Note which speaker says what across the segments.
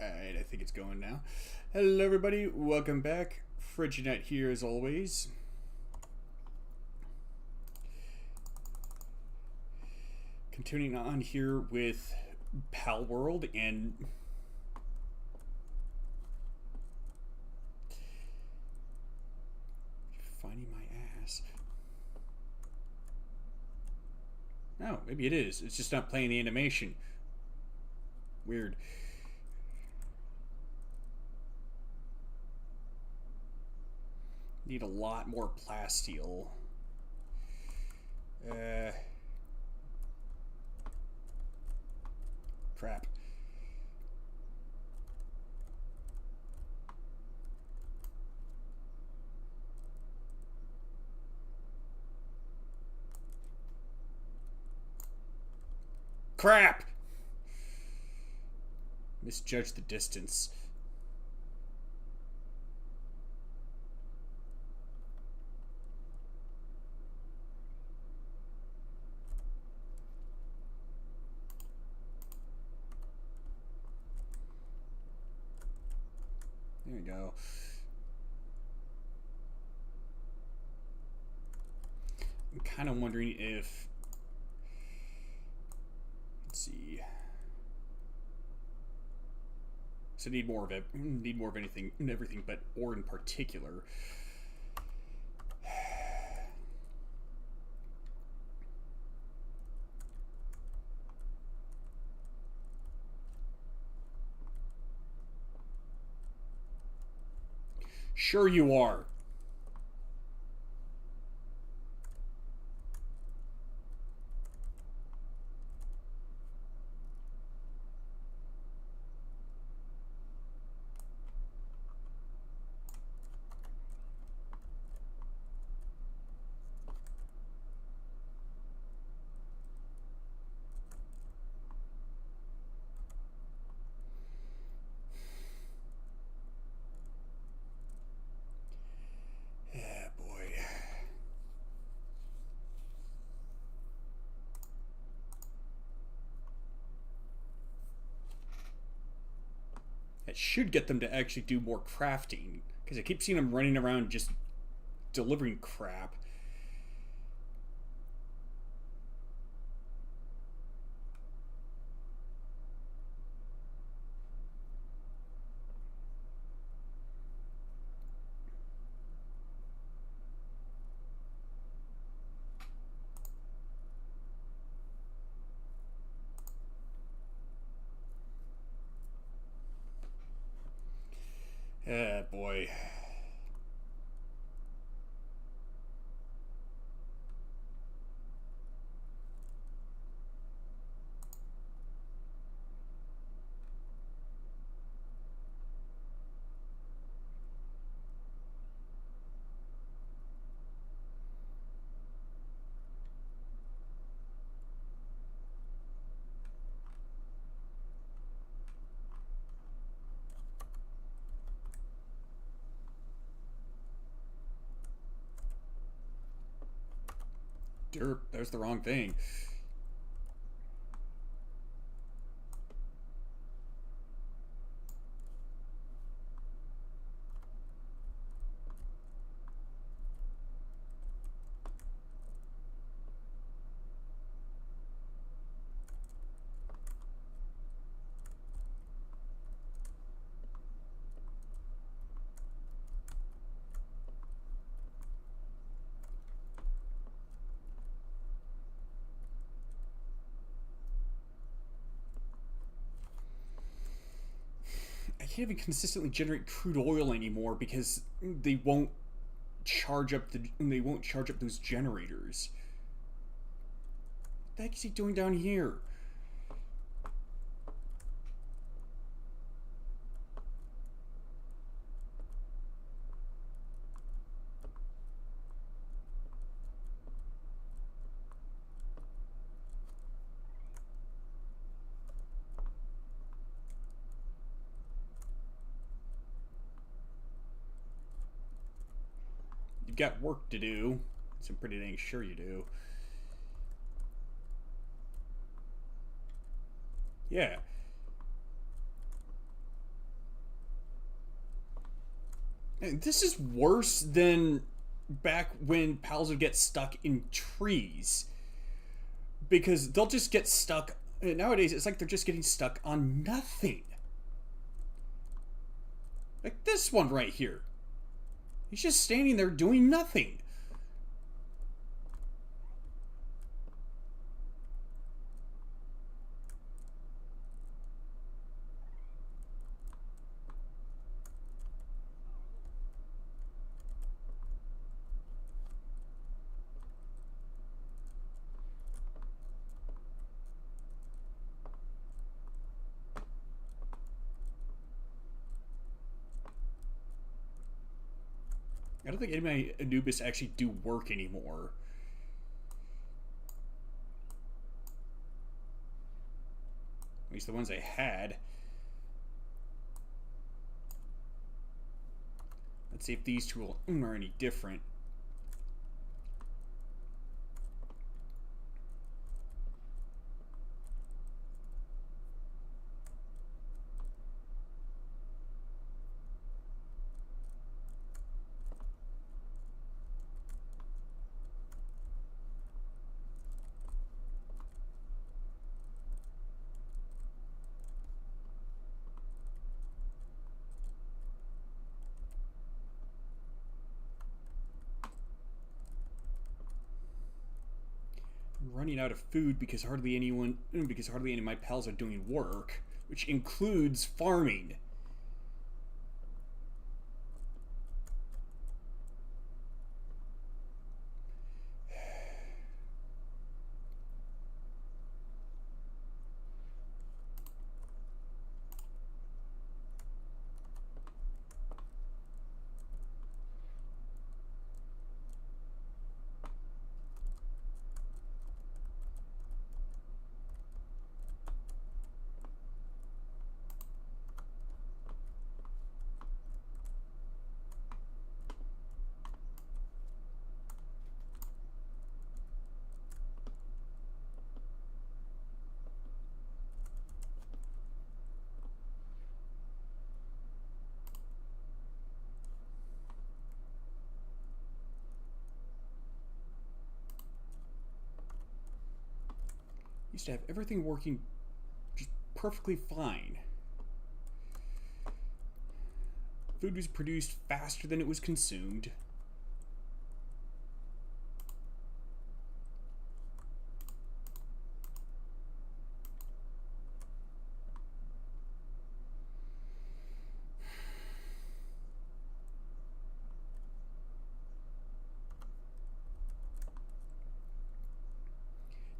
Speaker 1: Alright, I think it's going now. Hello everybody, welcome back. Frigid here as always. Continuing on here with Palworld and finding my ass. No, maybe it is. It's just not playing the animation. Weird. Need a lot more plasteel. Crap. Crap! Misjudged the distance. There we go. I'm kind of wondering if... Let's see. So need more of it. Need more of anything, everything, but ore in particular. Sure you are. It should get them to actually do more crafting, because I keep seeing them running around just delivering crap. Boy. Derp, there's the wrong thing. I can't even consistently generate crude oil anymore because they won't charge up those generators. What the heck is he doing down here? You've got work to do. So I'm pretty dang sure you do. Yeah. This is worse than back when pals would get stuck in trees. Because they'll just get stuck. Nowadays, it's like they're just getting stuck on nothing. Like this one right here. He's just standing there doing nothing. I don't think any of my Anubis actually do work anymore. At least the ones I had. Let's see if these two are any different. Running out of food because hardly any of my pals are doing work, which includes farming. Used to have everything working just perfectly fine. Food was produced faster than it was consumed.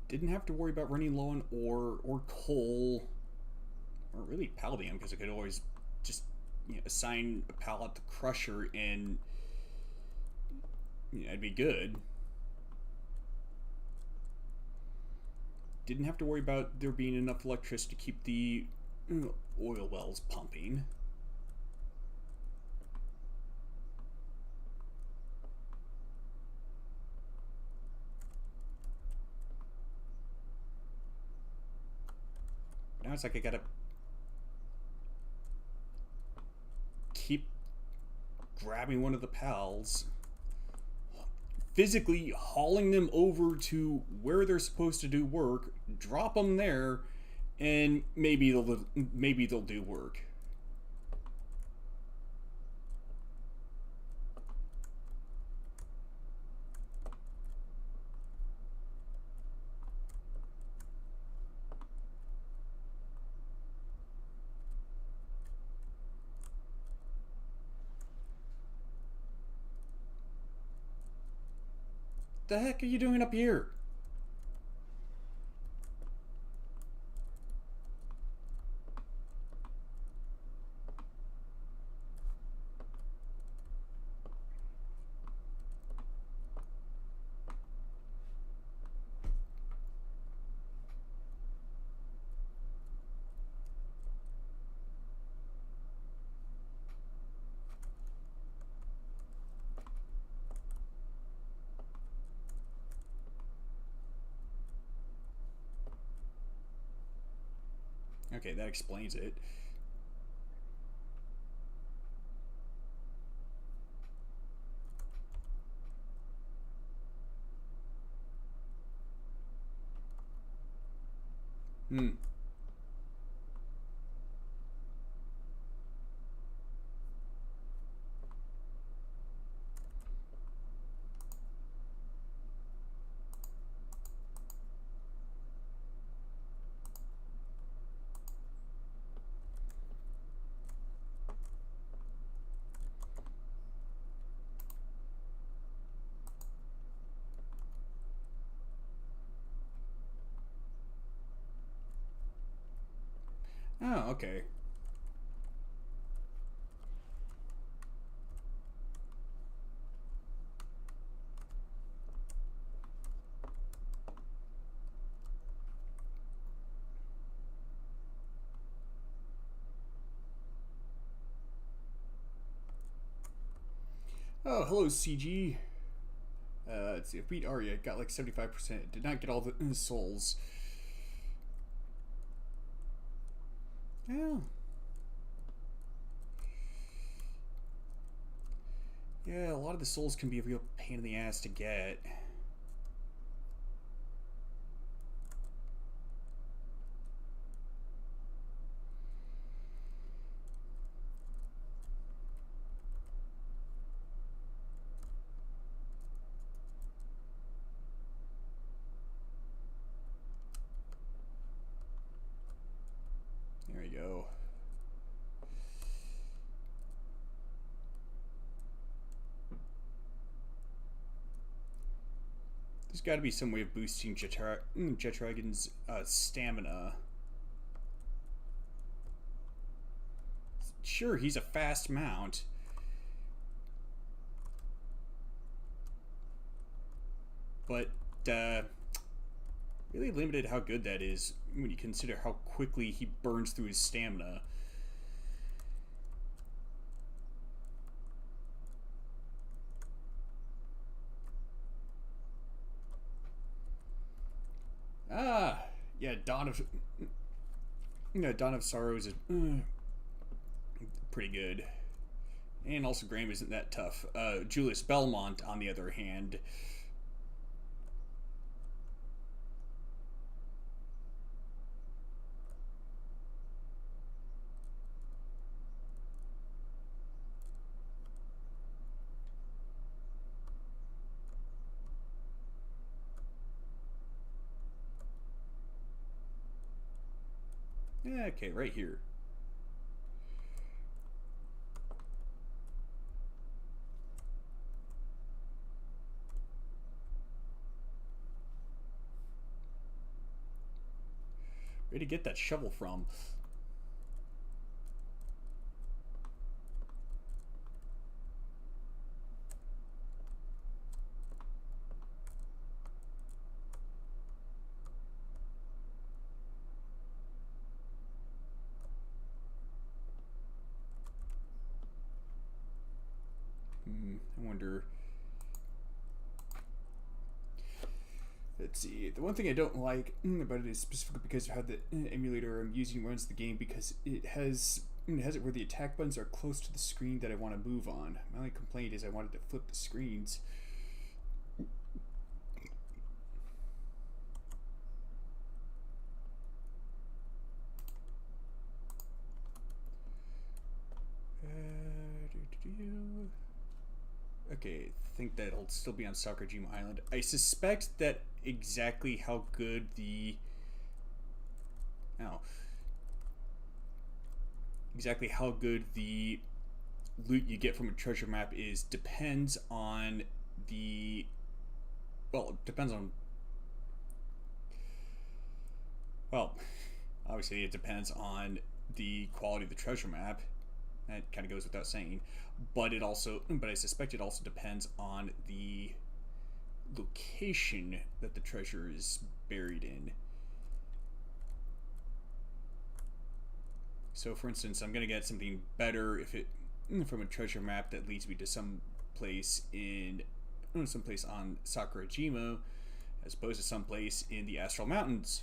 Speaker 1: Didn't have to worry about running low on ore or coal, or really palladium, because I could always just assign a pal at the crusher and I'd be good. Didn't have to worry about there being enough electricity to keep the oil wells pumping. Now it's like I gotta keep grabbing one of the pals, physically hauling them over to where they're supposed to do work, drop them there, and maybe they'll do work. The heck are you doing up here? Okay, that explains it. Hmm. Oh, okay. Oh, hello, CG. Let's see. I beat Arya. Got like 75%. Did not get all the souls. Yeah. Yeah, a lot of the souls can be a real pain in the ass to get. There we go. There's got to be some way of boosting Jetragon's stamina. Sure, he's a fast mount. But, really limited how good that is when you consider how quickly he burns through his stamina. Ah, yeah, Dawn of... Dawn of Sorrows is pretty good. And also Graham isn't that tough. Julius Belmont, on the other hand... Yeah, okay, right here. Where to get that shovel from? I wonder... Let's see. The one thing I don't like about it is specifically because of how the emulator I'm using runs the game, because it has it where the attack buttons are close to the screen that I want to move on. My only complaint is I wanted to flip the screens. Okay, I think that'll still be on Sakurajima Island. I suspect that exactly how good the... Oh. Exactly how good the loot you get from a treasure map is depends on the... Well, it depends on... Well, obviously it depends on the quality of the treasure map. That kind of goes without saying. But I suspect it also depends on the location that the treasure is buried in. So, for instance, I'm going to get something better if it from a treasure map that leads me to some place on Sakurajima, as opposed to some place in the Astral Mountains.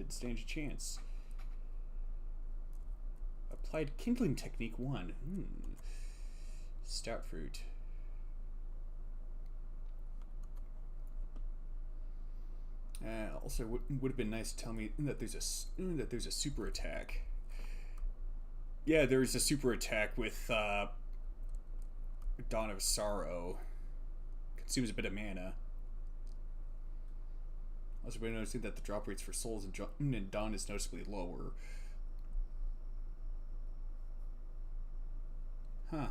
Speaker 1: didn't stand a chance. Applied kindling technique 1. Stout fruit. Also, would have been nice to tell me that there's a super attack. Yeah, there's a super attack with Dawn of Sorrow. Consumes a bit of mana. Also, been noticing that the drop rates for souls in Dawn is noticeably lower. Huh.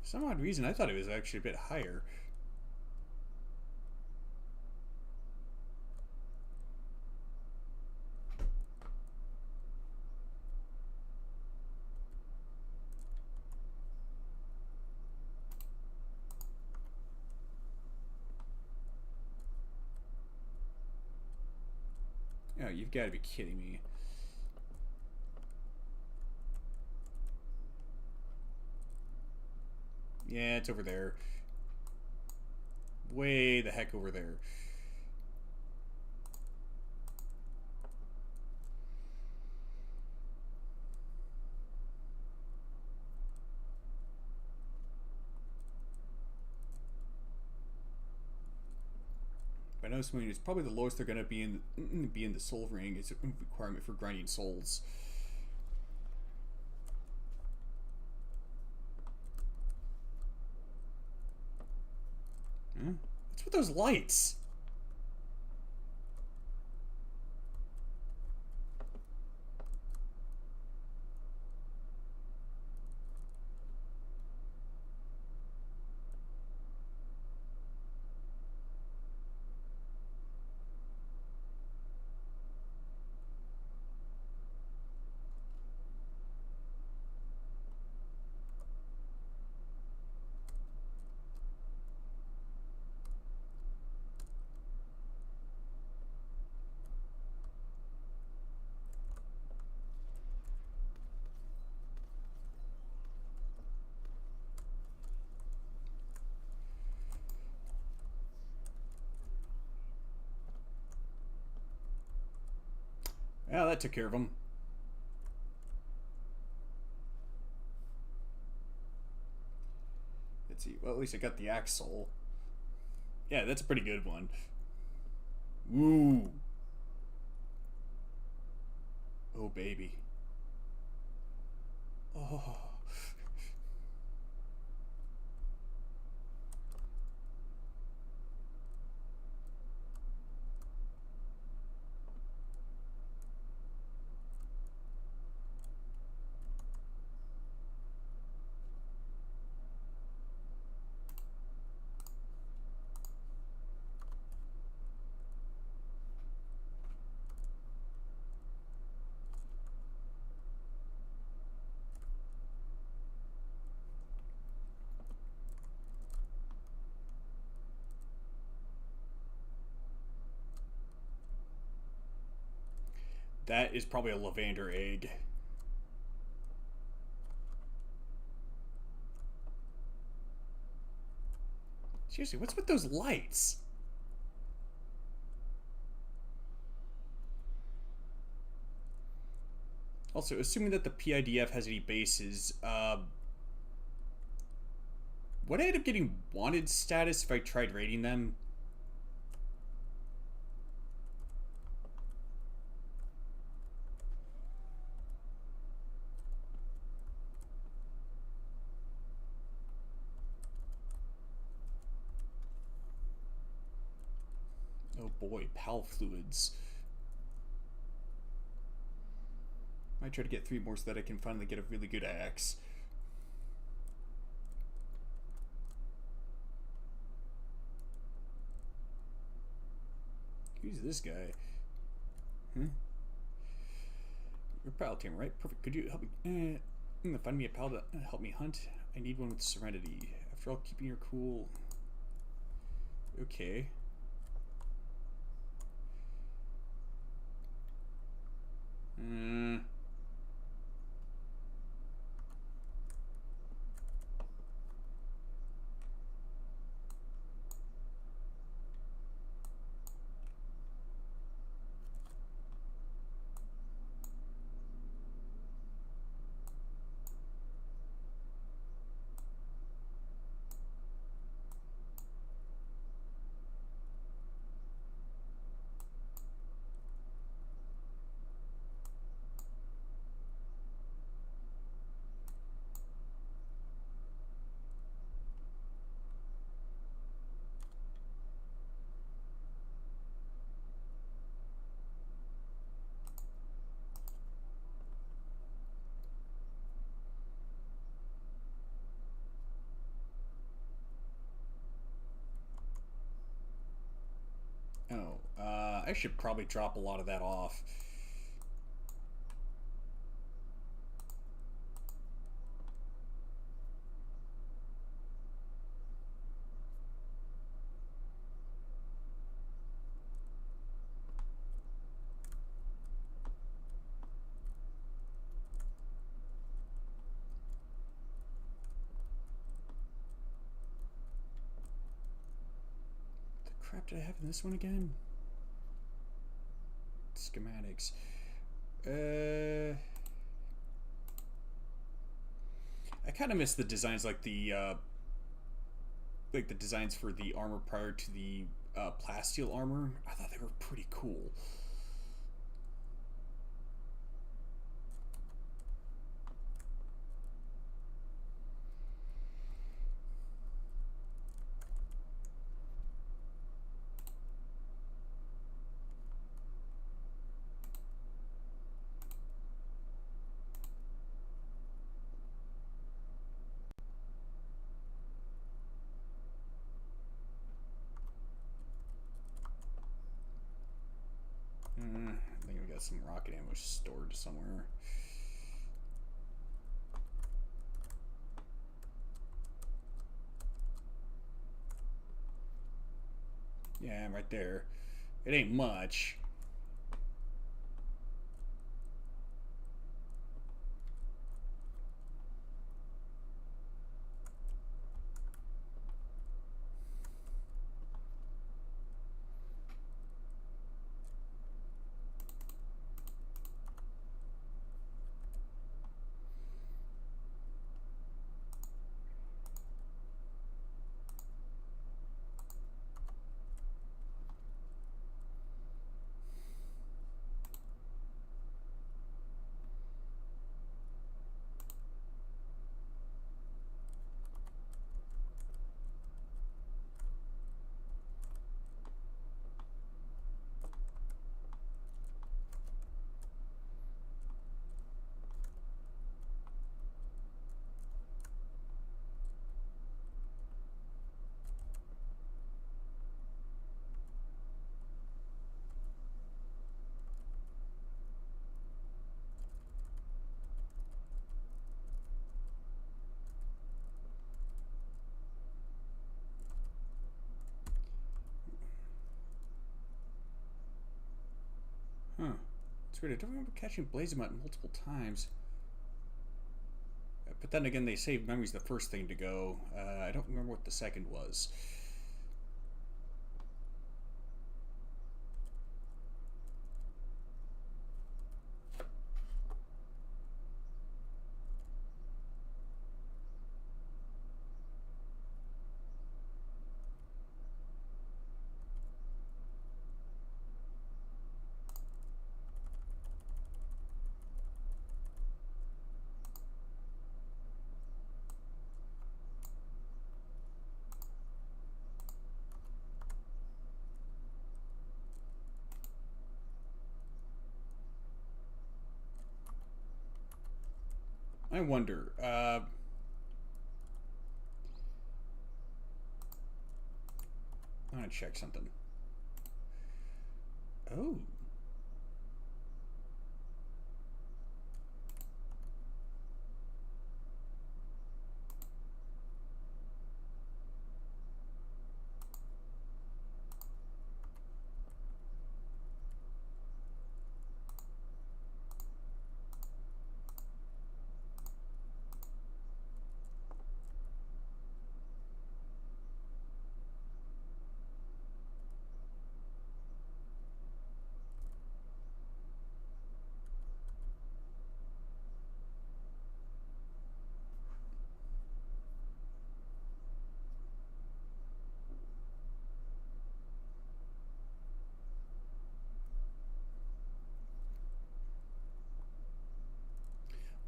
Speaker 1: For some odd reason, I thought it was actually a bit higher. Oh, you've got to be kidding me. Yeah, it's over there. Way the heck over there. But I know something is probably the lowest they're gonna be in the soul ring is a requirement for grinding souls. Huh? What's with those lights? Yeah, that took care of them. Let's see. Well, at least I got the axe soul. Yeah, that's a pretty good one. Woo. Oh, baby. Oh. That is probably a lavender egg. Seriously, what's with those lights? Also, assuming that the PIDF has any bases, would I end up getting wanted status if I tried raiding them? Oh boy, PAL fluids. Might try to get 3 more so that I can finally get a really good axe. Who's this guy? Huh? You're a PAL team, right? Perfect. Could you help me? Find me a PAL to help me hunt. I need one with serenity. After all, keeping her cool. Okay. I should probably drop a lot of that off. Crap did I have in this one again? Schematics. I kind of miss the designs like the designs for the armor prior to the plasteel armor. I thought they were pretty cool. I think we got some rocket ammo stored somewhere. Yeah, right there. It ain't much. Huh. It's weird. I don't remember catching Blazemut multiple times. But then again, they say memory's the first thing to go. I don't remember what the second was. I wonder. I'm gonna check something. Oh.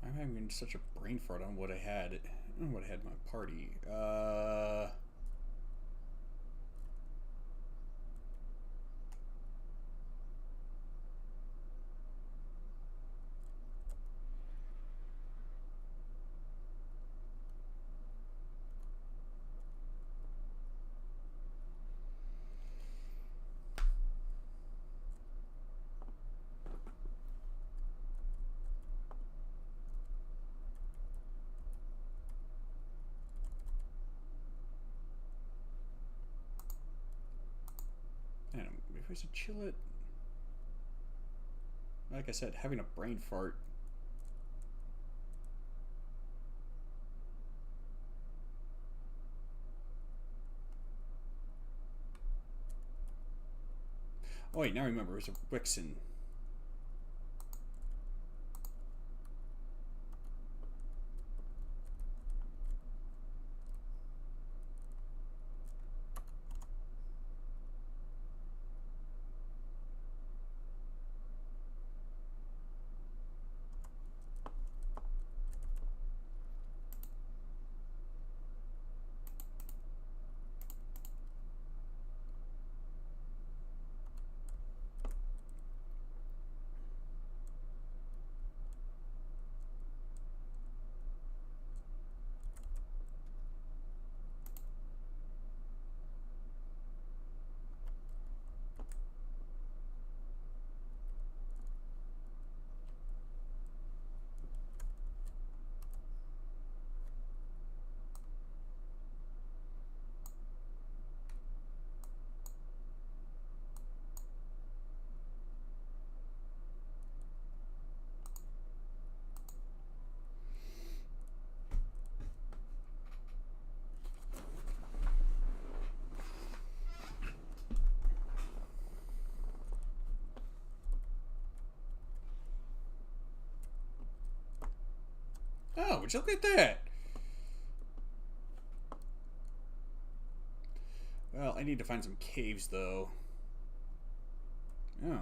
Speaker 1: I'm having such a brain fart on what I had. I don't know what I had in my party. if I was to chill it... Like I said, having a brain fart. Oh wait, now I remember, it was a Wixen. Oh, would you look at that? Well, I need to find some caves, though. Oh.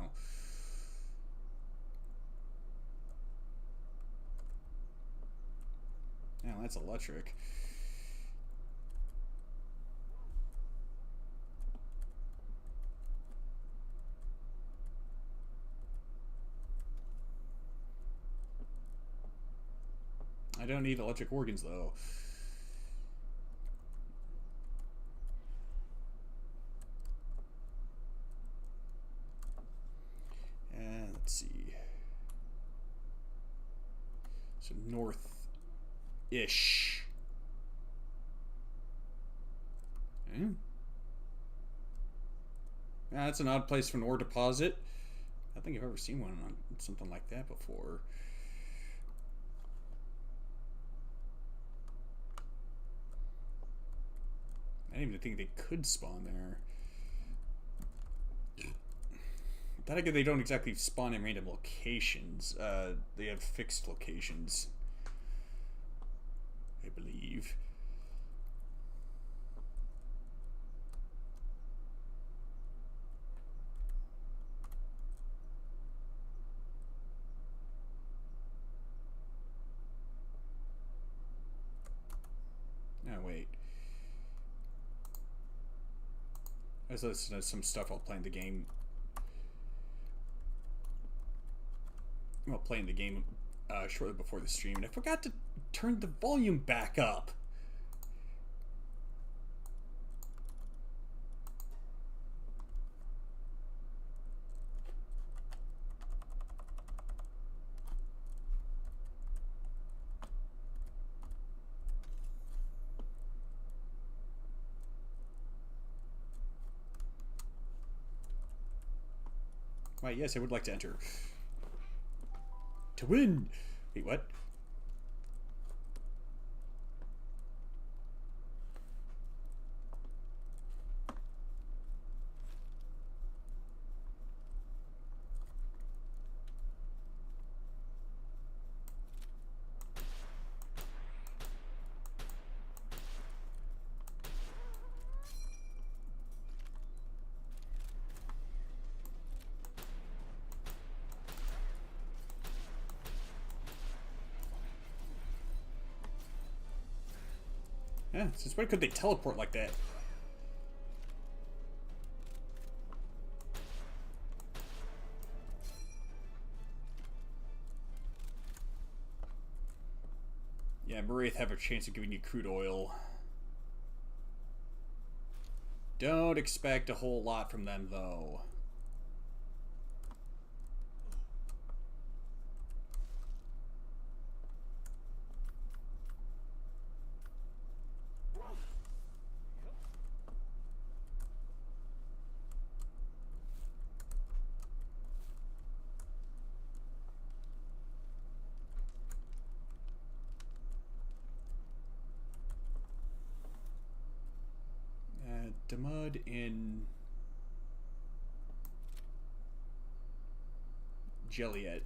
Speaker 1: Yeah, that's electric. I don't need electric organs, though. And let's see. So north-ish. Yeah, that's an odd place for an ore deposit. I don't think I've ever seen one on something like that before. I didn't even think they could spawn there. But I guess they don't exactly spawn in random locations. They have fixed locations, I believe. Oh, wait. I was listening to some stuff while playing the game. While playing the game shortly before the stream, and I forgot to turn the volume back up. Right, yes, I would like to enter. To win! Wait, what? Yeah, since when could they teleport like that? Yeah, Maraith have a chance of giving you crude oil. Don't expect a whole lot from them, though. Demud in Joliet.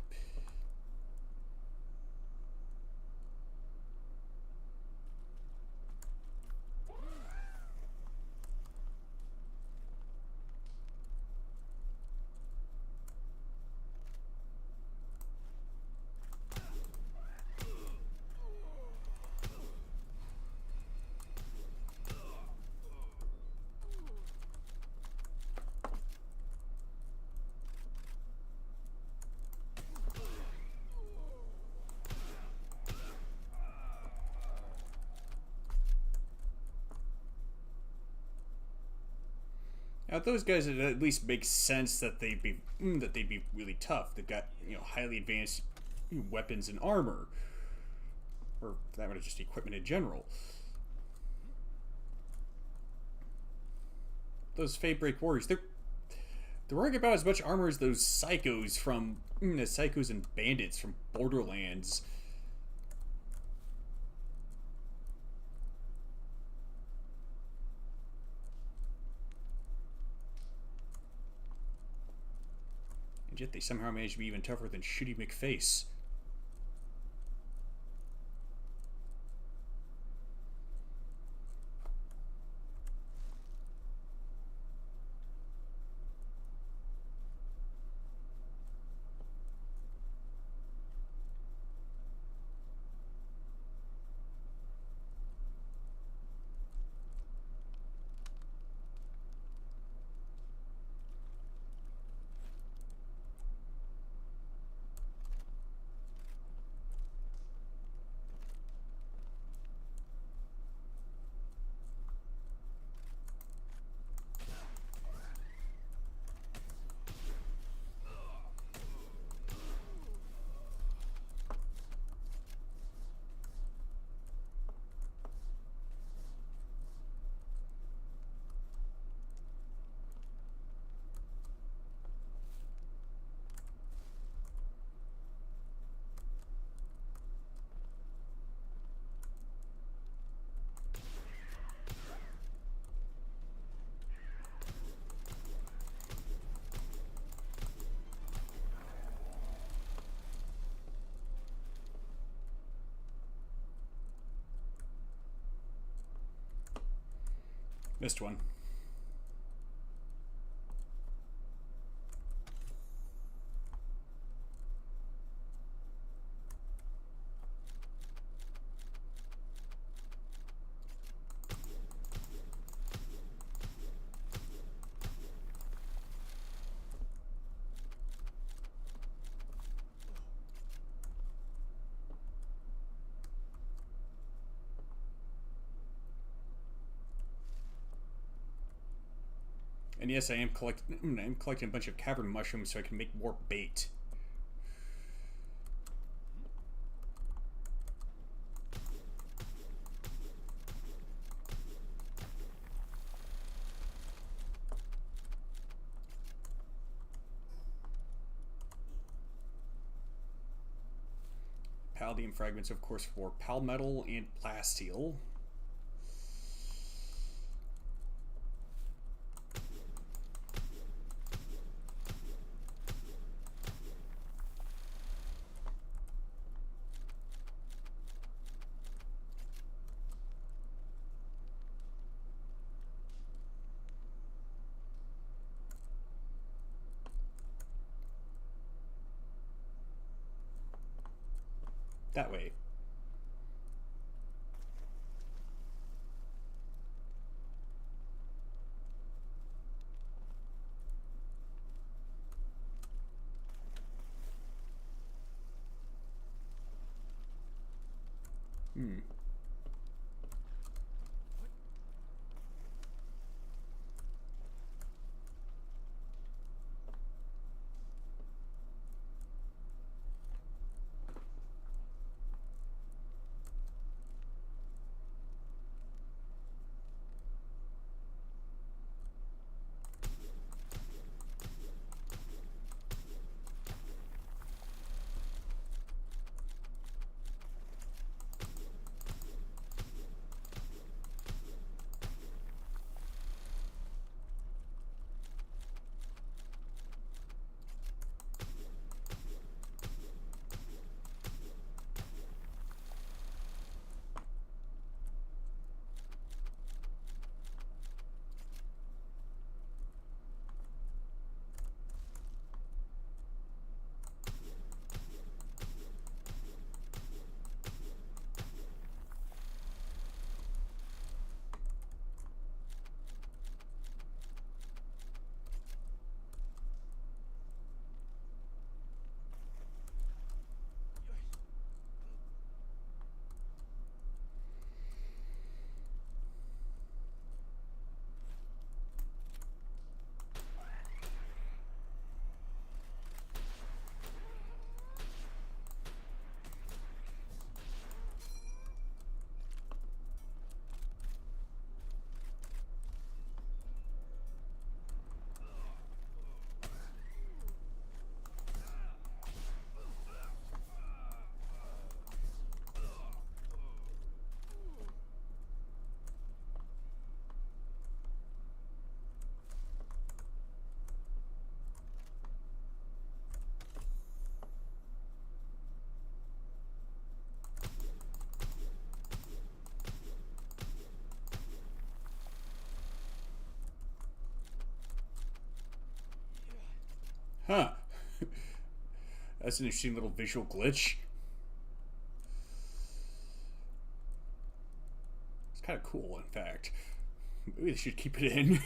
Speaker 1: Now those guys, it at least makes sense that they'd be really tough. They've got highly advanced weapons and armor, or that would just equipment in general. Those Fatebreak warriors, they're wearing about as much armor as those psychos from the psychos and bandits from Borderlands. And yet they somehow managed to be even tougher than Shitty McFace. Missed one. And yes, I'm collecting a bunch of cavern mushrooms so I can make more bait. Palladium fragments, of course, for palmetal and plasteel. That way. That's an interesting little visual glitch. It's kind of cool, in fact. Maybe they should keep it in.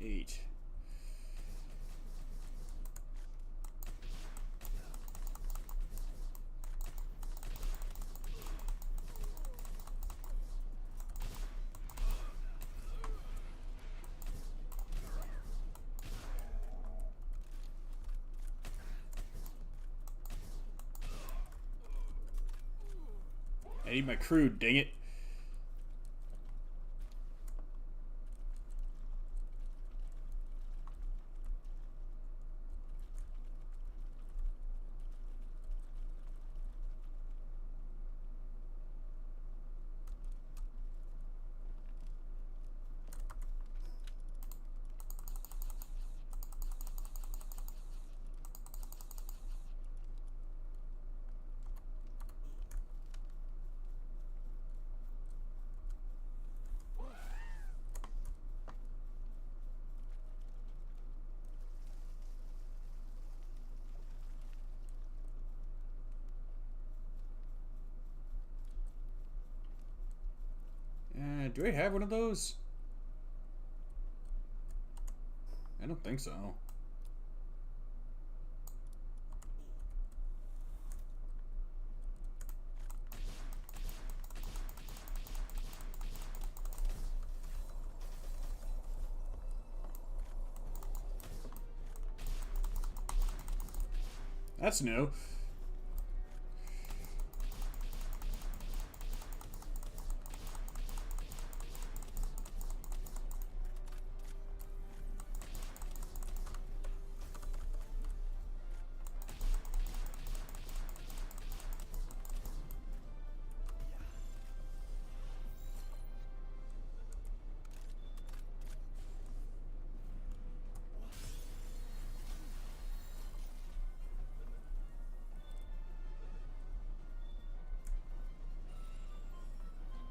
Speaker 1: Eight. I need my crew, dang it. Do I have one of those? I don't think so. That's new.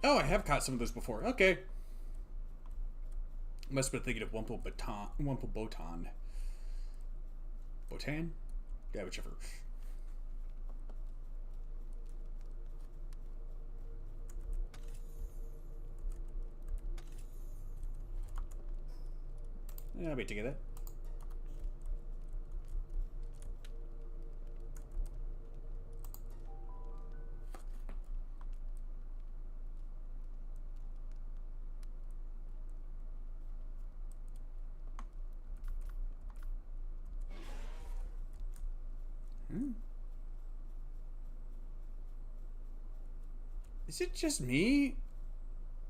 Speaker 1: Oh, I have caught some of those before. Okay. Must have been thinking of Wumple Botan. Botan? Yeah, whichever. Yeah, I'll wait to get that. Is it just me?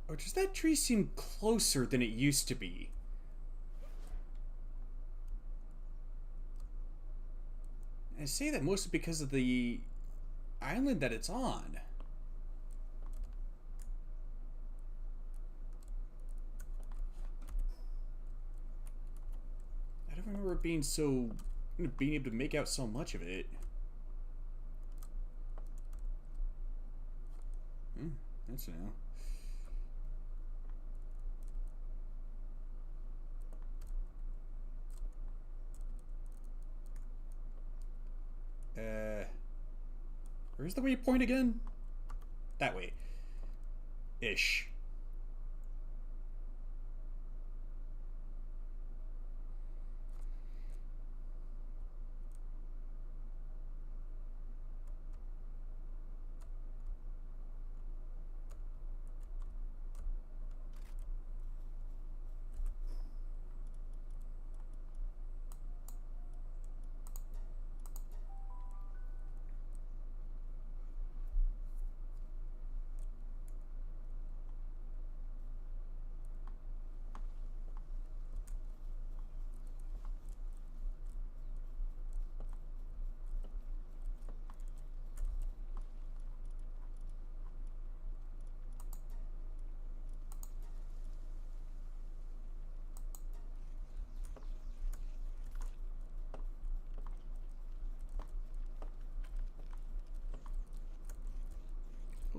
Speaker 1: Or does that tree seem closer than it used to be? I say that mostly because of the island that it's on. I don't remember it being able to make out so much of it. That's new. Where's the waypoint again? That way. Ish.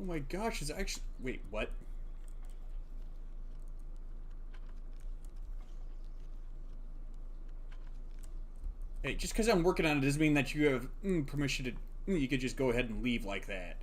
Speaker 1: Oh my gosh, it's actually... Wait, what? Hey, just because I'm working on it doesn't mean that you have permission to... you could just go ahead and leave like that.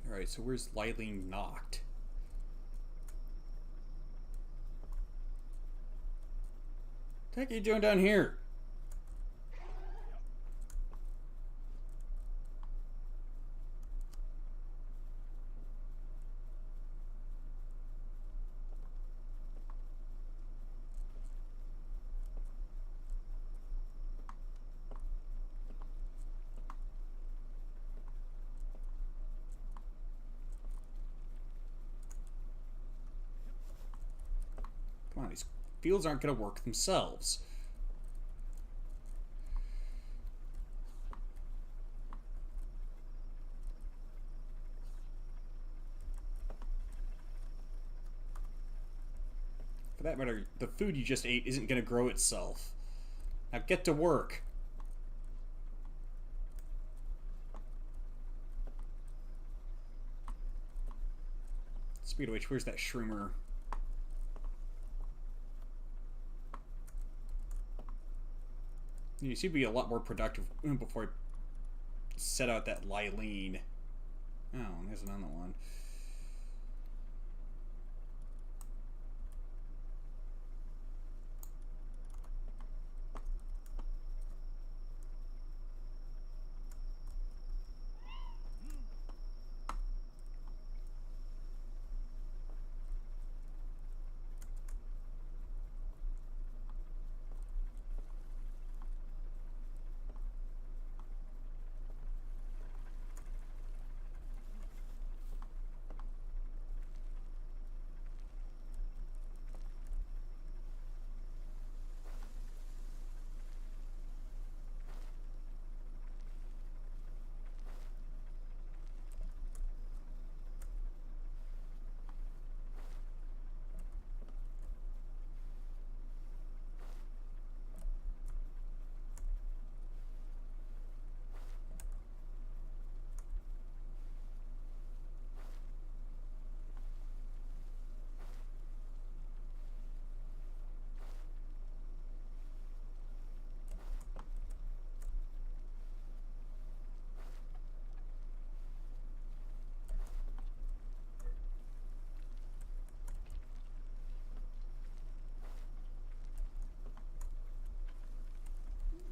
Speaker 1: Alright, so where's Lylene knocked? What the heck are you doing down here? Come on, these fields aren't going to work themselves. For that matter, the food you just ate isn't going to grow itself. Now get to work. Speed of which, where's that shroomer? You seem to be a lot more productive before I set out that Lylene. Oh, there's another one.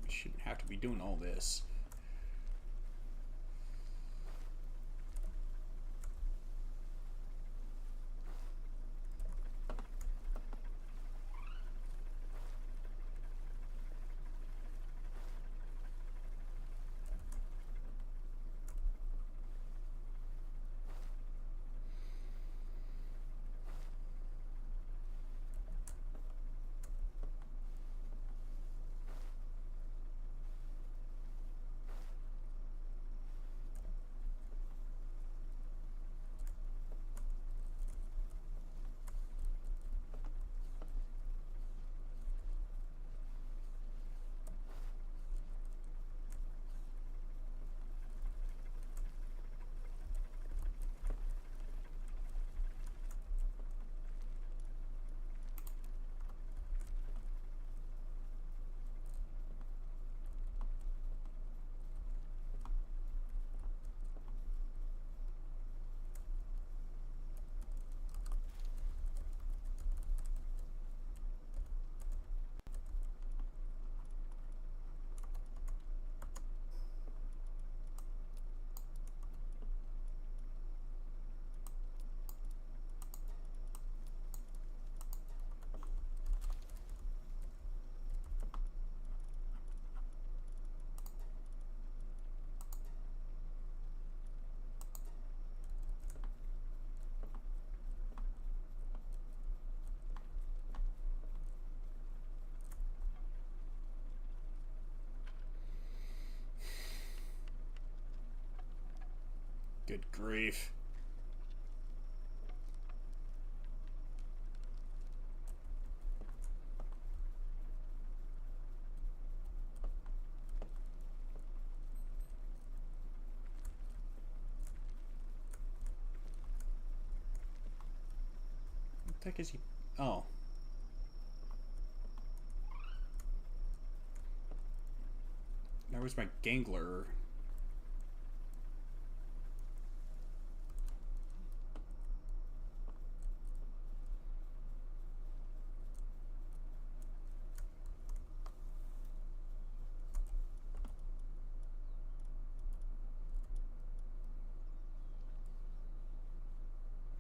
Speaker 1: Shouldn't have to be doing all this. Good grief. What the heck is he? Oh. Now where's my gangler?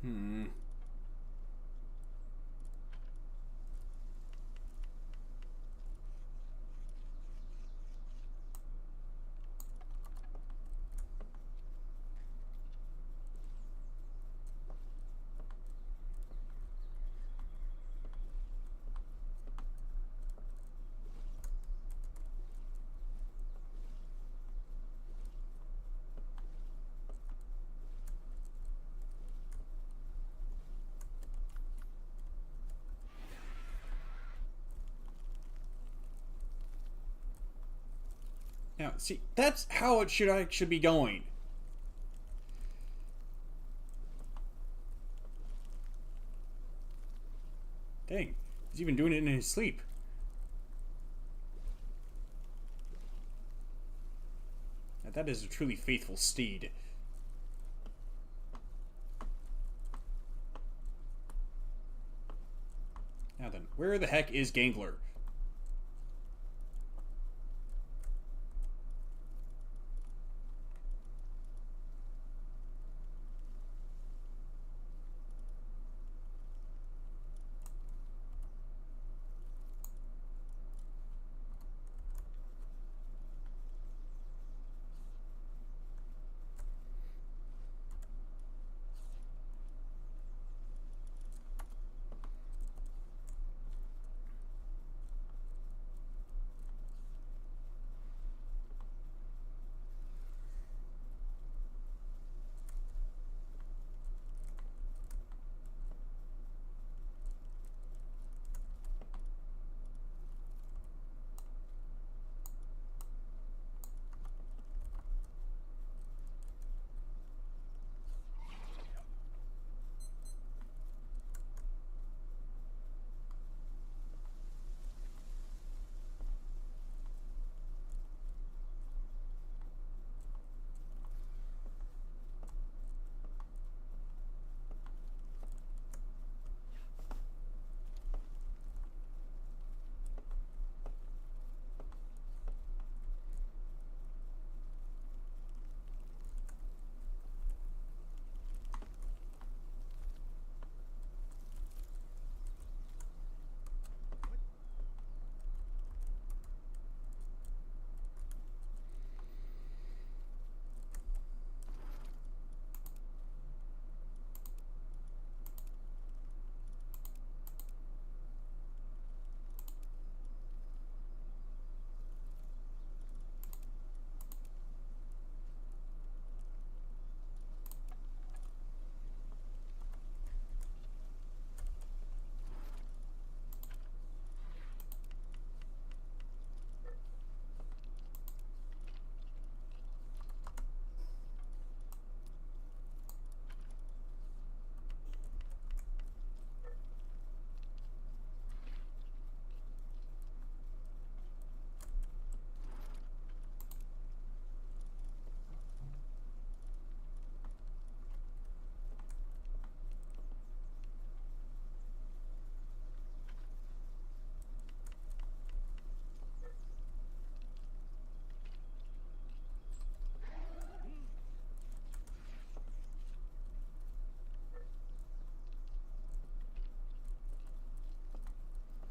Speaker 1: Hmm. Now, see, that's how it should be going. Dang, he's even doing it in his sleep. Now, that is a truly faithful steed. Now then, where the heck is Gangler?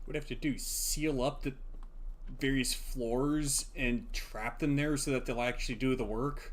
Speaker 1: What do I have to do? Seal up the various floors and trap them there so that they'll actually do the work?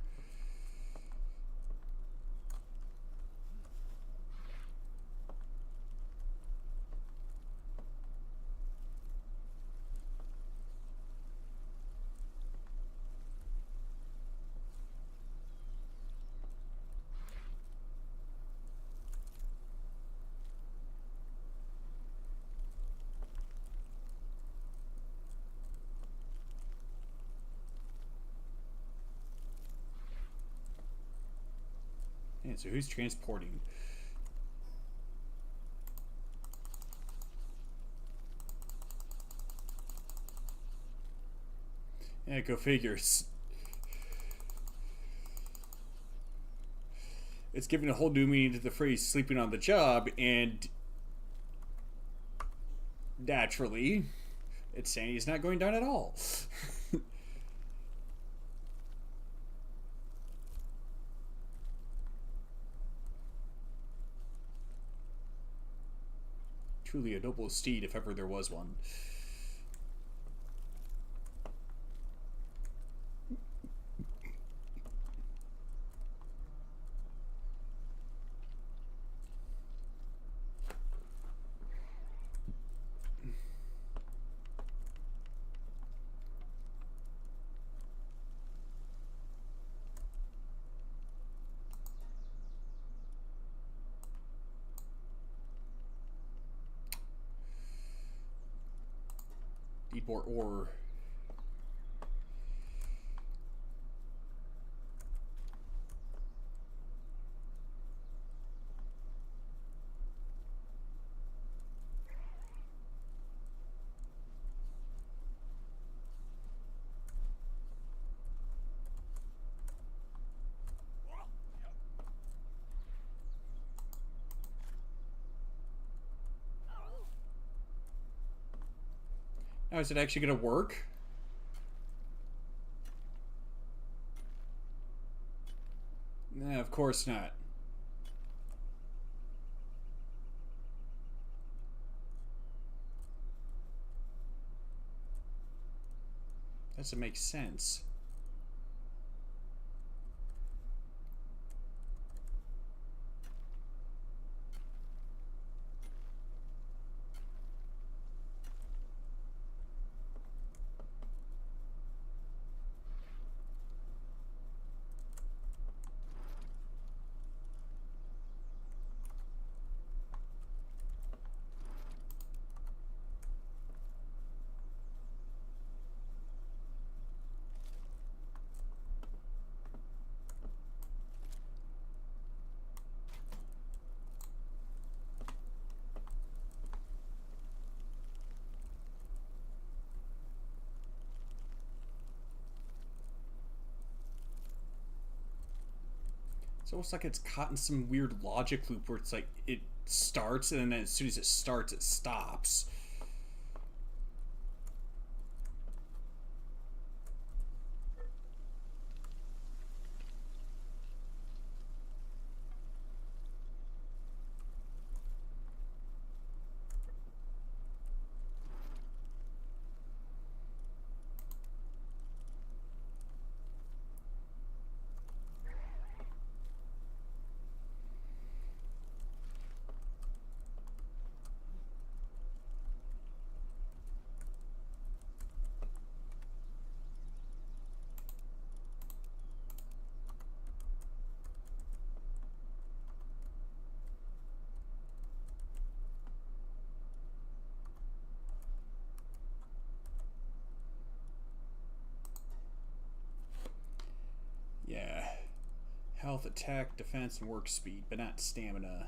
Speaker 1: Yeah, so who's transporting? Yeah, go figure. It's giving a whole new meaning to the phrase sleeping on the job, and naturally, it's saying he's not going down at all. Truly a noble steed, if ever there was one. Deep ore. Now, is it actually going to work? Nah, of course not. Doesn't make sense. It's almost like it's caught in some weird logic loop where it's like it starts and then as soon as it starts, it stops. Yeah. Health, attack, defense, and work speed, but not stamina.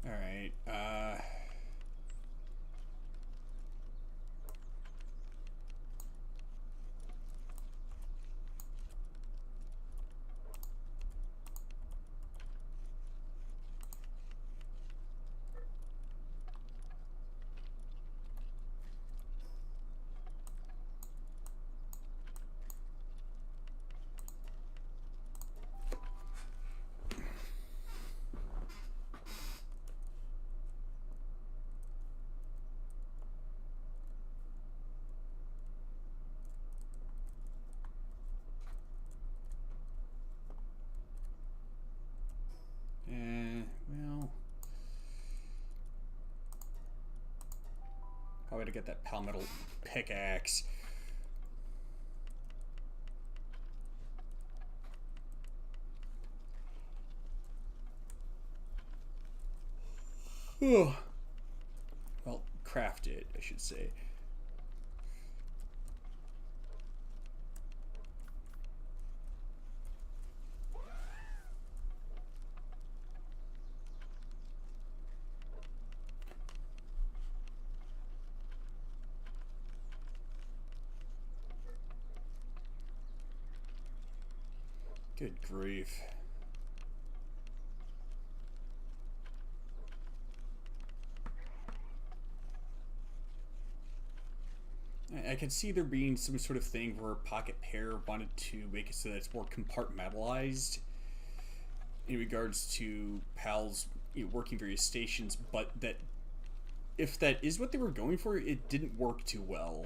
Speaker 1: Alright, Probably to get that palmetto pickaxe. Well, craft it, I should say. Good grief. I can see there being some sort of thing where Pocket Pair wanted to make it so that it's more compartmentalized in regards to PALs, working various stations, but that if that is what they were going for, it didn't work too well.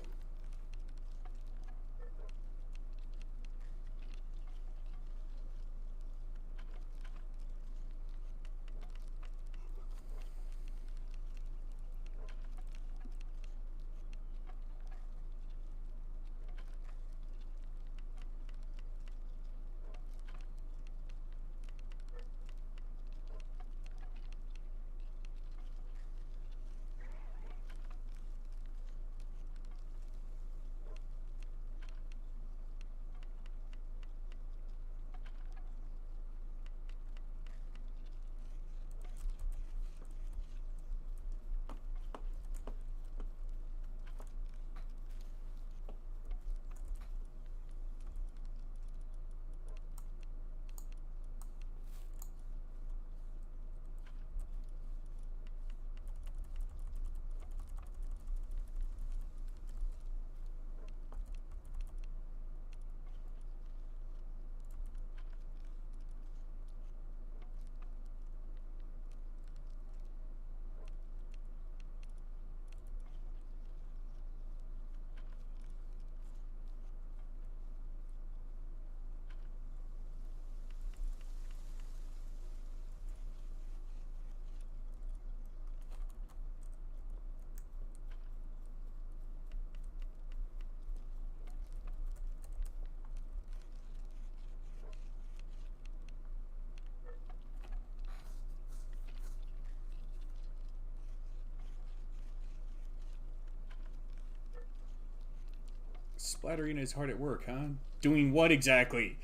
Speaker 1: Splatterina is hard at work, huh? Doing what exactly?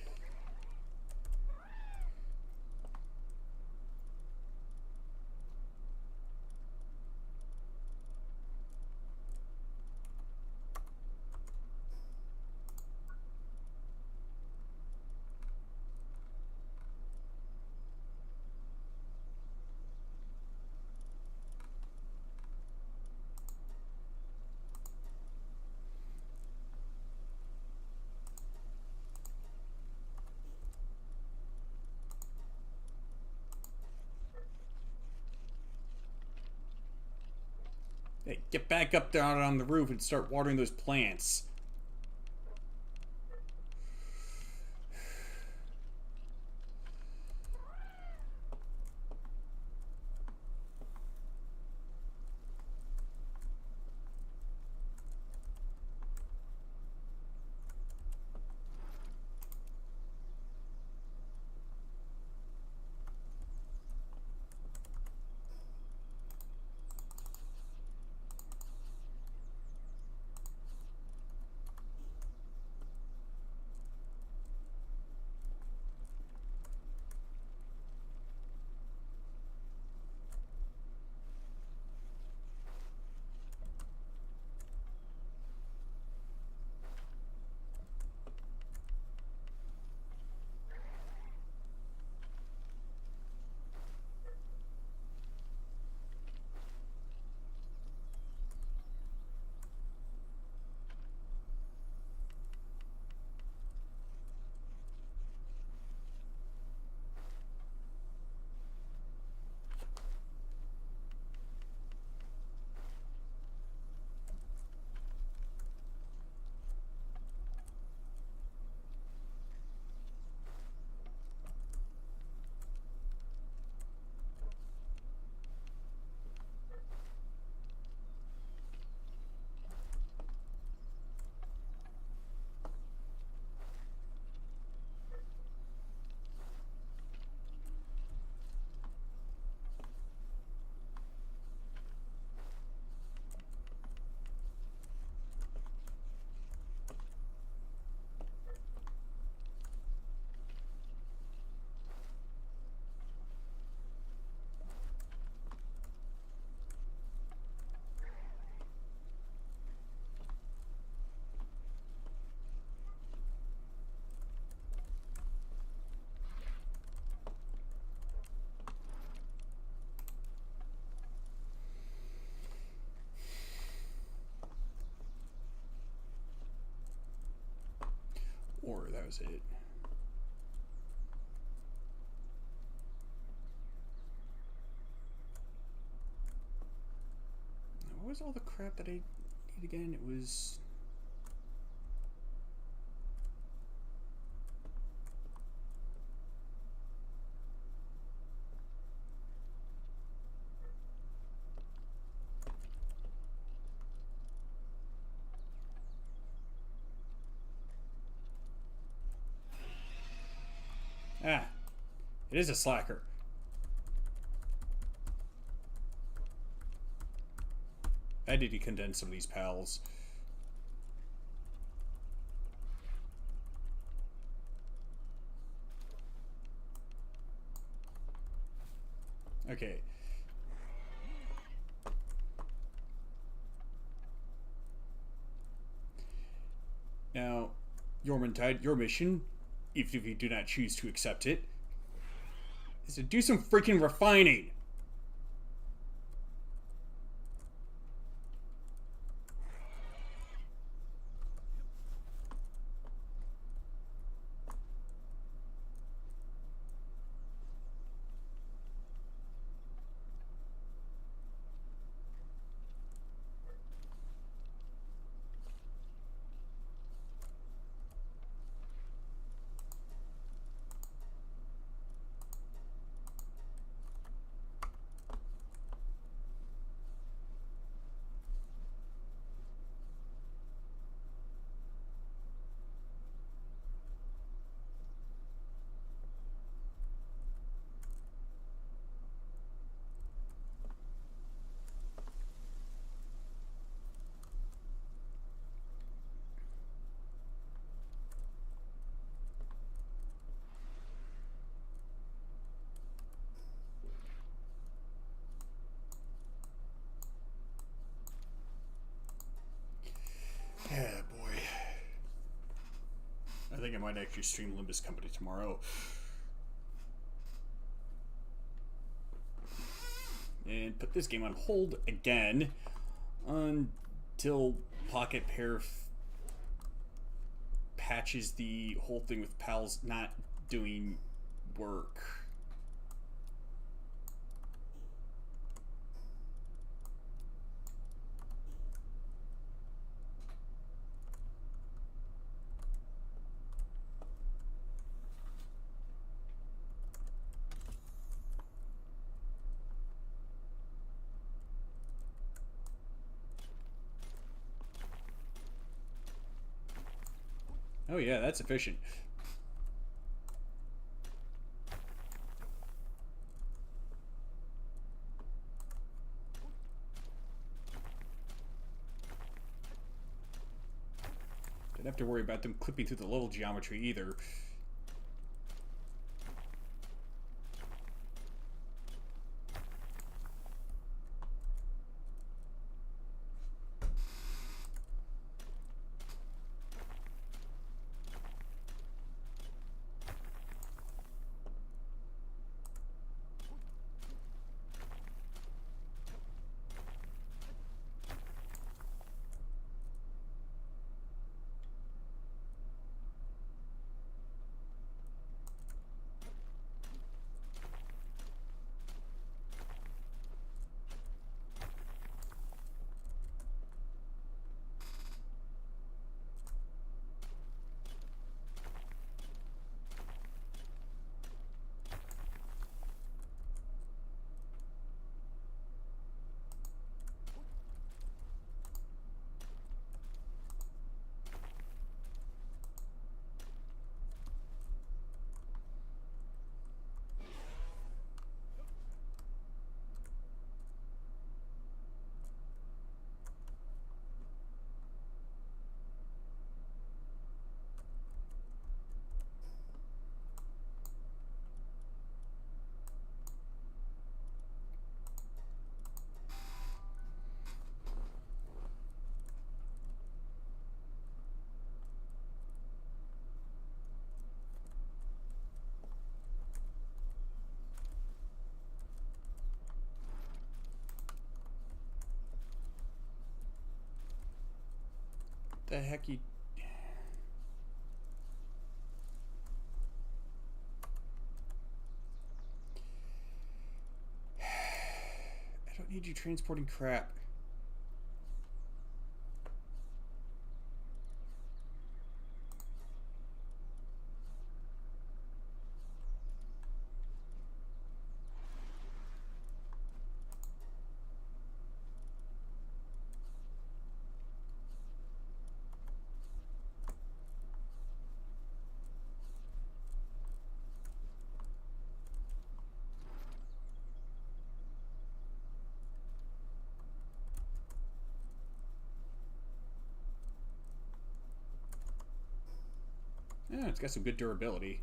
Speaker 1: Hey, get back up there on the roof and start watering those plants. ore. That was it. What was all the crap that I need again? It was... Ah, it is a slacker. I need to condense some of these pals. Okay. Now, Yormantide, your mission, even if you do not choose to accept it, is to do some freaking refining. Yeah, boy. I think I might actually stream Limbus Company tomorrow. And put this game on hold again until Pocket Pair patches the whole thing with pals not doing work. Oh yeah, that's efficient. Didn't have to worry about them clipping through the level geometry either. The heck you... need you transporting crap. Yeah, it's got some good durability.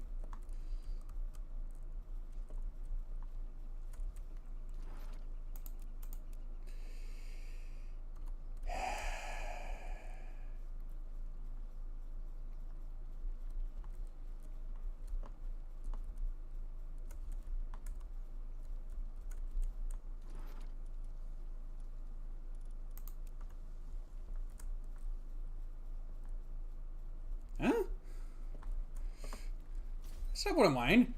Speaker 1: Huh? That's not what I mind.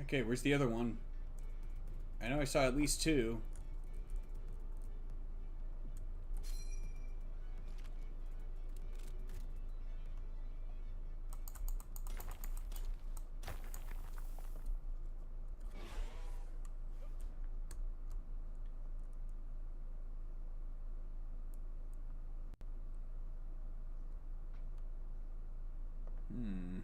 Speaker 1: Okay, where's the other one? I know I saw at least two. Hmm.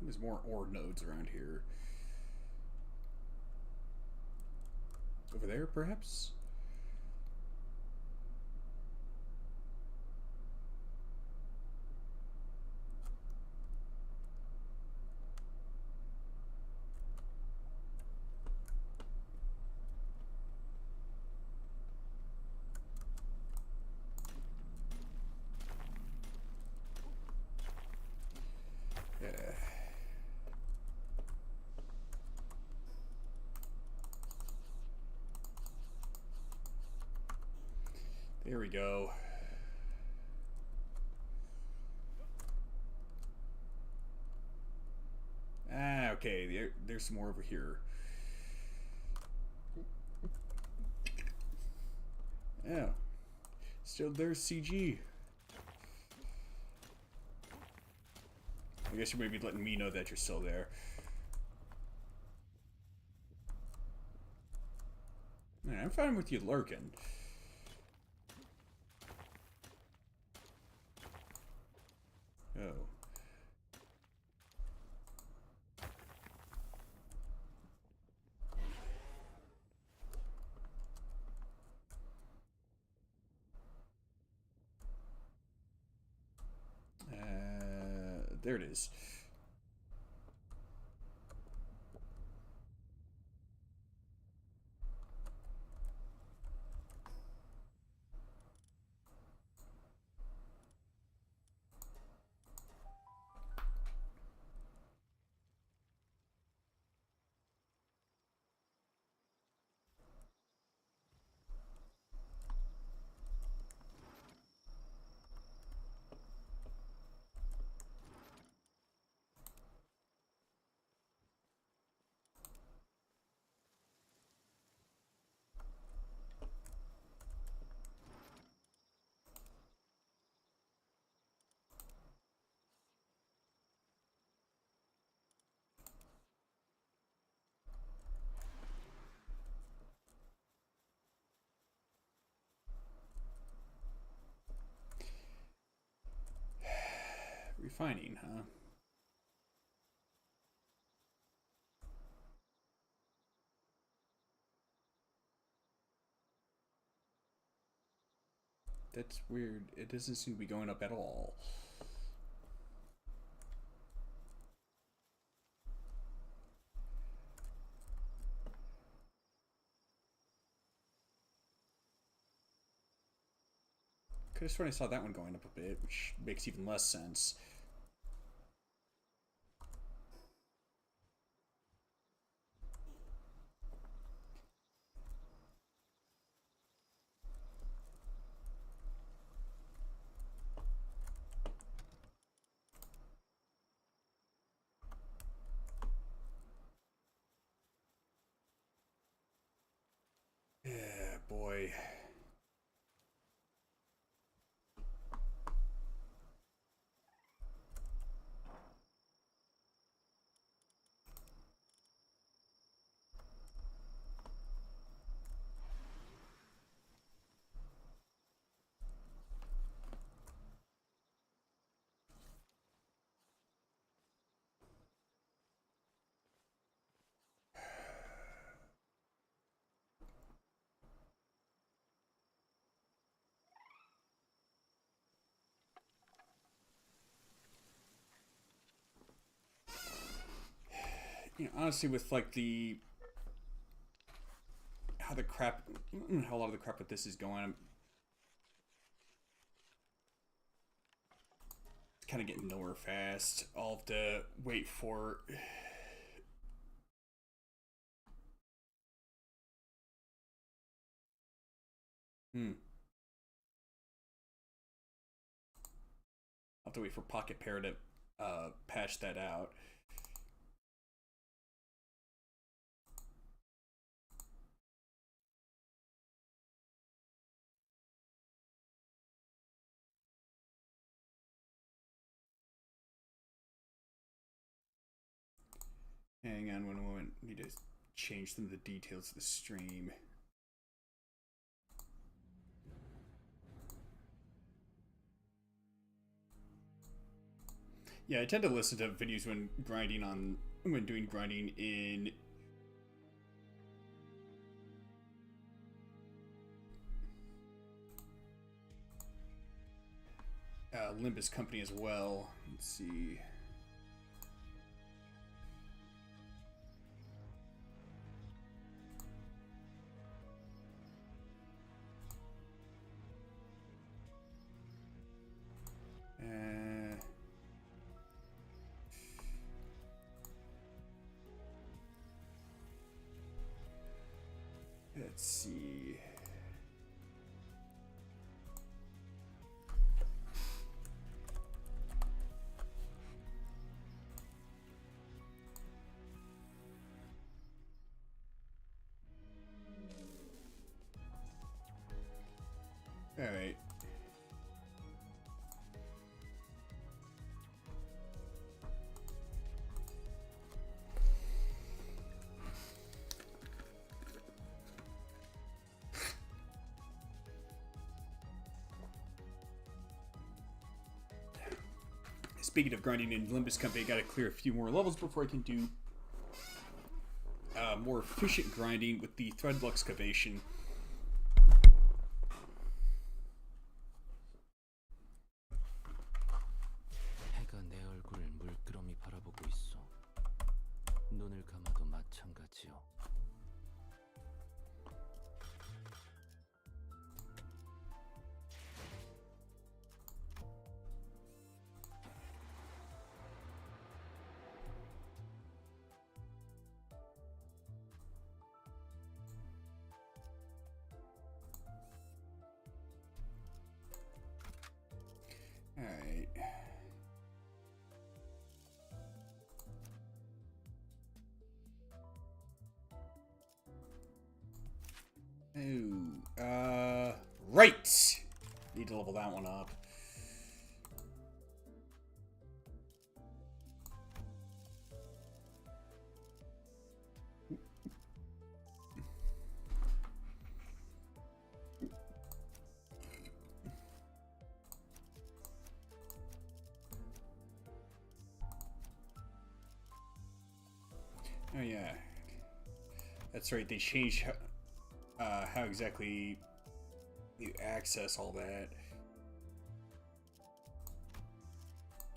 Speaker 1: There's more ore nodes around here. Over there, perhaps? There we go. Ah, okay. There's some more over here. Yeah. Still there's CG. I guess you're maybe letting me know that you're still there. Man, I'm fine with you lurking. Oh. There it is. Refining, huh? That's weird. It doesn't seem to be going up at all. Could have sworn I saw that one going up a bit, which makes even less sense. Yeah, boy. You know, honestly, with like how a lot of the crap with this is going, I'm kind of getting nowhere fast. I'll have to wait for. I'll have to wait for Pocket Pair to patch that out. Hang on one moment. Need to change some of the details of the stream. Yeah, I tend to listen to videos when doing grinding in Limbus Company as well. Let's see. Let's see. All right. Speaking of grinding in Limbus Company, I gotta clear a few more levels before I can do more efficient grinding with the thread excavation.
Speaker 2: 해가 내 얼굴 물끄러미 바라보고 있어. 눈을 감아도 마찬가지요.
Speaker 1: All right. Oh, right. Need to level that one up. Oh yeah, that's right. They changed how exactly you access all that.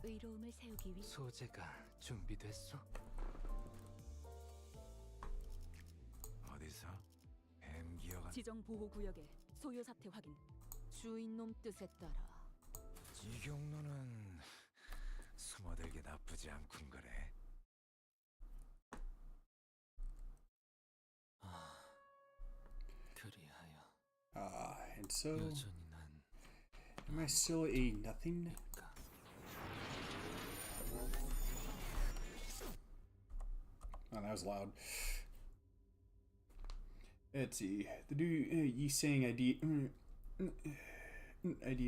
Speaker 3: 의로움을 세우기 위해
Speaker 2: 소재가 준비됐어? 어디서? 뱀 기어가
Speaker 3: 지정 보호 구역의 소요 사태 확인. 주인놈 뜻에 따라
Speaker 2: 이 경로는 숨어들기 나쁘지 않군 그래. 그리하여
Speaker 1: And so,
Speaker 2: 여전히 난
Speaker 1: am I still a nothing? Oh, that was loud. Let's see. The new Yi saying idea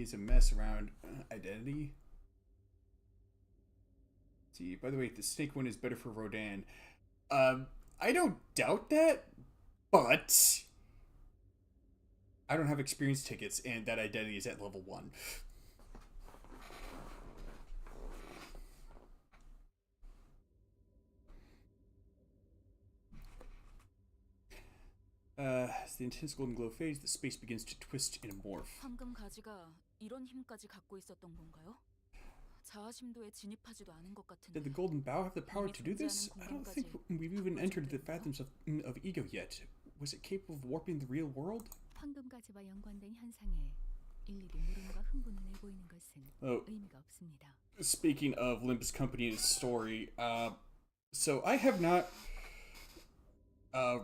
Speaker 1: is a mess around identity. Let's see. By the way, the snake one is better for Rodan. I don't doubt that, but I don't have experience tickets, and that identity is at level 1. As the intense golden glow fades, the space begins to twist and morph.
Speaker 3: 황금 가지가 이런 힘까지 갖고 있었던 건가요? 자아심도에 진입하지도 않은 것 같은데.
Speaker 1: Did the golden bow have the power to do this? I don't think we've even entered the fathoms of ego yet. Was it capable of warping the real world?
Speaker 3: 황금 가지와 연관된 현상에 일일이 물음과 흥분을 내보이는 것은 의미가 없습니다.
Speaker 1: Speaking of Limbus Company and its story, so I have not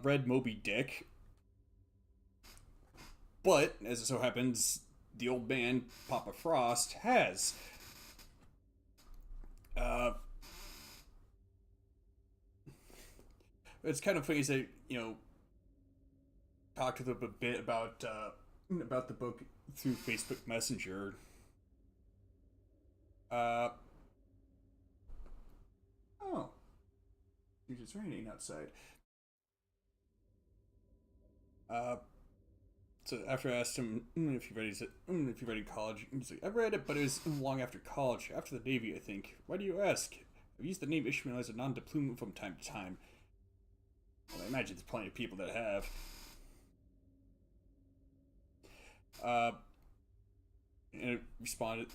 Speaker 1: read Moby Dick, but as it so happens, the old man Papa Frost has. It's kind of funny that, you know, talked to them a bit about the book through Facebook Messenger. Oh, it's raining outside. So after I asked him if he read it, if he read in college, he's like, "I read it, but it was long after college, after the Navy, I think." "Why do you ask?" "I've used the name Ishmael as a non-deployment from time to time." Well, I imagine there's plenty of people that have. And it responded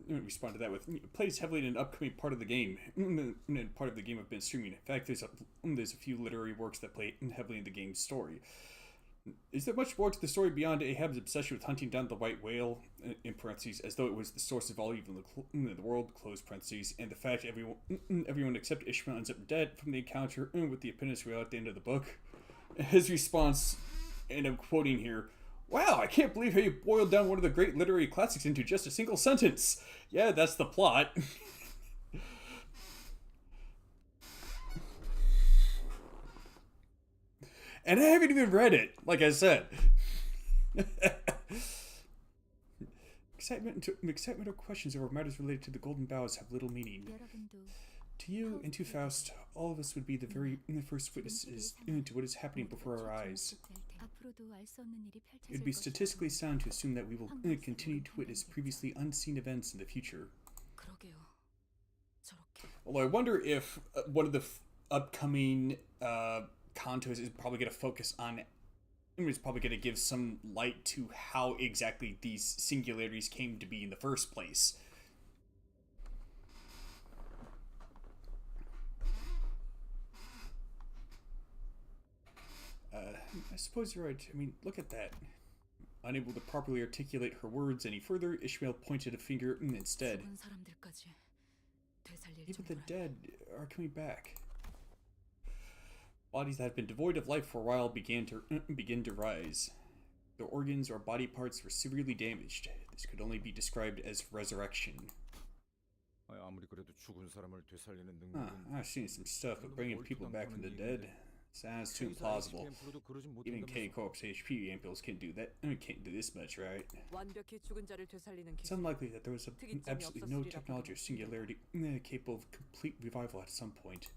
Speaker 1: to that with, "It plays heavily in an upcoming part of the game. And part of the game I've been streaming. In fact, there's a few literary works that play heavily in the game's story." "Is there much more to the story beyond Ahab's obsession with hunting down the white whale, in parentheses, as though it was the source of all evil in the world, close parentheses, and the fact everyone except Ishmael ends up dead from the encounter with the Apprentice whale at the end of the book?" His response, and I'm quoting here, "Wow, I can't believe how you boiled down one of the great literary classics into just a single sentence. Yeah, that's the plot." And I haven't even read it, like I said. Excitement or questions over matters related to the Golden Boughs have little meaning. To you and to Faust, all of us would be the first witnesses to what is happening before our eyes. It would be statistically sound to assume that we will continue to witness previously unseen events in the future. Although I wonder if one of the upcoming contos is probably going to focus on, it's probably going to give some light to how exactly these singularities came to be in the first place. I suppose you're right. I mean, look at that. Unable to properly articulate her words any further, Ishmael pointed a finger instead. "Even the dead are coming back. Bodies that have been devoid of life for a while begin to rise. Their organs or body parts were severely damaged. This could only be described as resurrection." I've seen some stuff, but bringing people back from the dead sounds too implausible. Even K-Corp's HP ampules can't do that. Can't do this much, right? It's unlikely that there was absolutely no technology or singularity capable of complete revival at some point.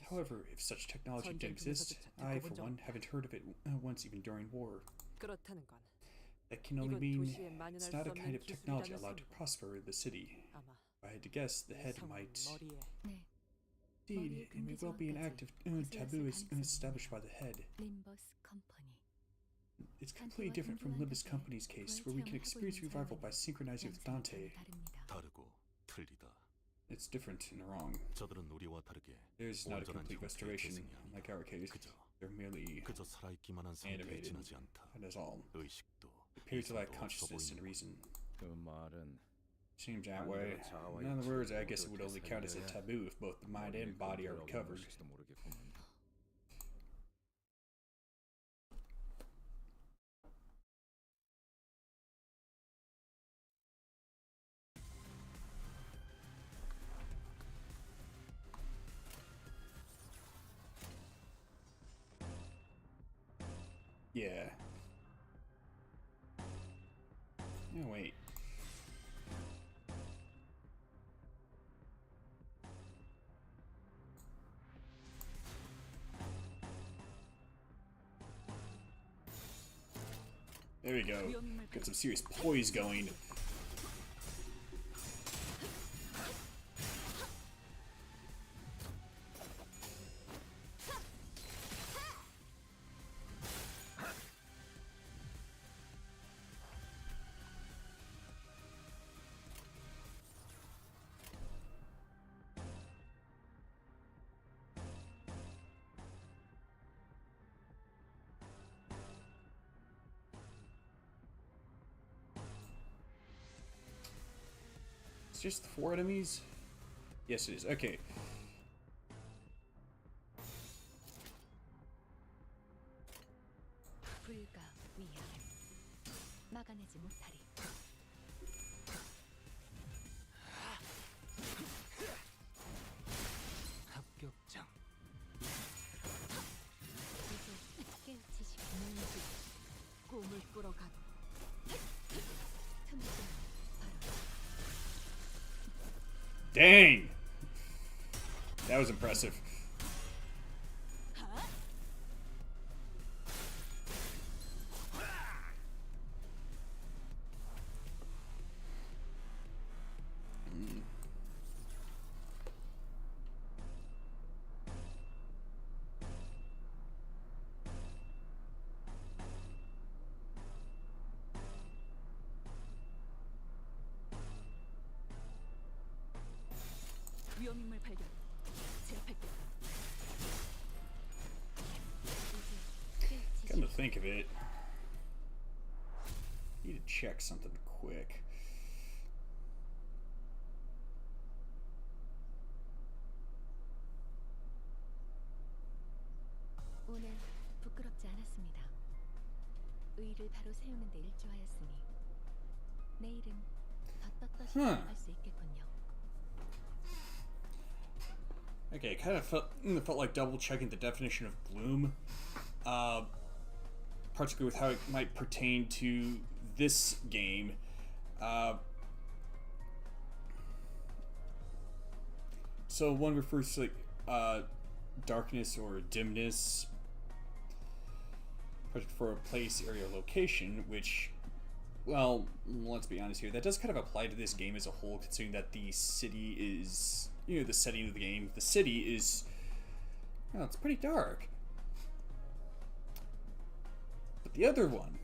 Speaker 1: However, if such technology did exist, I, for one, haven't heard of it once even during war. That can only mean it's not a kind of technology allowed to prosper in the city. If I had to guess, the head might... Indeed, it may well be an active taboo established by the head.
Speaker 3: Limbus Company.
Speaker 1: It's completely different from Limbus Company's case, where we can experience revival by synchronizing with Dante. It's different and wrong. Theirs is not a complete restoration, like our case. They're merely animated. That is all. They appear to lack consciousness and reason. Seems that way. In other words, I guess it would only count as a taboo if both the mind and body are recovered. Yeah. Oh, wait. There we go. Got some serious poise going. It's just 4 enemies? Yes, it is. Okay. Dang! That was impressive.
Speaker 3: 위험 인물 발견. 제압할게.
Speaker 1: Come to think of it, need to check something quick.
Speaker 4: 오늘 부끄럽지 않았습니다. 의를 바로 세우는 데 일조하였으니 내일은 더 떳떳이 나아갈 수 있겠군요.
Speaker 1: Okay, it kind of felt like double checking the definition of gloom, particularly with how it might pertain to this game. So one refers to like darkness or dimness, for a place, area, location, which, well, let's be honest here, that does kind of apply to this game as a whole, considering that the city is, you know, the setting of the game. The city is, well, it's pretty dark. But the other one,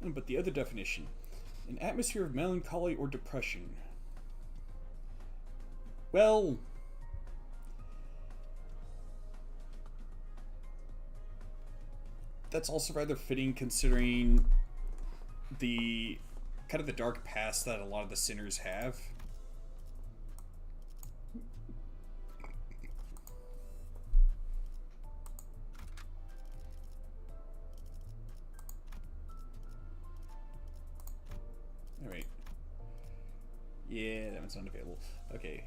Speaker 1: but the other definition, an atmosphere of melancholy or depression. Well, that's also rather fitting considering the kind of the dark past that a lot of the sinners have. Alright. Yeah, that one's unavailable. Okay.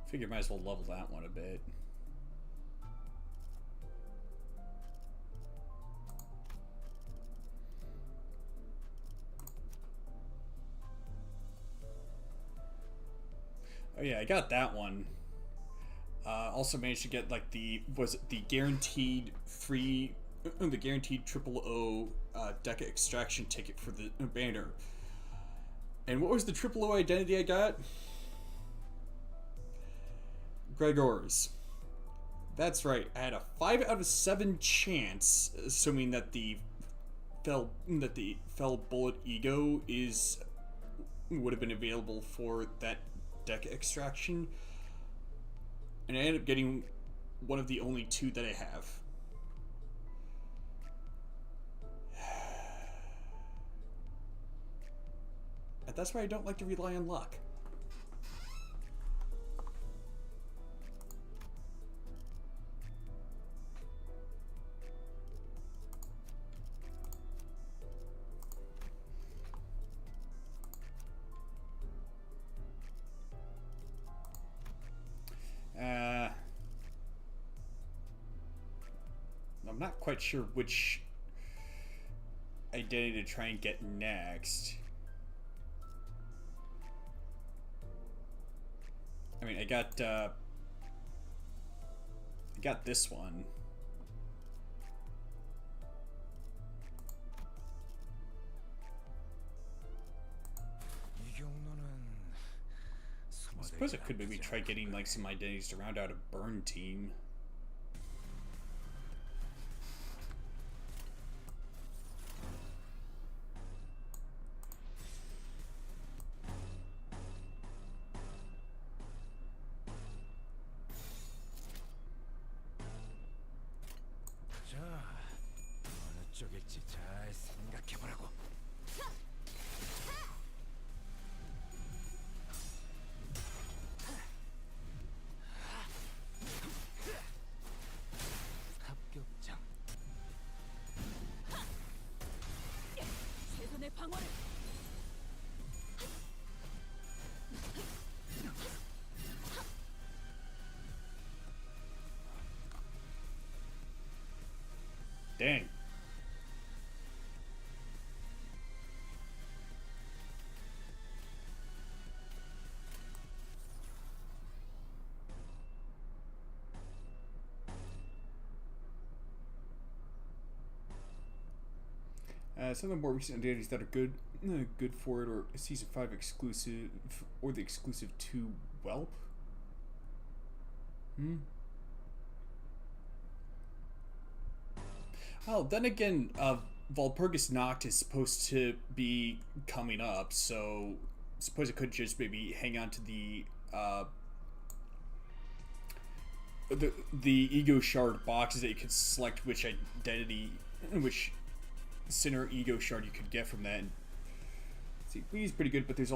Speaker 1: Figure might as well level that one a bit. Oh yeah, I got that one. Also managed to get like the guaranteed free, the guaranteed 000 Deca extraction ticket for the banner. And what was the 000 identity I got? Gregor's. That's right. I had a 5 out of 7 chance, assuming that the fell bullet ego would have been available for that deck extraction, and I ended up getting one of the only 2 that I have. And that's why I don't like to rely on luck. I'm not quite sure which identity to try and get next. I mean, I got this one. I suppose I could maybe try getting like some identities to round out a burn team.
Speaker 2: 자, 어느 쪽일지 잘 생각해보라고. 합격장.
Speaker 3: 최선의 방어를.
Speaker 1: Dang. Some of the more recent identities that are good good for it, or a season 5 exclusive, or the exclusive to Whelp. Oh, then again, Walpurgis Nacht is supposed to be coming up, so I suppose it could just maybe hang on to the ego shard boxes that you could select which identity, which sinner ego shard you could get from that. And see, Bleed's pretty good, but there's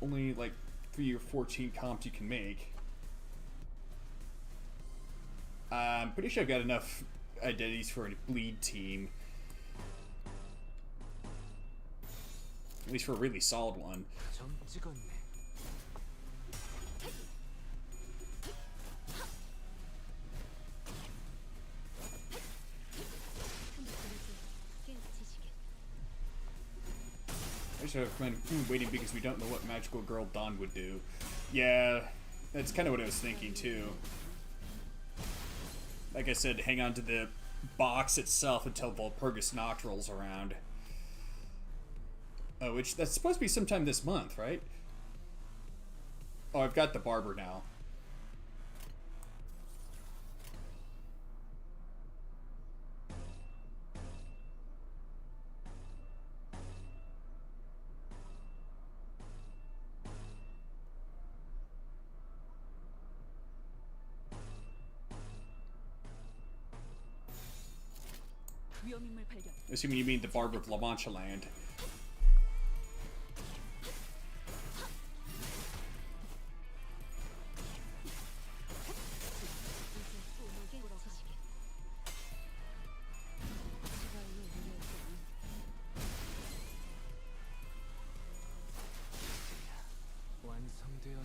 Speaker 1: only like 3 or 14 comps you can make. I'm pretty sure I've got enough identities for a Bleed team. At least for a really solid one.
Speaker 2: 점 찍었네.
Speaker 1: I should recommend waiting because we don't know what Magical Girl Dawn would do. Yeah, that's kind of what I was thinking too. Like I said, hang on to the box itself until Walpurgis Nacht rolls around. Oh, which that's supposed to be sometime this month, right? Oh, I've got the barber now.
Speaker 3: 위험인물 발견.
Speaker 1: Assuming you mean the barber of La Mancha Land.
Speaker 2: 완성되었네.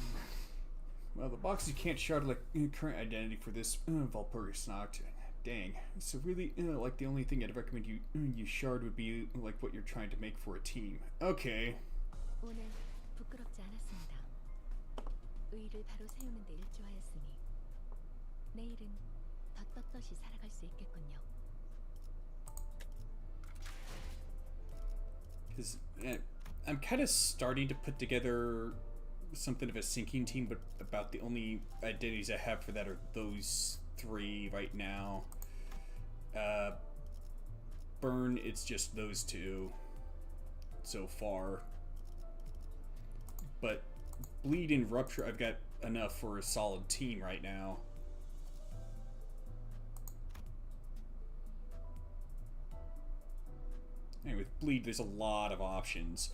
Speaker 1: Well, the boxes you can't shard like current identity for this Walpurgis Nacht. Dang. So really, like the only thing I'd recommend you shard would be like what you're trying to make for a team. Okay.
Speaker 4: 오늘 부끄럽지 않았습니다. 의의를 바로 세우는 데 일조하였으니 내일은 더 떳떳이 살아갈 수 있겠군요.
Speaker 1: Because I'm kind of starting to put together something of a sinking team, but about the only identities I have for that are those 3 right now. Burn, it's just those 2 so far. But Bleed and Rupture, I've got enough for a solid team right now. Anyway, with Bleed, there's a lot of options.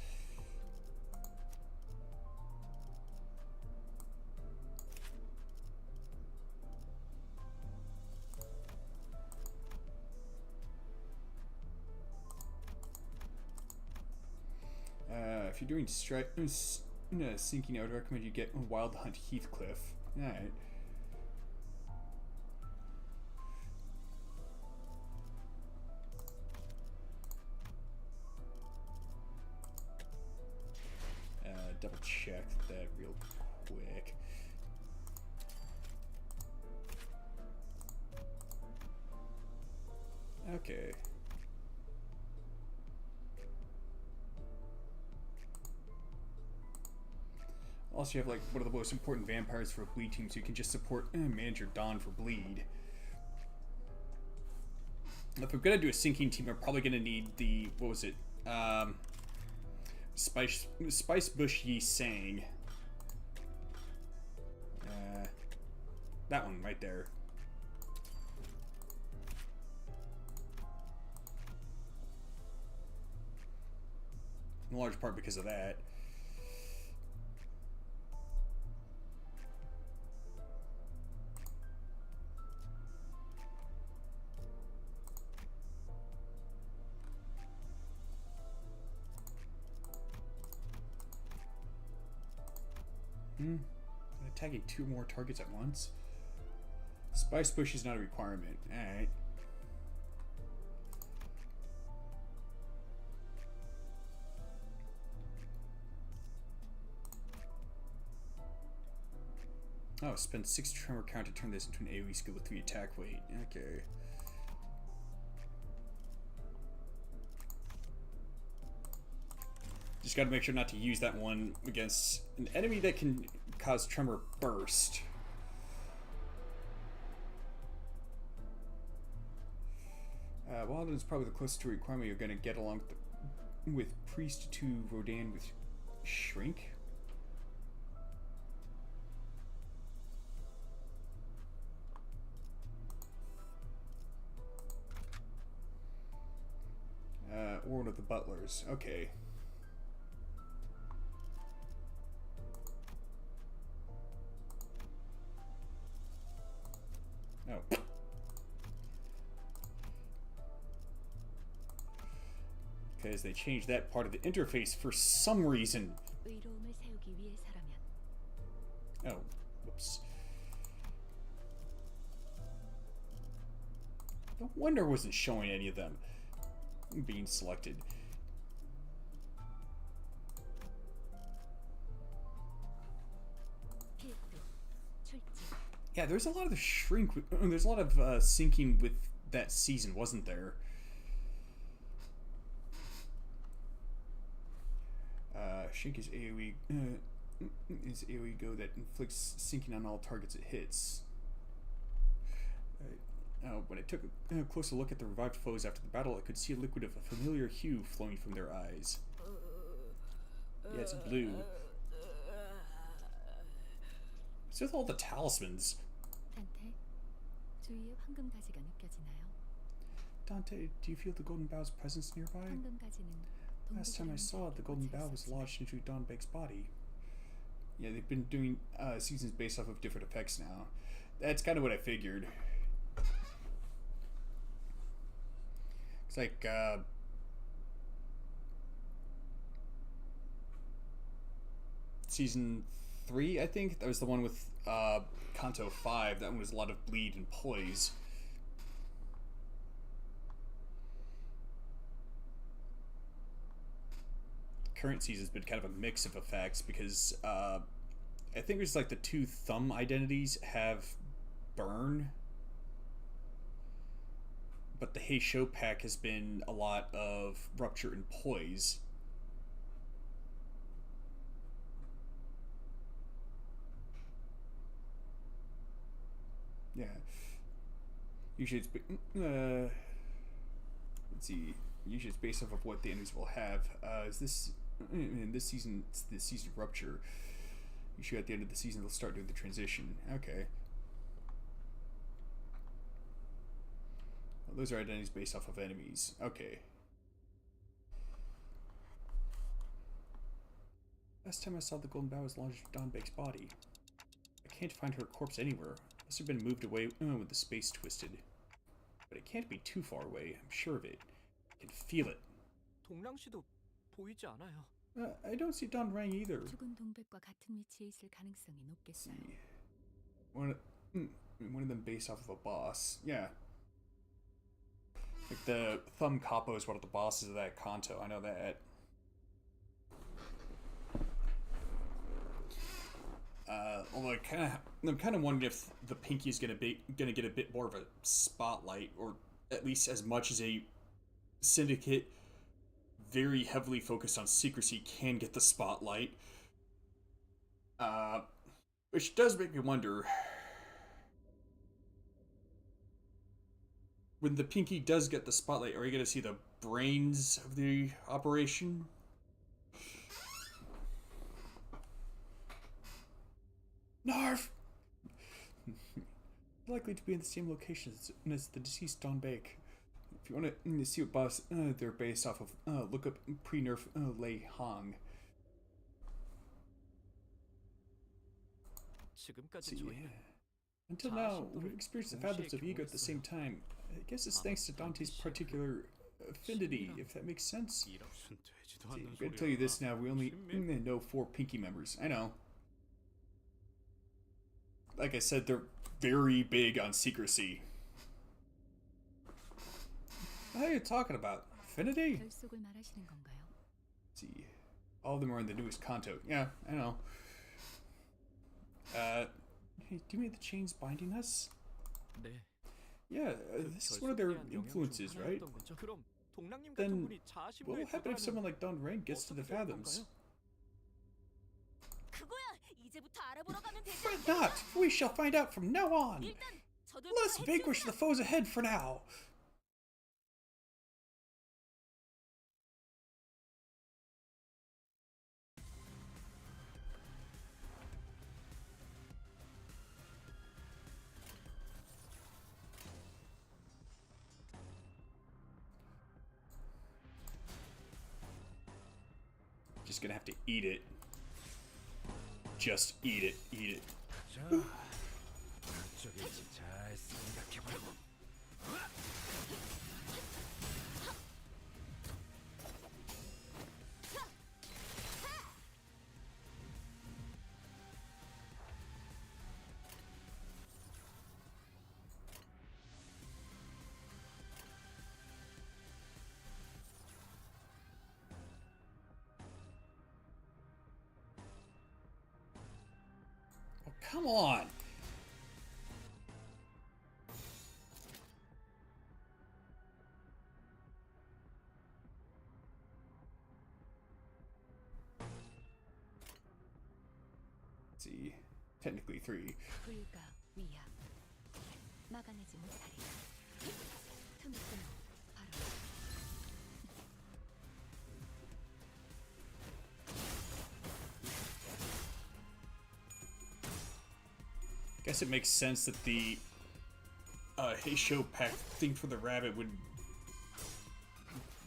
Speaker 1: If you're doing sinking, I would recommend you get Wild Hunt Heathcliff. Alright. Double check that real quick. Okay. Also, you have like one of the most important vampires for a Bleed team, so you can just support Manager Dawn for Bleed. If I'm gonna do a sinking team, I'm probably gonna need the, what was it? Spice Bush Yi Sang. That one right there. In large part because of that. Attacking 2 more targets at once. Spice Bush is not a requirement. Alright. Oh, spend 6 tremor count to turn this into an AoE skill with 3 attack weight. Okay. Just gotta make sure not to use that one against an enemy that can cause Tremor Burst. Walden is probably the closest to a requirement you're gonna get along with Priest to Rodan with Shrink. Or one of the butlers. Okay. Oh. Because they changed that part of the interface for some reason.
Speaker 4: 의로움을 세우기 위해서라면
Speaker 1: Oh, whoops. No wonder it wasn't showing any of them being selected.
Speaker 4: 필두, 출진,
Speaker 1: Yeah, there's a lot of the shrink. There's a lot of syncing with that season, wasn't there? Shrink is AoE go that inflicts sinking on all targets it hits. When I took a closer look at the revived foes after the battle, I could see a liquid of a familiar hue flowing from their eyes. Yeah, it's blue. What's with all the talismans?
Speaker 4: 단테, 주위에 황금 가지가 느껴지나요?
Speaker 1: Dante, do you feel the Golden Bow's presence nearby?
Speaker 4: 황금 가지는
Speaker 1: Last time I saw it, the Golden Bow was lodged into Dawnbake's body. Yeah, they've been doing seasons based off of different effects now. That's kind of what I figured. It's like, season 3, I think? That was the one with Kanto 5. That one was a lot of bleed and poise. Current season's been kind of a mix of effects because I think there's like the 2 thumb identities have burn, but the Hey Show pack has been a lot of rupture and poise. Yeah. Usually it's let's see. Usually it's based off of what the enemies will have. Is this in this season? It's the season of rupture. Usually at the end of the season they'll start doing the transition. Okay. Well, those are identities based off of enemies. Okay. Last time I saw the Golden Bow was launched from Dawnbake's body. I can't find her corpse anywhere. Must have been moved away with the space twisted. But it can't be too far away, I'm sure of it. I can feel it.
Speaker 2: 동랑 씨도 보이지 않아요.
Speaker 1: I don't see Don Rang either.
Speaker 4: 죽은 동백과 같은 위치에 있을 가능성이 높겠어요.
Speaker 1: See. One of them based off of a boss. Yeah. Like the Thumb Capo is one of the bosses of that Kanto. I know that. Although I'm kind of wondering if the Pinky is gonna get a bit more of a spotlight, or at least as much as a Syndicate very heavily focused on secrecy can get the spotlight. Which does make me wonder, when the Pinky does get the spotlight, are we going to see the brains of the operation? Narf! Likely to be in the same location as the deceased Don Bake. If you want to see what boss they're based off of, look up pre-nerf Lei Hong.
Speaker 2: 지금까지
Speaker 1: See,
Speaker 2: 저희는
Speaker 1: until now, we've experienced the fathoms of ego at the same time. I guess it's thanks to Dante's particular affinity, if that makes sense. See, I'm gonna tell you this now, we only know 4 Pinky members. I know. Like I said, they're very big on secrecy. What are you talking about? Affinity?
Speaker 4: 결속을 말하시는 건가요?
Speaker 1: See, all of them are in the newest Kanto. Yeah, I know. Hey, do you mean the chains binding us?
Speaker 2: 네.
Speaker 1: Yeah, this is one of their influences, right?
Speaker 2: 그럼 동랑님 같은
Speaker 1: Then
Speaker 2: 분이 자아심도에
Speaker 1: what will happen if
Speaker 2: 도달하면
Speaker 1: someone like Don Rain gets to the
Speaker 2: 어떻게 될
Speaker 1: fathoms?
Speaker 2: 건가요?
Speaker 3: 그거야. 이제부터 알아보러 가면 되지.
Speaker 1: Fret not! We shall find out from now on!
Speaker 3: 일단
Speaker 1: Let us vanquish the foes ahead for now! Just gonna have to eat it. Just eat it. Eat it.
Speaker 2: 자, 그쪽일지 잘 생각해보라고.
Speaker 1: Oh, come on! Let's see. Technically 3.
Speaker 4: 불가 위야 막아내지 못하리. 틈을 끊어 바로
Speaker 1: Guess it makes sense that the Heisho pack thing for the rabbit would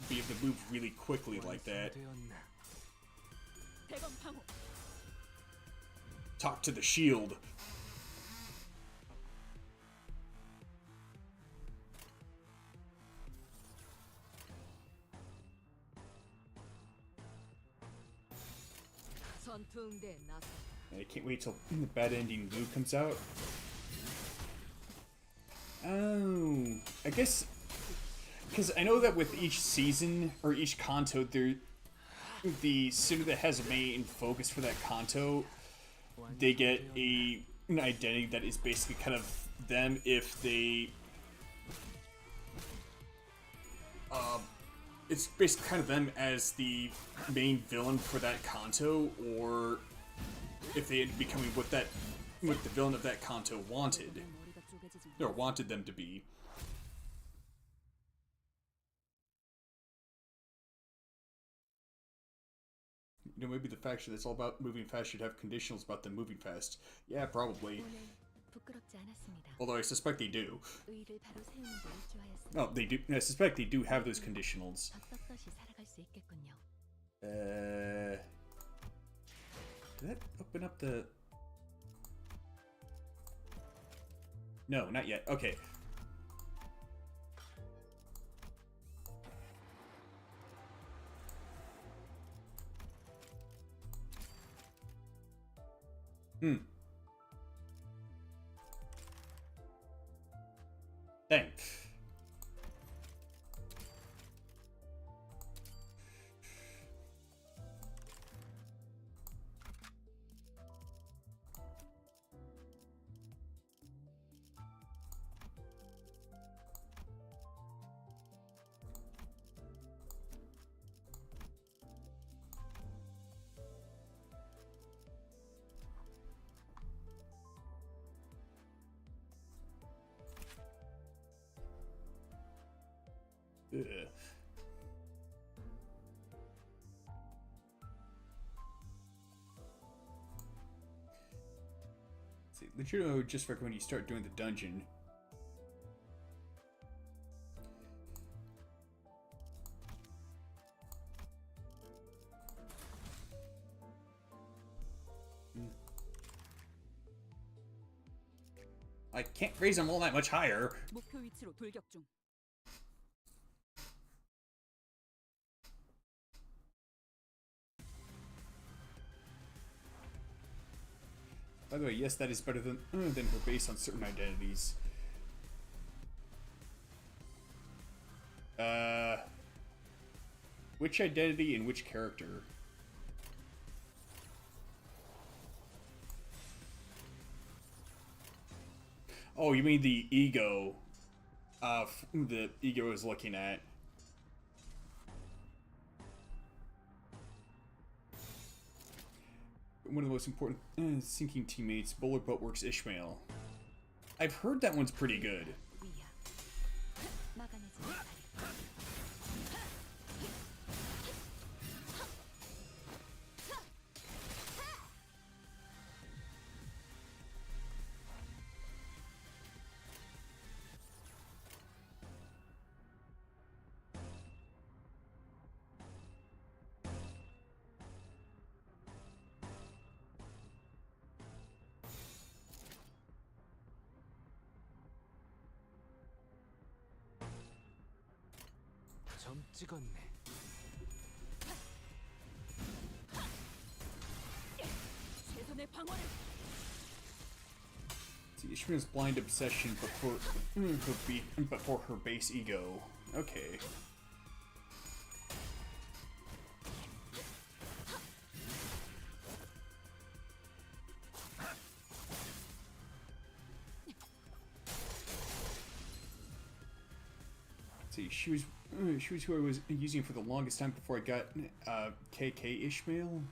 Speaker 1: be able to move really quickly like that.
Speaker 2: 완성되었나?
Speaker 3: 대검 방어.
Speaker 1: Talk to the shield.
Speaker 3: 전투응대 나서.
Speaker 1: I can't wait till the bad ending Blue comes out. Oh, I guess because I know that with each season or each kanto, the student that has a main focus for that kanto, they get an identity that is basically kind of them if they. It's basically kind of them as the main villain for that kanto, or if they end up becoming what the villain of that kanto wanted,
Speaker 3: 머리가 쪼개지지.
Speaker 1: or wanted them to be. You know, maybe the faction that's all about moving fast should have conditionals about them moving fast. Yeah, probably.
Speaker 4: 오늘 부끄럽지 않았습니다.
Speaker 1: Although I suspect they do.
Speaker 4: 의를 바로 세우는 데 일조하였습니다.
Speaker 1: Oh, they do. I suspect they do have those conditionals.
Speaker 4: 떳떳이 살아갈 수 있겠군요.
Speaker 1: Did that open up the... No, not yet. Okay. Dang. Ugh. See, legitimately, I would just recommend you start doing the dungeon. I can't raise them all that much higher.
Speaker 3: 목표 위치로 돌격 중.
Speaker 1: By the way, yes, that is better than her base on certain identities. Which identity and which character? Oh, you mean the ego? The ego is looking at. one of the most important sinking teammates, Bowler Boatworks Ishmael. I've heard that one's pretty good.
Speaker 4: 위야. 막아내지 못하리.
Speaker 2: 점 찍었네.
Speaker 3: 최선의 방어를.
Speaker 1: See, Ishmael's blind obsession, but for her base ego. Okay. See, she was who I was using for the longest time before I got KK Ishmael.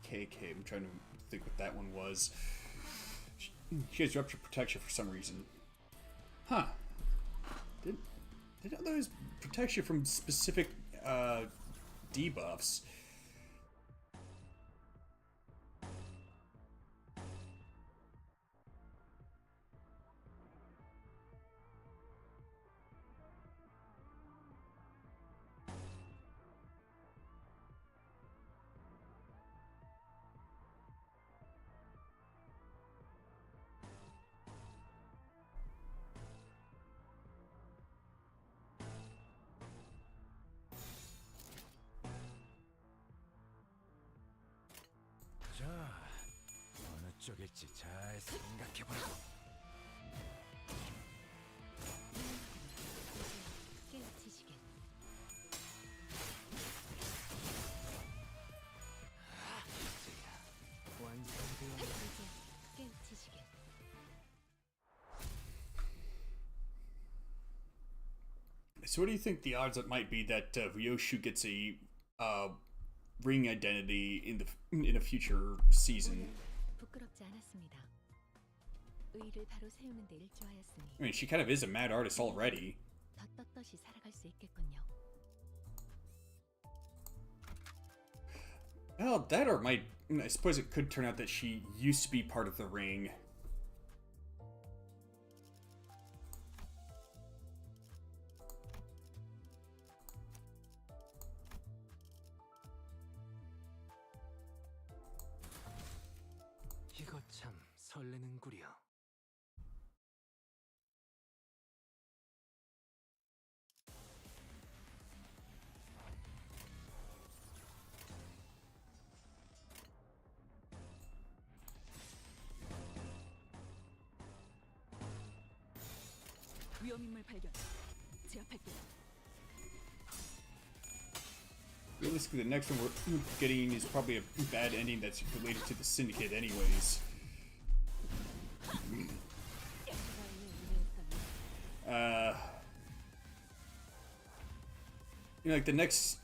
Speaker 1: KK. I'm trying to think what that one was. She has rupture protection for some reason. Huh. Did know there was protection from specific debuffs.
Speaker 2: 자, 어느 쪽일지 잘 생각해보라고.
Speaker 4: 깨우치시길.
Speaker 2: 완성되어
Speaker 4: 이제 깨우치시길.
Speaker 1: So, what do you think the odds it might be that Ryoshu gets a ring identity in a future season?
Speaker 4: 부끄럽지 않았습니다. 의를 바로 세우는 데 일조하였으니
Speaker 1: I mean, she kind of is a mad artist already.
Speaker 4: 더 떳떳이 살아갈 수 있겠군요.
Speaker 1: Well, that or might. I suppose it could turn out that she used to be part of the ring.
Speaker 2: 이거 참 설레는구려.
Speaker 3: 위험인물 발견. 제압할게.
Speaker 1: Realistically, the next one we're getting is probably a bad ending that's related to the Syndicate, anyways. You know, like the next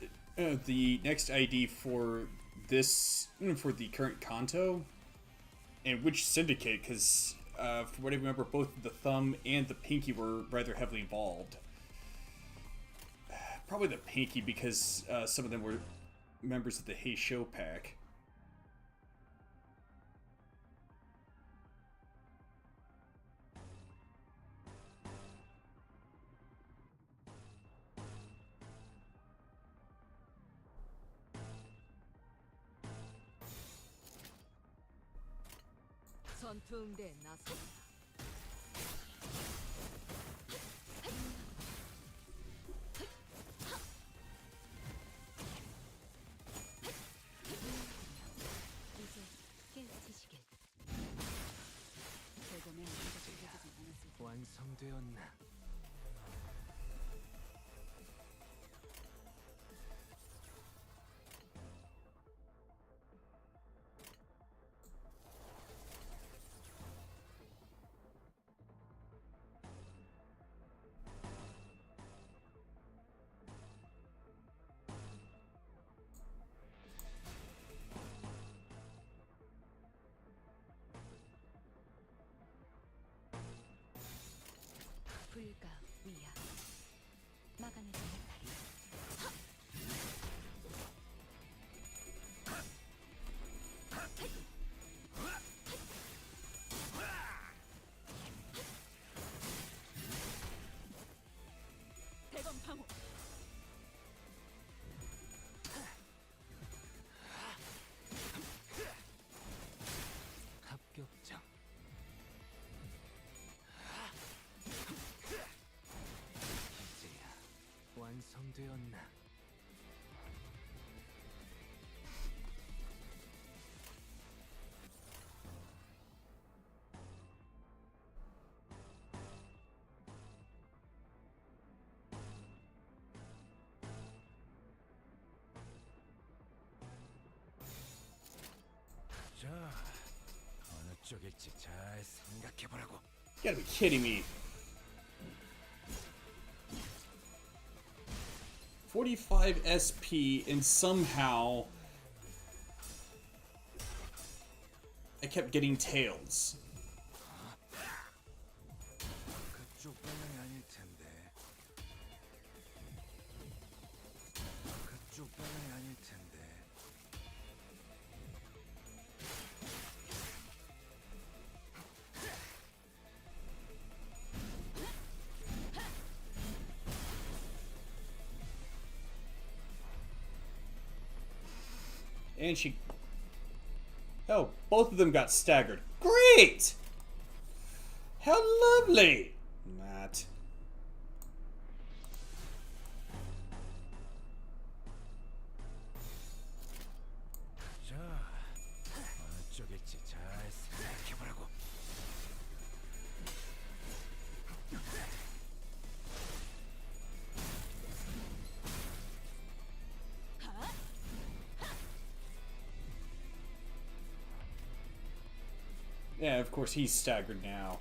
Speaker 1: ID for this for the current Kanto, and which Syndicate? Because from what I remember, both the thumb and the pinky were rather heavily involved. Probably the pinky because some of them were members of the Hey Show pack.
Speaker 3: 전투응대에 나섭니다.
Speaker 4: 이제 깨우치시길.
Speaker 3: 대검에 아무도 죽여주진 않았을 테
Speaker 2: 완성되었나?
Speaker 4: 불가 위야 막아내지 못하리.
Speaker 3: 대검 방어.
Speaker 2: 합격장. 이제야 완성되었나? 자, 어느 쪽일지 잘 생각해보라고.
Speaker 1: You gotta be kidding me. 45 SP and somehow I kept getting tails.
Speaker 2: 그쪽 방향이 아닐 텐데. 그쪽 방향이 아닐 텐데.
Speaker 1: And she... Oh, both of them got staggered. Great! How lovely! Matt.
Speaker 2: 자, 어느 쪽일지 잘 생각해보라고.
Speaker 1: Yeah, of course he's staggered now.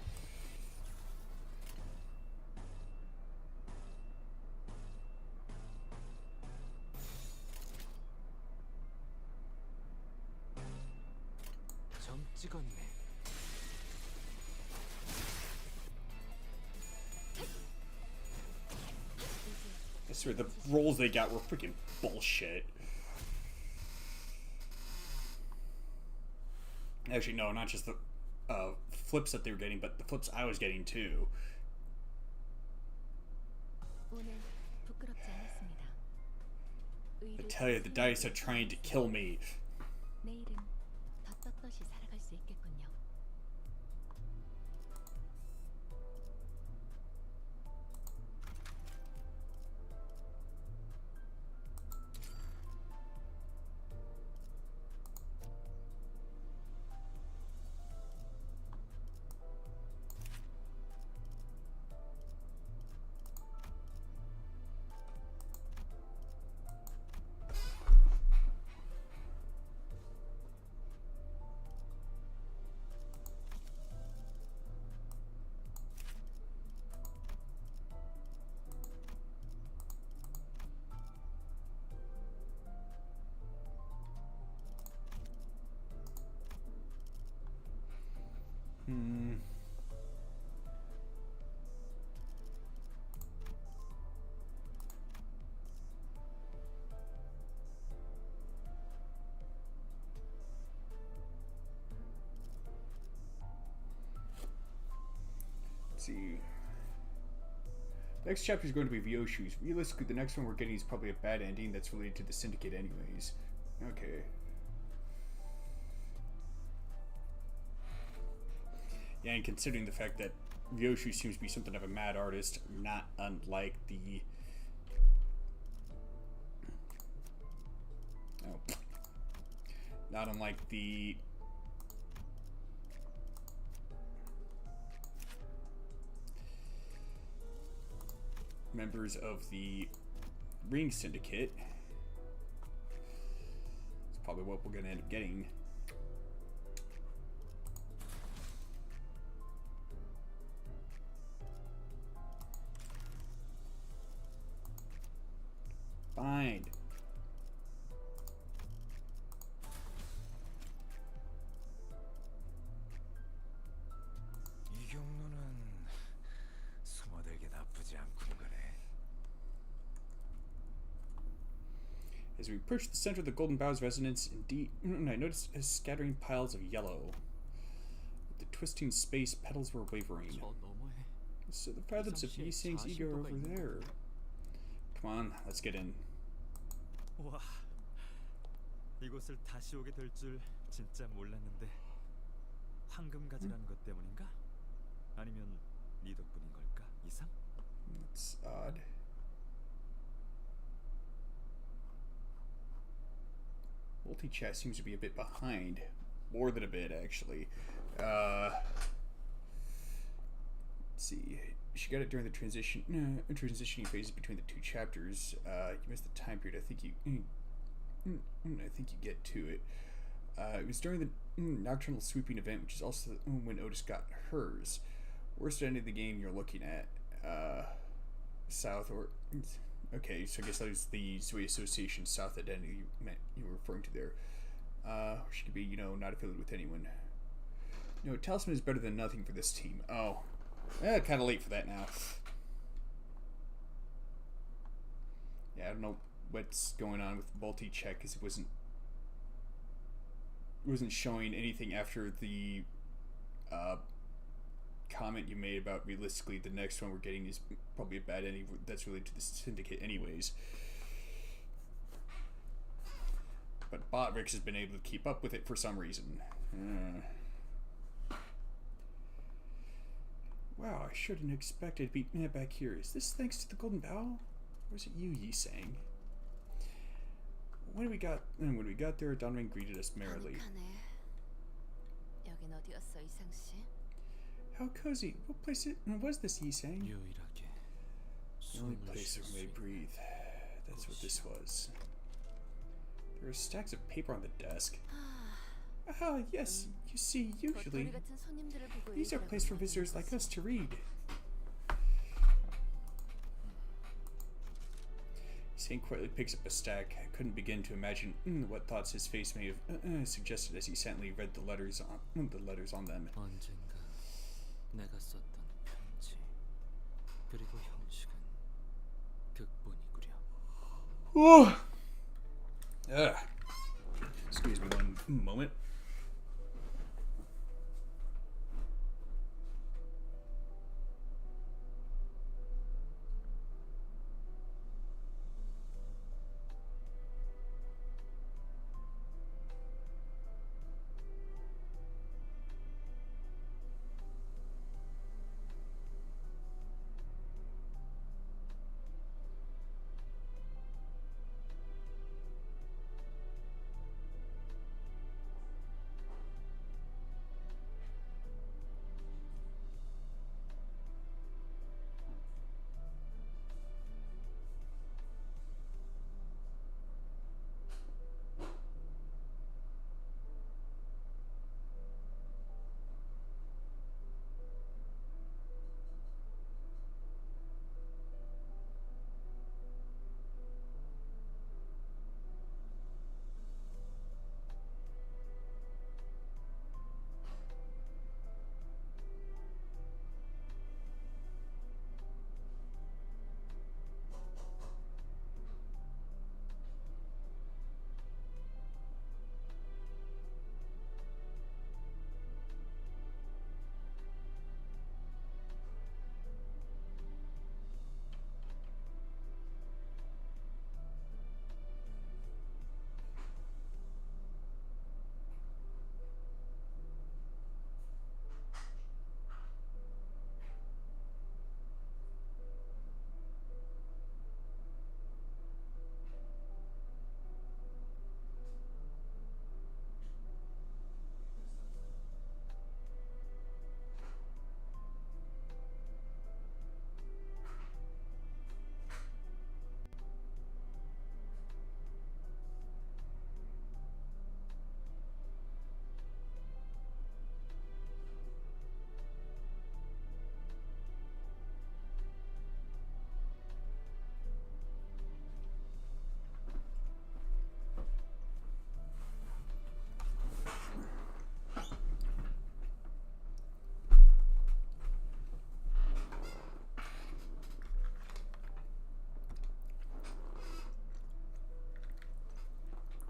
Speaker 2: 점 찍었네.
Speaker 1: I swear, the rolls they got were freaking bullshit. Actually, no, not just the flips that they were getting, but the flips I was getting too.
Speaker 4: 오늘 부끄럽지 않았습니다.
Speaker 1: I
Speaker 4: 의를
Speaker 1: tell you, the dice are trying to kill me.
Speaker 4: 내일은 더 떳떳이 살아갈 수 있겠군요.
Speaker 1: Let's see. Next chapter is going to be Vyoshu's. Realistically, the next one we're getting is probably a bad ending that's related to the Syndicate anyways. Okay. Yeah, and considering the fact that Vyoshu seems to be something of a mad artist, not unlike the... Oh. Not unlike the... members of the Ring Syndicate. It's probably what we're going to end up getting. Fine.
Speaker 2: 이 경로는 숨어들긴
Speaker 1: As we approach the center of the Golden Bow's residence, indeed, I noticed scattering piles of yellow. With the twisting space, petals were wavering.
Speaker 2: 저 너머에
Speaker 1: So the fathoms of Yisang's ego are over there. Come on, let's get in.
Speaker 2: 와, 이곳을 다시 오게 될 줄 진짜 몰랐는데 황금 가지라는 것 때문인가? 아니면 네 덕분인 걸까? 이상?
Speaker 1: That's odd. Multi-chat seems to be a bit behind. More than a bit, actually. Let's see. She got it during the transitioning phases between the two chapters. You missed the time period. I think you get to it. It was during the nocturnal sweeping event, which is also when Otis got hers. Worst end of the game you're looking at. South or... Okay, so I guess that was the Zoe Association South identity you were referring to there. She could be, not affiliated with anyone. No, Talisman is better than nothing for this team. Oh. Kind of late for that now. Yeah, I don't know what's going on with multi-check, because it wasn't showing anything after the comment you made about realistically the next one we're getting is probably a bad ending that's related to the Syndicate anyways. But Botrix has been able to keep up with it for some reason. Wow, I shouldn't expect it to be back here. Is this thanks to the Golden Bow? Or is it you, Yisang? When we got there, Donovan greeted us merrily.
Speaker 4: 여긴 어디였어, 이상 씨?
Speaker 1: How cozy. What place was this, Yisang?
Speaker 2: 유일하게
Speaker 1: The only
Speaker 2: 숨을
Speaker 1: place
Speaker 2: 쉴
Speaker 1: where
Speaker 2: 수
Speaker 1: we
Speaker 2: 있는
Speaker 1: breathe. That's what this was. There are stacks of paper on the desk. Ah, yes. You see, usually
Speaker 4: 도토리 같은 손님들을 보고
Speaker 1: these are
Speaker 4: 읽으라고
Speaker 1: places for
Speaker 4: 하는
Speaker 1: visitors like
Speaker 4: 거지.
Speaker 1: us to read. Yisang quietly picks up a stack. I couldn't begin to imagine what thoughts his face may have suggested as he silently read the letters on them.
Speaker 2: 언젠가 내가 썼던 편지 그리고 형식은 극본이구려.
Speaker 1: Excuse me one moment.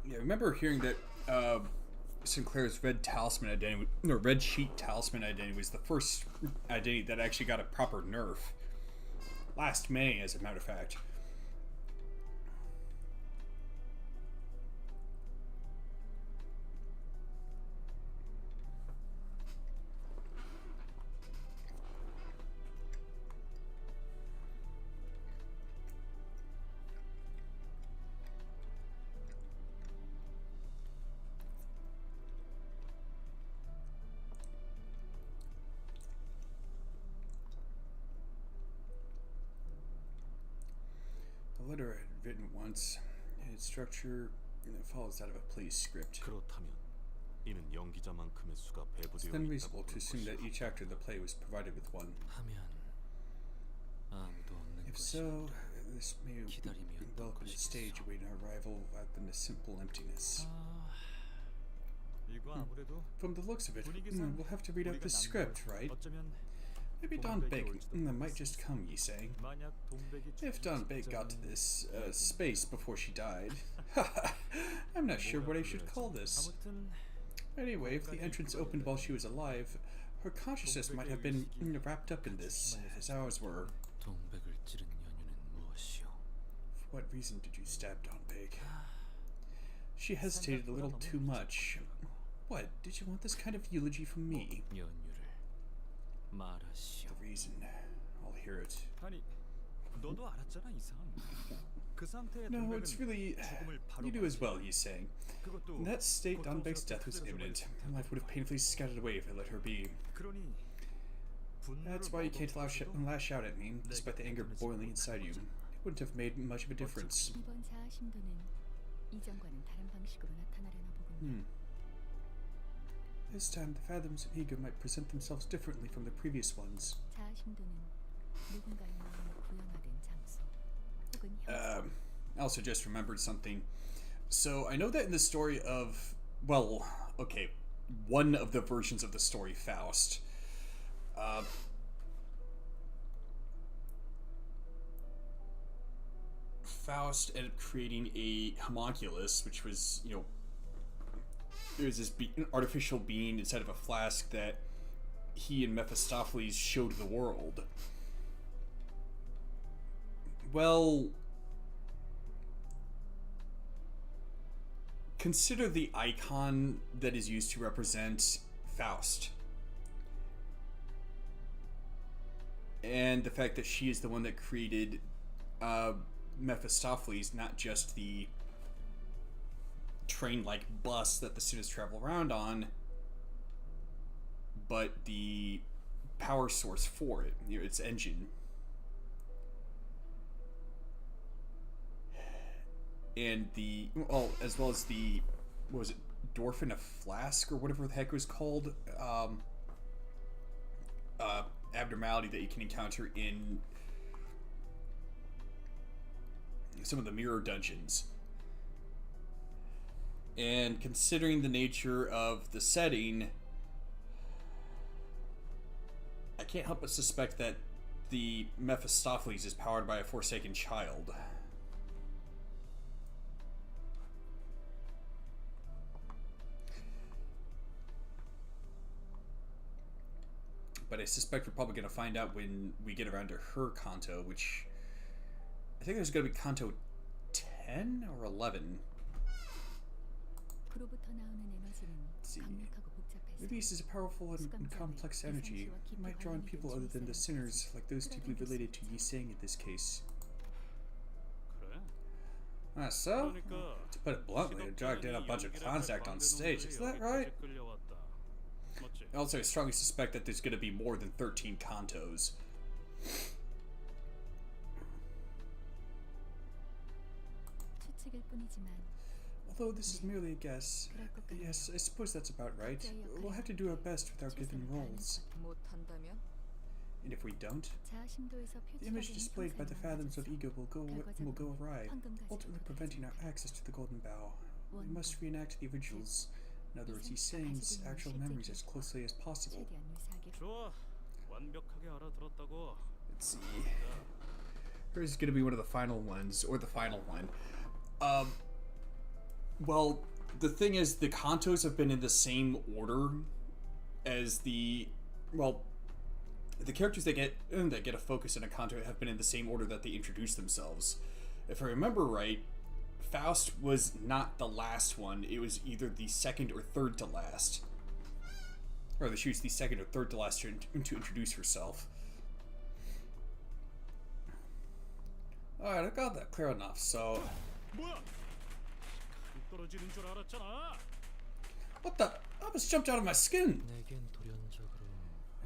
Speaker 1: Yeah, I remember hearing that Sinclair's red talisman identity, or red sheet talisman identity, was the first identity that actually got a proper nerf. Last May, as a matter of fact. The letter I had written once, its structure follows out of a play script.
Speaker 5: 그렇다면 이는 연기자만큼의 수가
Speaker 1: It's
Speaker 5: 배부되어
Speaker 1: then
Speaker 5: 있다고
Speaker 1: reasonable to
Speaker 5: 볼
Speaker 1: assume that
Speaker 5: 것이다.
Speaker 1: each actor of the play was provided with one.
Speaker 5: 하면 아무도 없는
Speaker 1: If
Speaker 5: 것이
Speaker 1: so, this may
Speaker 5: 기다림이었던
Speaker 1: welcome a stage
Speaker 5: 것이겠어.
Speaker 1: awaiting our arrival rather than a simple emptiness.
Speaker 2: 이거 아무래도
Speaker 1: From the looks of it,
Speaker 2: 분위기상
Speaker 1: we'll have to read out the
Speaker 2: 우리가
Speaker 1: script,
Speaker 2: 남겨.
Speaker 1: right?
Speaker 2: 어쩌면
Speaker 1: Maybe Don
Speaker 2: 동백이
Speaker 1: Big
Speaker 2: 올지도
Speaker 1: might
Speaker 2: 모르겠어.
Speaker 1: just come, you say.
Speaker 2: 만약 동백이
Speaker 1: If Don Big got to
Speaker 2: 직전에
Speaker 1: this space before she died. I'm not sure what I should call this.
Speaker 2: 아무튼
Speaker 1: Anyway, if the entrance opened while she was alive, her consciousness might have been wrapped up in this, as ours were.
Speaker 5: 동백을 찌른 연유는 무엇이오?
Speaker 1: For what reason did you stab Don Big? She hesitated a little too much. What, did you want this kind of eulogy from me?
Speaker 5: 연유를 말하시오.
Speaker 1: The reason. I'll hear it.
Speaker 2: 아니 너도 알았잖아 이상. 그 상태의
Speaker 1: No,
Speaker 2: 동백은
Speaker 1: it's really...
Speaker 2: 죽음을 바로
Speaker 1: You do as well, he's saying.
Speaker 2: 그것도
Speaker 1: In that state, Don Beck's death was imminent, and life would have painfully scattered away if I let her be.
Speaker 2: 그러니
Speaker 1: That's why you can't lash out at me, despite the anger boiling inside you. It wouldn't have made much of a difference.
Speaker 4: 이번 자아 심도는 이전과는 다른 방식으로 나타나려나 보군요.
Speaker 1: This time, the fathoms of ego might present themselves differently from the previous ones.
Speaker 4: 자아 심도는 누군가의 마음을 구현화된 장소 혹은 형상.
Speaker 1: I also just remembered something. So, I know that in the story of... Well, okay. One of the versions of the story, Faust. Faust ended up creating a homunculus, which was, you know... It was this an artificial being inside of a flask that he and Mephistopheles showed the world. Well... Consider the icon that is used to represent Faust. And the fact that she is the one that created Mephistopheles, not just the train-like bus that the students travel around on, but the power source for it, you know, its engine. And the, well, as well as the, what was it, dwarf in a flask, or whatever the heck it was called, abnormality that you can encounter in some of the mirror dungeons. And considering the nature of the setting, I can't help but suspect that the Mephistopheles is powered by a Forsaken child. But I suspect we're probably going to find out when we get around to her Kanto, which I think there's going to be Kanto 10 or 11.
Speaker 4: 그로부터 나오는 에너지는
Speaker 1: see.
Speaker 4: 강력하고 복잡해서
Speaker 1: Maybe this is a powerful and complex energy. It might draw in people other than the sinners, like those deeply related to Yi Sang in this case.
Speaker 5: 그래?
Speaker 1: Ah, so?
Speaker 5: 그러니까
Speaker 1: To put it bluntly, I dragged in a bunch of clowns to act on stage, is that right?
Speaker 5: 끌려왔다. 맞지?
Speaker 1: Also, I strongly suspect that there's going to be more than 13 Kantos.
Speaker 4: 추측일 뿐이지만
Speaker 1: Although this is merely a guess. Yes, I suppose that's about right. We'll have to do our best with our given roles.
Speaker 3: 못한다면?
Speaker 1: And if we don't,
Speaker 4: 자아 심도에서
Speaker 1: the image
Speaker 4: 표출하는
Speaker 1: displayed by the fathoms of ego will go awry, ultimately preventing our access to the Golden Bough. We must reenact the originals. In other words, Yi Sang's actual memories as closely as possible.
Speaker 4: 최대한 유사하게
Speaker 5: 좋아. 완벽하게 알아들었다고.
Speaker 1: Let's see. Here's going to be one of the final ones, or the final one. Well, the thing is, the Kantos have been in the same order as the, well, the characters that get a focus in a Kanto have been in the same order that they introduce themselves. If I remember right, Faust was not the last one. It was either the second or third to last. Or she was the second or third to last to introduce herself. Alright, I got that clear enough, so...
Speaker 5: 뭐야? 떨어지는 줄 알았잖아.
Speaker 1: What the? I almost jumped out of my skin!
Speaker 6: 내겐 돌연적으로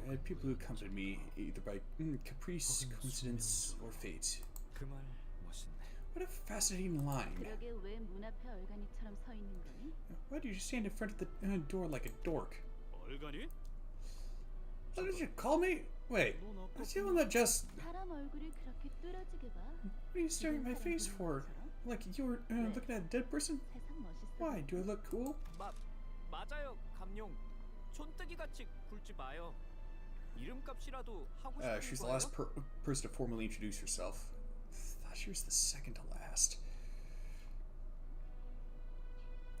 Speaker 1: I had people who accompanied me, either by caprice, coincidence, or fate.
Speaker 2: 그 말 멋있네.
Speaker 1: What a fascinating line.
Speaker 7: 그러게 왜 문 앞에 얼간이처럼 서 있는 거니?
Speaker 1: Why do you stand in front of the door like a dork?
Speaker 5: 얼간이?
Speaker 1: What did you call me? Wait, I was the one that just...
Speaker 7: 사람 얼굴을 그렇게 뚫어지게 봐.
Speaker 1: What are you staring at my face for? Like you were looking at a dead person?
Speaker 7: 세상 멋있어.
Speaker 1: Why? Do I look cool?
Speaker 6: 맞아요, 감룡. 촌뜨기 같이 굴지 마요. 이름값이라도 하고 싶은
Speaker 1: She's the
Speaker 6: 거예요?
Speaker 1: last person to formally introduce herself. Thought she was the second to last.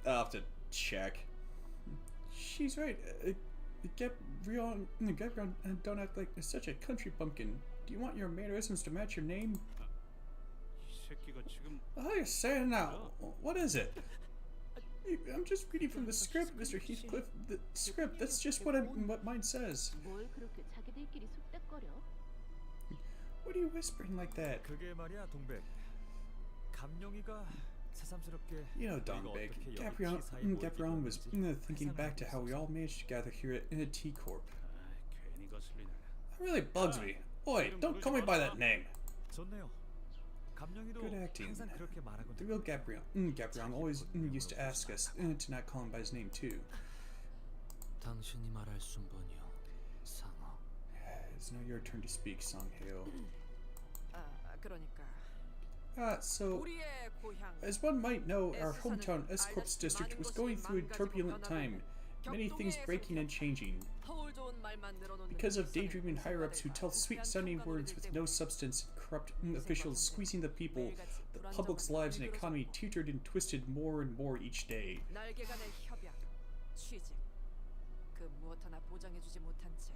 Speaker 1: I'll have to check. She's right. Gabriel, don't act like such a country bumpkin. Do you want your mannerisms to match your name?
Speaker 5: 이 새끼가 지금
Speaker 1: What are you saying now? What is it? I'm just reading from the script, Mr. Heathcliff. The script. That's just what mine says.
Speaker 7: 뭘 그렇게 자기들끼리 속닥거려?
Speaker 1: What are you whispering like that?
Speaker 2: 그게 말이야, 동백. 감룡이가 새삼스럽게
Speaker 1: You know, Donbeg, Gabrielle was thinking back to how we all managed to gather here at T Corp.
Speaker 5: 괜히 거슬리네.
Speaker 1: That really bugs me. Oi, don't call me by that name.
Speaker 2: 좋네요. 감룡이도
Speaker 1: Good acting.
Speaker 2: 항상 그렇게
Speaker 1: The
Speaker 2: 말하거든.
Speaker 1: real Gabrielle always used to ask us to not call him by his name too.
Speaker 6: 당신이 말할 순번이요, 상어.
Speaker 1: It's now your turn to speak, Songheo.
Speaker 8: 그러니까
Speaker 1: So,
Speaker 8: 우리의 고향
Speaker 1: as one might know, our hometown S-Corp's district was going through a turbulent time. Many things breaking and changing.
Speaker 8: 서울 좋은 말만 늘어놓는
Speaker 1: Because of
Speaker 8: 일선에
Speaker 1: daydreaming higher-ups who tell sweet-sounding words with no substance, corrupt officials squeezing the people, the public's lives and economy teetered and twisted more and more each day.
Speaker 8: 날개간의 협약, 취직, 그 무엇 하나 보장해주지 못한 채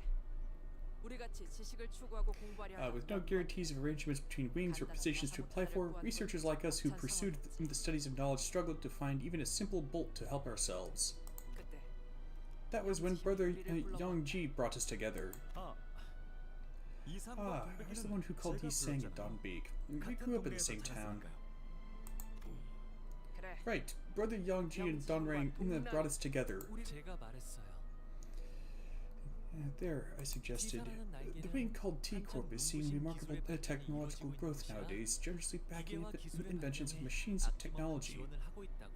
Speaker 8: 우리같이 지식을 추구하고 공부하려
Speaker 1: With no guarantees of arrangements between wings or positions to apply for, researchers like us who pursued the studies of knowledge struggled to find even a simple bolt to help ourselves.
Speaker 8: 그때
Speaker 1: That was when Brother Yongji brought us together.
Speaker 2: 이상과
Speaker 1: I was the one who called Yiseng and Donbeek. We grew up in the same town.
Speaker 8: 그래
Speaker 1: Right, Brother Yongji and Donrang brought us together.
Speaker 6: 제가 말했어요.
Speaker 1: There, I suggested. The wing called T Corp is seeing remarkable technological growth nowadays, generously backing up the inventions of machines and technology.
Speaker 6: 지원을 하고 있다고.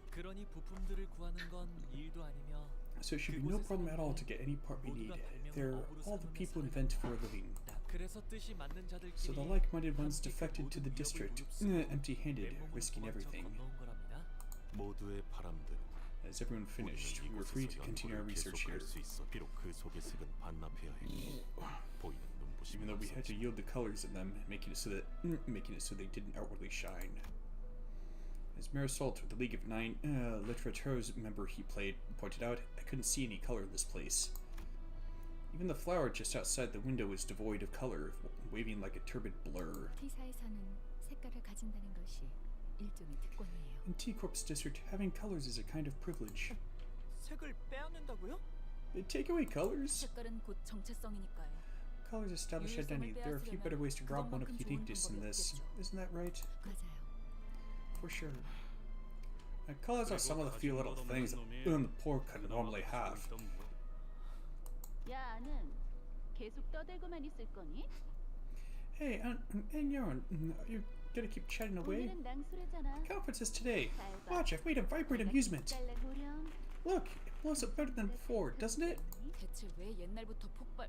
Speaker 6: 그러니 부품들을 구하는 건 일도 아니며.
Speaker 1: So it should be no problem at all to get any part we need. They're all the people invent for a living.
Speaker 6: 그래서 뜻이 맞는 자들끼리.
Speaker 1: So the like-minded ones defected to the district, empty-handed, risking everything.
Speaker 5: 모두의 바람대로.
Speaker 1: As everyone finished, we were free to continue our research here.
Speaker 5: 수 있어. 비록 그 속의 색은 반납해야 해. 보이는 눈부심.
Speaker 1: Even though we had to yield the colors in them, making it so they didn't outwardly shine. As Marisol, the League of Nine Littérateurs member he played, pointed out, I couldn't see any color in this place. Even the flower just outside the window was devoid of color, waving like a turbid blur.
Speaker 4: T사에서는 색깔을 가진다는 것이 일종의 특권이에요.
Speaker 1: In T Corp's district, having colors is a kind of privilege.
Speaker 6: 색을 빼앗는다고요?
Speaker 1: They take away colors?
Speaker 3: 색깔은 곧 정체성이니까요.
Speaker 1: Colors establish identity. There are a few better ways to rob one of uniqueness than this. Isn't that right?
Speaker 4: 맞아요.
Speaker 1: For sure. Colors are some of the few little things that the poor could normally have.
Speaker 7: 야, 아는 계속 떠들고만 있을 거니?
Speaker 1: Hey, Yoran, you're gonna keep chatting away?
Speaker 7: 오늘은 낭수래잖아.
Speaker 1: Conference is today.
Speaker 7: 잘 봐.
Speaker 1: Watch, I've made a vibrant amusement.
Speaker 7: 달래 보렴.
Speaker 1: Look, it blows up better than before, doesn't it?
Speaker 3: 대체 왜 옛날부터 폭발?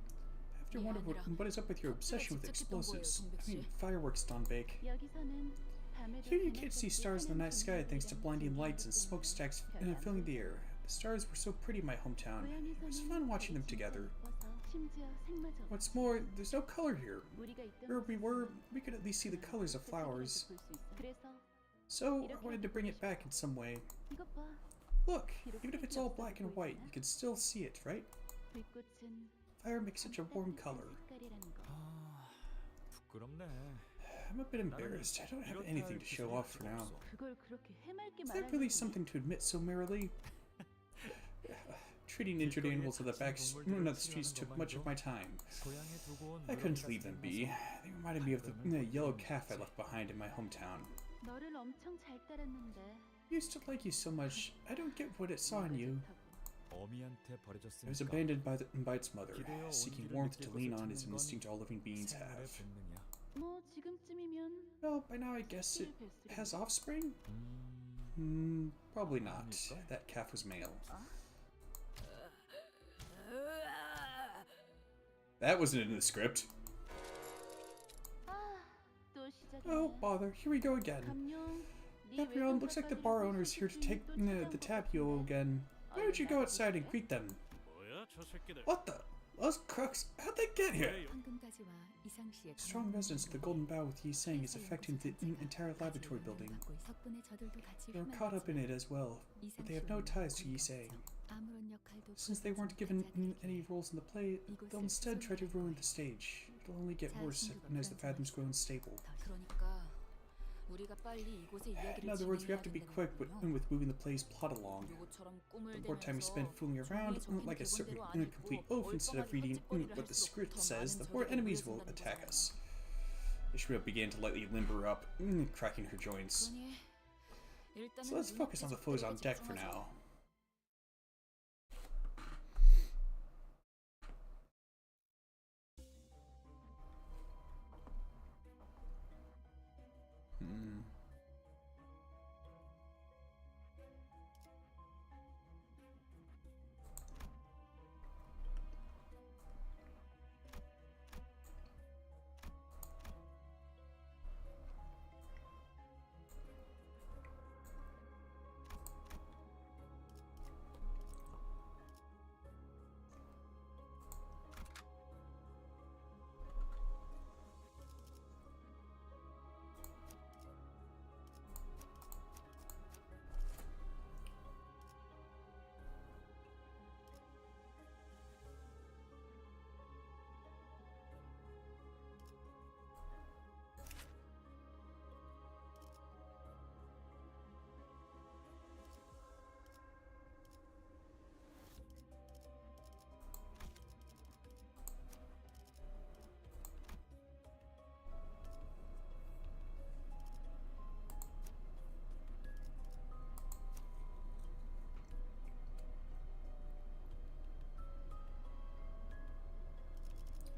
Speaker 1: After wonder what is up with your obsession with explosives. I mean, fireworks, Donbake.
Speaker 7: 여기서는 밤에도
Speaker 1: Here you can't see stars in the night sky thanks to blinding lights and smokestacks filling the air. The stars were so pretty in my hometown. It was fun watching them together.
Speaker 7: 심지어 색마저
Speaker 1: What's more, there's no color here.
Speaker 7: 우리가 있던
Speaker 1: Where we were, we could at least see the colors of flowers.
Speaker 7: 볼수 있어. 그래서
Speaker 1: So I wanted to bring it back in some way.
Speaker 7: 이것 봐.
Speaker 1: Look, even if it's all black and white, you can still see it, right?
Speaker 7: 불꽃은
Speaker 1: Fire makes such a warm color.
Speaker 7: 색깔이라는 거.
Speaker 2: 아, 부끄럽네.
Speaker 1: I'm a bit embarrassed. I don't have anything to show off for now.
Speaker 7: 그걸 그렇게 해맑게
Speaker 1: Is that really something to admit so merrily? Treating injured animals on the back of the streets took much of my time.
Speaker 2: 고향에 두고 온
Speaker 1: I couldn't
Speaker 2: 물건
Speaker 1: leave them
Speaker 2: 같은
Speaker 1: be.
Speaker 2: 녀석.
Speaker 1: They reminded me of the yellow calf I left behind in my hometown.
Speaker 7: 너를 엄청 잘 따랐는데.
Speaker 1: I used to like you so much. I don't get what it saw in you.
Speaker 2: 어미한테
Speaker 1: It was
Speaker 2: 버려졌으니까.
Speaker 1: abandoned by its mother,
Speaker 2: 기대어
Speaker 1: seeking
Speaker 2: 온기를
Speaker 1: warmth to
Speaker 2: 느낄
Speaker 1: lean
Speaker 2: 곳을
Speaker 1: on as an
Speaker 2: 찾는 건
Speaker 1: instinct all living beings
Speaker 2: 생활의
Speaker 1: have.
Speaker 2: 본능이야.
Speaker 7: 뭐 지금쯤이면
Speaker 1: Well, by now I guess it has offspring? Probably not. That calf was male. That wasn't in the script.
Speaker 7: 또 시작이네.
Speaker 1: Oh, bother. Here we go again.
Speaker 7: 감룡.
Speaker 1: Everyone, looks like the bar owner's here to take the tapio again. Why don't you go outside and greet them?
Speaker 5: 뭐야 저 새끼들.
Speaker 1: What the? Those crooks? How'd they get here?
Speaker 4: 황금가지와 이상 씨의
Speaker 1: Strong resonance of the golden bow with Yi Sang is affecting the entire laboratory building.
Speaker 4: 석분의 저들도 같이
Speaker 1: They're caught up in it as well, but they have no ties to Yi Sang.
Speaker 4: 아무런 역할도
Speaker 1: Since they weren't given any roles in the play, they'll instead try to ruin the stage. It'll only get worse as the fathoms grow unstable.
Speaker 3: 그러니까 우리가 빨리 이곳의
Speaker 1: In
Speaker 3: 이야기를
Speaker 1: other words, we have to be quick with moving the play's plot along.
Speaker 3: 요것처럼 꿈을
Speaker 1: The more time we spend fooling around, like a certain incomplete oath instead of reading what the script says, the more enemies will attack us. Ishmael began to lightly limber up, cracking her joints. So let's focus on the foes on deck for now.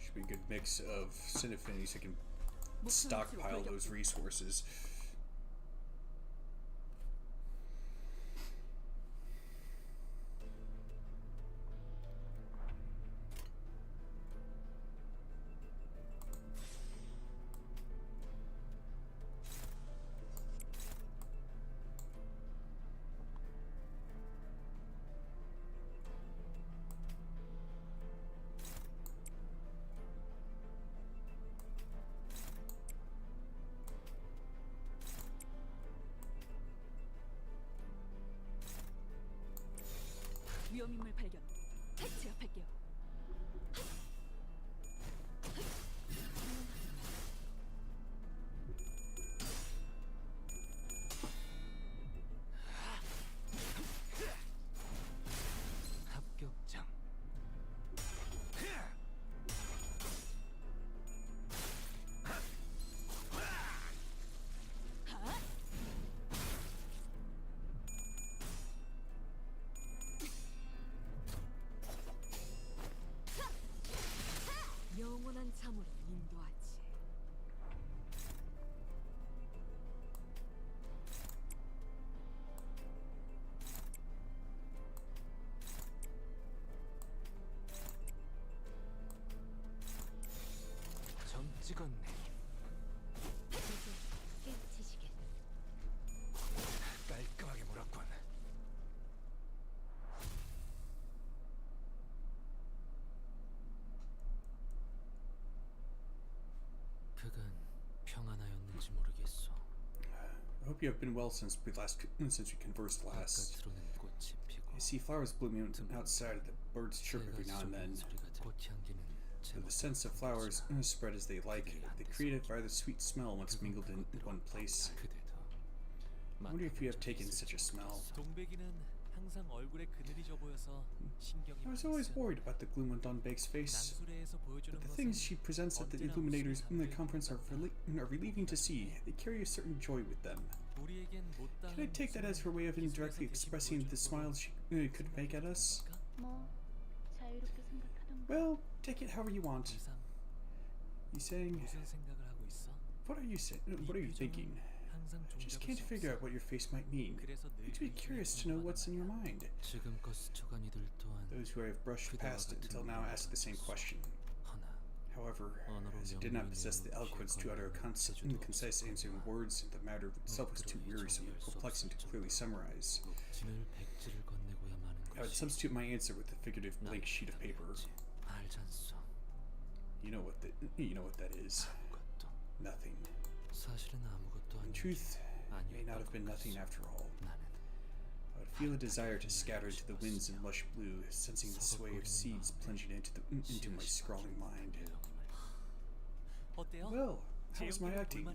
Speaker 1: Should be a good mix of Cinefinity so I can stockpile those resources.
Speaker 3: 위험인물 발견. 제압할게요.
Speaker 2: 합격장.
Speaker 1: I hope you have been well since we conversed last.
Speaker 6: 바깥으로는 꽃이 피고
Speaker 1: I see flowers blooming outside, the birds chirp every now and then.
Speaker 6: 꽃향기는
Speaker 1: The scents of flowers spread as they like. They create a rather sweet smell once mingled in one place. I wonder if you have taken such a smell.
Speaker 6: 동백이는 항상 얼굴에 그늘이 져 보여서 신경이
Speaker 1: I was
Speaker 6: 많이
Speaker 1: always
Speaker 6: 쓰여.
Speaker 1: worried about the gloom on Don Bake's face.
Speaker 6: 낭수레에서 보여주는
Speaker 1: But the
Speaker 6: 것은
Speaker 1: things she presents at the
Speaker 6: 언제나
Speaker 1: Illuminators in the
Speaker 6: 웃음이
Speaker 1: conference are relieving to see. They carry a certain joy with them.
Speaker 6: 우리에겐 못다한
Speaker 1: Can I take that as her way of indirectly expressing the smiles she could make at us?
Speaker 7: 뭐 자유롭게 생각하던가.
Speaker 1: Well, take it however you want.
Speaker 6: 이상
Speaker 1: You saying?
Speaker 6: 무슨 생각을 하고 있어?
Speaker 1: What are you saying? What are you thinking?
Speaker 6: 항상
Speaker 1: I just
Speaker 6: 종잡을
Speaker 1: can't
Speaker 6: 수
Speaker 1: figure
Speaker 6: 없어.
Speaker 1: out what your face might mean.
Speaker 6: 그래서 늘
Speaker 1: Makes me
Speaker 6: 그
Speaker 1: curious to know what's in your mind.
Speaker 6: 지금껏 스쳐간 이들 또한
Speaker 1: Those who I have brushed past it until now ask the same question.
Speaker 6: 하나
Speaker 1: However, as he did not possess the eloquence to utter a concise answer in words, the matter itself was too wearisome and perplexing to clearly summarize.
Speaker 6: 진을 백지를 건네고야 마는
Speaker 1: I would
Speaker 6: 것이
Speaker 1: substitute my answer with a figurative blank sheet of paper.
Speaker 6: 알잖소.
Speaker 1: You know what that is.
Speaker 6: 아무것도
Speaker 1: Nothing.
Speaker 6: 사실은 아무것도
Speaker 1: In
Speaker 6: 아닌
Speaker 1: truth, it may not have been nothing after all.
Speaker 6: 나는
Speaker 1: I would feel a desire to scatter into the winds in lush blue, sensing the sway of seeds plunging into my scrawling mind.
Speaker 6: 어때요?
Speaker 1: Well, how was my acting?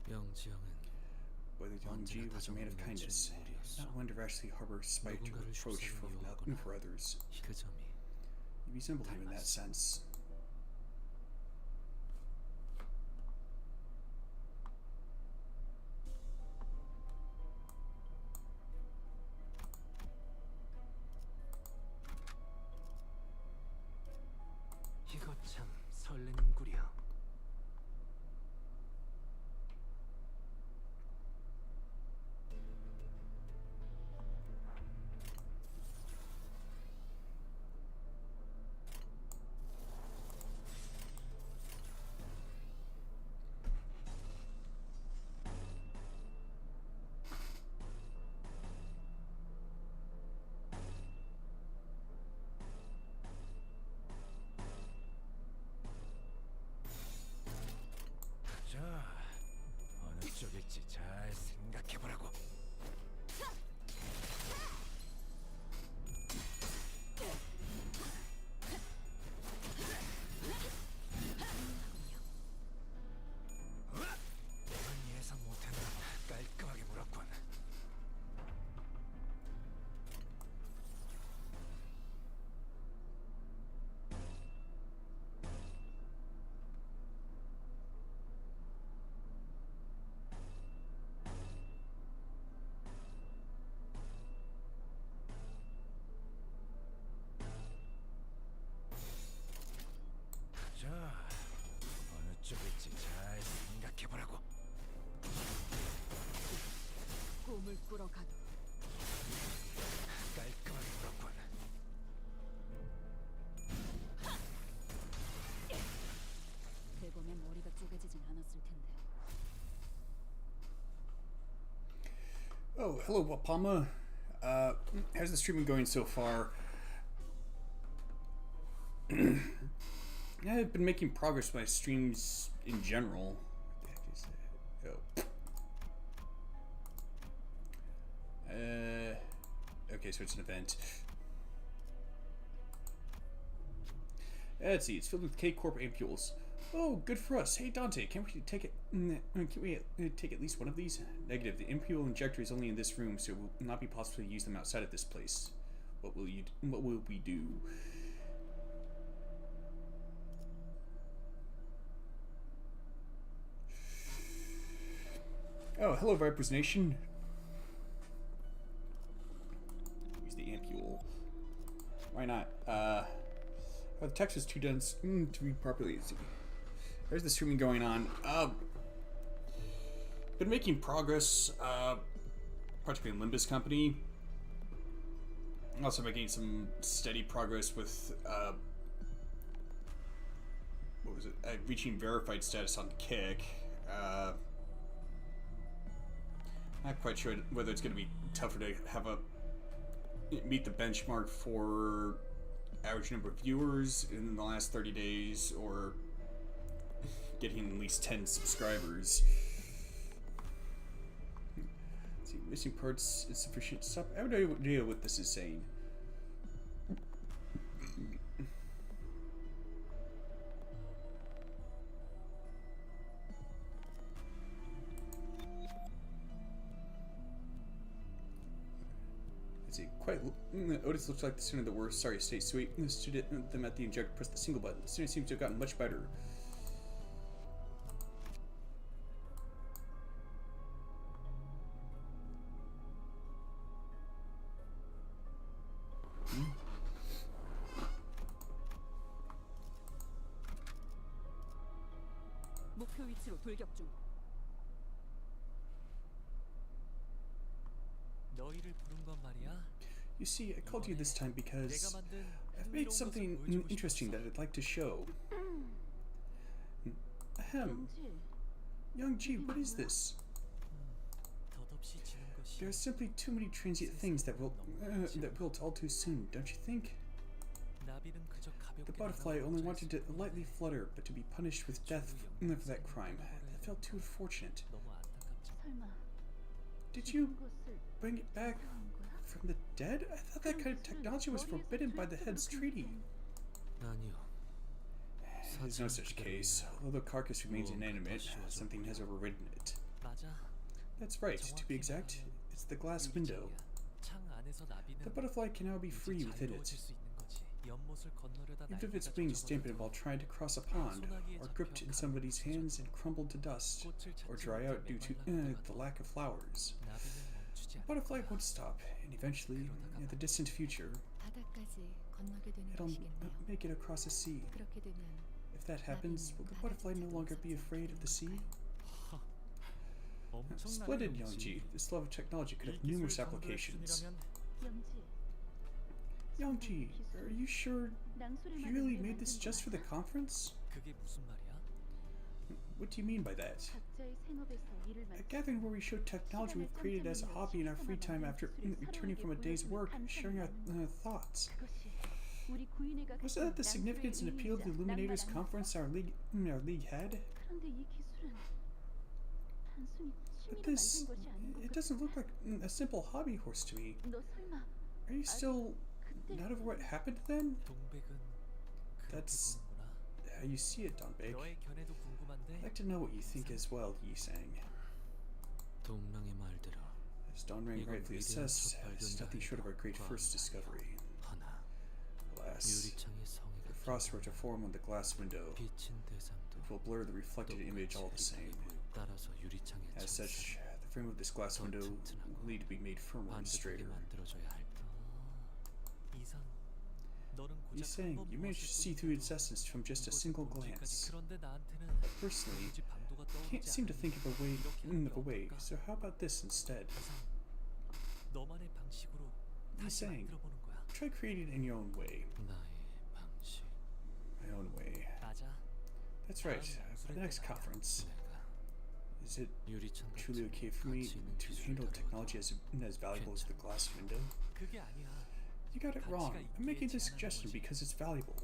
Speaker 6: 영지영은
Speaker 1: Whether Yongji was a man of kindness, not one to rashly harbor spite or reproach for others.
Speaker 6: 그 점이
Speaker 1: You resembled him in that sense.
Speaker 6: 이거 참 설레는구려.
Speaker 2: 자, 어느 쪽일지 잘 생각해보라고. 난 예상 못했나 깔끔하게 물었군. 자, 어느 쪽일지 잘 생각해보라고.
Speaker 8: 꿈을 꾸러 가도
Speaker 2: 깔끔하게 물었군.
Speaker 3: 대범의 머리가 쪼개지진 않았을 텐데.
Speaker 1: Oh, hello, Wapama. How's the stream been going so far? I've been making progress with my streams in general. Okay, so it's an event. Let's see, it's filled with K-Corp ampules. Oh, good for us. Hey, Dante, can't we take it? Can we take at least one of these? Negative. The ampule injector is only in this room, so it will not be possible to use them outside of this place. What will we do? Oh, hello, Vipers Nation. Use the ampule. Why not? The text is too dense to read properly. Let's see. There's the streaming going on. Been making progress, particularly in Limbus Company. Also making some steady progress with, what was it? Reaching verified status on Kick. Not quite sure whether it's going to be tougher to have meet the benchmark for average number of viewers in the last 30 days, or getting at least 10 subscribers. missing parts insufficient. Stop. I have no idea what this is saying. Quite. Otis looks like the student that we're sorry, stay sweet. The student them at the injector pressed the single button. The student seems to have gotten much better.
Speaker 3: 목표 위치로 돌격 중.
Speaker 6: 너희를 부른 건 말이야.
Speaker 1: You see, I called you this time because I've made something interesting that I'd like to show. Ahem. Young G, what is this?
Speaker 6: 덧없이 지는 것이
Speaker 1: There are simply too many transient things that will wilt all too soon, don't you think?
Speaker 6: 나비는 그저 가볍게
Speaker 1: The butterfly only wanted to lightly flutter, but to be punished with death for that crime. That felt too unfortunate.
Speaker 6: 너무 안타깝지.
Speaker 7: 설마
Speaker 1: Did you
Speaker 7: 것을
Speaker 1: bring it back from the dead? I thought that kind of technology was forbidden by the head's treaty.
Speaker 5: 아니요.
Speaker 1: There's no such case. Although the carcass remains inanimate, something has overridden it.
Speaker 6: 맞아.
Speaker 1: That's right. To be exact, it's the glass window.
Speaker 6: 창 안에서 나비는
Speaker 1: The butterfly can now be free within it.
Speaker 6: 자유로워질 수 있는 거지. 연못을 건너려다
Speaker 1: Even if its
Speaker 6: 날개가
Speaker 1: wings
Speaker 6: 젖어버려도
Speaker 1: dampen while trying to cross a pond, or gripped in somebody's hands and crumbled to dust, or dry out due to the lack of flowers.
Speaker 6: 나비는 멈추지
Speaker 1: The
Speaker 6: 않을
Speaker 1: butterfly
Speaker 6: 거야.
Speaker 1: won't stop, and eventually, in the distant future,
Speaker 4: 바다까지 건너게 되는
Speaker 1: it'll
Speaker 4: 것이겠네요.
Speaker 1: make it across the sea.
Speaker 4: 그렇게 되면
Speaker 1: If that happens, will the butterfly no longer be afraid of the sea? Splendid, Young G. This level of technology could have numerous applications.
Speaker 7: 영지
Speaker 1: Young G, are you sure you really made this just for the conference?
Speaker 6: 그게 무슨 말이야?
Speaker 1: What do you mean by that?
Speaker 7: 각자의 생업에서 일을
Speaker 1: A
Speaker 7: 마치고
Speaker 1: gathering where we show technology we've created as a hobby in our free time after returning from a day's work, sharing our thoughts.
Speaker 7: 그것이 우리 구인회가
Speaker 1: Was that the significance and appeal of the Illuminators conference our league had?
Speaker 7: 그런데 이 기술은 단순히
Speaker 1: But
Speaker 7: 취미로
Speaker 1: this,
Speaker 7: 만든 것이 아닌 것
Speaker 1: it
Speaker 7: 같아.
Speaker 1: doesn't look like a simple hobby horse to me.
Speaker 7: 너 설마
Speaker 1: Are you still not over what happened then?
Speaker 6: 동백은 그렇게
Speaker 1: That's
Speaker 6: 보는구나.
Speaker 1: how you see it, Donbeg.
Speaker 6: 너의 견해도
Speaker 1: I'd
Speaker 6: 궁금한데
Speaker 1: like to know what you think as well, Yi-sang.
Speaker 5: 동랑의 말대로
Speaker 1: As Donrang rightfully assessed, it's nothing short of our great first discovery.
Speaker 5: 하나
Speaker 1: Alas,
Speaker 5: 유리창의
Speaker 1: the
Speaker 5: 성의가
Speaker 1: frost were to form on the glass window.
Speaker 5: 비친 대상도
Speaker 1: It will blur the reflected image all the same.
Speaker 5: 따라서 유리창의
Speaker 1: As
Speaker 5: 창살
Speaker 1: such, the frame of this glass window will need to be made firmer and
Speaker 5: 반듯하게
Speaker 1: straighter.
Speaker 5: 만들어줘야 할
Speaker 6: 이상 너는 고작
Speaker 1: Yi-sang,
Speaker 6: 한번
Speaker 1: you managed to see through its essence from just a single glance.
Speaker 6: 그런데 나한테는
Speaker 1: Personally,
Speaker 6: 굳이 방도가
Speaker 1: I can't
Speaker 6: 떠오르지
Speaker 1: seem to
Speaker 6: 않아.
Speaker 1: think of a way. So how about this instead?
Speaker 6: 너만의 방식으로 다시
Speaker 1: Yi-sang,
Speaker 6: 만들어 보는 거야.
Speaker 1: try creating it in your own way.
Speaker 5: 나의 방식
Speaker 1: My own way.
Speaker 6: 맞아.
Speaker 1: That's right. For the next conference,
Speaker 5: 내가
Speaker 1: is it
Speaker 5: 유리창
Speaker 1: truly
Speaker 5: 같은
Speaker 1: okay for me
Speaker 5: 가치 있는
Speaker 1: to
Speaker 5: 기술을
Speaker 1: handle
Speaker 5: 다루어도
Speaker 1: technology as valuable as the glass window?
Speaker 6: 그게 아니야.
Speaker 1: You got it wrong. I'm making this suggestion because it's valuable.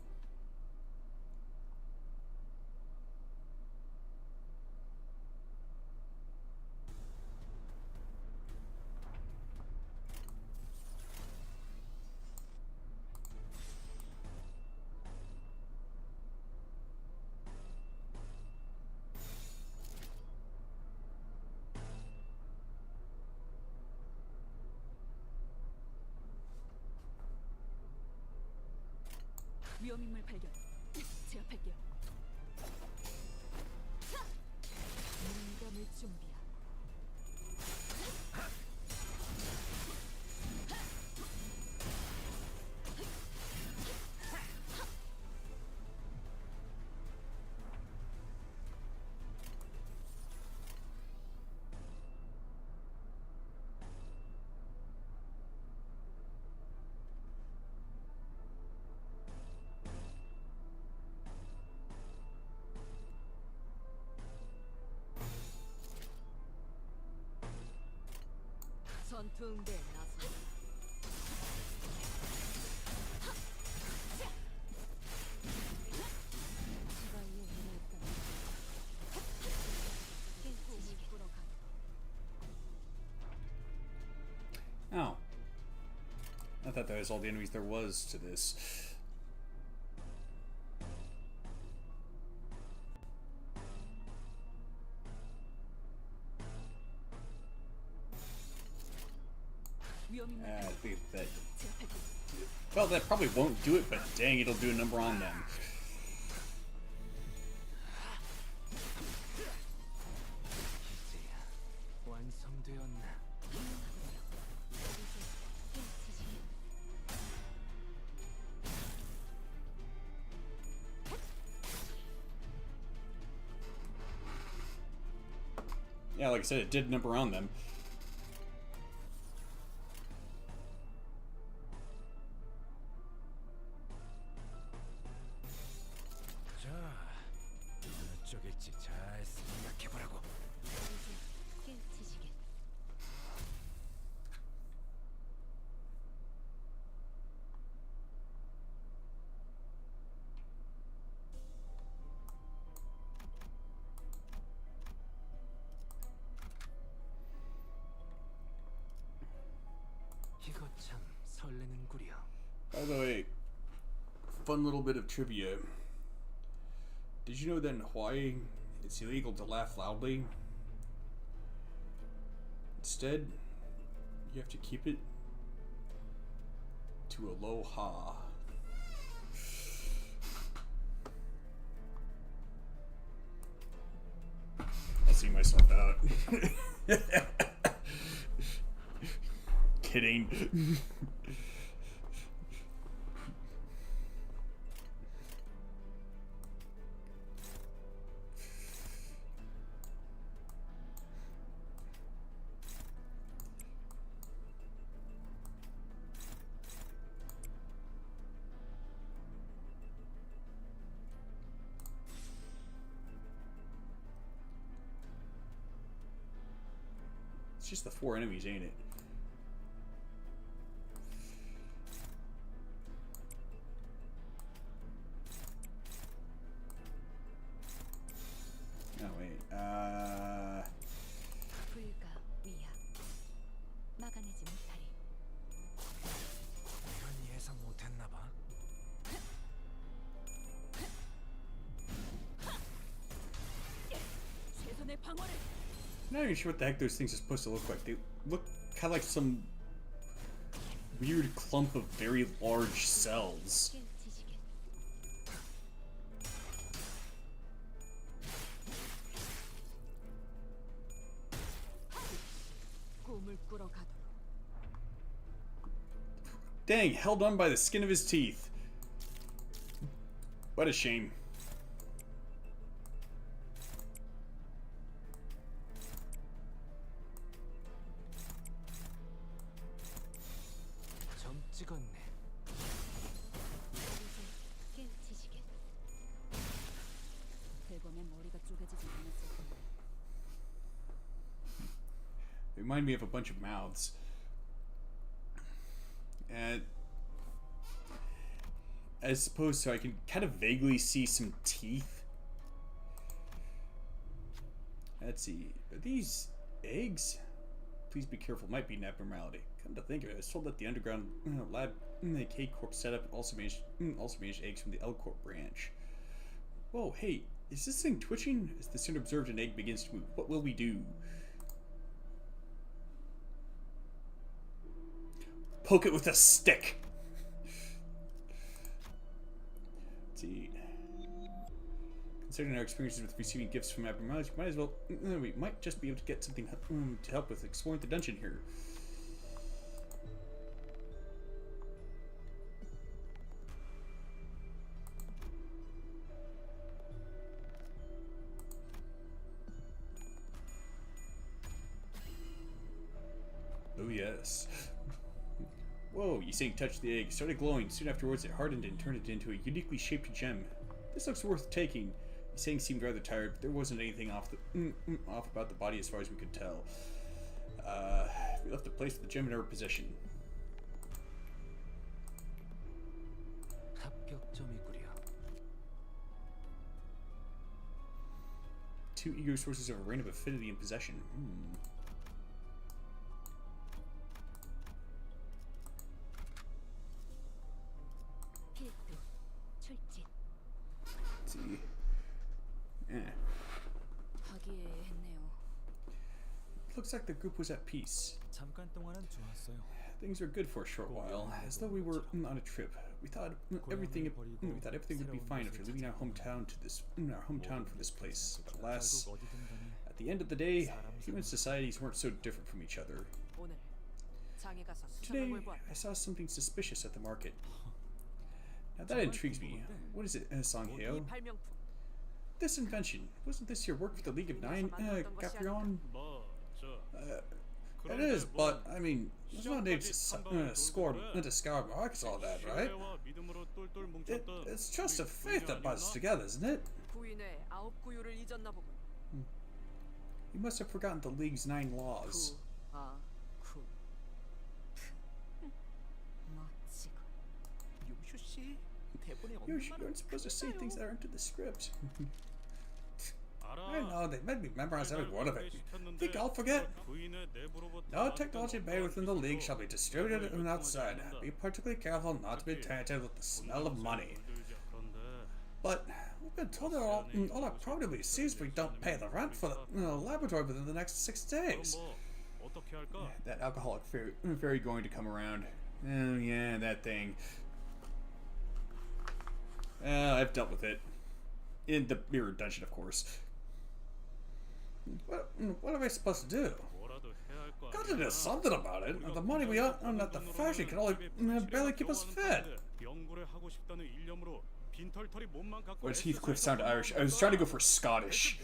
Speaker 3: 위험인물 발견. 제압할게요. 문감을 준비야.
Speaker 8: 전투응대에 나서 지바이의 일했던 깽콩을 끌어가
Speaker 1: I thought that was all the enemies there was to this. I think that. Well, that probably won't do it, but dang, it'll do a number on them. Yeah, like I said, it did number on them. By the way, fun little bit of trivia. Did you know that in Hawaii, it's illegal to laugh loudly? Instead, you have to keep it to a low ha. I'll see myself out. Kidding. It's just the 4 enemies, ain't it? Oh, wait. I'm not even sure what the heck those things are supposed to look like. They look kind of like some weird clump of very large cells. Dang, held on by the skin of his teeth. What a shame. Remind me of a bunch of mouths. And I suppose so I can kind of vaguely see some teeth. Let's see. Are these eggs? Please be careful. Might be an abnormality. Come to think of it, I was told that the underground lab the K Corp setup also managed eggs from the L Corp branch. Whoa, hey, is this thing twitching? As the soon observed an egg begins to move, what will we do? Poke it with a stick. Let's see. Considering our experiences with receiving gifts from abnormalities, we might just be able to get something to help with exploring the dungeon here. Oh yes. Whoa, you saying touch the egg. It started glowing. Soon afterwards, it hardened and turned it into a uniquely shaped gem. This looks worth taking. Saying seemed rather tired, but there wasn't anything off about the body as far as we could tell. We left the place with the gem in our possession. Two eager sources of a reign of affinity and possession. Looks like the group was at peace.
Speaker 6: 잠깐 동안은 좋았어요.
Speaker 1: Things were good for a short while, as though we were on a trip. We thought everything would be fine after leaving our hometown for this place. But alas, at the end of the day, human societies weren't so different from each other.
Speaker 8: 오늘 장에 가서
Speaker 1: Today,
Speaker 8: 수산물 보았다.
Speaker 1: I saw something suspicious at the market. Now that intrigues me. What is it, Sangheo?
Speaker 8: 이 발명품
Speaker 1: This invention, wasn't this your work for the League of Nine, Gaprion? It is, but, I mean, there's no need to discard marks all that, right? It's trust of faith that binds us together, isn't it?
Speaker 8: 구인의 9구유를 잊었나 보군.
Speaker 1: You must have forgotten the League's 9 laws.
Speaker 8: 구. 멋지고.
Speaker 6: 요슈 씨, 대본에
Speaker 1: You
Speaker 6: 없는 말은
Speaker 1: aren't supposed to say things that aren't in the script. I
Speaker 5: 알아.
Speaker 1: know, they made me memorize every word of it. Think I'll forget?
Speaker 5: 부인의 내부로부터
Speaker 1: No technology made within the League shall be distributed outside. Be particularly careful not to be tainted with the smell of money. But we've been told that all our property will be seized if we don't pay the rent for the laboratory within the next 6 days.
Speaker 5: 어떻게 할까?
Speaker 1: That alcoholic fairy going to come around. Oh yeah, that thing. I've dealt with it. In the mirror dungeon, of course. What am I supposed to do?
Speaker 5: 뭐라도 해야 할 거
Speaker 1: Got to do something about it. The money we earn at the factory can only barely keep us fed.
Speaker 5: 연구를 하고 싶다는 일념으로 빈털터리 몸만 갖고
Speaker 1: Why does Heathcliff sound Irish? I was trying to go for Scottish.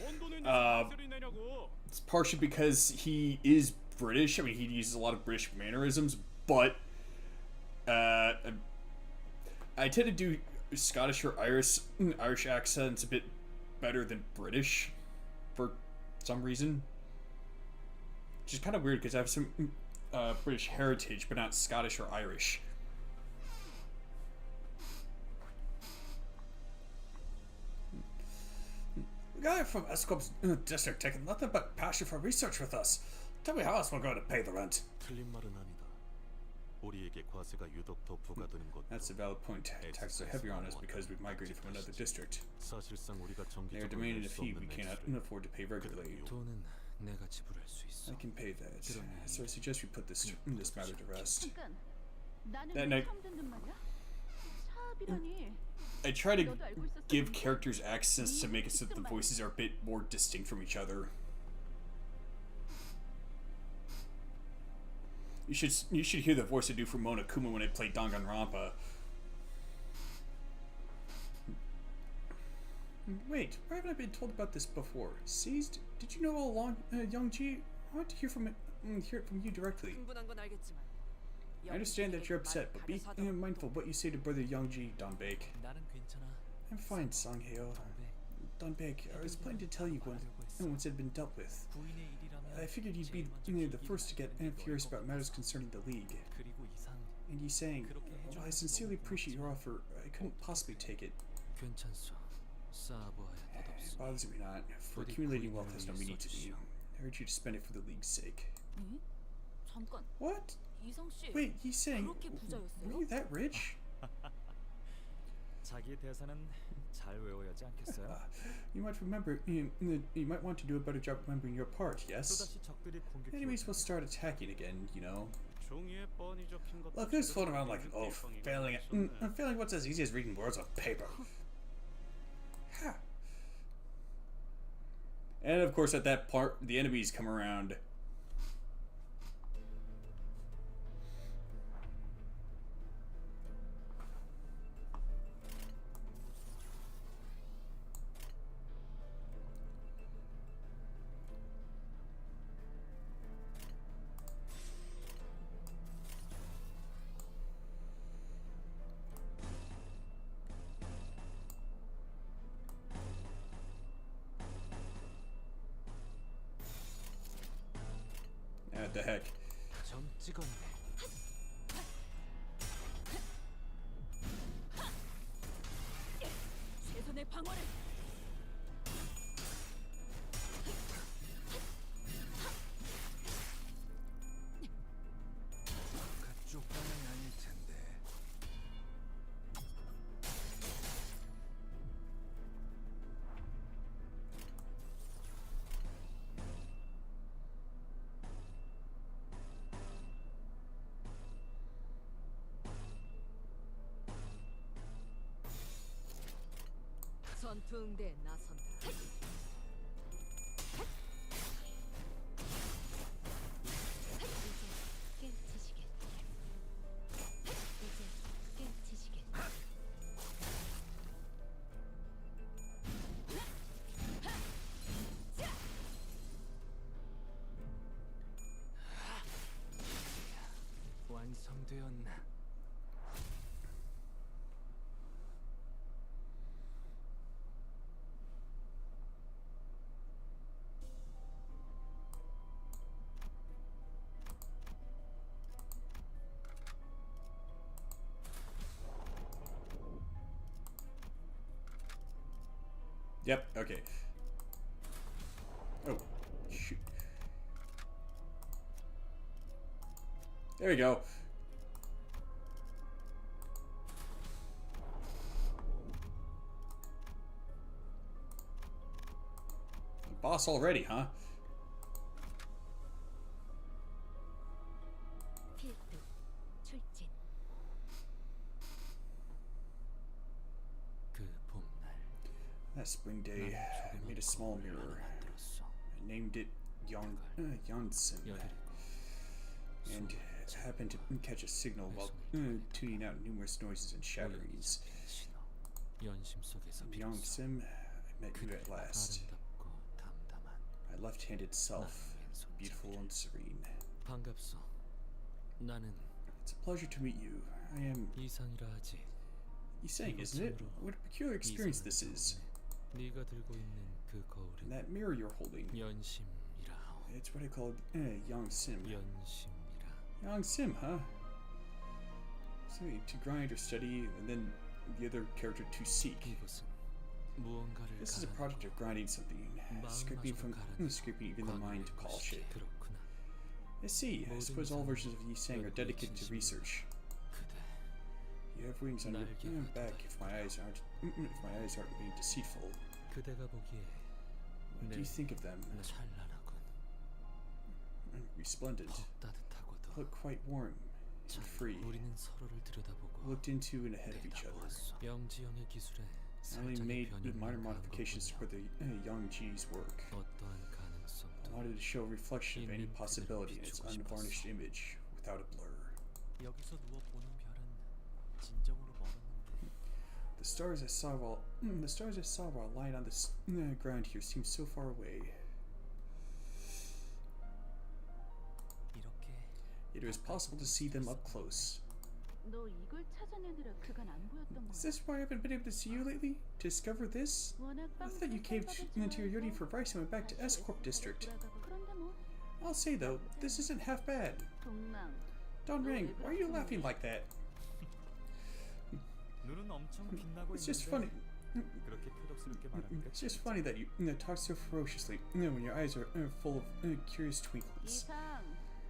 Speaker 1: It's partially because he is British. I mean, he uses a lot of British mannerisms, but I tend to do Scottish or Irish accents a bit better than British for some reason. Which is kind of weird because I have some British heritage, but not Scottish or Irish. The guy from Escop's district taking nothing but passion for research with us. Tell me how else we're going to pay the rent.
Speaker 5: 틀린 말은 아니다. 우리에게 과세가 유독 더 부과되는 것.
Speaker 1: That's a valid point. Taxes are heavier on us because we've migrated from another district.
Speaker 5: 사실상 우리가
Speaker 1: They are
Speaker 5: 정기적으로
Speaker 1: demanding a
Speaker 5: 낼 수
Speaker 1: fee we
Speaker 5: 없는
Speaker 1: cannot
Speaker 5: 액수.
Speaker 1: afford to pay regularly.
Speaker 6: 돈은 내가 지불할 수 있어.
Speaker 1: I can pay that. So I suggest we put this matter to rest.
Speaker 7: 잠깐. 나는
Speaker 1: That
Speaker 7: 왜
Speaker 1: night-
Speaker 7: 처음 듣는 말이야? 사업이라니.
Speaker 1: I try to
Speaker 7: 너도 알고 있었어.
Speaker 1: give characters accents to make it so that the voices are a bit more distinct from each other. You should hear the voice I do for Mona Kuma when I play Danganronpa. Wait, why haven't I been told about this before? Seized? Did you know all along, Youngji? I want to hear it from you directly.
Speaker 8: 흥분한 건 알겠지만.
Speaker 1: I understand that you're upset, but be mindful of what you say to brother Youngji, Donbaek.
Speaker 6: 나는 괜찮아.
Speaker 1: I'm fine, Sangheo. Donbaek, I was planning to tell you once it had been dealt with.
Speaker 6: 부인의 일이라면
Speaker 1: I figured you'd be the first to get furious about matters concerning the League.
Speaker 6: 그리고 이상
Speaker 1: And you saying, "Well, I sincerely appreciate your offer. I couldn't possibly take it."
Speaker 6: 괜찮소. 쌓아보아야
Speaker 1: It
Speaker 6: 덧없소.
Speaker 1: bothers me not, for accumulating wealth has no meaning to me. I urge you to spend it for the League's sake.
Speaker 3: 응? 잠깐,
Speaker 1: What?
Speaker 3: 이성 씨.
Speaker 1: Wait, he's saying,
Speaker 3: 그렇게 부자였어요?
Speaker 1: were you that rich?
Speaker 6: 자기 대사는 잘 외워야 하지 않겠어요?
Speaker 1: You might remember, you might want to do a better job remembering your part, yes?
Speaker 6: 또다시 적들이 공격해.
Speaker 1: Enemies will start attacking again, you know.
Speaker 5: 종이에 뻔히 적힌 것도
Speaker 1: Look, who's floating around
Speaker 5: 제대로
Speaker 1: like an oaf,
Speaker 5: 뻔히
Speaker 1: failing what's as easy as reading words on paper. Ha. And of course, at that part, the enemies come around. What the heck?
Speaker 6: 점 찍었네.
Speaker 3: 최선의 방어를.
Speaker 6: 그쪽 방향이 아닐 텐데.
Speaker 8: 둥대에 나선다.
Speaker 4: 이제 깨우치시겠. 이제 깨우치시겠.
Speaker 6: 완성되었나?
Speaker 1: Yep, okay. Oh, shoot. There we go. Boss already, huh?
Speaker 4: 필두 출진.
Speaker 6: 그 봄날
Speaker 1: That spring day, I made a small mirror.
Speaker 6: 만들었어.
Speaker 1: I named it Yonsen, and happened to catch a signal while tuning out numerous noises and shatterings.
Speaker 6: 신호. 연심 속에서 비로소
Speaker 1: Yonsen, I met you at last.
Speaker 6: 아름답고 담담한
Speaker 1: My left-handed self, beautiful and serene.
Speaker 6: 반갑소. 나는
Speaker 1: It's a pleasure to meet you. I am
Speaker 6: 이상이라 하지.
Speaker 1: Yiseng, isn't it? What a peculiar experience this is.
Speaker 6: 네가 들고 있는 그
Speaker 1: And
Speaker 6: 거울은
Speaker 1: that mirror you're holding,
Speaker 6: 연심이라 하오.
Speaker 1: it's what I call Yongsim.
Speaker 6: 연심이라.
Speaker 1: Yongsim, huh? Something to grind or study, and then the other character to seek.
Speaker 6: 이것은 무언가를
Speaker 1: This is a
Speaker 6: 가라앉히고
Speaker 1: project of grinding something, scraping even the mind to polish it.
Speaker 6: 그렇구나.
Speaker 1: I see. I suppose all versions of Yiseng are dedicated to research.
Speaker 6: 그대
Speaker 1: You have wings on your back if my eyes aren't being deceitful.
Speaker 6: 그대가 보기에
Speaker 1: What do you think of them?
Speaker 6: 찬란하군.
Speaker 1: Resplendent.
Speaker 6: 더 따뜻하고도.
Speaker 1: Look quite warm
Speaker 6: 참,
Speaker 1: and free.
Speaker 6: 우리는 서로를 들여다보고
Speaker 1: Looked into and ahead of each other.
Speaker 6: 내다보았어. 영지형의 기술에
Speaker 1: I only
Speaker 6: 살짝의
Speaker 1: made minor
Speaker 6: 변형만
Speaker 1: modifications
Speaker 6: 가한
Speaker 1: for the Young G's work.
Speaker 6: 것뿐이야. 어떠한
Speaker 1: I
Speaker 6: 가능성도
Speaker 1: wanted to show a reflection of any possibility in its unvarnished image, without a blur.
Speaker 6: 여기서 누워 보는 별은 진정으로 멀었는데
Speaker 1: The stars I saw while lying on this ground here seem so far away.
Speaker 6: 이렇게
Speaker 1: Yet it was possible to see them up close.
Speaker 7: 너 이걸 찾아내느라 그간 안 보였던
Speaker 1: Is
Speaker 7: 거야.
Speaker 1: this why I haven't been able to see you lately? To discover this?
Speaker 7: 워낙
Speaker 1: I thought you caved into your yearning for advice and went back to S-Corp District.
Speaker 7: 그런데 뭐
Speaker 1: I'll say though, this isn't half bad.
Speaker 7: 동랑
Speaker 1: Don Ring, why are you laughing like that?
Speaker 2: 눈은 엄청 빛나고
Speaker 1: It's just
Speaker 2: 있는데
Speaker 1: funny.
Speaker 2: 그렇게 표독스럽게 말하니까
Speaker 1: It's just funny that you talk so ferociously when your eyes are full of curious twinkles.
Speaker 7: 이상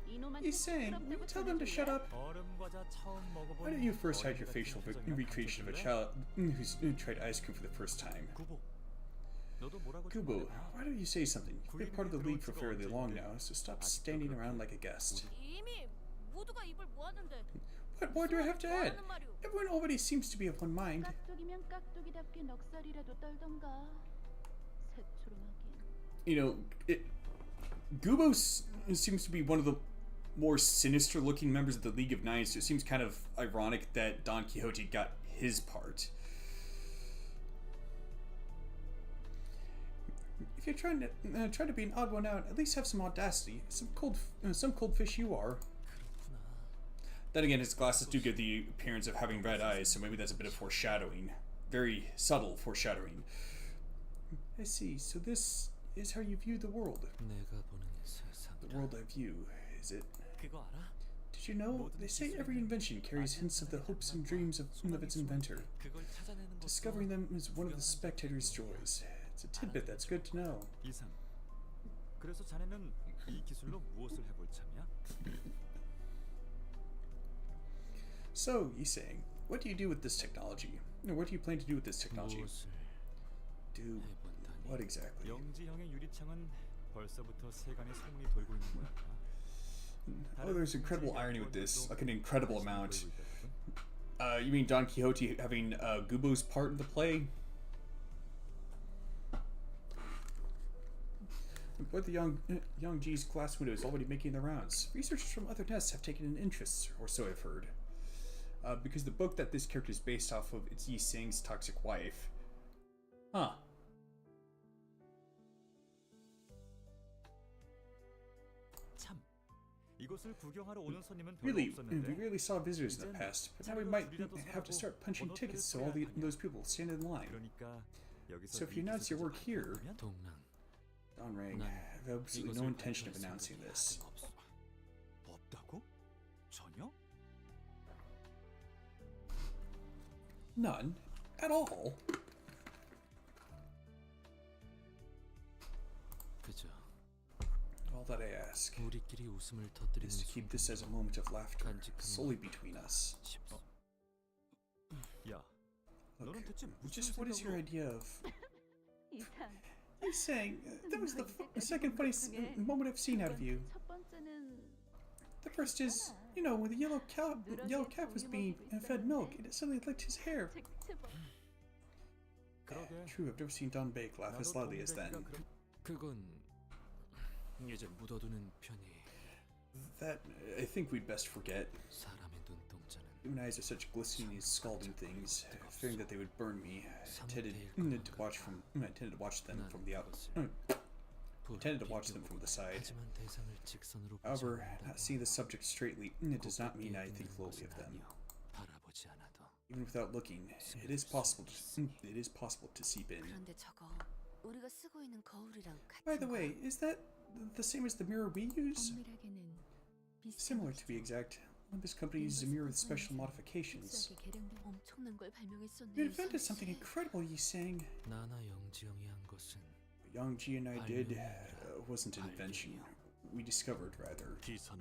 Speaker 7: 이놈한테
Speaker 1: He's saying, will you tell them to shut up?
Speaker 2: 얼음 과자 처음 먹어본
Speaker 1: Why don't you first hide your
Speaker 2: 어린이
Speaker 1: facial
Speaker 2: 같은 표정이나
Speaker 1: recreation of a
Speaker 2: 가르쳐줄래?
Speaker 1: child who's tried ice cream for the first time?
Speaker 2: 구보 너도 뭐라고 좀
Speaker 1: Kubo,
Speaker 2: 말해봐.
Speaker 1: why don't you say something? You've been part of the league for fairly long now, so stop standing around like a guest.
Speaker 3: 이미 모두가 입을 모았는데
Speaker 1: What more do I have to add? Everyone already seems to be of one mind.
Speaker 7: 깍두기면 깍두기답게 넉살이라도 떨던가. 새초롬하긴.
Speaker 1: You know, Gubo seems to be one of the more sinister looking members of the League of Nines, so it seems kind of ironic that Don Quixote got his part. If you're trying to be an odd one out, at least have some audacity. Some cold fish you are. Then again, his glasses do give the appearance of having red eyes, so maybe that's a bit of foreshadowing. Very subtle foreshadowing. I see. So this is how you view the world.
Speaker 6: 내가 보는 세상이라.
Speaker 1: The world I view, is it?
Speaker 6: 그거 알아?
Speaker 1: Did you know? They say every invention carries hints of the hopes and dreams of its inventor.
Speaker 6: 그걸 찾아내는 것도
Speaker 1: Discovering them is one of the spectator's joys. It's a tidbit that's good to know.
Speaker 2: 이상 그래서 자네는 이 기술로 무엇을 해볼 참이야?
Speaker 1: So, Yiseng, what do you do with this technology? Or what do you plan to do with this technology?
Speaker 6: 무엇을
Speaker 1: Do
Speaker 6: 해본다니.
Speaker 1: what exactly?
Speaker 2: 영지형의 유리창은 벌써부터 세간에 소문이 돌고 있는 모양이야.
Speaker 1: Oh, there's incredible irony with this, like an incredible amount. You mean Don Quixote having Gubo's part in the play? But the young G's glass window is already making the rounds. Researchers from other nests have taken an interest, or so I've heard. Because the book that this character is based off of is Yi Sing's Toxic Wife. Huh.
Speaker 2: 참, 이곳을 구경하러 오는 손님은 별로
Speaker 1: Really, we
Speaker 2: 없었는데
Speaker 1: really saw visitors in the past, but now we might have to start punching tickets so all those people stand in line.
Speaker 2: 그러니까 여기서
Speaker 1: So if you announce your work here,
Speaker 6: 동랑,
Speaker 1: Don Rang, I have absolutely no intention of announcing this.
Speaker 2: 없다고? 전혀?
Speaker 1: None. At all.
Speaker 6: 그저
Speaker 1: All that I ask
Speaker 6: 우리끼리 웃음을 터뜨리는
Speaker 1: is to keep this as a moment of laughter, solely between us.
Speaker 6: 싶어.
Speaker 2: 야,
Speaker 1: Look,
Speaker 2: 너는 대체 무슨
Speaker 1: just what is your
Speaker 2: 생각으로
Speaker 1: idea of...
Speaker 7: 이상.
Speaker 1: He's saying, that was the second funniest moment I've seen out of you.
Speaker 7: 첫 번째는
Speaker 1: The first is, you know, when the yellow calf was being fed milk, and it suddenly licked his hair.
Speaker 7: 잭츠버.
Speaker 2: 그러게.
Speaker 1: True, I've never seen Don Bake laugh as loudly as then.
Speaker 6: 그건 이제 묻어두는 편이.
Speaker 1: That, I think we'd best forget.
Speaker 6: 사람의 눈동자는
Speaker 1: Human eyes are such glistening, scalding things. Fearing that they would burn me, I tended to watch them from the side.
Speaker 6: 하지만 대상을 직선으로 보지
Speaker 1: However,
Speaker 6: 않는다고
Speaker 1: seeing the subject straightly, it does not mean I think
Speaker 6: 걷기에
Speaker 1: lowly of
Speaker 6: 끝내는
Speaker 1: them.
Speaker 6: 것은 아니요. 바라보지 않아도.
Speaker 1: Even without looking, it is possible to seep in.
Speaker 4: 그런데 저거 우리가 쓰고 있는 거울이랑 같은
Speaker 1: By the way, is that the same as the mirror we use?
Speaker 4: 엄밀하게는
Speaker 1: Similar, to be exact. Limbus Company uses a mirror with special modifications.
Speaker 4: 특수하게 개량된 엄청난 걸 발명했었네요.
Speaker 1: You invented something incredible, Yi Sang.
Speaker 6: 나나 영지영이 한 것은
Speaker 1: What Yang Ji and I did wasn't an invention. We discovered, rather.
Speaker 5: 기사는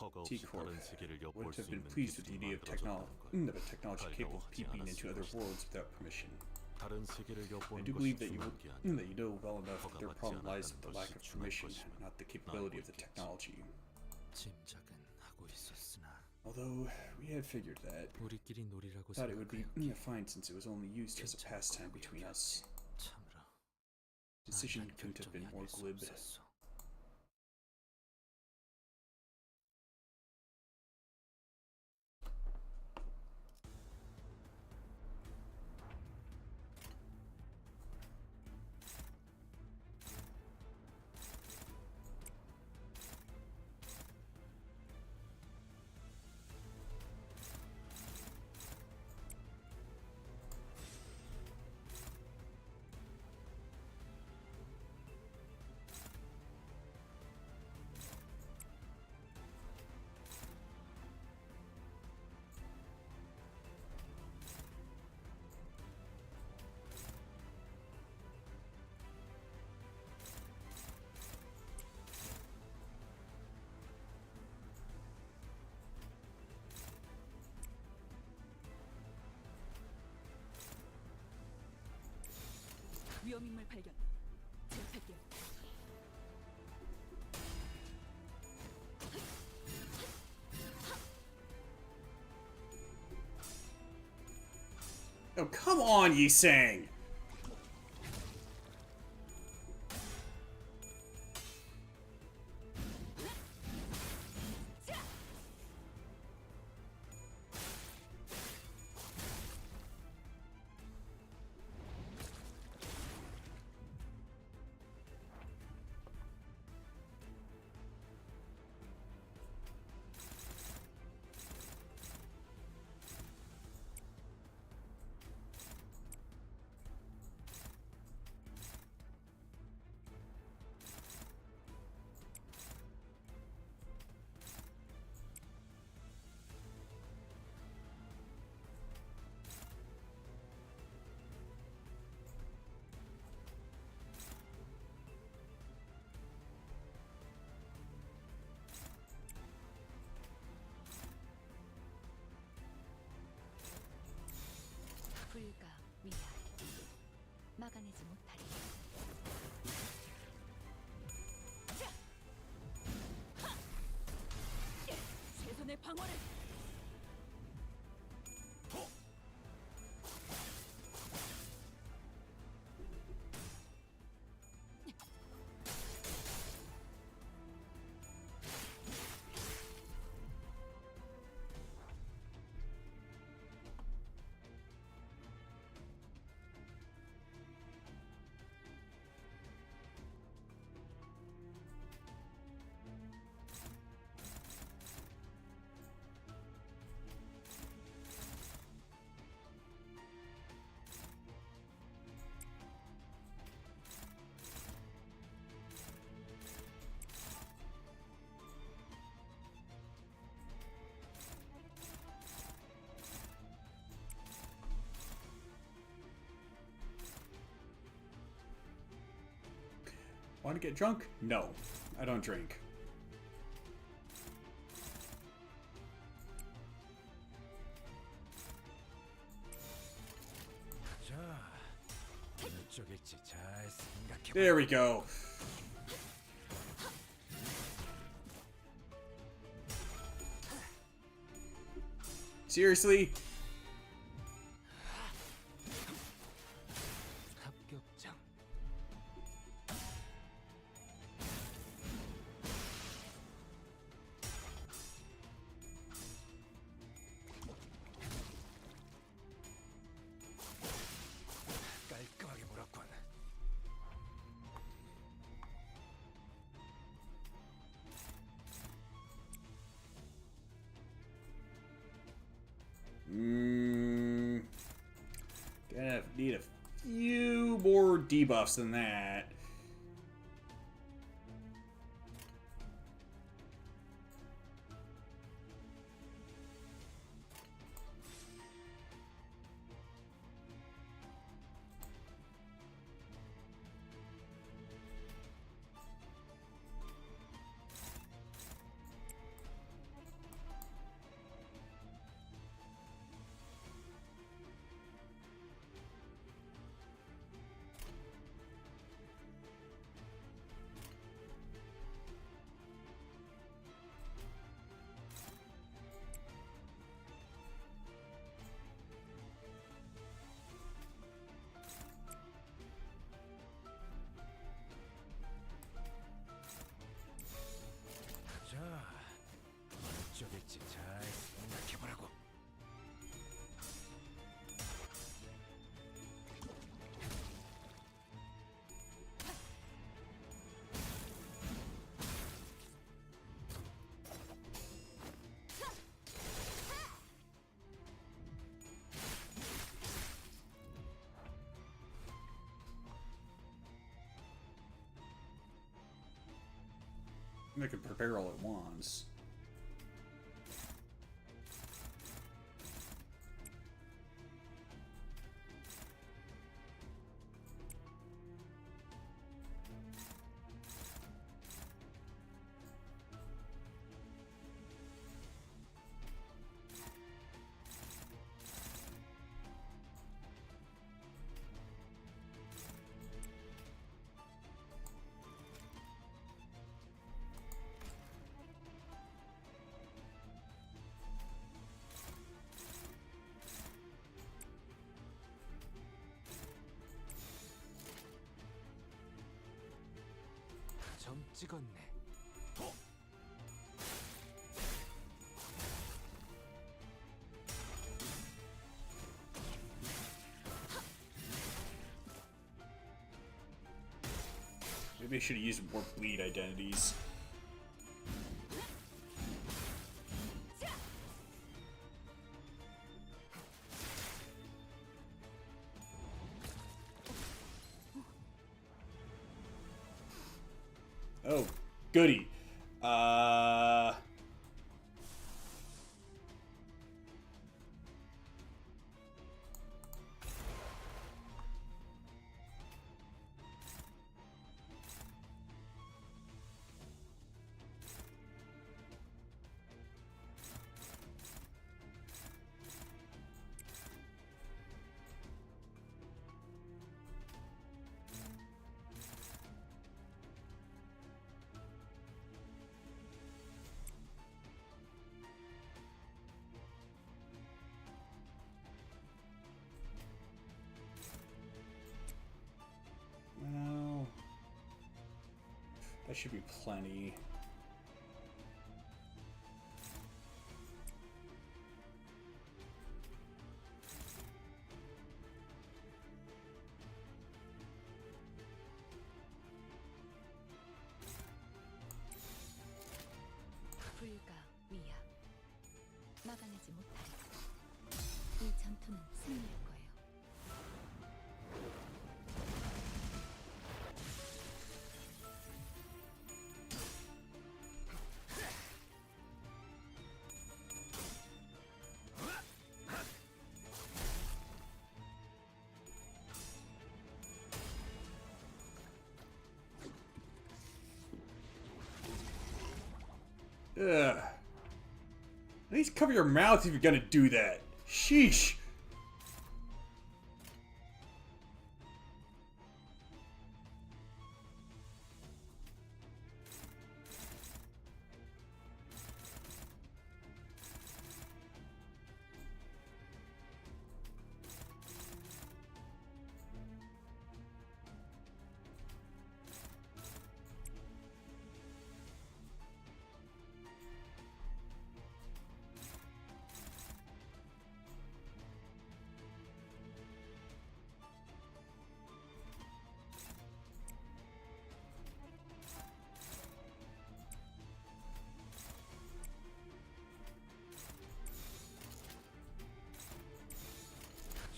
Speaker 5: 허가 없이
Speaker 1: T-Corp
Speaker 5: 다른 세계를 엿볼
Speaker 1: wouldn't
Speaker 5: 수
Speaker 1: have been
Speaker 5: 있는
Speaker 1: pleased with the
Speaker 5: 기술이
Speaker 1: idea of
Speaker 5: 만들어졌다는 걸
Speaker 1: technology capable of
Speaker 5: 발견하지
Speaker 1: peeping into other
Speaker 5: 않았을
Speaker 1: worlds without permission.
Speaker 5: 다른 세계를
Speaker 1: I
Speaker 5: 엿보는
Speaker 1: do
Speaker 5: 것이
Speaker 1: believe that
Speaker 5: 중요한 게 아니라
Speaker 1: you know well enough that their
Speaker 5: 허가받지
Speaker 1: problem lies
Speaker 5: 않았다는
Speaker 1: with the lack of
Speaker 5: 것이
Speaker 1: permission,
Speaker 5: 중요한 것이면
Speaker 1: not the capability of the
Speaker 5: 알고 있겠지.
Speaker 1: technology.
Speaker 6: 짐작은 하고 있었으나
Speaker 1: Although we had figured that,
Speaker 6: 우리끼리 놀이라고
Speaker 1: thought it would be
Speaker 6: 생각하였기에
Speaker 1: fine since it was only used as a pastime between us.
Speaker 6: 참으로
Speaker 1: Decision
Speaker 6: 난
Speaker 1: couldn't have been
Speaker 6: 결정이
Speaker 1: more
Speaker 6: 아닐 수
Speaker 1: glib.
Speaker 6: 없었어.
Speaker 3: 위험인물 발견. 제압할게요.
Speaker 1: Oh, come on, Yi Sang!
Speaker 4: 불가 위하 막아내지 못하리.
Speaker 3: 최선의 방어를.
Speaker 1: Want to get drunk? No, I don't drink. There we go. Seriously?
Speaker 6: 합격장. 깔끔하게 몰았군.
Speaker 1: Gonna need a few more debuffs than that.
Speaker 6: 자, 어쩌겠지. 잘 생각해보라고.
Speaker 1: I could prepare all at once.
Speaker 6: 점 찍었네.
Speaker 1: Maybe I should have used more bleed identities. Oh, goody. Well, that should be plenty.
Speaker 4: 불가 위야. 막아내지 못할. 이 전투는 승리할 거예요.
Speaker 1: Ugh. At least cover your mouth if you're gonna do that. Sheesh.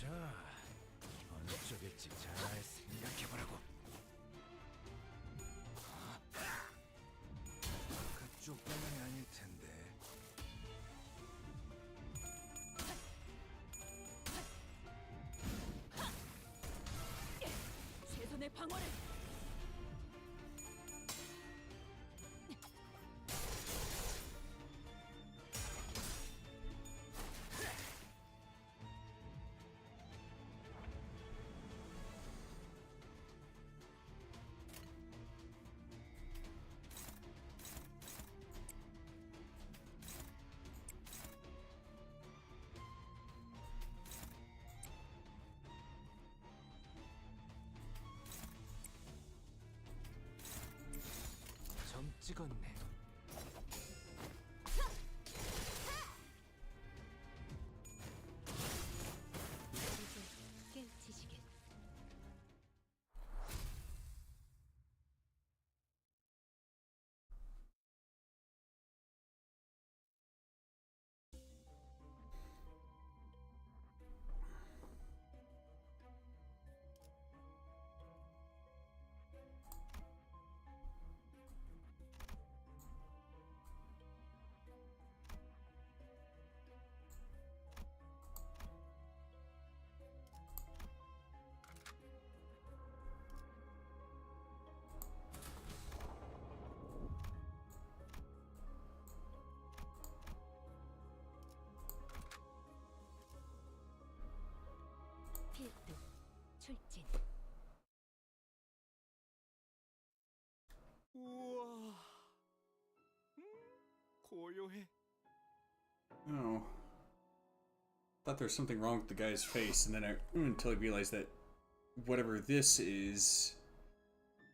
Speaker 2: 자, 어느 쪽일지 잘 생각해보라고. 그쪽 방향이 아닐 텐데.
Speaker 3: 최선의 방어를.
Speaker 2: 점 찍었네.
Speaker 4: 이제 깨우치시겠. 필드 출진.
Speaker 2: 우와, 고요해.
Speaker 1: Oh. Thought there was something wrong with the guy's face, and then until I realized that whatever this is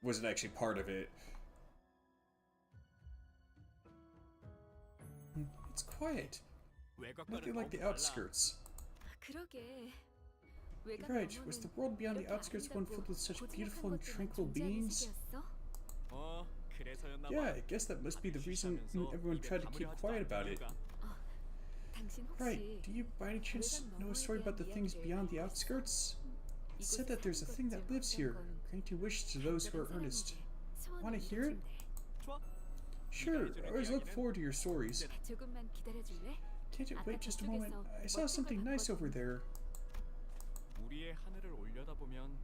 Speaker 1: wasn't actually part of it. It's quiet. Nothing like the outskirts.
Speaker 3: 그러게.
Speaker 1: You're right. Was the world beyond the outskirts one filled with such beautiful and tranquil beings? Yeah, I guess that must be the reason everyone tried to keep quiet about it.
Speaker 3: 당신 혹시
Speaker 1: Right. Do you by any chance know a story about the things beyond the outskirts? It said that there's a thing that lives here, granting wishes to those who are earnest. Want to hear it? Sure. I always look forward to your stories.
Speaker 3: 조금만 기다려줄래?
Speaker 1: Can't you wait just a moment? I saw something nice over there.
Speaker 2: 우리의 하늘을 올려다보면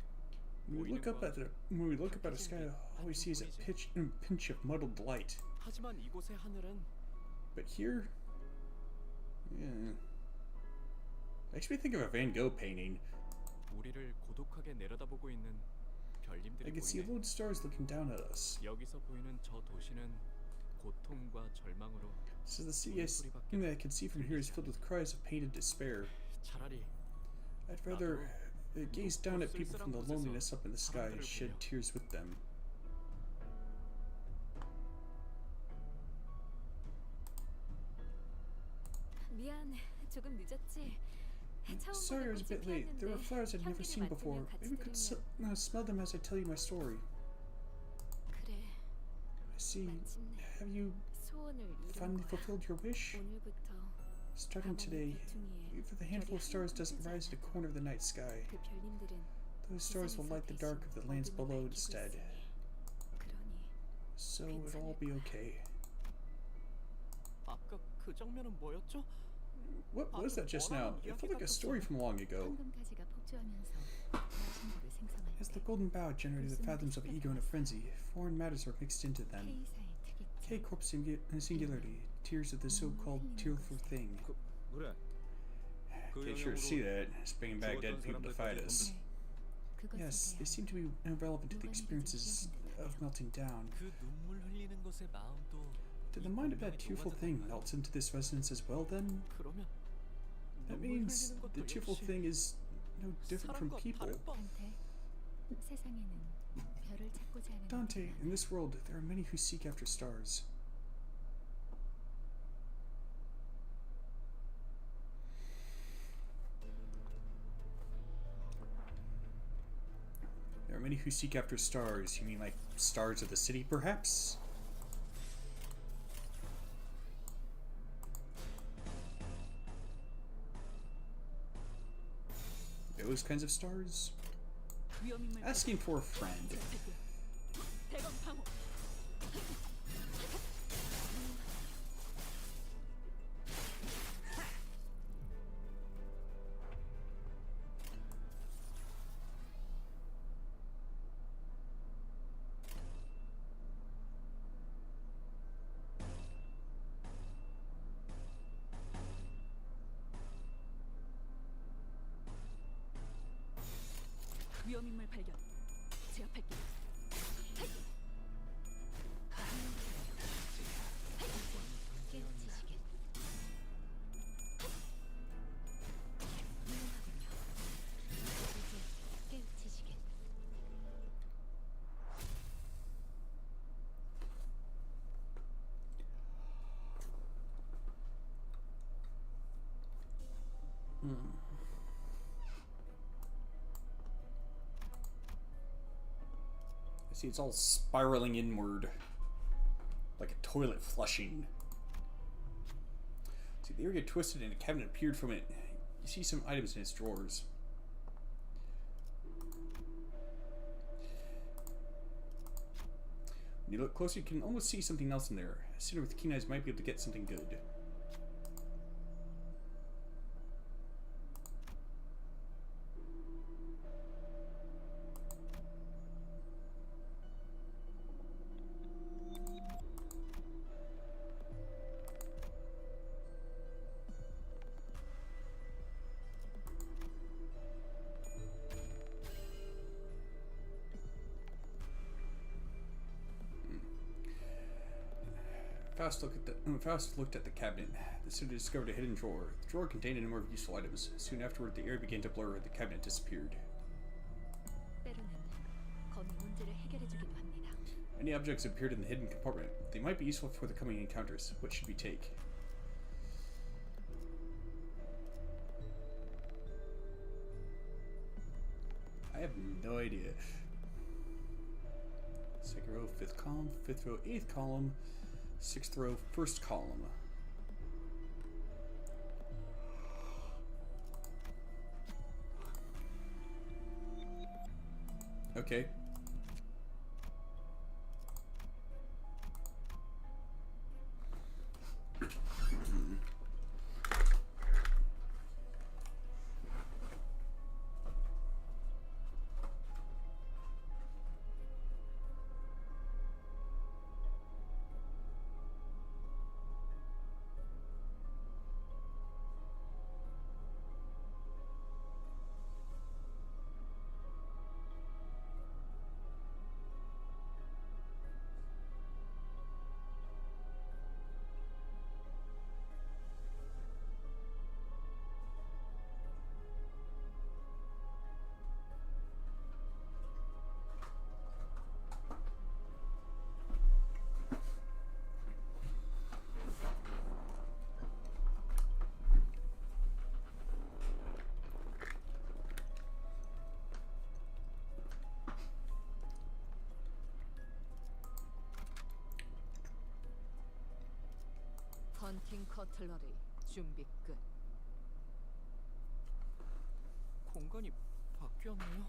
Speaker 1: When we look up at a sky, all we see is a pinch of muddled light.
Speaker 2: 하지만 이곳의 하늘은
Speaker 1: But here, yeah, makes me think of a Van Gogh painting.
Speaker 2: 우리를 고독하게 내려다보고 있는
Speaker 1: I
Speaker 2: 별님들이
Speaker 1: can see
Speaker 2: 보이네.
Speaker 1: lone stars looking down at us.
Speaker 2: 여기서 보이는 저 도시는 고통과 절망으로
Speaker 1: So the city that I can see from here is filled with cries of pain and despair.
Speaker 2: 차라리
Speaker 1: I'd rather gaze down at people from the loneliness up in the sky and shed tears with them.
Speaker 3: 미안, 조금 늦었지.
Speaker 1: Sorry I was a bit late. There were flowers I'd never seen before. Maybe we could smell them as I tell you my story.
Speaker 3: 그래,
Speaker 1: I see.
Speaker 3: 마침내
Speaker 1: Have you
Speaker 3: 소원을
Speaker 1: finally
Speaker 3: 이룬 거야.
Speaker 1: fulfilled your wish?
Speaker 3: 오늘부터
Speaker 1: Starting today, even the handful of stars doesn't rise in a corner of the night sky.
Speaker 3: 그 별님들은
Speaker 1: Those stars will light the dark of the lands below instead.
Speaker 3: 그러니
Speaker 1: So it'll all be okay.
Speaker 2: 아까 그 장면은 뭐였죠?
Speaker 1: What was that just now? It felt like a story from long ago.
Speaker 4: 황금가지가 폭주하면서 마신물을 생성할
Speaker 1: As the
Speaker 4: 때
Speaker 1: golden bough generated the fathoms of ego in a frenzy, foreign matters are mixed into them.
Speaker 4: K사의 특이점.
Speaker 1: K-Corp singularity. tears of the so-called tearful thing.
Speaker 2: 그래.
Speaker 1: Okay, sure, see that. It's bringing back dead people to fight us. Yes, they seem to be irrelevant to the experiences of melting down.
Speaker 6: 그 눈물 흘리는 것의 마음도
Speaker 1: Did the mind of that tearful thing melt into this resonance as well, then?
Speaker 6: 그러면
Speaker 1: That
Speaker 6: 눈물
Speaker 1: means
Speaker 6: 흘리는
Speaker 1: the
Speaker 6: 것도
Speaker 1: tearful
Speaker 6: 역시
Speaker 1: thing is no different from
Speaker 6: 사람과
Speaker 1: people.
Speaker 6: 다를 바
Speaker 4: 단테, 세상에는 별을 찾고자 하는
Speaker 1: Dante, in this world, there are many who seek after stars. There are many who seek after stars. You mean like stars of the city, perhaps? Those kinds of stars?
Speaker 3: 위험인물
Speaker 1: Asking for a friend.
Speaker 3: 대검 방어. 위험인물 발견. 제압할게요.
Speaker 4: 깨우치시길. 이제 깨우치시길.
Speaker 1: I see it's all spiraling inward. Like a toilet flushing. See, the area twisted and a cabinet appeared from it. You see some items in its drawers. When you look closer, you can almost see something else in there. A sitter with keen eyes might be able to get something good. Faust looked at the cabinet. The sitter discovered a hidden drawer. The drawer contained a number of useful items. Soon afterward, the area began to blur. The cabinet disappeared.
Speaker 4: 때로는 검이 문제를 해결해주기도 합니다.
Speaker 1: Many objects appeared in the hidden compartment. They might be useful for the coming encounters. What should we take? I have no idea. Second row, fifth column. Fifth row, eighth column. Sixth row, first column. Okay.
Speaker 8: 헌팅 커틀러리 준비 끝.
Speaker 6: 공간이 바뀌었네요.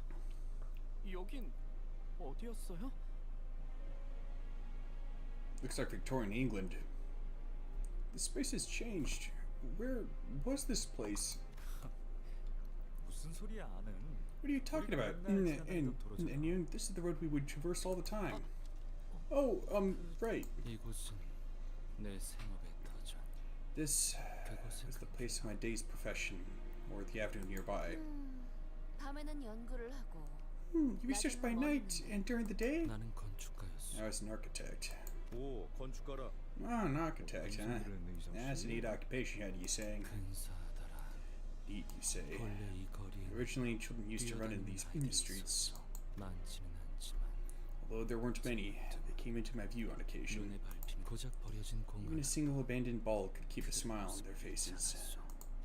Speaker 6: 여긴 어디였어요?
Speaker 1: Looks like Victorian England. The space has changed. Where was this place?
Speaker 2: 무슨 소리야, 아는?
Speaker 1: What are you talking about? And you, this is the road we would traverse all the time. Oh, right.
Speaker 6: 이곳은 내 생업의 터전.
Speaker 1: This is the place of my day's profession, or the avenue nearby.
Speaker 4: 밤에는 연구를 하고
Speaker 1: You research by night and during the day?
Speaker 6: 나는 건축가였어.
Speaker 1: I was an architect.
Speaker 2: 오, 건축가라.
Speaker 1: Oh, an architect, huh? That's a neat occupation, how do you say?
Speaker 6: 근사하더라.
Speaker 1: Neat, you say.
Speaker 6: 원래 이 거리엔
Speaker 1: Originally, children used to run in these streets.
Speaker 6: 많지는 않지만
Speaker 1: Although there weren't many, they came into my view on occasion.
Speaker 6: 눈에 밟힌 고작 버려진
Speaker 1: Even
Speaker 6: 공간.
Speaker 1: a single abandoned ball could keep a smile on their faces.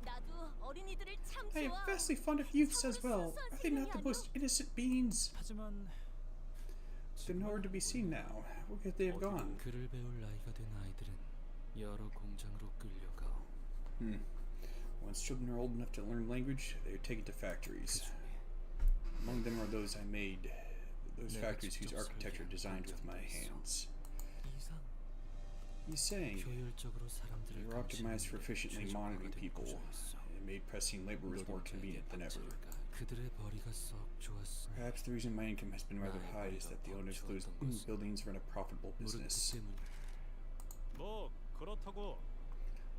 Speaker 4: 나도 어린이들을 참
Speaker 1: I am
Speaker 4: 좋아.
Speaker 1: vastly fond of youths as well. Are they not the most innocent beings?
Speaker 2: 하지만
Speaker 1: They're nowhere to be seen now. Where could they have gone?
Speaker 6: 글을 배울 나이가 된 아이들은 여러 공장으로 끌려가.
Speaker 1: Once children are old enough to learn language, they are taken to factories. Among them are those I made. Those factories whose architecture designed with my hands.
Speaker 6: 이상
Speaker 1: He's saying
Speaker 6: 효율적으로
Speaker 1: they
Speaker 6: 사람들을
Speaker 1: were optimized for efficiently monitoring
Speaker 6: 감시하는
Speaker 1: people
Speaker 6: 구조였어.
Speaker 1: and made pressing laborers more convenient than ever.
Speaker 6: 그들의 벌이가 썩 좋았으니
Speaker 1: Perhaps the reason my income has been rather high is that the owners of those buildings run a profitable
Speaker 6: 무릇 그
Speaker 1: business.
Speaker 6: 때문이야.
Speaker 5: 뭐 그렇다고.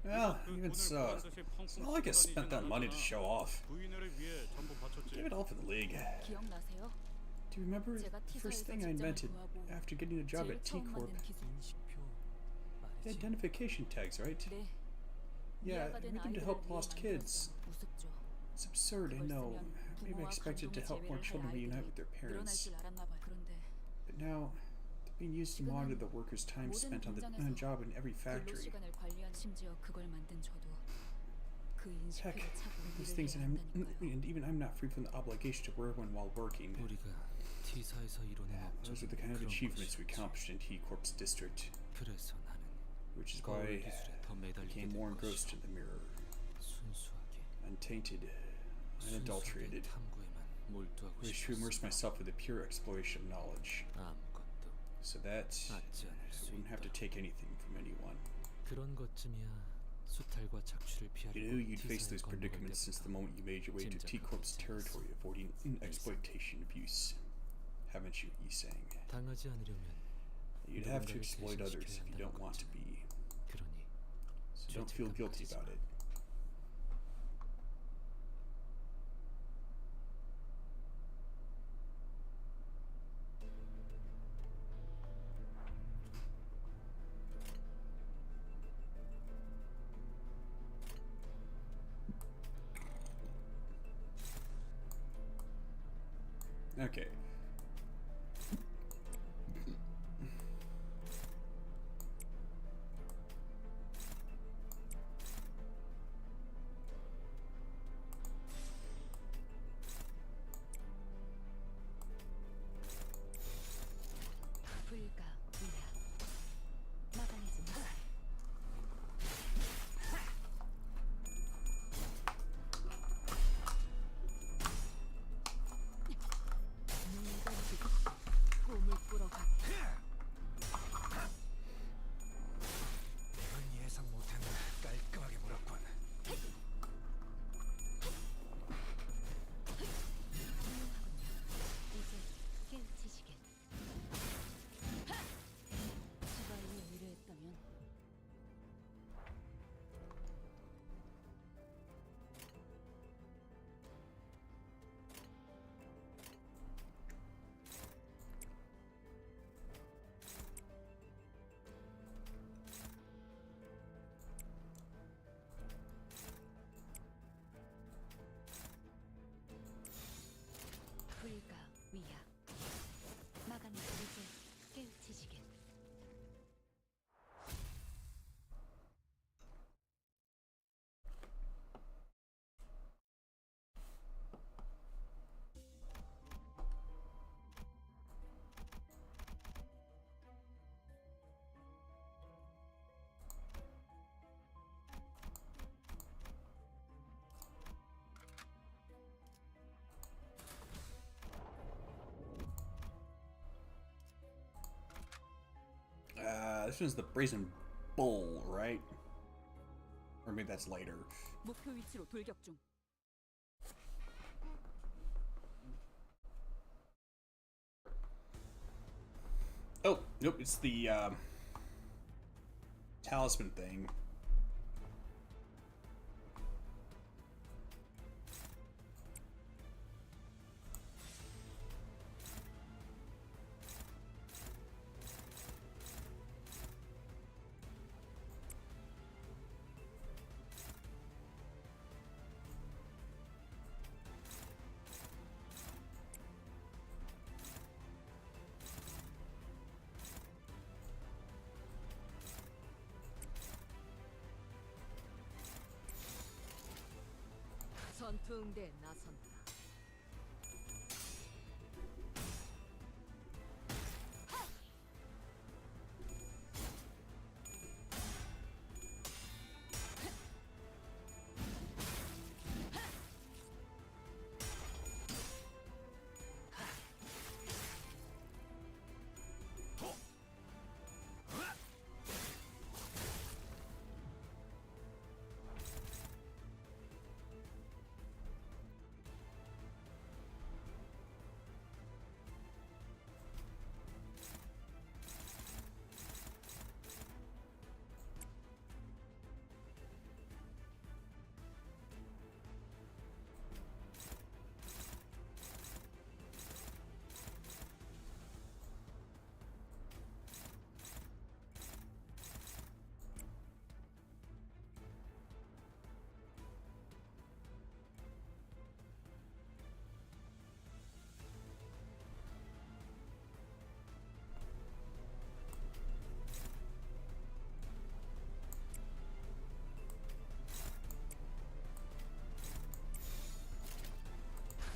Speaker 1: Well, even so, it's not like I spent that money to show off.
Speaker 5: 부인회를 위해 전부 바쳤지.
Speaker 1: Gave it all for the league.
Speaker 3: 기억나세요?
Speaker 1: Do you remember
Speaker 3: 제가
Speaker 1: the first
Speaker 3: T사에서
Speaker 1: thing I invented
Speaker 3: 직장을
Speaker 1: after getting a job
Speaker 3: 제일
Speaker 1: at
Speaker 3: 처음
Speaker 1: T-Corp?
Speaker 3: 만든 기술.
Speaker 6: 인식표
Speaker 1: The
Speaker 6: 말이지.
Speaker 1: identification tags, right?
Speaker 3: 네.
Speaker 1: Yeah,
Speaker 3: 이해가 된
Speaker 1: we need to
Speaker 3: 아이들을
Speaker 1: help
Speaker 3: 위해
Speaker 1: lost kids.
Speaker 3: 만들었어요. 우습죠.
Speaker 1: It's absurd, I
Speaker 3: 그걸
Speaker 1: know.
Speaker 3: 쓰면
Speaker 1: Maybe I
Speaker 3: 부모와
Speaker 1: expected to
Speaker 3: 감동의
Speaker 1: help more
Speaker 3: 재회를 할
Speaker 1: children reunite with their
Speaker 3: 아이들이 늘어날
Speaker 1: parents.
Speaker 3: 줄 알았나 봐요. 그런데
Speaker 1: But now, they're being used to monitor the workers' time
Speaker 3: 모든
Speaker 1: spent on the
Speaker 3: 공장에서
Speaker 1: job in every
Speaker 3: 근로
Speaker 1: factory.
Speaker 3: 시간을 관리한 심지어 그걸 만든 저도 그
Speaker 1: Heck,
Speaker 3: 인식표를 차고
Speaker 1: these
Speaker 3: 일을
Speaker 1: things,
Speaker 3: 해야 한다니까요.
Speaker 1: and even I'm not free from the obligation to wear one while working.
Speaker 6: 우리가 T사에서 이뤄낸
Speaker 1: Those are the kind of achievements we accomplished in T-Corp's district,
Speaker 6: 그래서 나는
Speaker 1: which is
Speaker 6: 거울
Speaker 1: why
Speaker 6: 기술에 더
Speaker 1: I
Speaker 6: 매달리게
Speaker 1: became
Speaker 6: 된
Speaker 1: more engrossed
Speaker 6: 것이야.
Speaker 1: in the mirror,
Speaker 6: 순수하게
Speaker 1: untainted,
Speaker 6: 순수하게
Speaker 1: unadulterated.
Speaker 6: 탐구에만 몰두하고
Speaker 1: I wish to immerse
Speaker 6: 싶었어.
Speaker 1: myself with the pure exploration of knowledge,
Speaker 6: 아무것도
Speaker 1: so that
Speaker 6: 받지 않을
Speaker 1: I
Speaker 6: 수
Speaker 1: wouldn't have to
Speaker 6: 있다.
Speaker 1: take anything from anyone.
Speaker 6: 그런 것쯤이야. 수탈과 착취를 피하려고
Speaker 1: You knew you'd face
Speaker 6: T사에
Speaker 1: those
Speaker 6: 건너갈
Speaker 1: predicaments since the
Speaker 6: 때부터
Speaker 1: moment you made your way to T-Corp's territory, avoiding exploitation abuse. Haven't you, Isang?
Speaker 6: 당하지 않으려면
Speaker 1: You'd have to
Speaker 6: 누군가를
Speaker 1: exploit others if you
Speaker 6: 대신시켜야
Speaker 1: don't want to
Speaker 6: 한다는
Speaker 1: be.
Speaker 6: 그러니
Speaker 1: So don't feel guilty
Speaker 6: 죄책감
Speaker 1: about
Speaker 6: 가지지
Speaker 1: it. Okay.
Speaker 4: 불가 위야. 막아내지 마.
Speaker 3: 봄을 꾸러가
Speaker 2: 이건 예상 못했는데 깔끔하게 물었군.
Speaker 4: 이제 깨우치시길.
Speaker 3: 지바이에 의뢰했다면
Speaker 4: 불가 위야. 막아내지 이제 깨우치시길.
Speaker 1: This one's the Brazen Bull, right? Or maybe that's later.
Speaker 3: 목표 위치로 돌격 중.
Speaker 1: Oh, nope, it's the talisman thing.
Speaker 8: 전투응대에 나선다.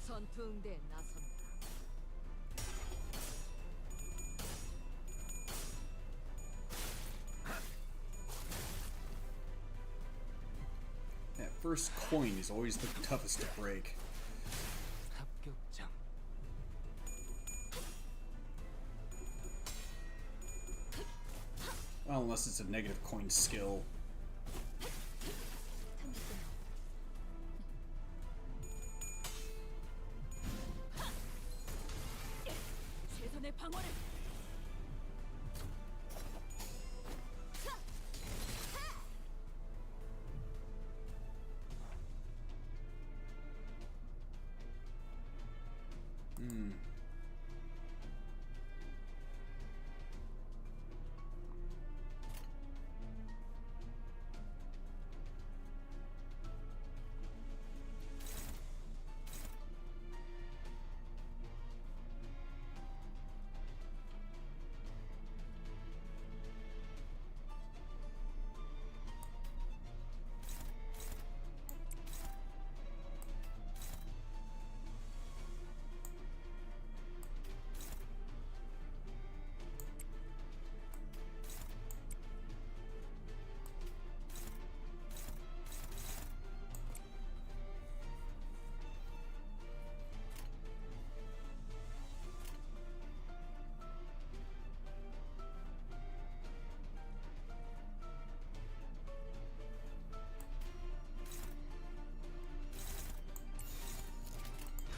Speaker 8: 전투응대에 나선다.
Speaker 1: That first coin is always the toughest to break.
Speaker 6: 합격장.
Speaker 1: Well, unless it's a negative coin skill.
Speaker 3: 최선의 방어를.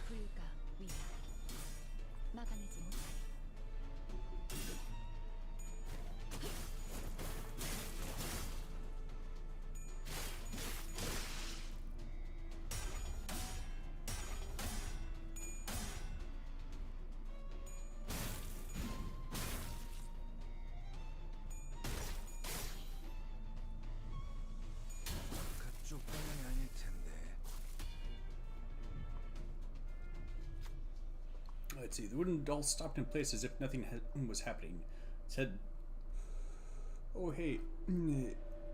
Speaker 4: 불가 위험. 막아내지 못해.
Speaker 6: 그쪽 방향이 아닐 텐데.
Speaker 1: Let's see. The wooden doll stopped in place as if nothing was happening. It said, "Oh hey,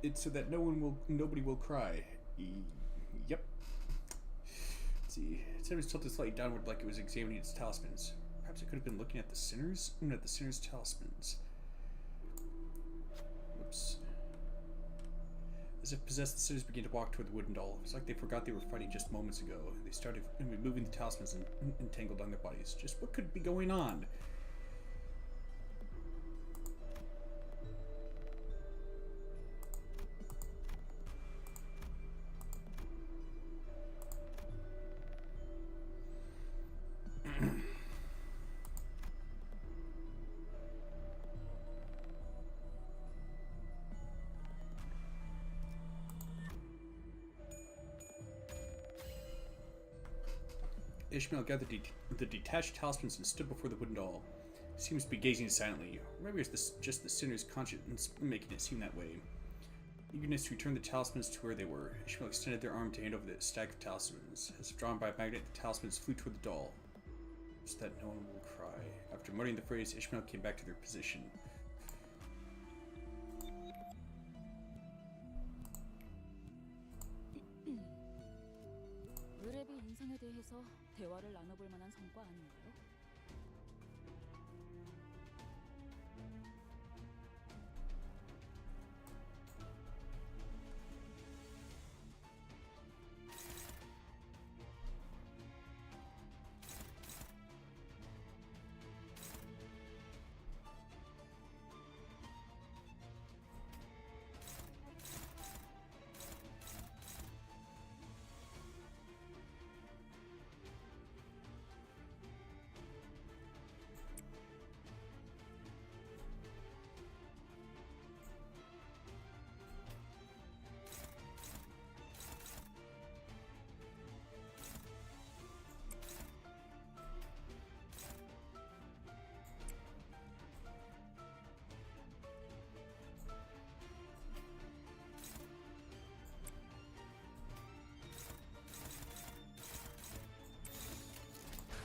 Speaker 1: it's so that nobody will cry." Yep. Let's see. Its head was tilted slightly downward, like it was examining its talismans. Perhaps it could have been looking at the sinners. At the sinners' talismans. Whoops. As if possessed, the sinners began to walk toward the wooden doll. It was like they forgot they were fighting just moments ago. They started removing the talismans and entangled on their bodies. Just what could be going on? Ishmael gathered the detached talismans and stood before the wooden doll. He seems to be gazing silently. Or maybe it's just the sinner's conscience making it seem that way. Eagerness to return the talismans to where they were, Ishmael extended their arm to hand over the stack of talismans. As if drawn by a magnet, the talismans flew toward the doll, so that no one will cry. After muttering the phrase, Ishmael came back to their position.
Speaker 3: 사건에 대해서 대화를 나눠볼 만한 성과 아닌가요?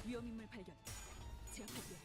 Speaker 3: 위험인물 발견. 제압할게요.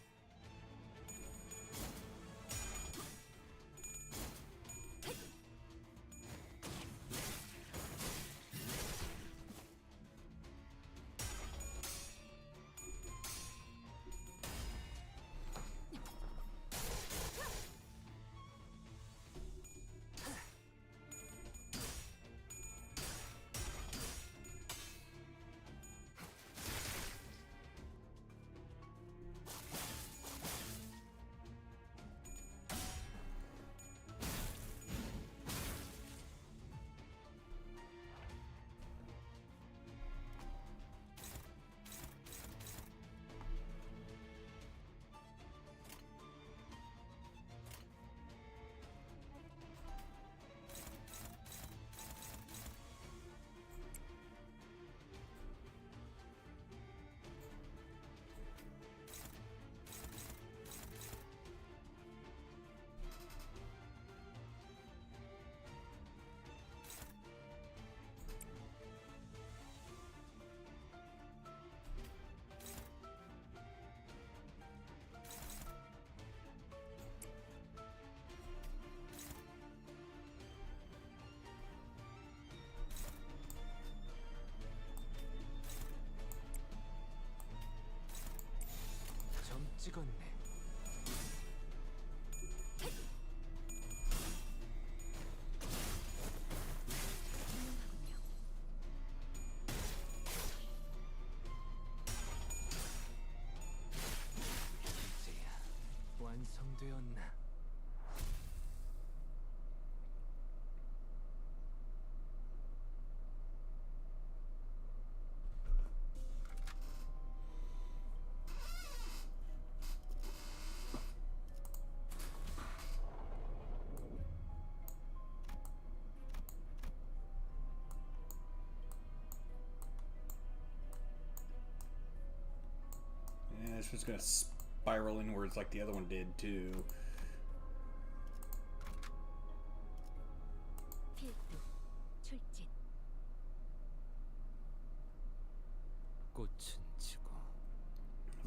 Speaker 6: 점 찍었네. 이제야 완성되었나?
Speaker 1: Yeah, this was gonna spiral inwards like the other one did too.
Speaker 4: 필두 출진.
Speaker 6: 꽃은 지고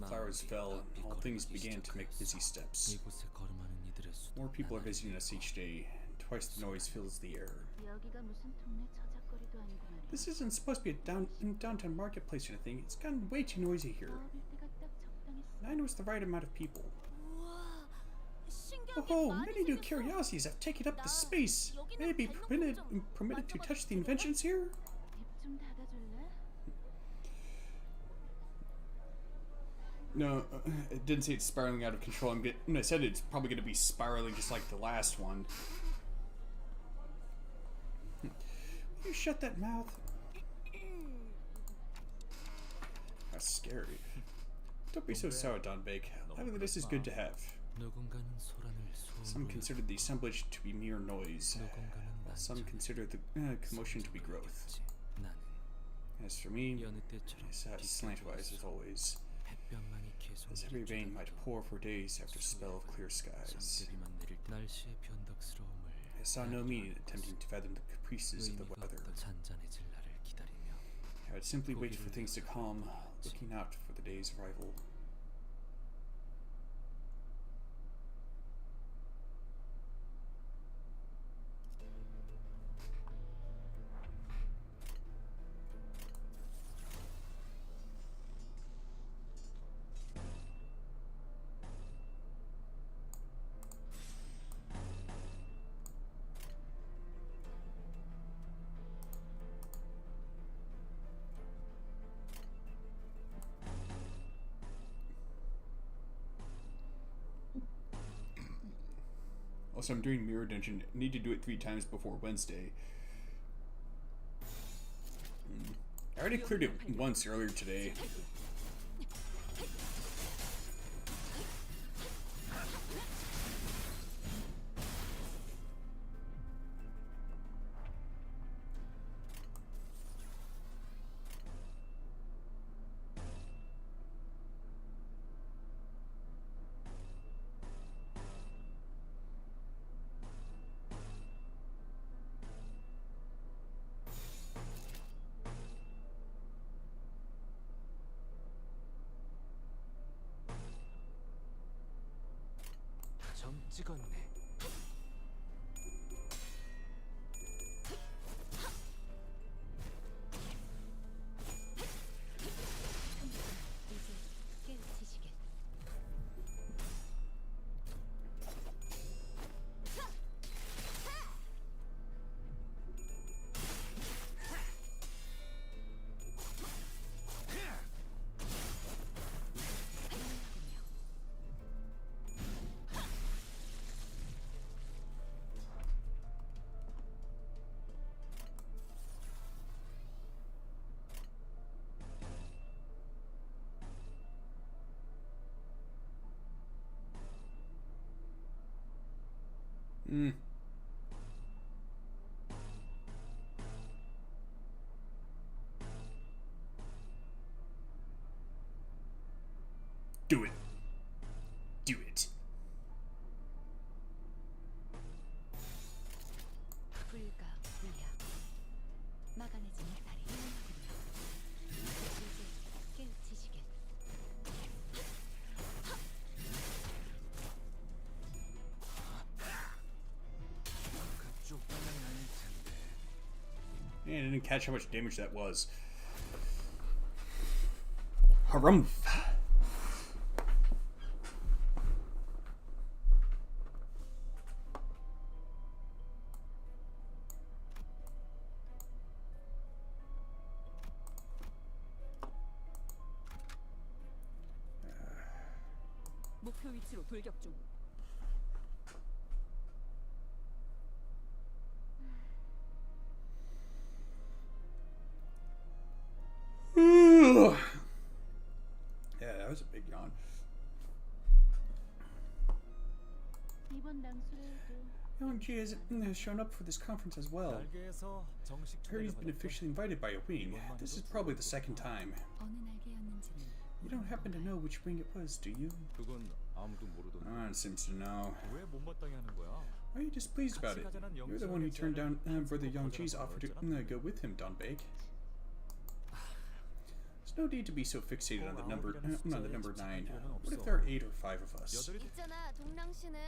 Speaker 1: Flowers fell, and all things began to make busy steps.
Speaker 6: 이곳에 걸음하는 이들의 수도
Speaker 1: More people are visiting us each day, and twice the noise fills the air.
Speaker 7: 여기가 무슨 동네 저작거리도 아니고 말이야.
Speaker 1: This isn't supposed to be a downtown marketplace or anything. It's gotten way too noisy here.
Speaker 7: 나와볼 때가 딱 적당했어.
Speaker 1: 9 was the right amount of people.
Speaker 3: 우와, 신기한 게
Speaker 1: Oh,
Speaker 3: 많이
Speaker 1: many new
Speaker 3: 생겼어.
Speaker 1: curiosities have taken up the space. May I be permitted to touch the inventions here?
Speaker 7: 입 좀 닫아줄래?
Speaker 1: No, it didn't say it's spiraling out of control. I said it's probably going to be spiraling just like the last one. Will you shut that mouth? That's scary. Don't be so sour, Don Bake. Having this is good to have.
Speaker 6: 누군가는 소란을
Speaker 1: Some
Speaker 6: 소음으로
Speaker 1: consider the assemblage to be mere noise,
Speaker 6: 누군가는
Speaker 1: while some consider the commotion to be growth.
Speaker 6: 나는
Speaker 1: As for me,
Speaker 6: 여느 때처럼
Speaker 1: I sat slantwise as always,
Speaker 6: 햇볕만이 계속
Speaker 1: as heavy rain might pour for days after a spell of clear skies.
Speaker 6: 잠들이만 내릴 때 날씨의 변덕스러움을
Speaker 1: I saw no meaning in attempting to fathom the caprices of the
Speaker 6: 의미가
Speaker 1: weather.
Speaker 6: 없던 잔잔해질 날을 기다리며
Speaker 1: I would simply wait for things to calm, looking out for the day's arrival. Also, I'm doing Mirror Dungeon. I need to do it 3 times before Wednesday. I already cleared it once earlier today.
Speaker 6: 점 찍었네.
Speaker 4: 이제 깨우치시게.
Speaker 1: Do it. Do it.
Speaker 4: 불가 불야. 막아내지는 다리. 이제 깨우치시게.
Speaker 6: 그쪽만은 아닐 텐데.
Speaker 1: Man, I didn't catch how much damage that was. Harumph.
Speaker 3: 목표 위치로 돌격 중.
Speaker 1: Yeah, that was a big yawn.
Speaker 7: 이번 낭수레에도
Speaker 1: Young G has shown up for this conference as well.
Speaker 6: 날개에서 정식
Speaker 1: I heard he's been officially invited by a wing. This is probably the second time.
Speaker 4: 어느 날개였는지는
Speaker 1: You don't happen to know which wing it was, do you?
Speaker 6: 그건 아무도 모르던데.
Speaker 1: No one seems to know.
Speaker 6: 왜 못마땅해 하는 거야?
Speaker 1: Why are you displeased about it? You're the one who turned down Brother Yongji's offer to go with him, Don Bake. There's no need to be so fixated on the number 9. What if there are 8 or 5 of us?
Speaker 9: 있잖아, 동랑 씨는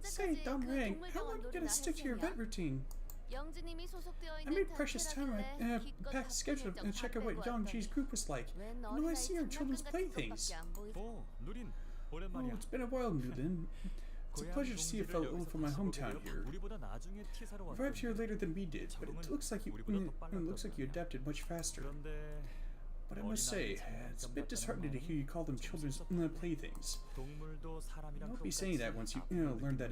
Speaker 1: Say,
Speaker 9: 언제까지
Speaker 1: Don
Speaker 9: 그
Speaker 1: Rang,
Speaker 9: 동물
Speaker 1: how long
Speaker 9: 병원
Speaker 1: you gonna
Speaker 9: 놀이나
Speaker 1: stick to your
Speaker 9: 했었냐?
Speaker 1: event routine?
Speaker 9: 영주님이 소속되어
Speaker 1: I
Speaker 9: 있는
Speaker 1: made precious time
Speaker 9: 단체라길래
Speaker 1: I packed a schedule and check out what Yongji's group was like.
Speaker 9: 웬
Speaker 1: No, I see your
Speaker 9: 어린아이
Speaker 1: children's
Speaker 9: 장난감 같은
Speaker 1: playthings.
Speaker 9: 것밖에 안 보이지.
Speaker 6: 누린
Speaker 1: Oh,
Speaker 6: 오랜만이야.
Speaker 1: it's been a while, Newlin. It's a pleasure to see a fellow ill from my hometown here.
Speaker 6: 우리보다 나중에 티사로
Speaker 1: You arrived here later than we did, but it looks like you adapted much faster.
Speaker 6: 그런데
Speaker 1: But I must say, it's a bit disheartening to hear you call them children's playthings.
Speaker 6: 동물도 사람이랑
Speaker 1: Don't be saying that once you learn that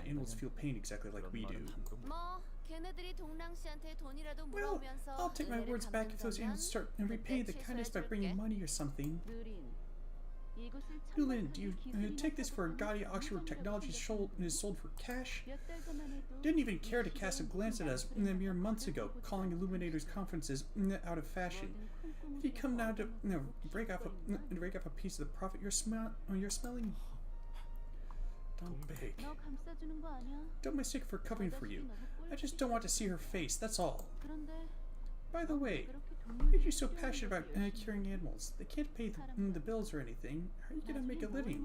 Speaker 1: animals feel pain exactly like we do.
Speaker 9: 뭐 걔네들이 동랑 씨한테 돈이라도
Speaker 1: Well,
Speaker 9: 물어오면서
Speaker 1: I'll take my
Speaker 9: 은혜를
Speaker 1: words back if those
Speaker 9: 갚는
Speaker 1: animals start
Speaker 9: 거면
Speaker 1: repaying the
Speaker 9: 그때
Speaker 1: kindness by bringing
Speaker 9: 취소해줄게.
Speaker 1: money or something.
Speaker 7: 느린 이곳을
Speaker 1: Newlin, do you
Speaker 7: 천박하게
Speaker 1: take this for a gaudy
Speaker 7: 기술이나
Speaker 1: Oxford technology is sold for cash?
Speaker 7: 몇 달 전만 해도
Speaker 1: Didn't even care to cast a glance at us mere months ago, calling Illuminators conferences out of fashion. If you come now to break off a piece of the profit you're smelling. Don't bake.
Speaker 7: 너 감싸주는 거 아니야?
Speaker 1: Don't mistake for covering for you. I just don't want to see her face, that's all.
Speaker 7: 그런데
Speaker 1: By the way,
Speaker 7: 그렇게
Speaker 1: why are you
Speaker 7: 동물들이
Speaker 1: so passionate about
Speaker 7: 키우는
Speaker 1: curing animals? They can't pay the bills or anything. How are you gonna make a living?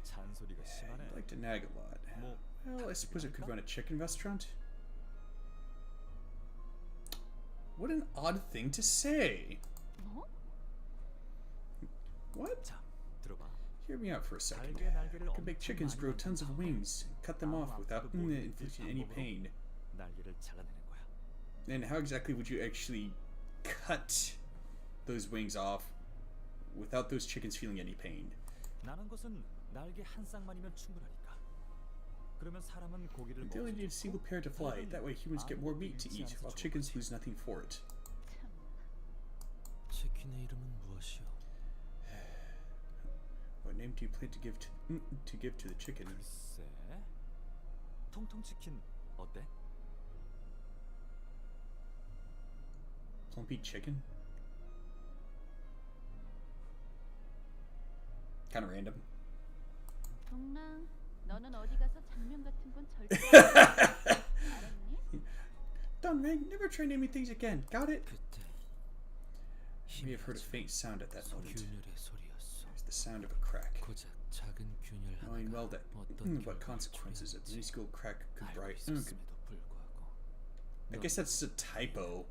Speaker 6: 잔소리가 심하네.
Speaker 1: You like to nag a lot.
Speaker 6: 뭐
Speaker 1: Well, I suppose I could run a chicken restaurant. What an odd thing to say.
Speaker 7: 뭐?
Speaker 1: What?
Speaker 6: 자, 들어봐.
Speaker 1: Hear me out for a second.
Speaker 6: 달걀 날개를
Speaker 1: I could make
Speaker 6: 엄청
Speaker 1: chickens
Speaker 6: 많이
Speaker 1: grow
Speaker 6: 만든
Speaker 1: tons of
Speaker 6: 다음에
Speaker 1: wings and cut them off without inflicting any pain.
Speaker 6: 날개를 잘라내는 거야.
Speaker 1: And how exactly would you actually cut those wings off without those chickens feeling any pain?
Speaker 6: 나는 것은 날개 한 쌍만이면 충분하니까.
Speaker 2: 그러면 사람은 고기를
Speaker 1: They only need a single pair to fly. That way humans get more meat to eat, while chickens lose nothing for it.
Speaker 6: 치킨의 이름은 무엇이오?
Speaker 1: What name do you plan to give to the chicken?
Speaker 2: 글쎄. 통통 치킨 어때?
Speaker 1: Plumpy chicken? Kind of random.
Speaker 7: 동랑, 너는 어디 가서 장면 같은 건 절대 알았니?
Speaker 1: Done, Ring. Never try naming things again. Got it?
Speaker 6: 그때
Speaker 1: You may have heard a faint sound at that moment.
Speaker 6: 균열의 소리였어.
Speaker 1: It was the sound of a crack.
Speaker 6: 고작 작은 균열
Speaker 1: Knowing well
Speaker 6: 하나가
Speaker 1: that
Speaker 6: 어떤
Speaker 1: what
Speaker 6: 결과를
Speaker 1: consequences a
Speaker 6: 초래할지
Speaker 1: minuscule crack could
Speaker 6: 알고
Speaker 1: bring.
Speaker 6: 있었음에도 불구하고
Speaker 1: I guess that's a typo.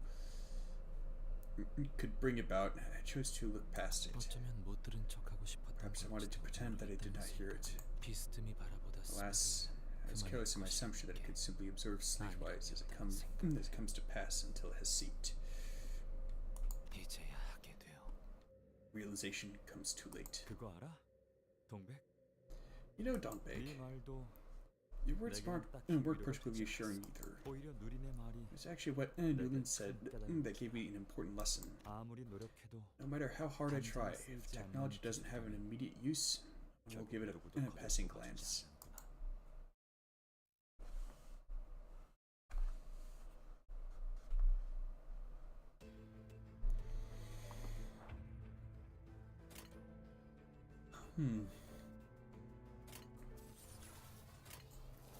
Speaker 1: Could bring about. I chose to look past it.
Speaker 6: 어쩌면 못 들은 척하고 싶었던
Speaker 1: Perhaps I wanted to pretend that I did not hear it.
Speaker 6: 비스듬히 바라보다
Speaker 1: Alas, I was careless in my assumption that I could simply observe slantwise as it comes to pass until it has seeped.
Speaker 6: 이제야 하게 되어
Speaker 1: Realization comes too late.
Speaker 2: 그거 알아? 동백?
Speaker 1: You know,
Speaker 2: 네
Speaker 1: Donbeg,
Speaker 2: 말도
Speaker 1: your words weren't particularly reassuring either.
Speaker 2: 오히려 누리네 말이
Speaker 1: It's actually what Newland said that gave me an important lesson.
Speaker 2: 아무리 노력해도
Speaker 1: No matter how hard I try, if technology doesn't have an immediate use, I will give it a passing glance.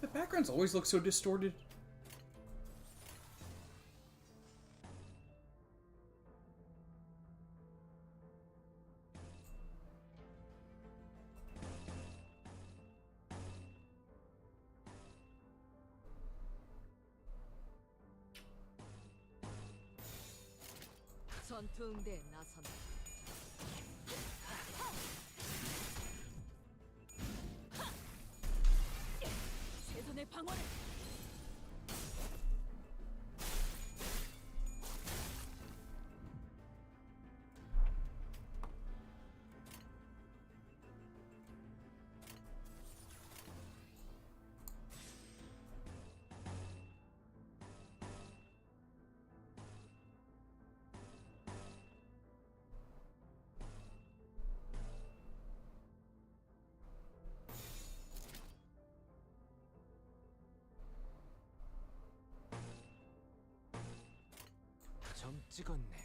Speaker 1: The backgrounds always look so distorted.
Speaker 8: 전투 응대에 나선다. 최선의 방어를.
Speaker 6: 점 찍었네.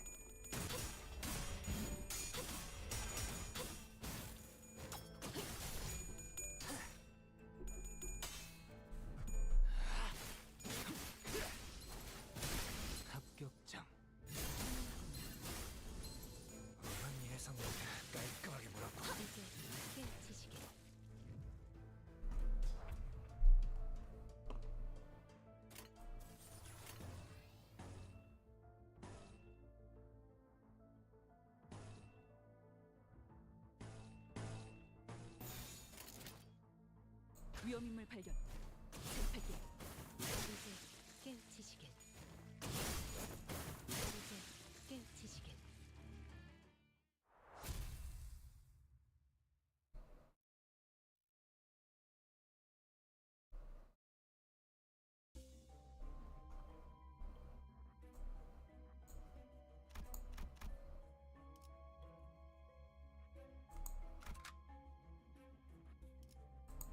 Speaker 6: 합격장. 우한 예상보다 깔끔하게 몰았고.
Speaker 4: 이제 깨우치시게.
Speaker 3: 위험인물 발견. 체크할게.
Speaker 4: 이제 깨우치시게. 이제 깨우치시게.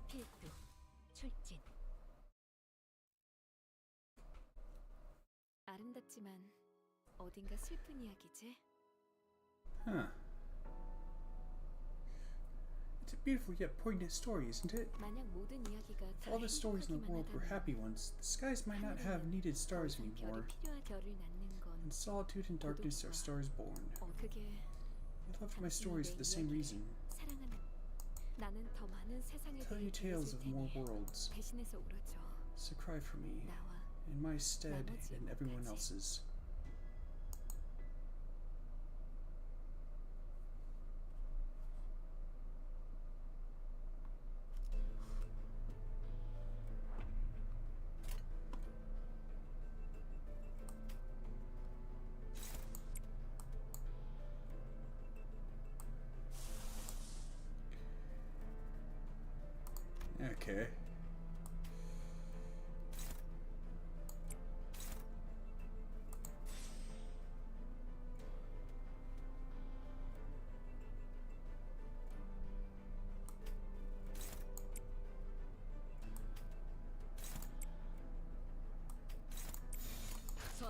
Speaker 4: 필두 출진.
Speaker 9: 아름답지만 어딘가 슬픈 이야기지?
Speaker 1: Huh. It's a beautiful yet poignant story, isn't it?
Speaker 9: 만약 모든 이야기가
Speaker 1: If
Speaker 9: 다
Speaker 1: all the stories in the
Speaker 9: 행복하기만
Speaker 1: world were
Speaker 9: 하다면
Speaker 1: happy ones, the skies might not have needed stars
Speaker 9: 별이
Speaker 1: anymore.
Speaker 9: 필요한 별을 낳는 건
Speaker 1: In solitude and darkness are stars born.
Speaker 9: 그게
Speaker 1: I loved my stories for the same reason.
Speaker 9: 사랑하는 나는 더 많은 세상에
Speaker 1: Tell you
Speaker 9: 대해
Speaker 1: tales
Speaker 9: 들었을
Speaker 1: of more
Speaker 9: 테니
Speaker 1: worlds.
Speaker 9: 대신해서 울어줘.
Speaker 1: So cry for me,
Speaker 9: 나와
Speaker 1: in my stead and everyone else's. Okay.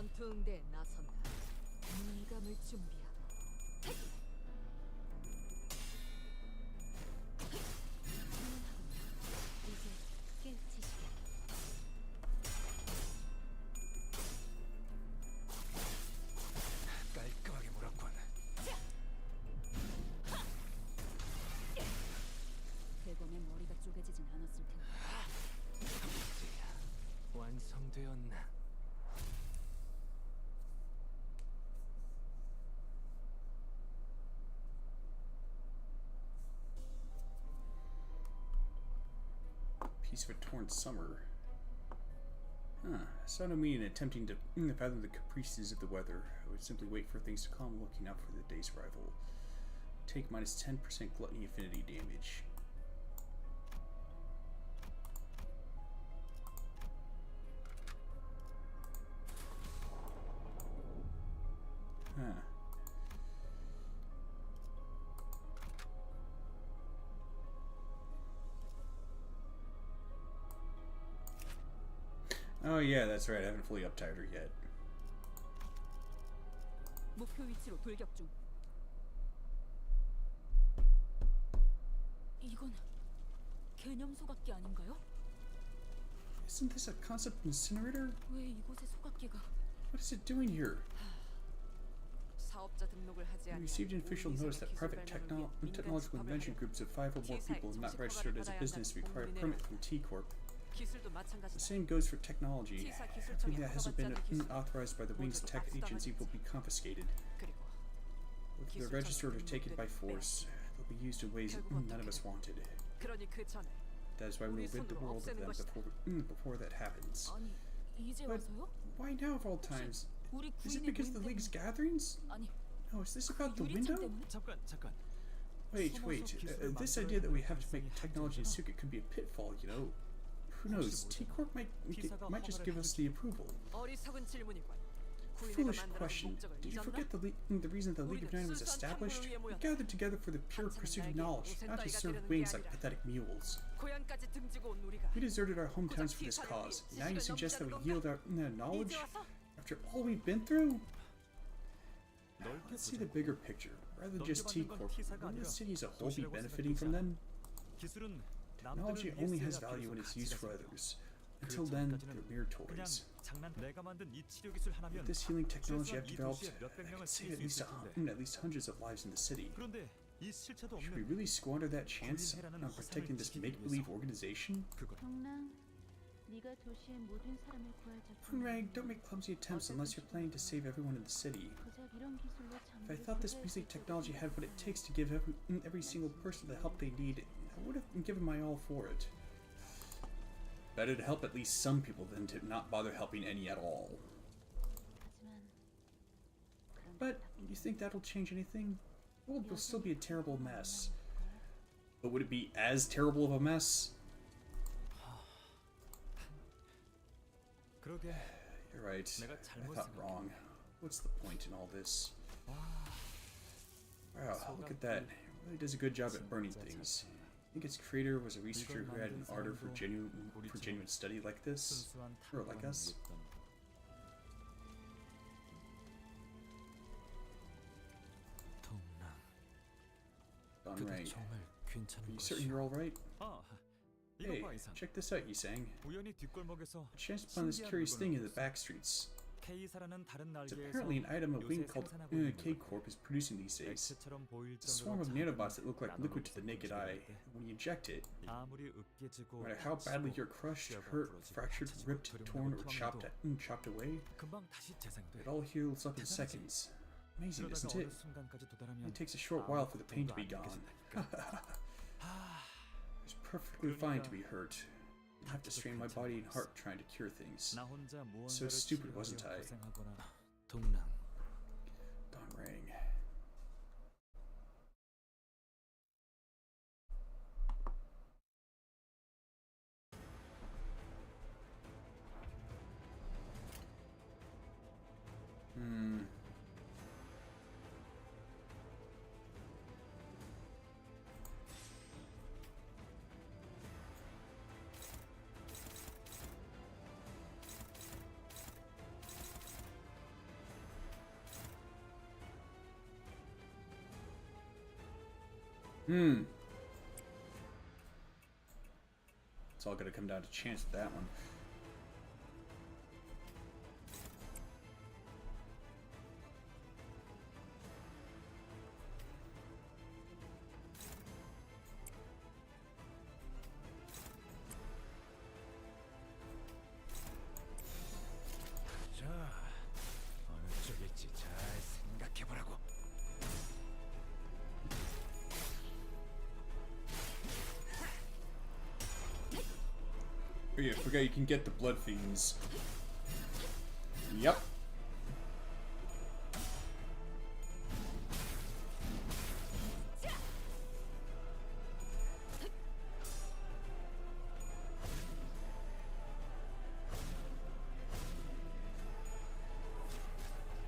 Speaker 8: 전투 응대에 나선다.
Speaker 3: 물감을 준비하고.
Speaker 9: 이제 깨우치시게.
Speaker 6: 깔끔하게 몰았군.
Speaker 3: 대검의 머리가 쪼개지진 않았을 텐데.
Speaker 6: 완성되었나?
Speaker 1: Piece of a torn summer. Huh. So no meaning in attempting to fathom the caprices of the weather. I would simply wait for things to calm, looking out for the day's arrival. Take minus 10% gluttony affinity damage. Huh. Oh yeah, that's right. I haven't fully uptied her yet.
Speaker 3: 목표 위치로 돌격 중. 이건 개념 소각기 아닌가요?
Speaker 1: Isn't this a concept incinerator?
Speaker 3: 왜 이곳에 소각기가?
Speaker 1: What is it doing here?
Speaker 8: 사업자 등록을 하지
Speaker 1: We
Speaker 8: 않은
Speaker 1: received an official notice that private technological invention groups of 5 or more people not registered as a business require a permit from T Corp.
Speaker 8: 기술도
Speaker 1: The
Speaker 8: 마찬가지다.
Speaker 1: same goes for technology. Everything that hasn't been authorized by the Wings Tech Agency will be confiscated.
Speaker 8: 그리고
Speaker 1: Whether they're registered or taken by force, they'll be used in ways none of us wanted.
Speaker 8: 그러니 그 전에
Speaker 1: That is why we will rid the world of them before that happens.
Speaker 3: 아니, 이제
Speaker 1: But
Speaker 3: 와서요?
Speaker 1: why now of all times?
Speaker 3: 우리
Speaker 1: Is it
Speaker 3: 구인의
Speaker 1: because of the
Speaker 3: 무인
Speaker 1: League's
Speaker 3: 때문에?
Speaker 1: gatherings?
Speaker 3: 아니,
Speaker 1: No, is this about the
Speaker 3: 유리창
Speaker 1: window?
Speaker 3: 때문에?
Speaker 6: 잠깐.
Speaker 1: Wait. This idea that we have to make technology in Suka could be a pitfall, you know? Who knows? T Corp might just give us the approval.
Speaker 8: 어리석은 질문이군. 구인회가
Speaker 1: Foolish
Speaker 8: 만들어진
Speaker 1: question.
Speaker 8: 목적을
Speaker 1: Did you
Speaker 8: 잊었나?
Speaker 1: forget the reason the League of Nine was established? We gathered together for the pure pursuit of knowledge, not to serve wings like pathetic mules.
Speaker 8: 고향까지 등지고 온 우리가
Speaker 1: We deserted our hometowns for this cause. Now you suggest that we yield our knowledge? After all we've been through? Let's see the bigger picture. Rather than just T Corp, will the city as a whole be benefiting from them?
Speaker 6: 기술은
Speaker 1: Technology only has value when it's used for others. Until then, they're mere toys.
Speaker 6: 내가 만든 이 치료 기술 하나면
Speaker 1: With this healing technology I've
Speaker 6: 최소한 이
Speaker 1: developed,
Speaker 6: 도시에
Speaker 1: I
Speaker 6: 몇백
Speaker 1: can
Speaker 6: 명을
Speaker 1: save
Speaker 6: 살릴 수 있을 텐데.
Speaker 1: at least hundreds of lives in the city.
Speaker 6: 그런데 이 실체도
Speaker 1: Should we
Speaker 6: 없는
Speaker 1: really squander that chance on protecting this make-believe organization?
Speaker 6: 그걸
Speaker 7: 동랑, 네가 도시의 모든 사람을 구할
Speaker 1: Unrag, don't make clumsy attempts unless you're planning to save everyone in the city.
Speaker 7: 고작 이런 기술로
Speaker 1: If I thought this music technology had what it takes to give every single person the help they need, I would have given my all for it. Better to help at least some people than to not bother helping any at all. But you think that'll change anything? The world will still be a terrible mess. But would it be as terrible of a mess?
Speaker 6: 그러게
Speaker 1: You're right. I thought wrong. What's the point in all this? Wow, look at that. It really does a good job at burning things. I think its creator was a researcher who had an ardor for genuine study like this,
Speaker 6: 순수한
Speaker 1: or like us.
Speaker 6: 동랑
Speaker 1: Don
Speaker 6: 그대
Speaker 1: Rang,
Speaker 6: 정말
Speaker 1: are
Speaker 6: 괜찮은
Speaker 1: you certain
Speaker 6: 것이야.
Speaker 1: you're alright?
Speaker 6: 아, 이거
Speaker 1: Hey,
Speaker 6: 봐 이상.
Speaker 1: check this out, Yisang.
Speaker 6: 우연히 뒷골목에서
Speaker 1: I chanced upon this curious thing in the back streets.
Speaker 6: K사라는 다른
Speaker 1: It's
Speaker 6: 날개에서
Speaker 1: apparently an item a wing
Speaker 6: 요새
Speaker 1: called
Speaker 6: 생산하고 있는
Speaker 1: K
Speaker 6: 거다.
Speaker 1: Corp is producing these days.
Speaker 6: 액체처럼 보일
Speaker 1: It's a swarm of
Speaker 6: 정도로
Speaker 1: nanobots that look like
Speaker 6: 작은
Speaker 1: liquid to the naked eye.
Speaker 6: 나노로봇을
Speaker 1: When you inject it,
Speaker 6: 아무리 으깨지고
Speaker 1: no matter how badly you're crushed, hurt, fractured, ripped, torn, or chopped away,
Speaker 6: 금방 다시 재생돼.
Speaker 1: it all heals up in seconds. Amazing,
Speaker 6: 그러다가
Speaker 1: isn't
Speaker 6: 어느
Speaker 1: it?
Speaker 6: 순간까지
Speaker 1: It
Speaker 6: 도달하면
Speaker 1: only takes a short while for the pain to be
Speaker 6: 아무것도
Speaker 1: gone.
Speaker 6: 안 느껴진다니까.
Speaker 1: It's perfectly fine to be hurt. I have to strain my body and heart trying to cure things.
Speaker 6: 나 혼자
Speaker 1: So
Speaker 6: 무언가를
Speaker 1: stupid,
Speaker 6: 치료하려
Speaker 1: wasn't I?
Speaker 6: 고생하거나 동랑
Speaker 1: Don Rang. It's all gonna come down to chance with that one.
Speaker 2: 자, 어느 쪽일지 잘 생각해보라고.
Speaker 1: Oh yeah, forgot you can get the blood fiends. Yep.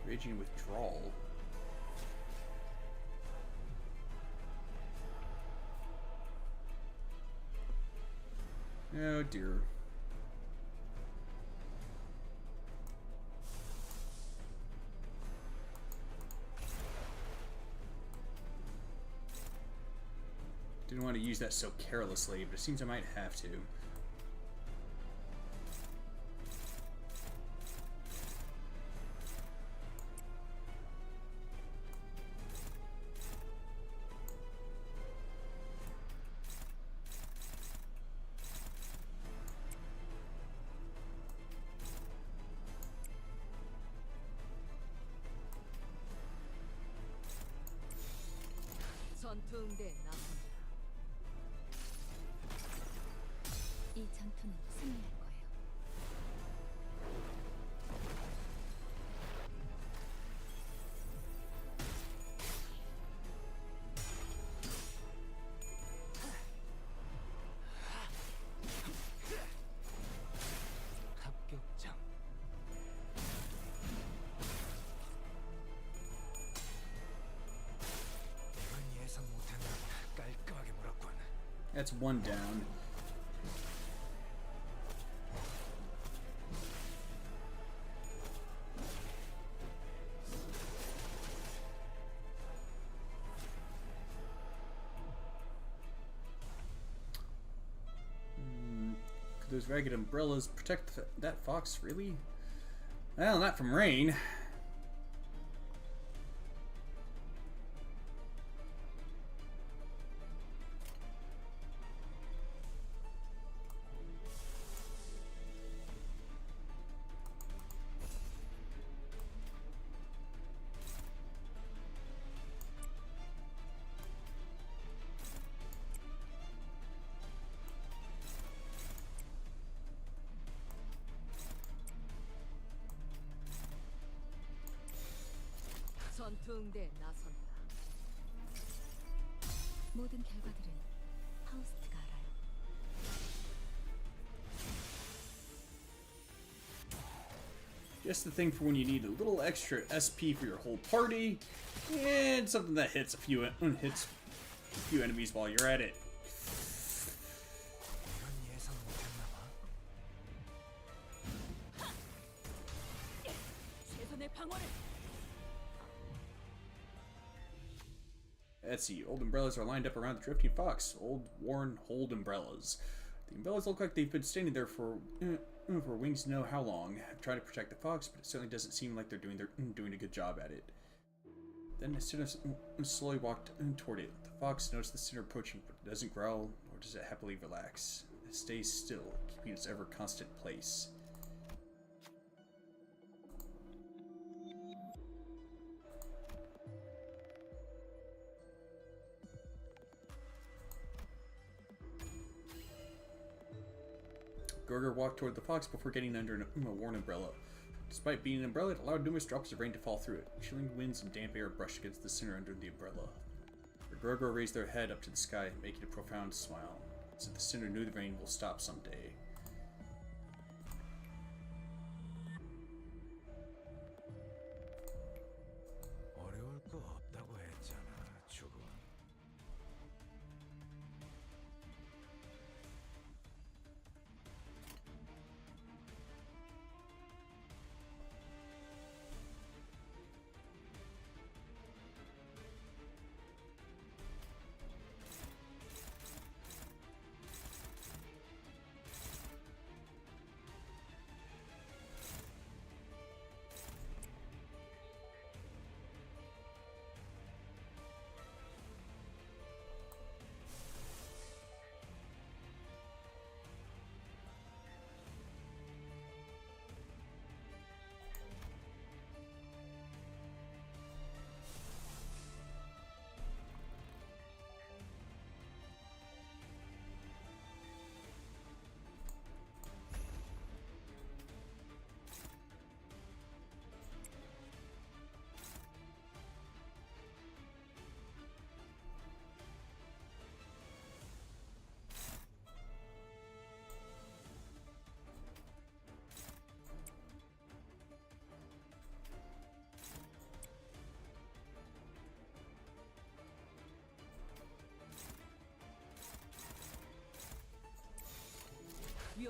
Speaker 1: Raging withdrawal. Oh dear. Didn't want to use that so carelessly, but it seems I might have to.
Speaker 8: 전투응대에 나선다.
Speaker 4: 이 전투는 승리할 거예요.
Speaker 2: 합격장. 이건 예상 못했나 깔끔하게 몰았군.
Speaker 1: That's one down. Could those ragged umbrellas protect that fox, really? Well, not from rain.
Speaker 8: 전투응대에 나선다.
Speaker 4: 모든 결과들은 파우스트가 알아요.
Speaker 1: Just the thing for when you need a little extra SP for your whole party, and something that hits a few enemies while you're at it.
Speaker 2: 이건 예상 못했나 봐.
Speaker 8: 최선의 방어를.
Speaker 1: Let's see, old umbrellas are lined up around the drifting fox. Old, worn, old umbrellas. The umbrellas look like they've been standing there for wings to know how long, trying to protect the fox, but it certainly doesn't seem like they're doing a good job at it. Then the sinner slowly walked toward it. The fox noticed the sinner approaching, but it doesn't growl, nor does it happily relax. It stays still, keeping its ever-constant place. Gorger walked toward the fox before getting under a worn umbrella. Despite being an umbrella, it allowed numerous drops of rain to fall through it. Chilling winds and damp air brushed against the sinner under the umbrella. The Gorger raised their head up to the sky, making a profound smile. So the sinner knew the rain will stop someday.
Speaker 2: 어려울 거 없다고 했잖아, 죽음.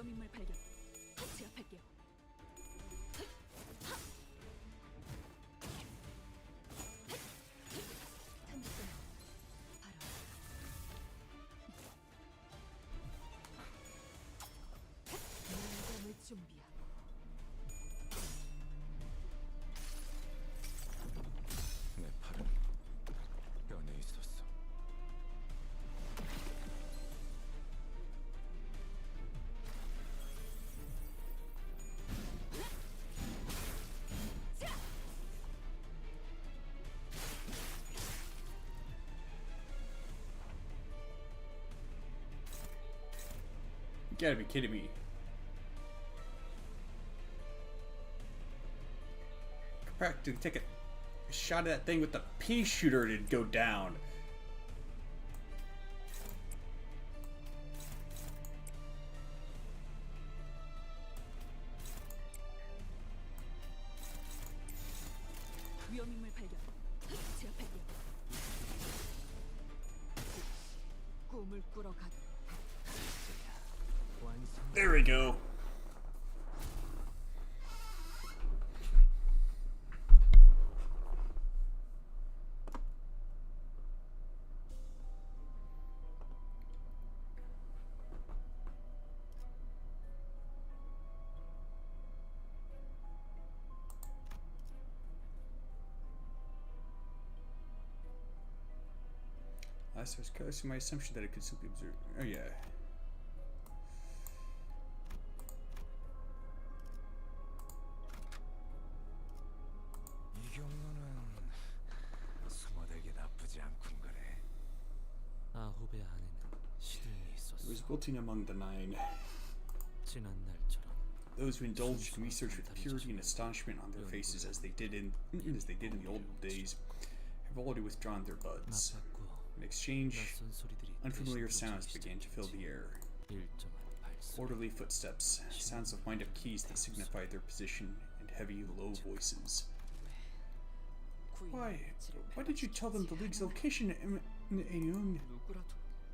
Speaker 3: 위험인물 발견. 제압할게요.
Speaker 4: 천국은 바로
Speaker 3: 물건을 준비하고.
Speaker 2: 내 팔은 뼈에 있었어.
Speaker 1: You gotta be kidding me. Practically take a shot of that thing with the pea shooter, it'd go down.
Speaker 3: 위험인물 발견. 제압할게요. 꿈을 꾸러 가도.
Speaker 1: There we go. Last was close to my assumption that it could simply observe. Oh yeah.
Speaker 2: 이 경로는 숨어들기 나쁘지 않군 거래.
Speaker 6: 아홉의 안에는 시들이
Speaker 1: It
Speaker 6: 있었어.
Speaker 1: was voting among the 9.
Speaker 6: 지난 날처럼
Speaker 1: Those who indulged in research with purity and astonishment on their faces, as they did in the old days, have already withdrawn their buds.
Speaker 6: 나빴고
Speaker 1: In exchange,
Speaker 6: 낯선 소리들이
Speaker 1: unfamiliar
Speaker 6: 대신
Speaker 1: sounds
Speaker 6: 들어오기
Speaker 1: began to fill the air.
Speaker 6: 일정한 발소리.
Speaker 1: Orderly footsteps, sounds of wind-up keys that signified their position, and heavy, low voices. Why did you tell them the League's location?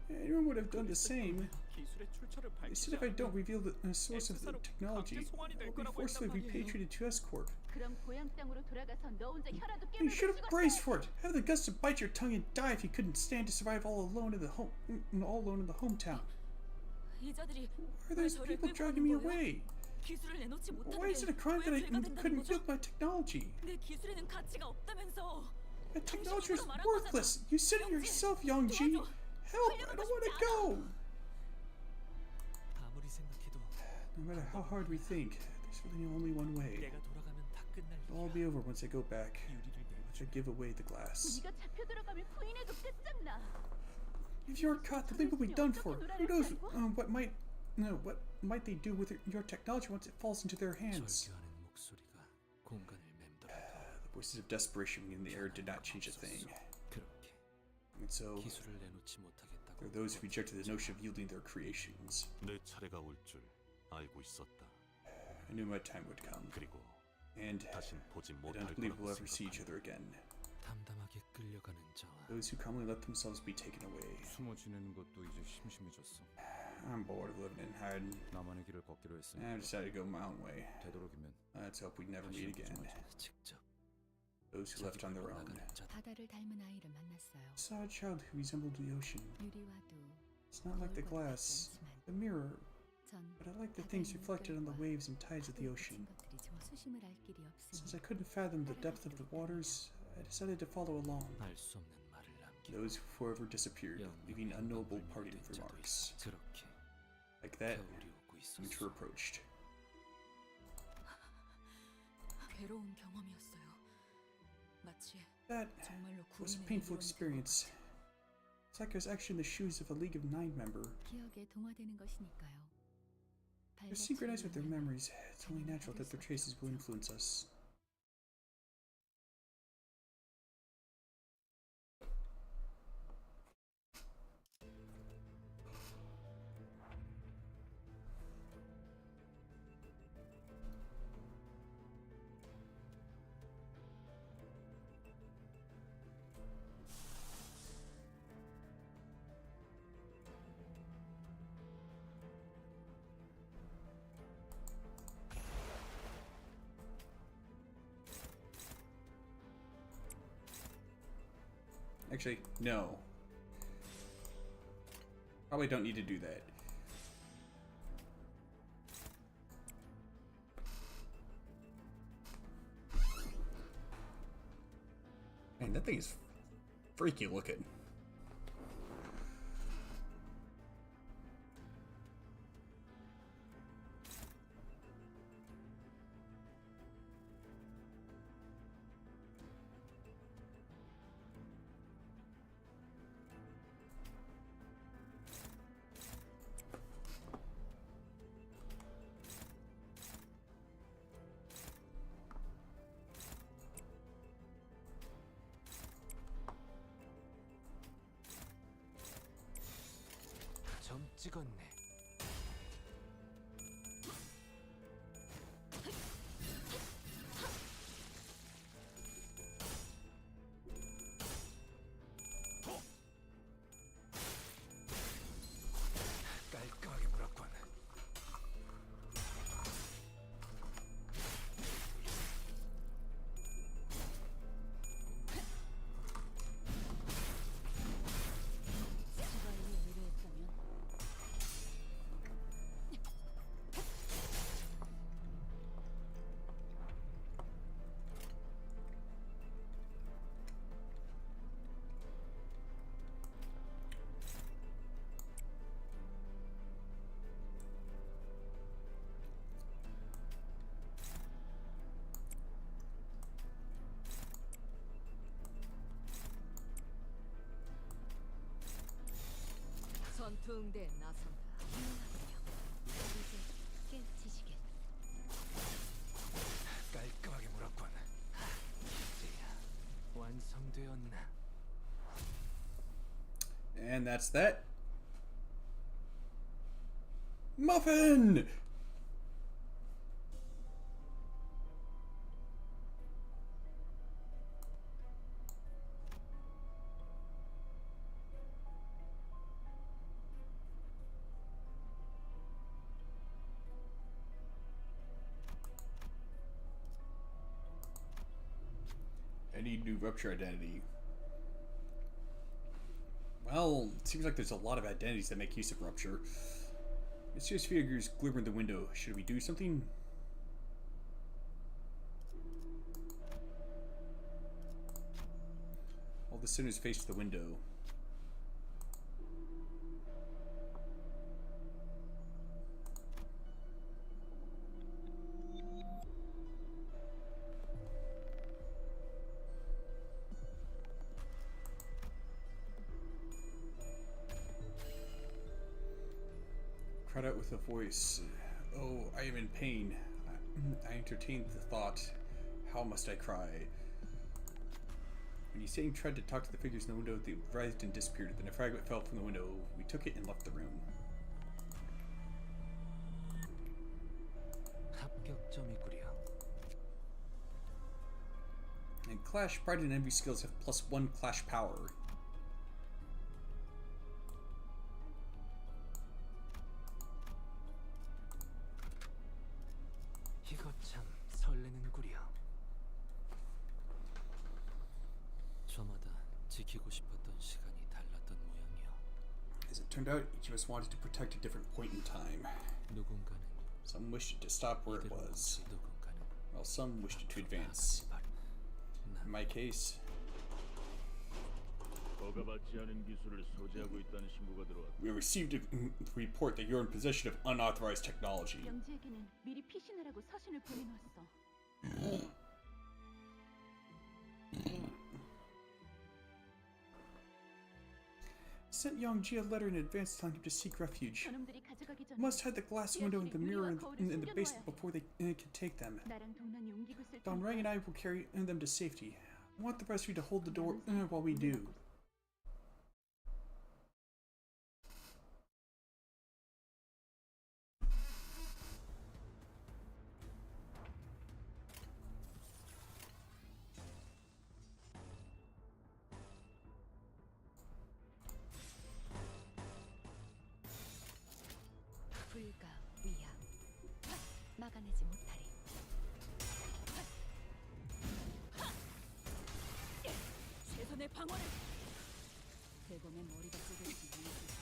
Speaker 1: Anyone would have done the same. They said if I don't reveal the source of the technology, I'll be forcibly repatriated to S-Corp.
Speaker 7: 그럼 고향 땅으로 돌아가서 너 혼자 혀라도
Speaker 1: You
Speaker 7: 깨물고
Speaker 1: should have
Speaker 7: 죽었어.
Speaker 1: braced for it. Have the guts to bite your tongue and die if you couldn't stand to survive all alone in the hometown.
Speaker 3: 이자들이
Speaker 1: Why are those
Speaker 3: 저를
Speaker 1: people
Speaker 3: 끌고
Speaker 1: dragging
Speaker 3: 오는
Speaker 1: me
Speaker 3: 거예요?
Speaker 1: away?
Speaker 3: 기술을 내놓지 못하는데
Speaker 1: Why is it a crime that I
Speaker 3: 왜 죄가 된다는
Speaker 1: couldn't
Speaker 3: 거죠?
Speaker 1: build my technology?
Speaker 3: 내 기술에는 가치가 없다면서.
Speaker 1: My technology is worthless. You said it yourself, Youngji. Help! I don't want to go.
Speaker 6: 아무리 생각해도
Speaker 1: No matter how hard we think, there's really only one way.
Speaker 6: 내가 돌아가면 다 끝날
Speaker 1: It'll all
Speaker 6: 일이야.
Speaker 1: be over once I go back.
Speaker 6: 유리를
Speaker 1: Once I give away the glass.
Speaker 7: 네가 잡혀 들어가면 부인해도 끝장나.
Speaker 1: If you're caught, the league will be done for. Who knows what might they do with your technology once it falls into their hands?
Speaker 6: 절규하는 목소리가 공간을 맴돌아.
Speaker 1: The voices of desperation in the air did not change a thing.
Speaker 6: 그렇게
Speaker 1: And so,
Speaker 6: 기술을 내놓지 못하겠다고.
Speaker 1: there are those who rejected the notion of yielding their creations.
Speaker 5: 내 차례가 올 줄 알고 있었다.
Speaker 1: I knew my time would come,
Speaker 5: 그리고
Speaker 1: and
Speaker 5: 다신 보지
Speaker 1: I
Speaker 5: 못할
Speaker 1: don't believe we'll
Speaker 5: 거라고
Speaker 1: ever see each
Speaker 5: 생각한다.
Speaker 1: other again.
Speaker 6: 담담하게 끌려가는 자와
Speaker 1: Those who calmly let themselves be taken away.
Speaker 2: 숨어 지내는 것도 이제 심심해졌어.
Speaker 1: I'm bored of living in hiding.
Speaker 2: 나만의 길을 걷기로 했으니
Speaker 1: I decided to go my own way.
Speaker 2: 되도록이면
Speaker 1: Let's hope we never meet again.
Speaker 6: 직접
Speaker 1: Those who left on their own.
Speaker 6: 나가는 자.
Speaker 4: 바다를 닮은 아이를 만났어요.
Speaker 1: Saw a child who resembled the ocean.
Speaker 4: 유리와도
Speaker 1: It's not like the glass, the mirror,
Speaker 4: 전
Speaker 1: but I like the things reflected on the waves and tides of the ocean.
Speaker 4: 것들이 좋아 수심을 알 길이
Speaker 1: Since
Speaker 4: 없으니
Speaker 1: I couldn't fathom the depth of the waters, I decided to follow along.
Speaker 6: 알 수 없는 말을 남기고
Speaker 1: Those who forever disappeared, leaving unknowable parting remarks.
Speaker 6: 그렇게
Speaker 1: Like that,
Speaker 6: 겨울이 오고
Speaker 1: winter
Speaker 6: 있었어.
Speaker 1: approached.
Speaker 3: 괴로운 경험이었어요. 마치
Speaker 1: That
Speaker 3: 정말로
Speaker 1: was a
Speaker 3: 구름에
Speaker 1: painful
Speaker 3: 이르는
Speaker 1: experience. It's like I was actually in the shoes of a League of Nine member.
Speaker 4: 기억에 동화되는 것이니까요.
Speaker 1: We're synchronized with their memories. It's only natural that their traces will influence us. Actually, no. Probably don't need to do that. Man, that thing is freaky looking.
Speaker 6: 점 찍었네. 깔끔하게 물었군.
Speaker 7: 주바이에 의뢰했다면
Speaker 8: 전투응대에 나선다.
Speaker 4: 이제 깨우치시길.
Speaker 6: 깔끔하게 물었군. 이제야 완성되었나?
Speaker 1: And that's that. Muffin! I need new rupture identity. Well, it seems like there's a lot of identities that make use of rupture. Mysterious figures glimmer in the window. Should we do something? All the sinners face the window. Cried out with a voice, "Oh, I am in pain." I entertained the thought, "How must I cry?" When Yusane tried to talk to the figures in the window, they writhed and disappeared. Then a fragment fell from the window. We took it and left the room.
Speaker 6: 합격점이구려.
Speaker 1: And Clash, Pride, and Envy skills have +1 Clash power.
Speaker 6: 이거 참 설레는구려. 저마다 지키고 싶었던 시간이 달랐던 모양이야.
Speaker 1: As it turned out, each of us wanted to protect a different point in time.
Speaker 6: 누군가는
Speaker 1: Some wished it to stop where it
Speaker 6: 이대로
Speaker 1: was,
Speaker 6: 멈추, 누군가는
Speaker 1: while some wished it to advance. In my case,
Speaker 10: 허가받지 않은 기술을 소지하고 있다는 신고가 들어왔다.
Speaker 1: we received a report that you're in possession of unauthorized technology.
Speaker 7: 영지에게는 미리 피신하라고 서신을 보내놨어.
Speaker 1: Sent Yongji a letter in advance telling him to seek refuge.
Speaker 7: 저놈들이 가져가기 전에
Speaker 1: Must hide the glass window and the mirror in the basement before they can take them.
Speaker 7: 나랑 동란이 옮기고 있을
Speaker 1: Don Rang and I will carry them to safety. I want the rest of you to hold the door while we do.
Speaker 4: 불가 위야. 막아내지 못하리.
Speaker 3: 최선의 방어를. 대범의 머리가 쪼개지지 않았을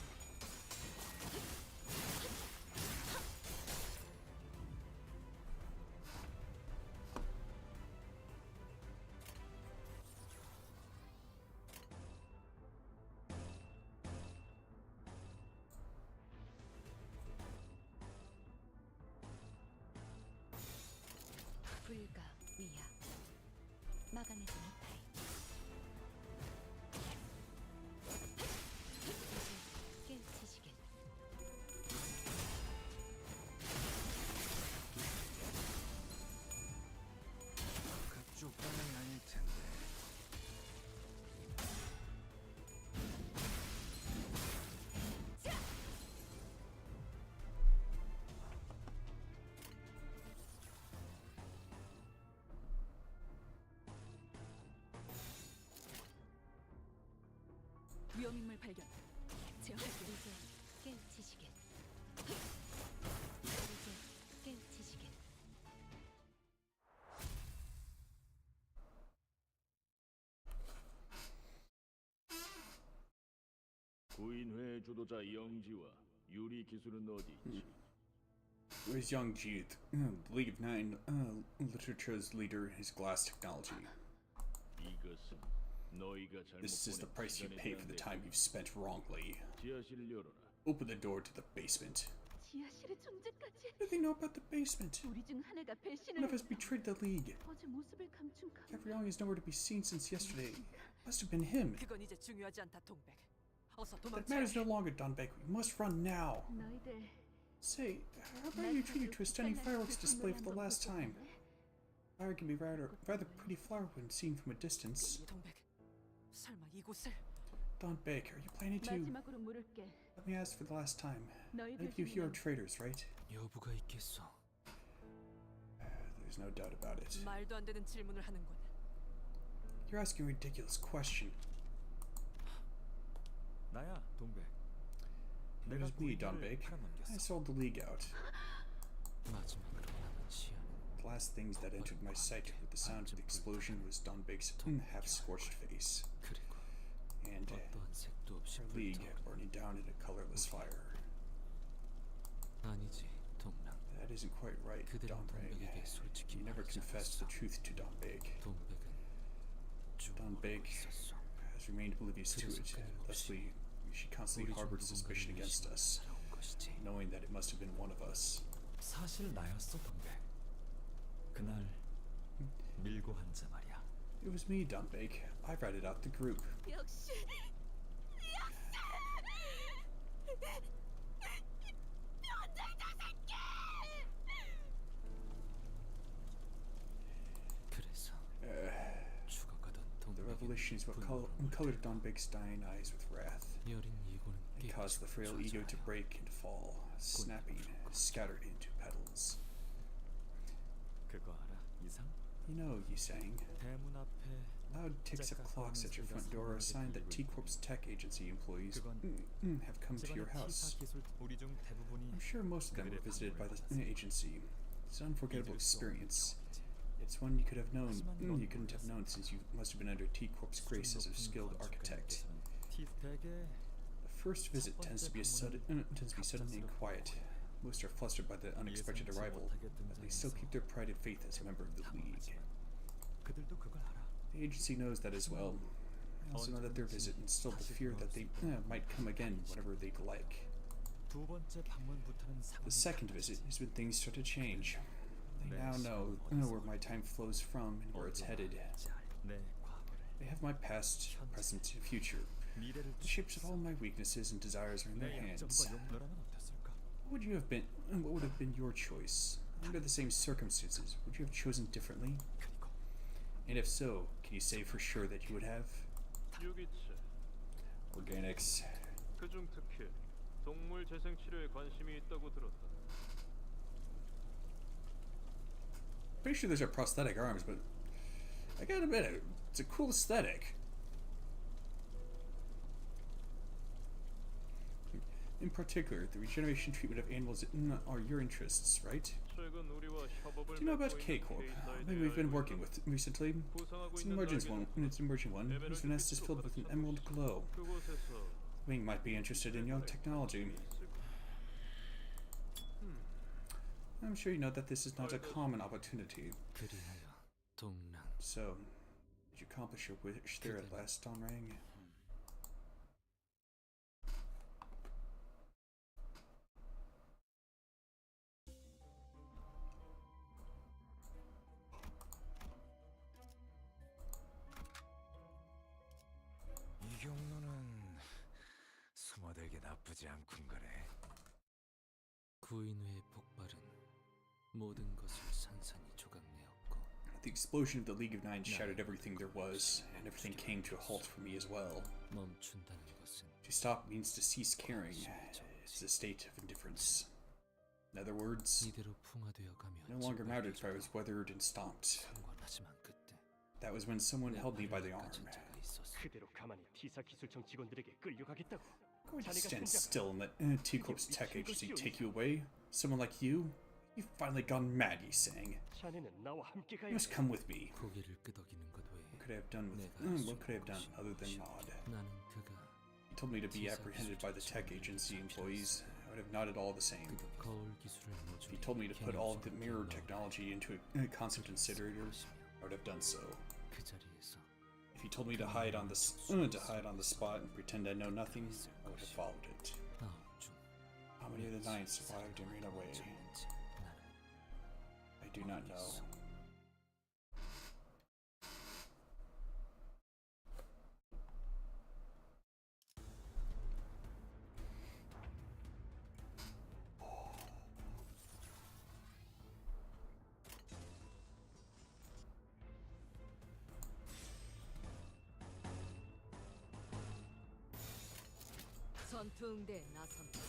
Speaker 4: 불가 위야 막아내지 못하리. 이제 깨우치시길.
Speaker 2: 그쪽 방향이 아닐 텐데.
Speaker 3: 위험인물 발견. 제어할게.
Speaker 4: 이제 깨우치시길. 이제 깨우치시길.
Speaker 10: 구인회 주도자 영지와 유리 기술은 어디 있지?
Speaker 1: Where's Young Ji, the League of Nine Literature's leader, his glass technology?
Speaker 10: 이것은 너희가 잘못
Speaker 1: This is the price you pay for the time you've spent wrongly.
Speaker 10: 지하실 열어라.
Speaker 1: Open the door to the basement.
Speaker 7: 지하실의 존재까지.
Speaker 1: What do they know about the basement?
Speaker 7: 우리 중 하나가
Speaker 1: One
Speaker 7: 배신을
Speaker 1: of us betrayed the League.
Speaker 7: 어제 모습을 감춘
Speaker 1: Gabrielle is nowhere to be seen since yesterday. Must have been him.
Speaker 8: 그건 이제 중요하지 않다, 동백. 어서
Speaker 1: That
Speaker 8: 도망쳐.
Speaker 1: matters no longer, Donbeck. We must run now.
Speaker 7: 너희들
Speaker 1: Say, how about you treat you to a stunning fireworks display for the last time? Fire can be rather pretty flower when seen from a distance.
Speaker 8: 동백, 설마 이곳을?
Speaker 1: Donbeck, are you planning to...
Speaker 7: 마지막으로 물을게.
Speaker 1: Let me ask for the last time. None
Speaker 7: 너희들
Speaker 1: of you here are
Speaker 7: 중에는
Speaker 1: traitors, right?
Speaker 6: 여부가 있겠어.
Speaker 1: There's no doubt about it.
Speaker 8: 말도 안 되는 질문을 하는군.
Speaker 1: You're asking a ridiculous question.
Speaker 2: 나야, 동백.
Speaker 1: It was me, Donbeck. I sold the League out.
Speaker 6: 마지막으로 남은 시야는
Speaker 1: The last things that entered my sight with the sound of the explosion was Donbeck's half-scorched face,
Speaker 6: 그리고
Speaker 1: and
Speaker 6: 어떠한 색도 없이
Speaker 1: our League
Speaker 6: 불타오르는
Speaker 1: burning down in a colorless fire.
Speaker 6: 아니지, 동랑.
Speaker 1: That isn't quite right,
Speaker 6: 그들은
Speaker 1: Donbeck.
Speaker 6: 동백에게 솔직히
Speaker 1: You never
Speaker 6: 말하지
Speaker 1: confessed the
Speaker 6: 않았어.
Speaker 1: truth to Donbeck.
Speaker 6: 동백은 쭉
Speaker 1: Donbeck
Speaker 6: 모르고 있었어.
Speaker 1: has remained oblivious to it. Thusly, she constantly harbored suspicion against us,
Speaker 6: 것이지.
Speaker 1: knowing that it must have been one of us.
Speaker 2: 사실 나였어, 동백. 그날 밀고 한자 말이야.
Speaker 1: It was me, Donbeck. I ratted out the group.
Speaker 7: 역시
Speaker 6: 그래서 죽어가던
Speaker 1: The
Speaker 6: 동백의
Speaker 1: revelation is what
Speaker 6: 분노를
Speaker 1: colored Donbeck's dying eyes with wrath.
Speaker 6: 여린 이고는
Speaker 1: It caused the frail ego to break and fall, snapping, scattered into petals.
Speaker 2: 그거 알아, 이상?
Speaker 1: You know, you sang.
Speaker 2: 대문 앞에
Speaker 1: Loud ticks of clocks at your front door are a sign that T-Corp's tech agency employees have come to your house.
Speaker 2: 기술 우리 중 대부분이
Speaker 1: I'm sure most of them were visited by the agency. It's an unforgettable experience. It's one you could have known. You couldn't have known since you must have been under T-Corp's grace as a skilled architect.
Speaker 2: 대개
Speaker 1: The first visit tends to be sudden and quiet. Most are flustered by the unexpected arrival, but they still keep their pride and faith as a member of the League.
Speaker 2: 그들도 그걸 알아.
Speaker 1: The agency knows that as well. I also know that their visit instilled the fear that they might come again whenever they'd like.
Speaker 2: 두 번째 방문부터는
Speaker 1: The second visit is when things start to change. They now know where my time flows from and where it's headed.
Speaker 2: 내 과거를
Speaker 1: They have my past, present, and future.
Speaker 2: 미래를
Speaker 1: The shapes of all my weaknesses and desires are in their
Speaker 2: 내
Speaker 1: hands.
Speaker 2: 약점과 용도라면 어땠을까?
Speaker 1: What would have been your choice? Under the same circumstances, would you have chosen differently?
Speaker 2: 그리고
Speaker 1: And if so, can you say for sure that you would have?
Speaker 10: 유기체.
Speaker 1: Organics.
Speaker 10: 그중 특히 동물 재생 치료에 관심이 있다고 들었다.
Speaker 1: Pretty sure those are prosthetic arms, but I gotta admit, it's a cool aesthetic. In particular, the regeneration treatment of animals are your interests, right?
Speaker 10: 최근 우리와 협업을
Speaker 1: Do you know about
Speaker 10: 맺고 있는
Speaker 1: K-Corp?
Speaker 10: 케이스에
Speaker 1: Maybe we've been
Speaker 10: 대하여
Speaker 1: working with recently.
Speaker 10: 구성하고
Speaker 1: It's
Speaker 10: 있는
Speaker 1: an emergent one.
Speaker 10: 달걀은
Speaker 1: It's an emergent one. Whose nest is filled with an emerald glow.
Speaker 10: 그곳에서
Speaker 1: Wing might be interested in your technology. I'm sure you know that this is not a common opportunity.
Speaker 6: 그리하여 동랑
Speaker 1: So, did you accomplish your wish there at last, Donrang?
Speaker 11: 이 경로는 숨어들기 나쁘지 않군 거래.
Speaker 6: 구인회의 폭발은 모든 것을 산산이 조각내었고
Speaker 1: The explosion of the League of Nine shattered everything there was, and everything came to a halt for me as well.
Speaker 6: 멈춘다는 것은
Speaker 1: To stop means to cease caring. It's a state of indifference. In other words,
Speaker 6: 이대로 풍화되어 가면
Speaker 1: no longer mattered if I was weathered and stomped.
Speaker 6: 상관하지만 그때
Speaker 1: That was when someone held me by the arm.
Speaker 6: 갇힌 자가 있었어.
Speaker 12: 그대로 가만히 T사 기술청 직원들에게 끌려가겠다고.
Speaker 1: Going to stand still and let T-Corp's tech agency take you away? Someone like you? You've finally gone mad, you sang.
Speaker 12: 자네는 나와 함께
Speaker 1: You
Speaker 12: 가야
Speaker 1: must come with me.
Speaker 6: 고개를 끄덕이는 것 외에
Speaker 1: What could I have done with what could I have done other than nod?
Speaker 6: 나는 그가
Speaker 1: He told me to be apprehended by the tech agency employees. I would have nodded all the same.
Speaker 6: 그가 거울 기술을
Speaker 1: If he
Speaker 6: 모조리
Speaker 1: told me to put all of the
Speaker 6: 개념
Speaker 1: mirror
Speaker 6: 속에
Speaker 1: technology into a concept incinerator, I would have done so.
Speaker 6: 그 자리에서
Speaker 1: If he told me to hide on the spot and pretend I know nothing, I would have followed it.
Speaker 6: 아홉 중
Speaker 1: How many of the nine survived and ran away?
Speaker 6: 죽는지 나는
Speaker 1: I do not know.
Speaker 8: 전투응대에 나선다.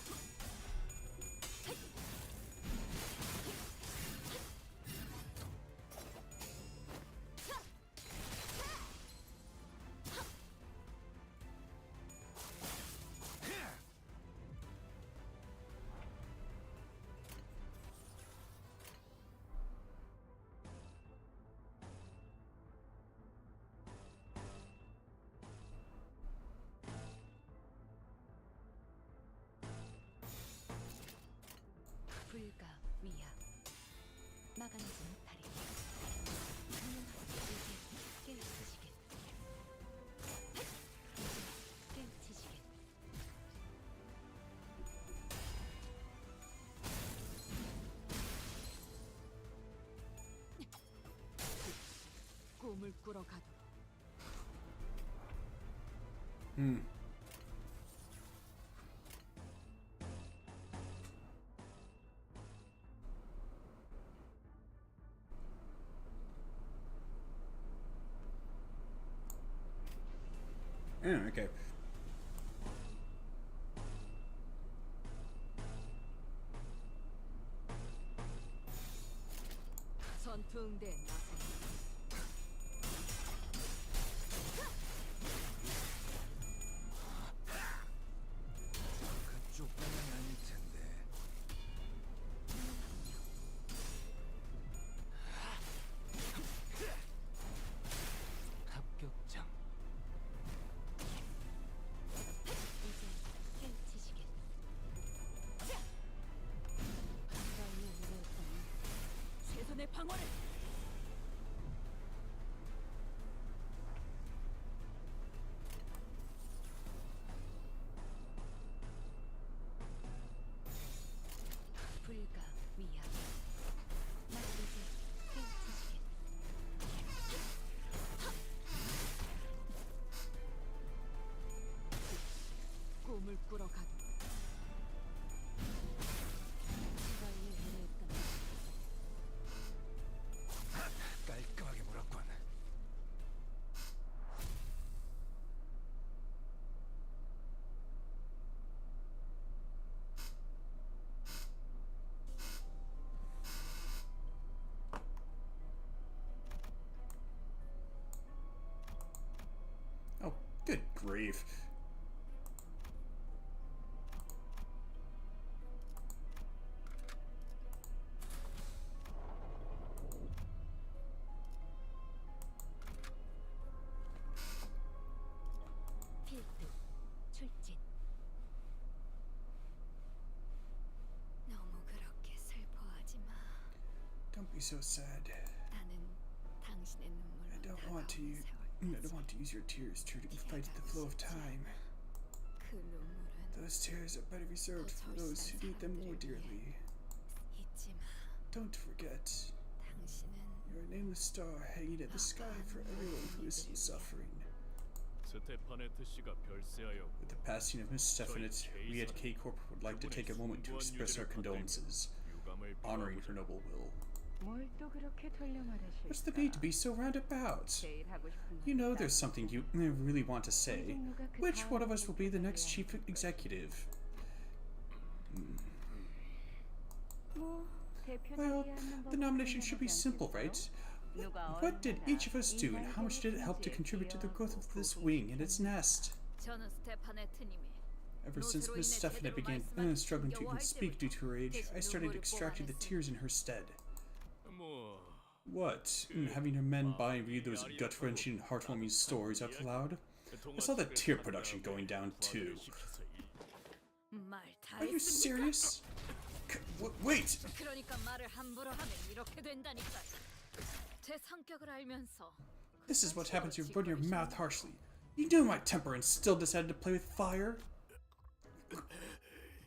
Speaker 4: 불가 위야 막아내지 못하리. 이제 깨우치시겠. 깨우치시겠.
Speaker 8: 꿈을 꾸러 가도
Speaker 1: Okay.
Speaker 8: 전투응대에 나선다.
Speaker 11: 그쪽 방향이 아닐 텐데. 합격장.
Speaker 4: 이제 깨우치시겠.
Speaker 8: 반가움을 누렸더니 최선의 방어를.
Speaker 4: 불가 위야 나 이제 깨우치시겠.
Speaker 8: 꿈을 꾸러 가도 시간을 노래했다면
Speaker 11: 깔끔하게 몰았군.
Speaker 1: Oh, good grief. be so sad.
Speaker 4: 나는 당신의 눈물로
Speaker 1: I don't want to use your tears to fight the flow of time.
Speaker 4: 그 눈물은
Speaker 1: Those tears are better reserved for those who need them more dearly.
Speaker 4: 잊지 마.
Speaker 1: Don't forget,
Speaker 4: 당신은
Speaker 1: you're a nameless star hanging in the sky for everyone who is suffering.
Speaker 10: 스테파네트 씨가 별세하여
Speaker 1: With the passing of Miss Stephanet, we at K-Corp would like to take a moment to express our condolences, honoring her noble will.
Speaker 7: 뭘 또 그렇게 돌려 말하실까?
Speaker 1: What's the need to be so roundabout?
Speaker 7: 제일 하고 싶은
Speaker 1: You know there's something you really want to say. Which one of us will be the next chief executive?
Speaker 7: 뭐 대표
Speaker 1: Well,
Speaker 7: 자리에 앉는
Speaker 1: the
Speaker 7: 법은
Speaker 1: nomination should be
Speaker 7: 당연하지
Speaker 1: simple,
Speaker 7: 않겠어요?
Speaker 1: right?
Speaker 7: 누가
Speaker 1: What did
Speaker 7: 얼마나
Speaker 1: each of us do, and how much did it help to
Speaker 7: 인간적인
Speaker 1: contribute to the growth of this
Speaker 7: 기여하고
Speaker 1: wing and its nest?
Speaker 3: 저는 스테파네트님이
Speaker 1: Ever since Miss Stephanet began struggling to even speak due to her age, I started extracting the tears in her stead.
Speaker 10: 뭐
Speaker 1: What? Having her men buy and read those gut-wrenching and heartwarming stories out loud? I saw the tear production going down too.
Speaker 3: 말다
Speaker 1: Are you serious? Wait!
Speaker 3: 그러니까 말을 함부로 하면 이렇게 된다니까. 제 성격을 알면서
Speaker 1: This is what happens when you run your mouth harshly. You knew my temper and still decided to play with fire?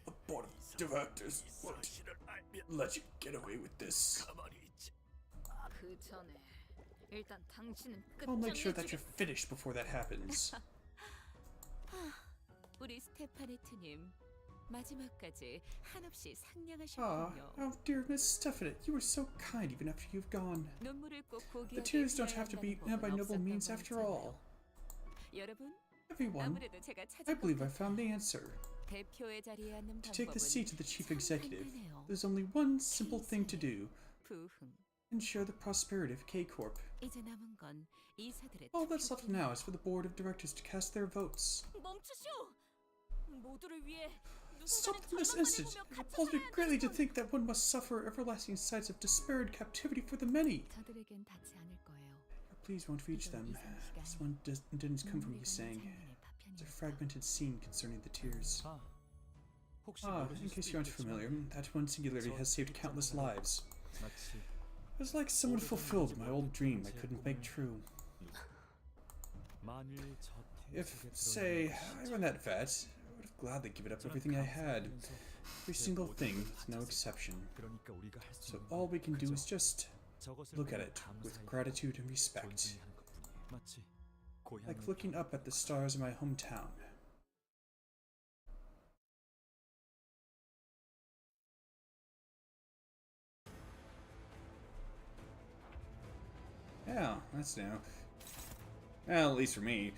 Speaker 1: A board of directors won't let you get away with this.
Speaker 3: 그 전에 일단 당신은
Speaker 1: I'll make sure that
Speaker 3: 끝장내주겠어.
Speaker 1: you're finished before that happens.
Speaker 4: 우리 스테파네트님 마지막까지 한없이
Speaker 1: Ah,
Speaker 4: 상냥하셨군요.
Speaker 1: oh dear Miss Stephanet, you were so kind even after you've gone.
Speaker 4: 눈물을 꼭 고귀하게
Speaker 1: The tears don't have to be
Speaker 4: 표현한다는
Speaker 1: by
Speaker 4: 법은
Speaker 1: noble means
Speaker 4: 없었던
Speaker 1: after
Speaker 4: 것
Speaker 1: all.
Speaker 4: 같잖아요. 여러분,
Speaker 1: Everyone,
Speaker 4: 아무래도 제가
Speaker 1: I
Speaker 4: 찾은
Speaker 1: believe I
Speaker 4: 것
Speaker 1: found the answer.
Speaker 4: 대표의 자리에 앉는
Speaker 1: To take the seat of the
Speaker 4: 방법은
Speaker 1: chief
Speaker 4: 참
Speaker 1: executive,
Speaker 4: 간단해요.
Speaker 1: there's only one simple thing to do.
Speaker 4: 부흥.
Speaker 1: Ensure the prosperity of K-Corp.
Speaker 4: 이제 남은 건 이사들의
Speaker 1: All that's left now is
Speaker 4: 투표뿐이에요.
Speaker 1: for the board of directors to cast their votes.
Speaker 3: 멈추시오. 모두를 위해
Speaker 1: Stop
Speaker 3: 누군가는
Speaker 1: them this
Speaker 3: 절망만
Speaker 1: instant!
Speaker 3: 해보며
Speaker 1: It appalls me
Speaker 3: 갇혀져야
Speaker 1: greatly to
Speaker 3: 한다고.
Speaker 1: think that one must suffer everlasting sights of despair and captivity for the many.
Speaker 4: 저들에겐 닿지 않을 거예요.
Speaker 1: Please won't reach them. This one didn't come from you saying. It's a fragmented scene concerning the tears.
Speaker 6: 혹시
Speaker 1: In case you aren't familiar, that one singularity has saved countless lives.
Speaker 6: 마치
Speaker 1: It was like someone fulfilled my old dream I couldn't make true.
Speaker 6: 만일 저
Speaker 1: If, say, I won that vet, I would have gladly given up everything I had. Every single thing, with no exception.
Speaker 6: 그러니까 우리가 할 수
Speaker 1: So
Speaker 6: 있는
Speaker 1: all
Speaker 6: 건
Speaker 1: we can do
Speaker 6: 그저
Speaker 1: is just
Speaker 6: 저것을
Speaker 1: look at
Speaker 6: 보고
Speaker 1: it with
Speaker 6: 감사히
Speaker 1: gratitude and respect,
Speaker 6: 존중하는 것뿐이에요. 마치
Speaker 1: like
Speaker 6: 고향을
Speaker 1: looking up at the stars of my hometown. Yeah, that's new. Well, at least for me.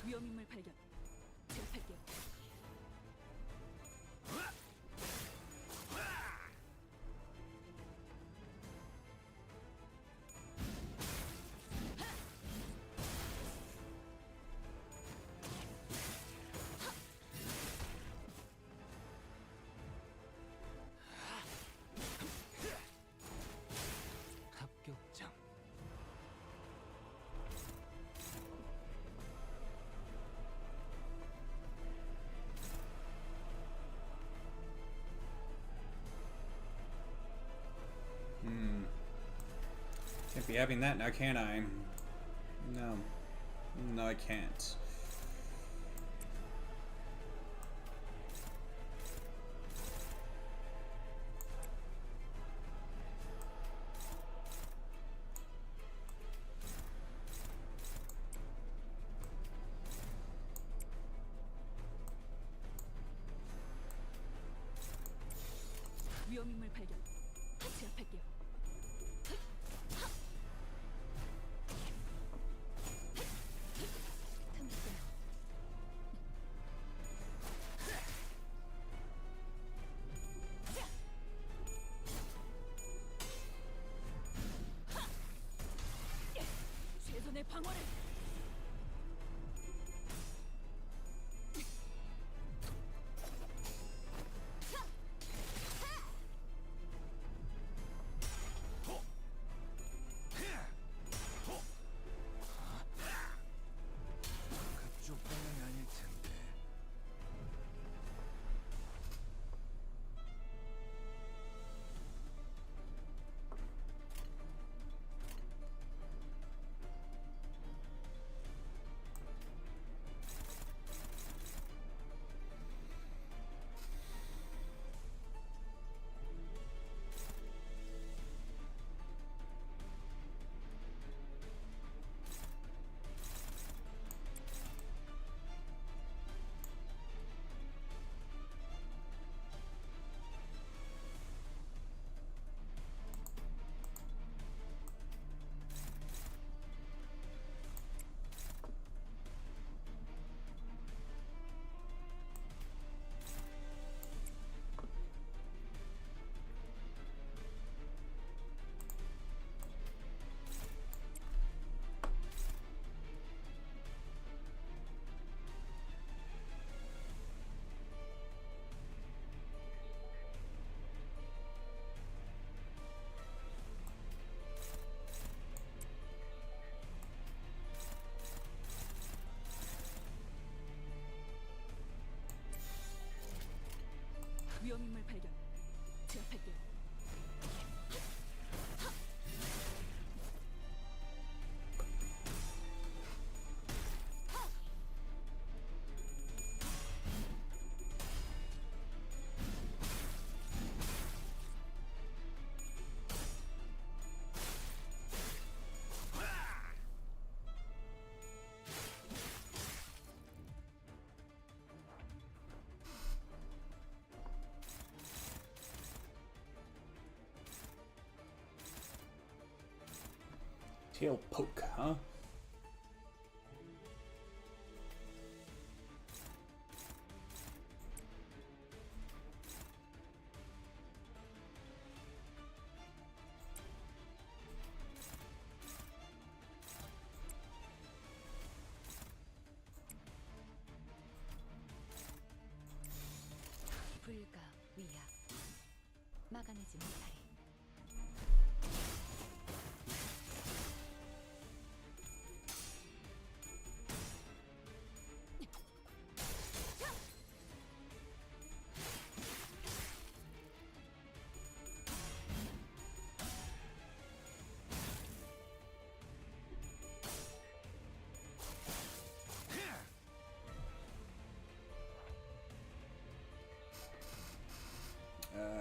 Speaker 3: 위험인물 발견. 제압할게요.
Speaker 11: 합격장.
Speaker 1: Can't be having that now, can I? No. No, I can't.
Speaker 3: 위험인물 발견. 제압할게요. 최선의 방어를. 위험인물 발견. 제압할게요.
Speaker 1: Tail poke, huh?
Speaker 4: 불가 위약 막아내지 못하리.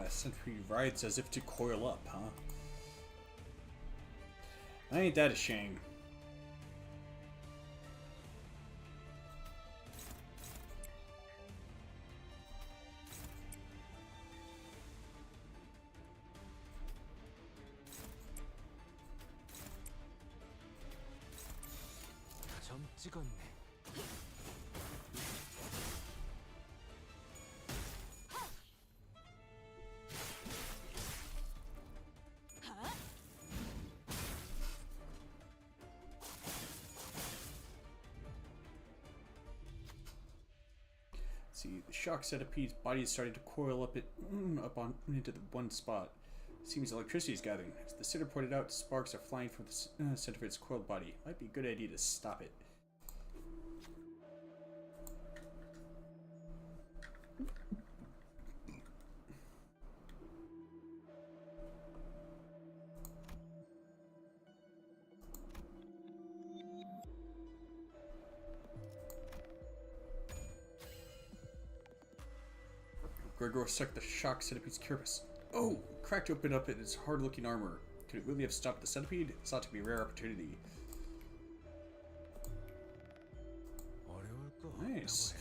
Speaker 1: Sentry rides as if to coil up, huh? Ain't that a shame?
Speaker 11: 점 찍었네.
Speaker 1: See, the shock centipede's body is starting to coil up into the one spot. Seems electricity is gathering. As the sitter pointed out, sparks are flying from the center of its coiled body. Might be a good idea to stop it. Gregor sucked the shock centipede's carapace. Oh! Cracked open up in its hard-looking armor. Could it really have stopped the centipede? It ought to be a rare opportunity. Nice.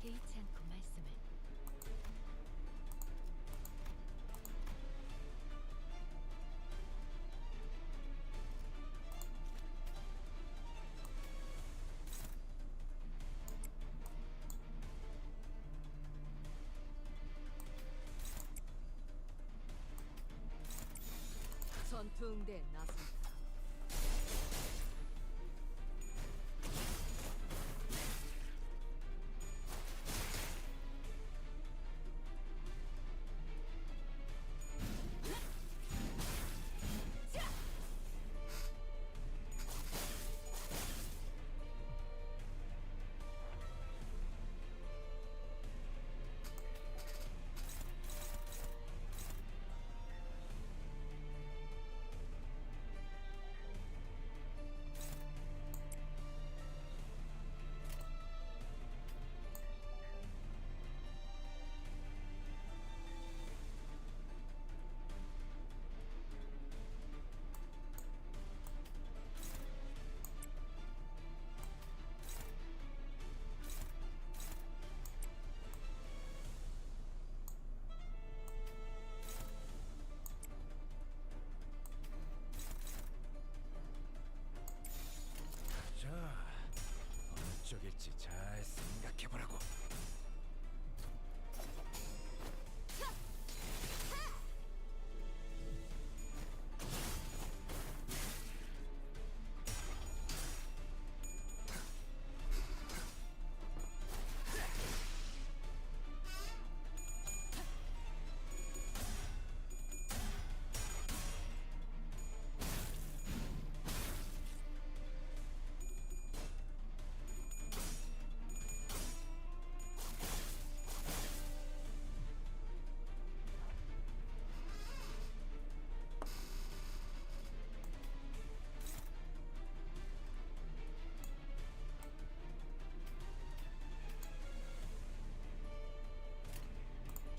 Speaker 4: 개의치 않고 말씀을.
Speaker 8: 전투 응대에 나섭니다.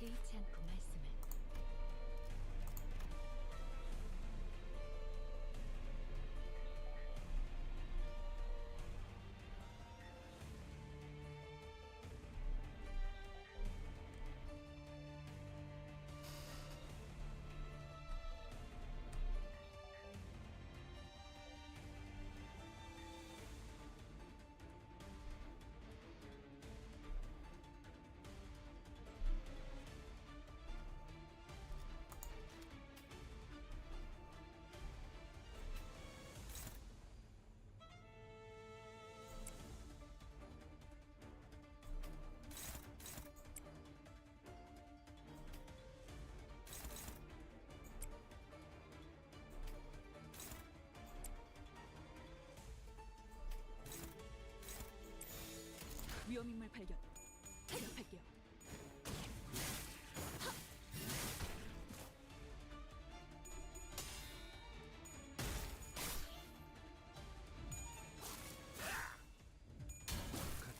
Speaker 4: 개의치 않고 말씀을.
Speaker 3: 위험인물 발견. 타격할게요.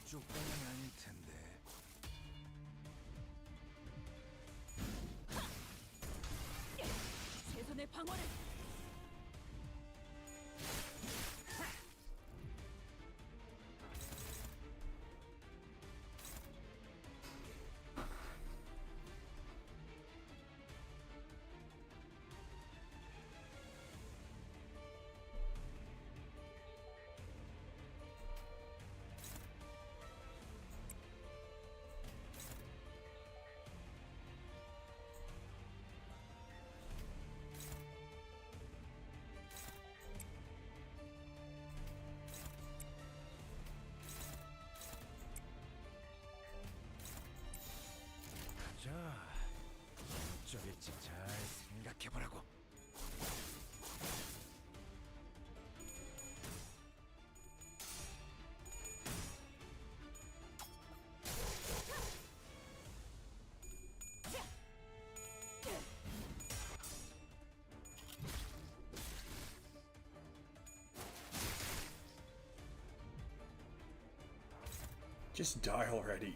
Speaker 11: 그쪽 방향이 아닐 텐데.
Speaker 3: 최선의 방어를.
Speaker 11: 자, 어쩌겠지 잘 생각해보라고.
Speaker 1: Just die already.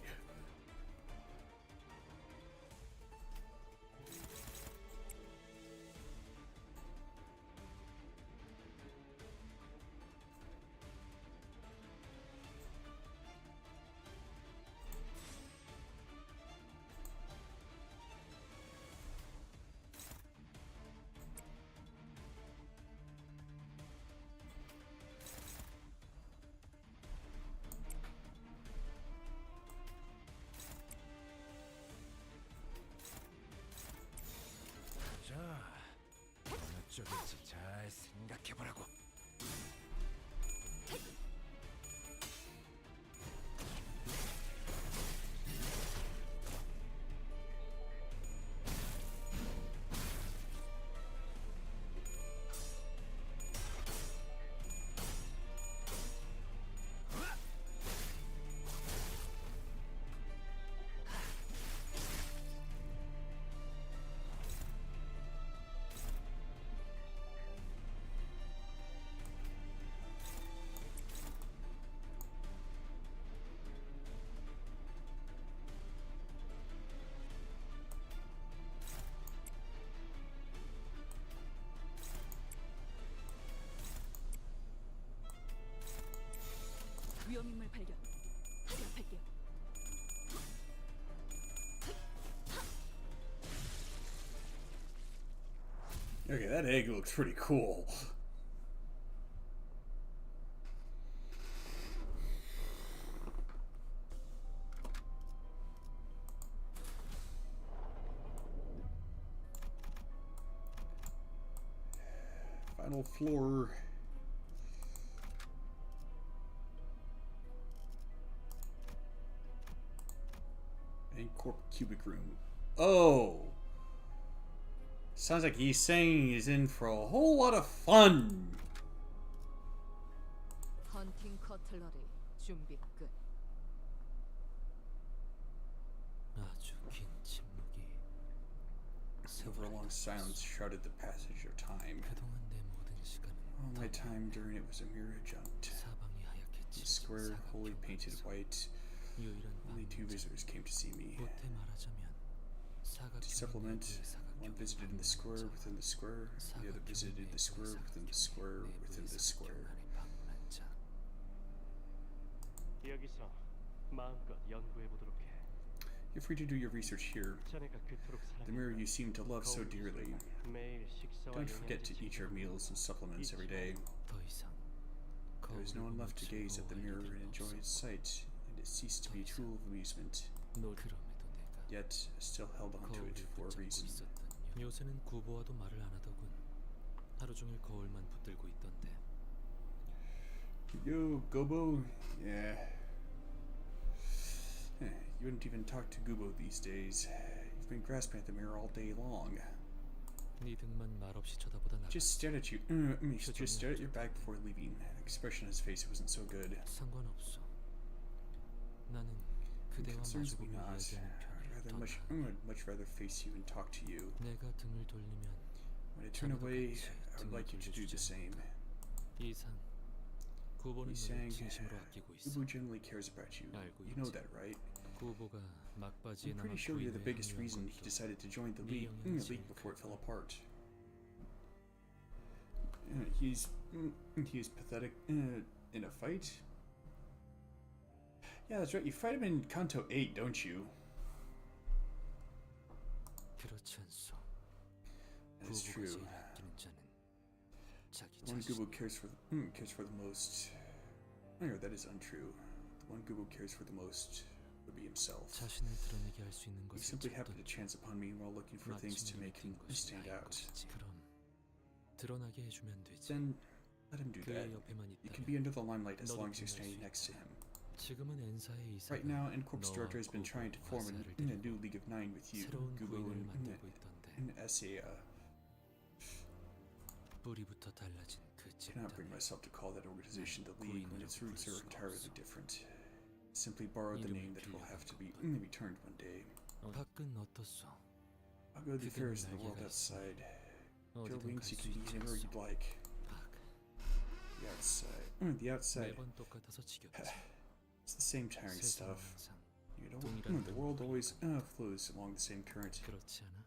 Speaker 11: 자, 어느 쪽일지 잘 생각해보라고.
Speaker 3: 위험인물 발견. 타격할게요.
Speaker 1: Okay, that egg looks pretty cool. Final floor. And cubic room. Oh! Sounds like he's saying he's in for a whole lot of fun.
Speaker 8: 헌팅 커틀러리 준비 끝.
Speaker 6: 아주 긴 침묵이
Speaker 1: Overlong silence shrouded the passage of time.
Speaker 6: 그동안 내 모든 시간은
Speaker 1: All my time during it was a mere adjunct.
Speaker 6: 사방이 하얗게
Speaker 1: The
Speaker 6: 칠해진
Speaker 1: square, wholly painted
Speaker 6: 사각형만
Speaker 1: white.
Speaker 6: 유일한
Speaker 1: Only two
Speaker 6: 방문자.
Speaker 1: visitors came to see me.
Speaker 6: 못해 말하자면
Speaker 1: supplement. One visited in the square within the square. The other visited the square within the square within the square.
Speaker 12: 여기서 마음껏 연구해 보도록 해.
Speaker 1: You're free to do your research here.
Speaker 12: 자네가 그토록
Speaker 1: The mirror you seem to love so
Speaker 12: 거울
Speaker 1: dearly.
Speaker 12: 매일 식사와
Speaker 1: Don't forget to
Speaker 12: 영양제
Speaker 1: eat your meals and supplements every day.
Speaker 6: 더 이상
Speaker 1: There is no one left to gaze at the mirror and enjoy its sight, and it ceased to be a tool of amusement.
Speaker 6: 그럼에도 내가
Speaker 1: Yet, I still held on to it for a reason.
Speaker 6: 요새는 구보와도 말을 안 하더군. 하루 종일 거울만 붙들고 있던데.
Speaker 1: Yo, Gobo. Yeah. You wouldn't even talk to Gubo these days. You've been grasping at the mirror all day long.
Speaker 6: 네 등만 말없이 쳐다보다 나가.
Speaker 1: Just stared at you. Just stared at your back before leaving. The expression on his face wasn't so good.
Speaker 6: 상관없어. 나는
Speaker 1: It
Speaker 6: 그대와
Speaker 1: concerns me
Speaker 6: 마주보며
Speaker 1: not.
Speaker 6: 이야기하는 편이
Speaker 1: I would much rather face you and talk to you.
Speaker 6: 내가 등을 돌리면
Speaker 1: When I turn away, I would like you to do the same.
Speaker 6: 이상 구보는
Speaker 1: He's
Speaker 6: 너를
Speaker 1: saying,
Speaker 6: 진심으로 아끼고 있어.
Speaker 1: Gubo generally cares about you. You know that, right?
Speaker 6: 구보가 막바지에
Speaker 1: I'm
Speaker 6: 남은
Speaker 1: pretty sure you're the
Speaker 6: 부인을
Speaker 1: biggest reason he decided to join the league before it fell apart. He's pathetic in a fight. Yeah, that's right. You fight him in Kanto 8, don't you?
Speaker 6: 그렇지 않소.
Speaker 1: That is
Speaker 6: 구보가
Speaker 1: true.
Speaker 6: 제일 아끼는 자는 자기
Speaker 1: The one
Speaker 6: 자신.
Speaker 1: Gubo cares for the most. Oh, that is untrue. The one Gubo cares for the most would be himself.
Speaker 6: 자신을 드러내게 할 수 있는
Speaker 1: He
Speaker 6: 것을
Speaker 1: simply
Speaker 6: 찾던
Speaker 1: happened to chance upon me while looking for things to make him stand out.
Speaker 6: 그럼 드러나게 해주면 되지.
Speaker 1: Then let him do that.
Speaker 6: 그의 옆에만
Speaker 1: You can be
Speaker 6: 있다면
Speaker 1: under the limelight as
Speaker 6: 너도
Speaker 1: long as you're
Speaker 6: 빛날 수
Speaker 1: standing
Speaker 6: 있고.
Speaker 1: next to him.
Speaker 6: 지금은 엔사의 이사가
Speaker 1: Right now, N-Corp's
Speaker 6: 너와
Speaker 1: director has been trying to form
Speaker 6: 구보와
Speaker 1: a
Speaker 6: 사를
Speaker 1: new
Speaker 6: 데리고
Speaker 1: League of Nine with you,
Speaker 6: 새로운
Speaker 1: Gubo,
Speaker 6: 구인을 만들고 있던데
Speaker 1: and Essaya.
Speaker 6: 뿌리부터 달라진 그
Speaker 1: Cannot bring
Speaker 6: 집단을
Speaker 1: myself to call that organization the League when its roots are entirely different. Simply borrowed the name that will have to be returned one day.
Speaker 6: 밖은 어떻소?
Speaker 1: I'll go to the affairs in the world outside. With your wings, you can be anywhere you'd like. The outside. The outside.
Speaker 6: 매번 똑같아서 지겹지.
Speaker 1: It's the same tiring
Speaker 6: 세상은
Speaker 1: stuff.
Speaker 6: 항상
Speaker 1: You know, the world always flows along the same current.
Speaker 6: 그렇지 않아?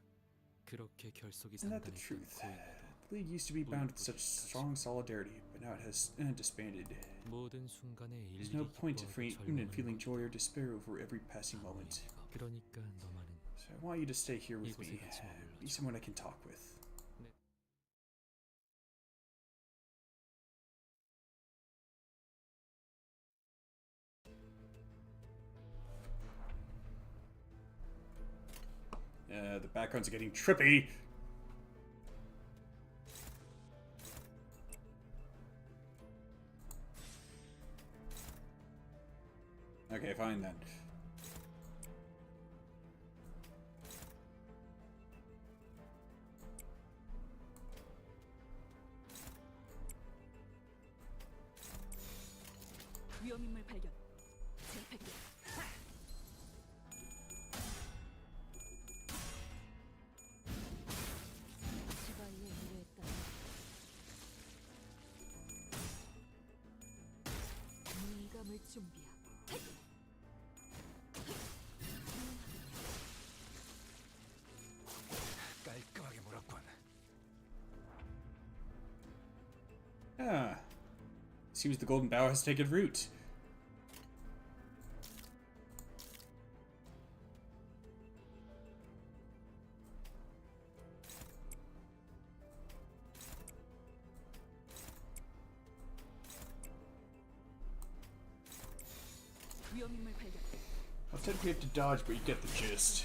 Speaker 6: 그렇게 결속이
Speaker 1: Isn't that the
Speaker 6: 단단했던
Speaker 1: truth?
Speaker 6: 고인에도
Speaker 1: The League used to be bound with such strong solidarity, but now it has disbanded.
Speaker 6: 모든 순간에
Speaker 1: There's
Speaker 6: 일일이
Speaker 1: no point to
Speaker 6: 기뻐하고
Speaker 1: feeling
Speaker 6: 절망하는
Speaker 1: joy or despair over every passing moment.
Speaker 6: 그러니까 너만은
Speaker 1: So I want you to stay here with
Speaker 6: 이곳에
Speaker 1: me.
Speaker 6: 같이 머물러줘.
Speaker 1: Be someone I can talk with. The backgrounds are getting trippy. Okay, fine then.
Speaker 3: 위험인물 발견. 제압할게.
Speaker 4: 지바이에 의뢰했다.
Speaker 3: 무의감을 준비하고.
Speaker 11: 깔끔하게 몰았군.
Speaker 1: Ah. Seems the Golden Bough has taken root.
Speaker 3: 위험인물 발견.
Speaker 1: Well, technically you have to dodge, but you get the gist.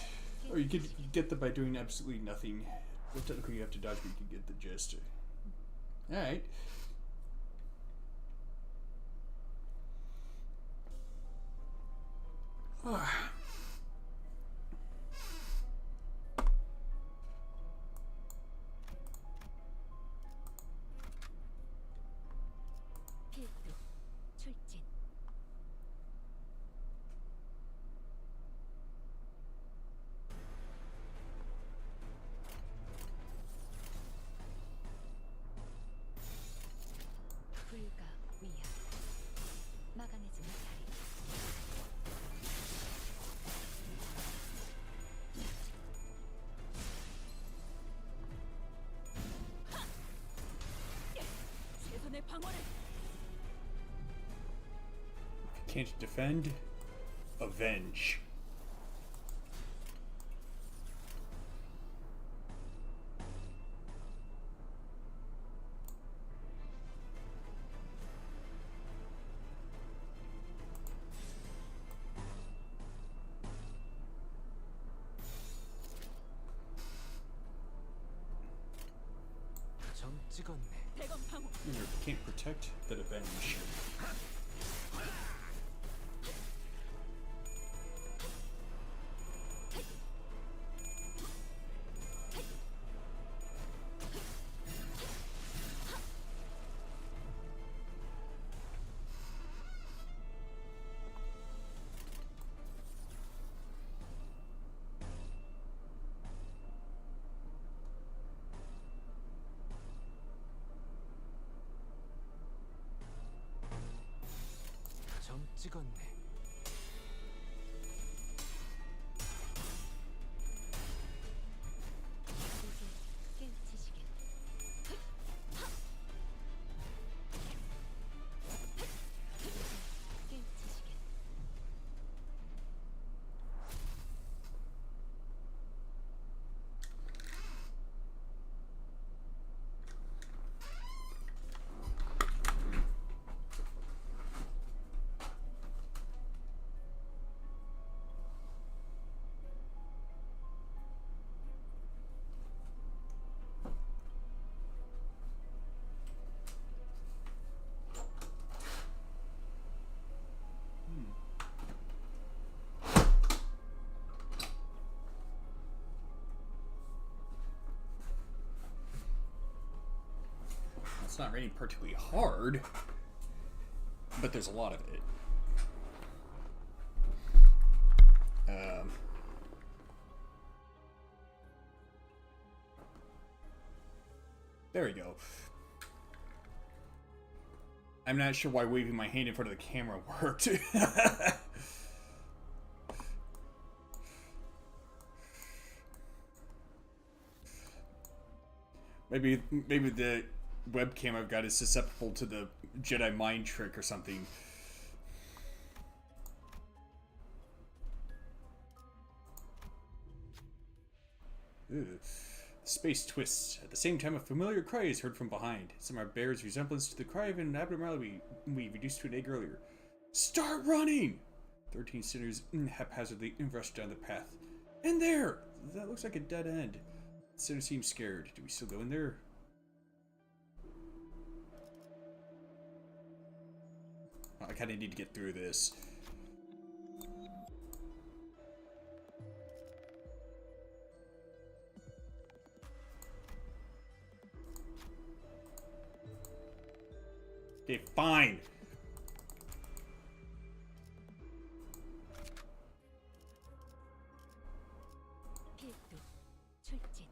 Speaker 1: Or you get them by doing absolutely nothing. Well, technically you have to dodge, but you can get the gist. Alright.
Speaker 4: 필두 출진. 불가 위협. 막아내지 못하리.
Speaker 1: If you can't defend, avenge.
Speaker 11: 점 찍었네.
Speaker 1: If you can't protect, then avenge.
Speaker 11: 점 찍었네.
Speaker 4: 이제 깨우치시게. 깨우치시게.
Speaker 1: It's not raining particularly hard, but there's a lot of it. There we go. I'm not sure why waving my hand in front of the camera worked. Maybe the webcam I've got is susceptible to the Jedi mind trick or something. Ugh. Space twists. At the same time, a familiar cry is heard from behind. Somehow bears resemblance to the cry of an abnormality we reduced to an egg earlier. Start running! 13 sinners haphazardly rushed down the path. And there! That looks like a dead end. The sinners seem scared. Do we still go in there? I kind of need to get through this. Okay, fine.
Speaker 4: 필두 출진.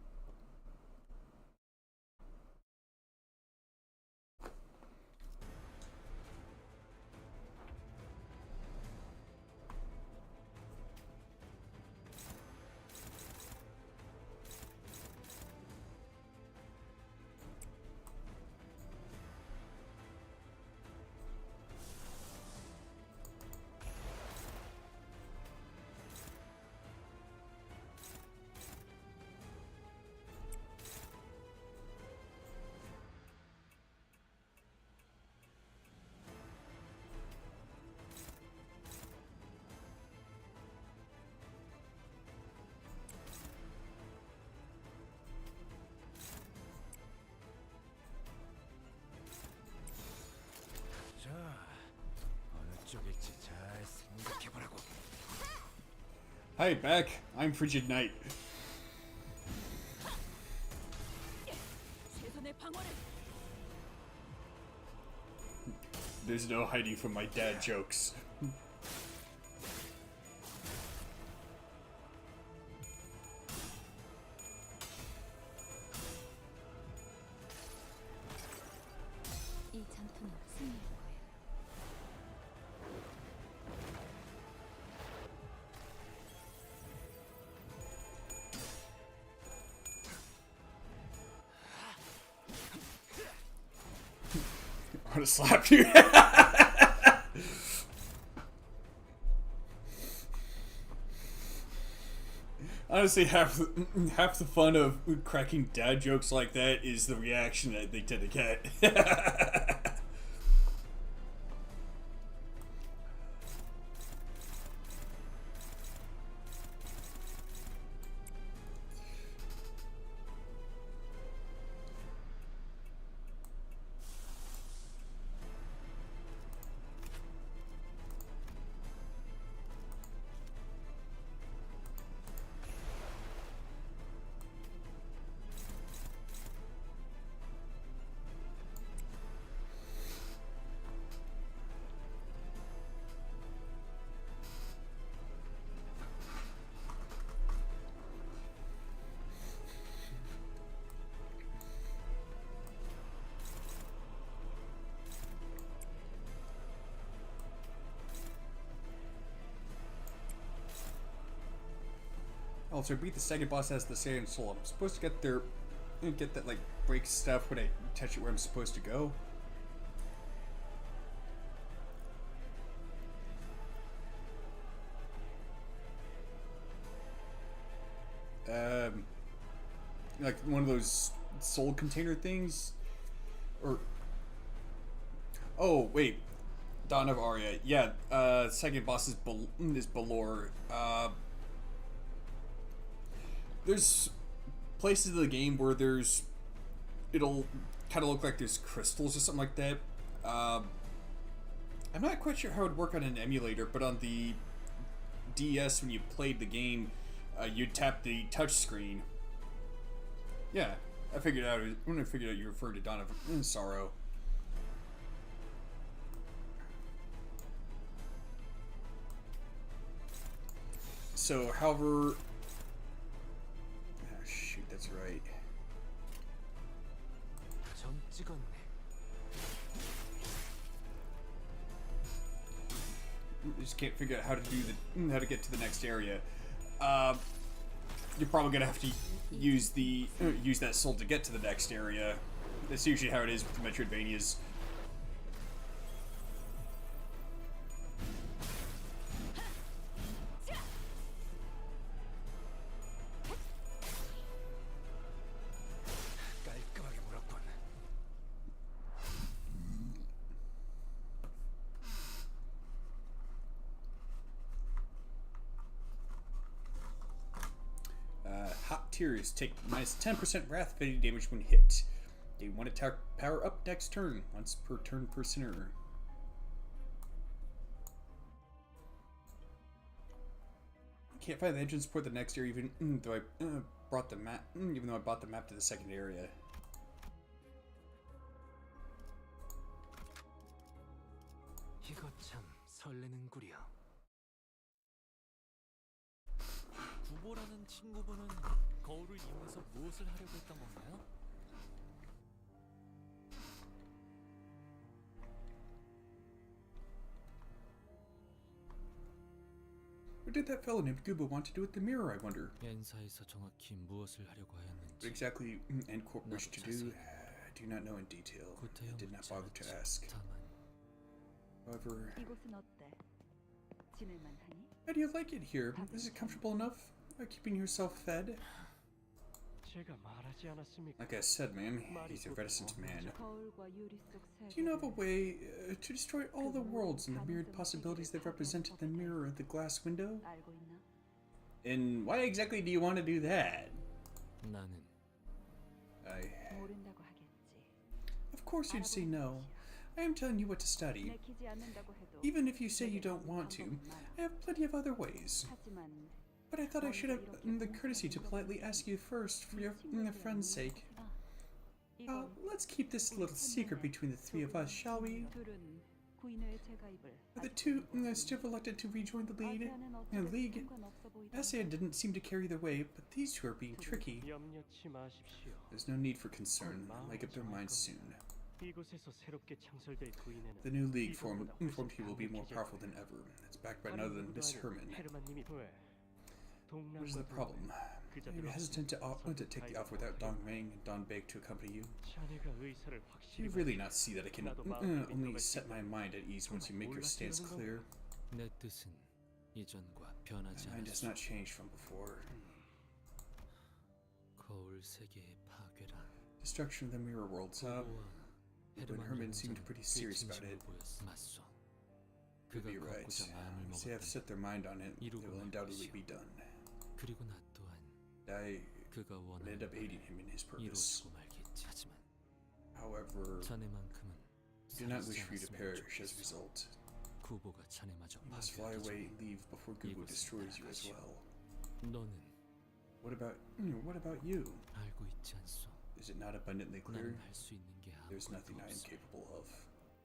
Speaker 11: 자, 어느 쪽일지 잘 생각해보라고.
Speaker 1: Hi, back. I'm Frigid Knight. There's no hiding from my dad jokes.
Speaker 4: 이 전투는 승리할 거예요.
Speaker 1: want to slap you. Honestly, half the fun of cracking dad jokes like that is the reaction that they tend to get. Also, beat the second boss as the Saiyan Soul. I'm supposed to get that like break stuff when I touch it where I'm supposed to go. Like one of those soul container things, or oh wait, Dawn of Arya. Yeah, second boss is Balor. There's places of the game where it'll kind of look like there's crystals or something like that. I'm not quite sure how it would work on an emulator, but on the DS when you played the game, you'd tap the touch screen. Yeah, I figured out. When I figured out you referred to Dawn of Sorrow. So, however. That's right. I just can't figure out how to get to the next area. You're probably gonna have to use that soul to get to the next area. That's usually how it is with the Metroidvanias. Hot Tears take minus 10% Wrath Affinity damage when hit. They want to power up next turn, once per turn per sinner. Can't find the entrance for the next area even though I brought the map. Even though I bought the map to the second area.
Speaker 11: 이거 참 설레는구려.
Speaker 6: 부보라는 친구분은 거울을 이용해서 무엇을 하려고 했던 건가요?
Speaker 1: What did that fellow named Gooba want to do with the mirror, I wonder?
Speaker 6: 엔사에서 정확히 무엇을 하려고 하였는지.
Speaker 1: What exactly N-Corp wished to do, I do not know in detail. I did not bother to ask. However, how do you like it here? Is it comfortable enough? Keeping yourself fed? Like I said, ma'am, he's a reticent man. Do you know of a way to destroy all the worlds and the myriad possibilities that represent the mirror of the glass window? And why exactly do you want to do that? Of course you'd say no. I am telling you what to study. Even if you say you don't want to, I have plenty of other ways. But I thought I should have the courtesy to politely ask you first for your friend's sake. Let's keep this little secret between the three of us, shall we? The two still reluctant to rejoin the League. ASEAN didn't seem to carry their way, but these two are being tricky. There's no need for concern. They'll make up their minds soon. The new League formed here will be more powerful than ever. It's backed by none other than Miss Herman. What is the problem? Are you hesitant to take the offer without Dong Meng and Don Baek to accompany you?
Speaker 12: 자네가 의사를 확실히
Speaker 1: You really not see that I can
Speaker 12: 나도 마음을
Speaker 1: only
Speaker 12: 믿어갈
Speaker 1: set
Speaker 12: 수
Speaker 1: my mind at ease once you make your stance clear?
Speaker 6: 내 뜻은 이전과
Speaker 1: My
Speaker 6: 변하지
Speaker 1: mind has
Speaker 6: 않았소.
Speaker 1: not changed from before.
Speaker 6: 거울 세계의 파괴라.
Speaker 1: Destruction of the mirror worlds.
Speaker 6: 구보와
Speaker 1: When Herman seemed pretty serious about it.
Speaker 6: 보였어. 맞소.
Speaker 1: Could
Speaker 6: 그가
Speaker 1: be right.
Speaker 6: 걷고자 마음을
Speaker 1: If they have set their mind on it, it
Speaker 6: 이루고
Speaker 1: will
Speaker 6: 말
Speaker 1: undoubtedly
Speaker 6: 것이오.
Speaker 1: be done.
Speaker 6: 그리고 나 또한
Speaker 1: I
Speaker 6: 그가
Speaker 1: end up
Speaker 6: 원하는
Speaker 1: aiding him in his purpose.
Speaker 6: 이루어지고 말겠지. 하지만
Speaker 1: However,
Speaker 6: 자네만큼은
Speaker 1: I do not
Speaker 6: 살지
Speaker 1: wish for you to
Speaker 6: 않았으면
Speaker 1: perish as a
Speaker 6: 좋겠어.
Speaker 1: result.
Speaker 6: 구보가 자네마저
Speaker 1: You must fly
Speaker 6: 파괴하기
Speaker 1: away
Speaker 6: 전에
Speaker 1: and leave before Google
Speaker 6: 이곳을
Speaker 1: destroys you as
Speaker 6: 따라가시오.
Speaker 1: well.
Speaker 6: 너는
Speaker 1: What about you?
Speaker 6: 알고 있지 않소.
Speaker 1: Is it not abundantly clear?
Speaker 6: 나는 할 수 있는 게
Speaker 1: There's
Speaker 6: 아무것도
Speaker 1: nothing I am
Speaker 6: 없어.
Speaker 1: capable of.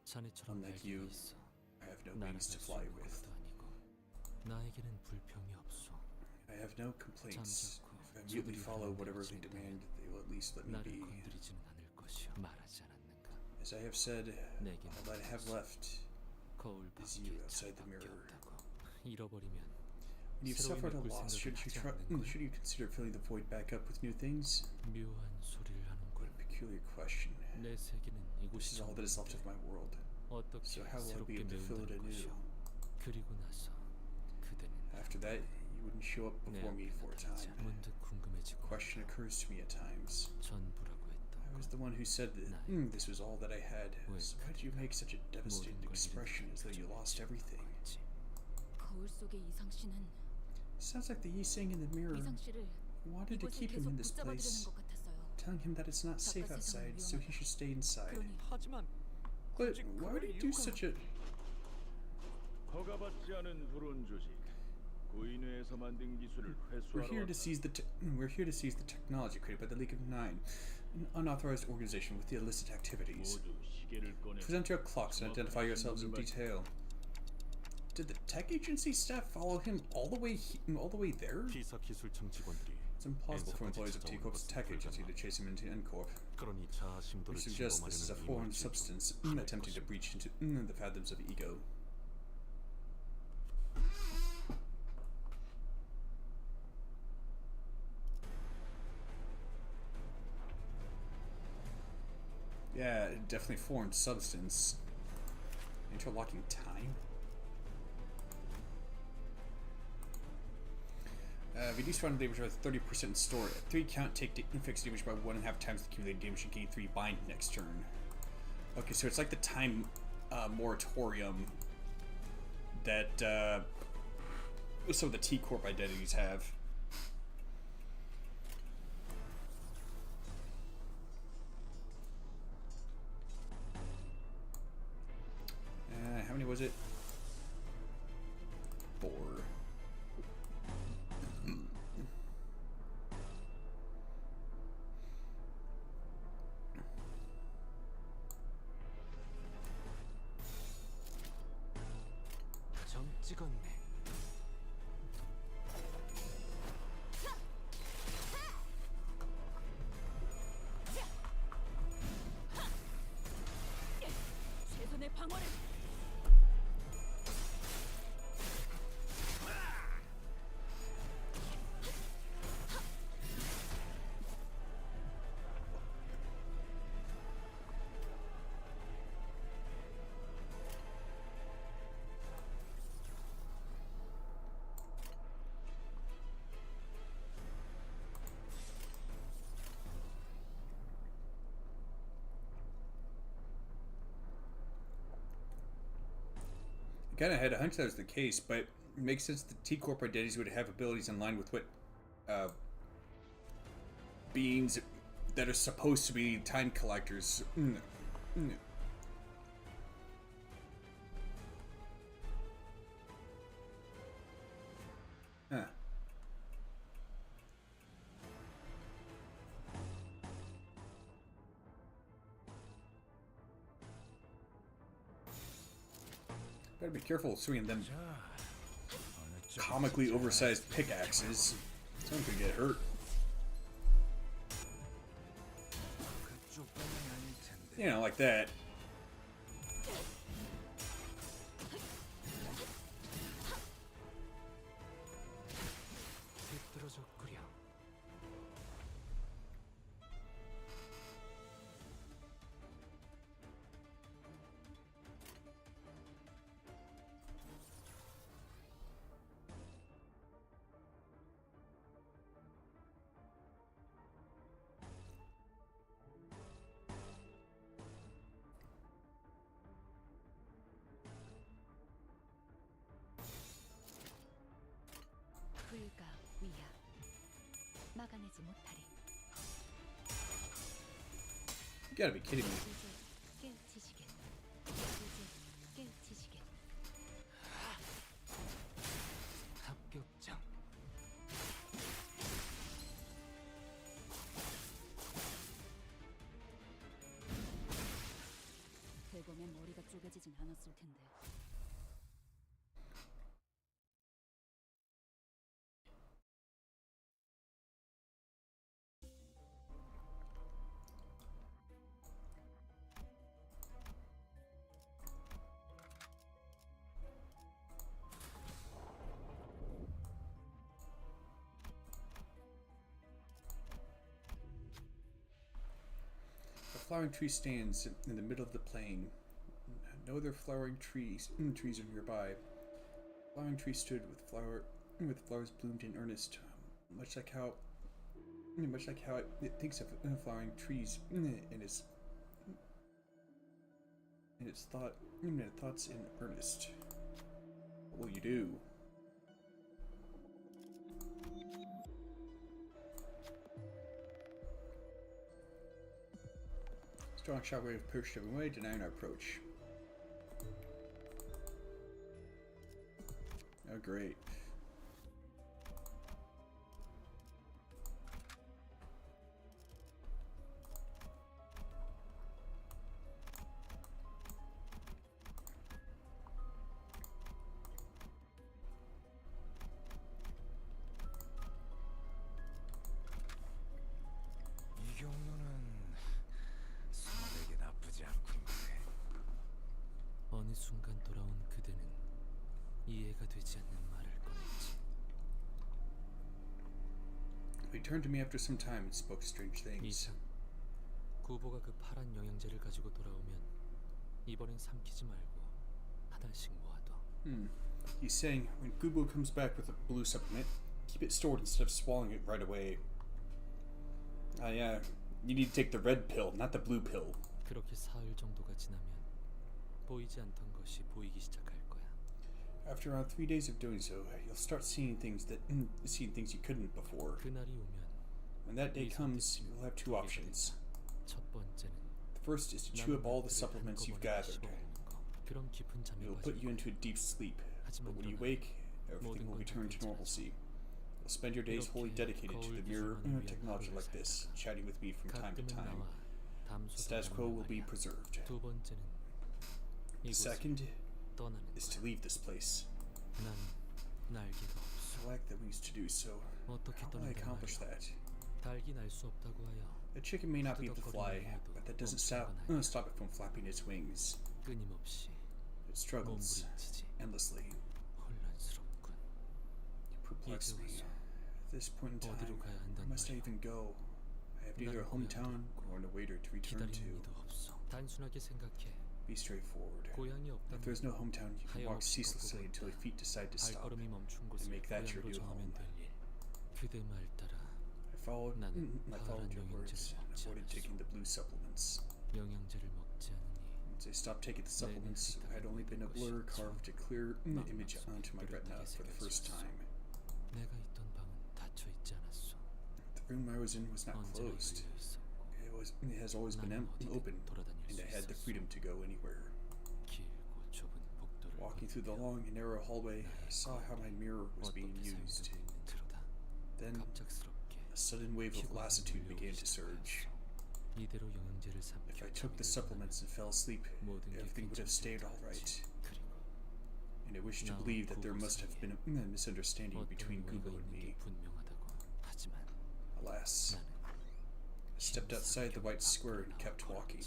Speaker 6: 자네처럼
Speaker 1: Unlike
Speaker 6: 날개가
Speaker 1: you,
Speaker 6: 있어.
Speaker 1: I have no
Speaker 6: 나는
Speaker 1: wings to
Speaker 6: 할수
Speaker 1: fly
Speaker 6: 있는
Speaker 1: with.
Speaker 6: 것도 아니고 나에게는 불평이 없어.
Speaker 1: I have no complaints.
Speaker 6: 잠자코
Speaker 1: If I mutely
Speaker 6: 저들이
Speaker 1: follow
Speaker 6: 하는
Speaker 1: whatever
Speaker 6: 대로
Speaker 1: they
Speaker 6: 진다면
Speaker 1: demand, they will at least let me
Speaker 6: 나를
Speaker 1: be.
Speaker 6: 건드리지는 않을 것이오. 말하지 않았는가?
Speaker 1: As I have said,
Speaker 6: 내겐
Speaker 1: all that I have left
Speaker 6: 거울
Speaker 1: is
Speaker 6: 밖에
Speaker 1: you outside the
Speaker 6: 자밖에
Speaker 1: mirror.
Speaker 6: 없다고. 잃어버리면
Speaker 1: When you've
Speaker 6: 새로이
Speaker 1: suffered a
Speaker 6: 메꿀
Speaker 1: loss,
Speaker 6: 생각은 하지 않는 거야?
Speaker 1: should you consider filling the void back up with new things?
Speaker 6: 묘한 소리를 하는군.
Speaker 1: Peculiar question.
Speaker 6: 내 세계는
Speaker 1: This is
Speaker 6: 이곳이
Speaker 1: all that is left of my world.
Speaker 6: 어떻게
Speaker 1: So how will I be
Speaker 6: 새롭게
Speaker 1: able to fill it
Speaker 6: 메운다는
Speaker 1: anew?
Speaker 6: 것이오. 그리고 나서 그대는
Speaker 1: After that, you wouldn't show up
Speaker 6: 내
Speaker 1: before me
Speaker 6: 앞에
Speaker 1: for a
Speaker 6: 나타나자
Speaker 1: time.
Speaker 6: 문득 궁금해지고
Speaker 1: Question occurs to me at times.
Speaker 6: 전부라고
Speaker 1: I was
Speaker 6: 했던
Speaker 1: the one who said that this was all that I had. So why did you make such a devastated expression as though you lost everything?
Speaker 6: 거지.
Speaker 3: 거울 속의 이상 씨는
Speaker 1: Sounds like the Yi Sang in the mirror
Speaker 3: 이상 씨를
Speaker 1: wanted to
Speaker 3: 이곳에
Speaker 1: keep him
Speaker 3: 계속
Speaker 1: in this
Speaker 3: 붙잡아두려는
Speaker 1: place,
Speaker 3: 것 같았어요.
Speaker 1: telling him that it's not safe outside, so he should stay inside.
Speaker 3: 그러니
Speaker 2: 하지만
Speaker 1: But why would he do such a...
Speaker 10: 허가받지 않은 불온 조직 구인회에서 만든 기술을
Speaker 1: We're
Speaker 10: 회수하러
Speaker 1: here to
Speaker 10: 왔다.
Speaker 1: seize the technology created by the League of Nine, an unauthorized organization with illicit activities.
Speaker 10: 모두 시계를 꺼내
Speaker 1: Present your clocks and identify yourselves in detail. Did the tech agency staff follow him all the way there?
Speaker 5: 기사 기술청 직원들이
Speaker 1: It's impossible for employees of T-Corp's tech agency to chase him into N-Corp.
Speaker 5: 그러니 자아
Speaker 1: We
Speaker 5: 심도를
Speaker 1: suggest this is a
Speaker 5: 침범하려는
Speaker 1: foreign
Speaker 5: 이물질
Speaker 1: substance attempting to breach into the fathoms of ego. Yeah, definitely foreign substance. Interlocking time? Reduce round damage by 30% in store. 3 count, take fixed damage by 1.5 times the accumulated damage and gain 3 bind next turn. Okay, so it's like the time moratorium that some of the T-Corp identities have. How many was it? 4.
Speaker 11: 점 찍었네.
Speaker 3: 최선의 방어를
Speaker 1: I kind of had a hunch that was the case, but it makes sense that T-Corp identities would have abilities in line with what beings that are supposed to be time collectors. Huh. Gotta be careful swinging them comically oversized pickaxes. Someone could get hurt. You know, like that.
Speaker 11: 비뚤어졌구려.
Speaker 4: 닦아내지 못하리.
Speaker 1: You gotta be kidding me.
Speaker 4: 이제 깨우치시게. 이제 깨우치시게.
Speaker 11: 합격장.
Speaker 3: 대범의 머리가 쪼개지진 않았을 텐데.
Speaker 1: A flowering tree stands in the middle of the plain. No other flowering trees are nearby. Flowering tree stood with flowers bloomed in earnest, much like how it thinks of flowering trees in its thoughts in earnest. What will you do? Strong shockwave pushed every way, denying our approach. Oh, great.
Speaker 11: 이 경로는 손에게 나쁘지 않군요.
Speaker 6: 어느 순간 돌아온 그대는 이해가 되지 않는 말을 꺼냈지.
Speaker 1: He turned to me after some time and spoke strange things.
Speaker 6: 이상, 구보가 그 파란 영양제를 가지고 돌아오면 이번엔 삼키지 말고 하나씩 모아둬.
Speaker 1: He's saying when Gubo comes back with a blue supplement, keep it stored instead of swallowing it right away. Yeah, you need to take the red pill, not the blue pill.
Speaker 6: 그렇게 사흘 정도가 지나면 보이지 않던 것이 보이기 시작할 거야.
Speaker 1: After around 3 days of doing so, you'll start seeing things you couldn't before.
Speaker 6: 그날이 오면
Speaker 1: When that day comes, you'll have two options.
Speaker 6: 첫 번째는
Speaker 1: The first is to chew up all the supplements you've gathered.
Speaker 6: 그럼 깊은 잠에
Speaker 1: It will put you into a deep sleep, but when you wake, everything will return to normalcy. You'll spend your days wholly dedicated to the mirror technology like this, chatting with me from time to time. The status quo will be preserved.
Speaker 6: 두 번째는
Speaker 1: The second
Speaker 6: 떠나는
Speaker 1: is to leave this place.
Speaker 6: 난 날개가 없어.
Speaker 1: I lack the wings to do so.
Speaker 6: 어떻게
Speaker 1: How will I
Speaker 6: 떠난단
Speaker 1: accomplish
Speaker 6: 말이야?
Speaker 1: that?
Speaker 6: 달기 날 수 없다고 하여
Speaker 1: A chicken may not be able to fly, but that doesn't stop it from flapping its wings.
Speaker 6: 끊임없이
Speaker 1: It struggles
Speaker 6: 몸부림치지.
Speaker 1: endlessly.
Speaker 6: 혼란스럽군.
Speaker 1: You perplex me. At this point in time,
Speaker 6: 어디로 가야
Speaker 1: where
Speaker 6: 한단
Speaker 1: must I
Speaker 6: 말이야?
Speaker 1: even go? I have neither a hometown or a waiter to return
Speaker 6: 기다릴
Speaker 1: to.
Speaker 6: 이유도 없어. 단순하게 생각해.
Speaker 1: Be straightforward.
Speaker 6: 고향이
Speaker 1: If there's no
Speaker 6: 없다면
Speaker 1: hometown, you can walk ceaselessly until your feet decide to stop.
Speaker 6: 발걸음이 멈춘
Speaker 1: and
Speaker 6: 곳을
Speaker 1: make that your
Speaker 6: 고향으로
Speaker 1: new
Speaker 6: 정하면
Speaker 1: home.
Speaker 6: 될 일. 그대 말 따라
Speaker 1: I followed your words and avoided taking the blue supplements.
Speaker 6: 영양제를 먹지 않으니
Speaker 1: Once I stopped taking the supplements, I had only been a blur carved a clear image onto my retina for the first time.
Speaker 6: 내가 있던 방은 닫혀 있지 않았어.
Speaker 1: The room I was in was not
Speaker 6: 언제나
Speaker 1: closed.
Speaker 6: 열려 있었고
Speaker 1: It has always been
Speaker 6: 나는 어디든
Speaker 1: open,
Speaker 6: 돌아다닐
Speaker 1: and
Speaker 6: 수
Speaker 1: I had the
Speaker 6: 있었어.
Speaker 1: freedom to go anywhere.
Speaker 6: 길고 좁은 복도를
Speaker 1: Walking through the long and narrow hallway, I saw how my mirror was being
Speaker 6: 어떻게
Speaker 1: used.
Speaker 6: 사용되고 있는 트로다.
Speaker 1: Then,
Speaker 6: 갑작스럽게
Speaker 1: a sudden wave of lassitude began to surge.
Speaker 6: 이대로 영양제를
Speaker 1: If I
Speaker 6: 삼켜
Speaker 1: took the supplements and fell asleep,
Speaker 6: 모든 게
Speaker 1: everything would have stayed all right.
Speaker 6: 그리고
Speaker 1: And I wish to
Speaker 6: 나와
Speaker 1: believe that there
Speaker 6: 구보
Speaker 1: must have
Speaker 6: 사이에
Speaker 1: been a misunderstanding
Speaker 6: 어떤
Speaker 1: between
Speaker 6: 오해가
Speaker 1: Gubo and
Speaker 6: 있는 게
Speaker 1: me.
Speaker 6: 분명하다고. 하지만
Speaker 1: Alas,
Speaker 6: 나는
Speaker 1: I stepped outside the white square and kept walking.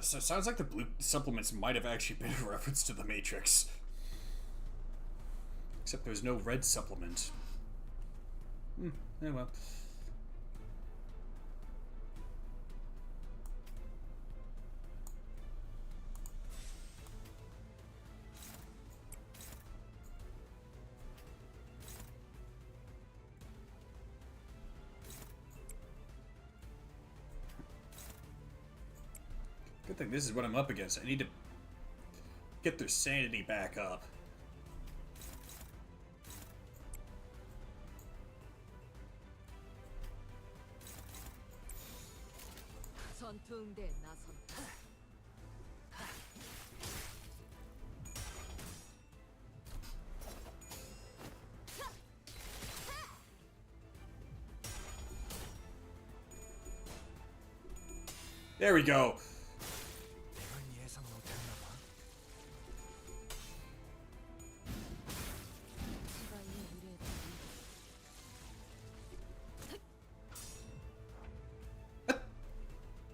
Speaker 1: So it sounds like the blue supplements might have actually been a reference to the Matrix. Except there's no red supplement. Well. Good thing this is what I'm up against. I need to get their sanity back up.
Speaker 8: 전투 응대에 나선다.
Speaker 1: There we go.
Speaker 11: 이건 예상 못했나 봐.
Speaker 3: 제가 이 의뢰에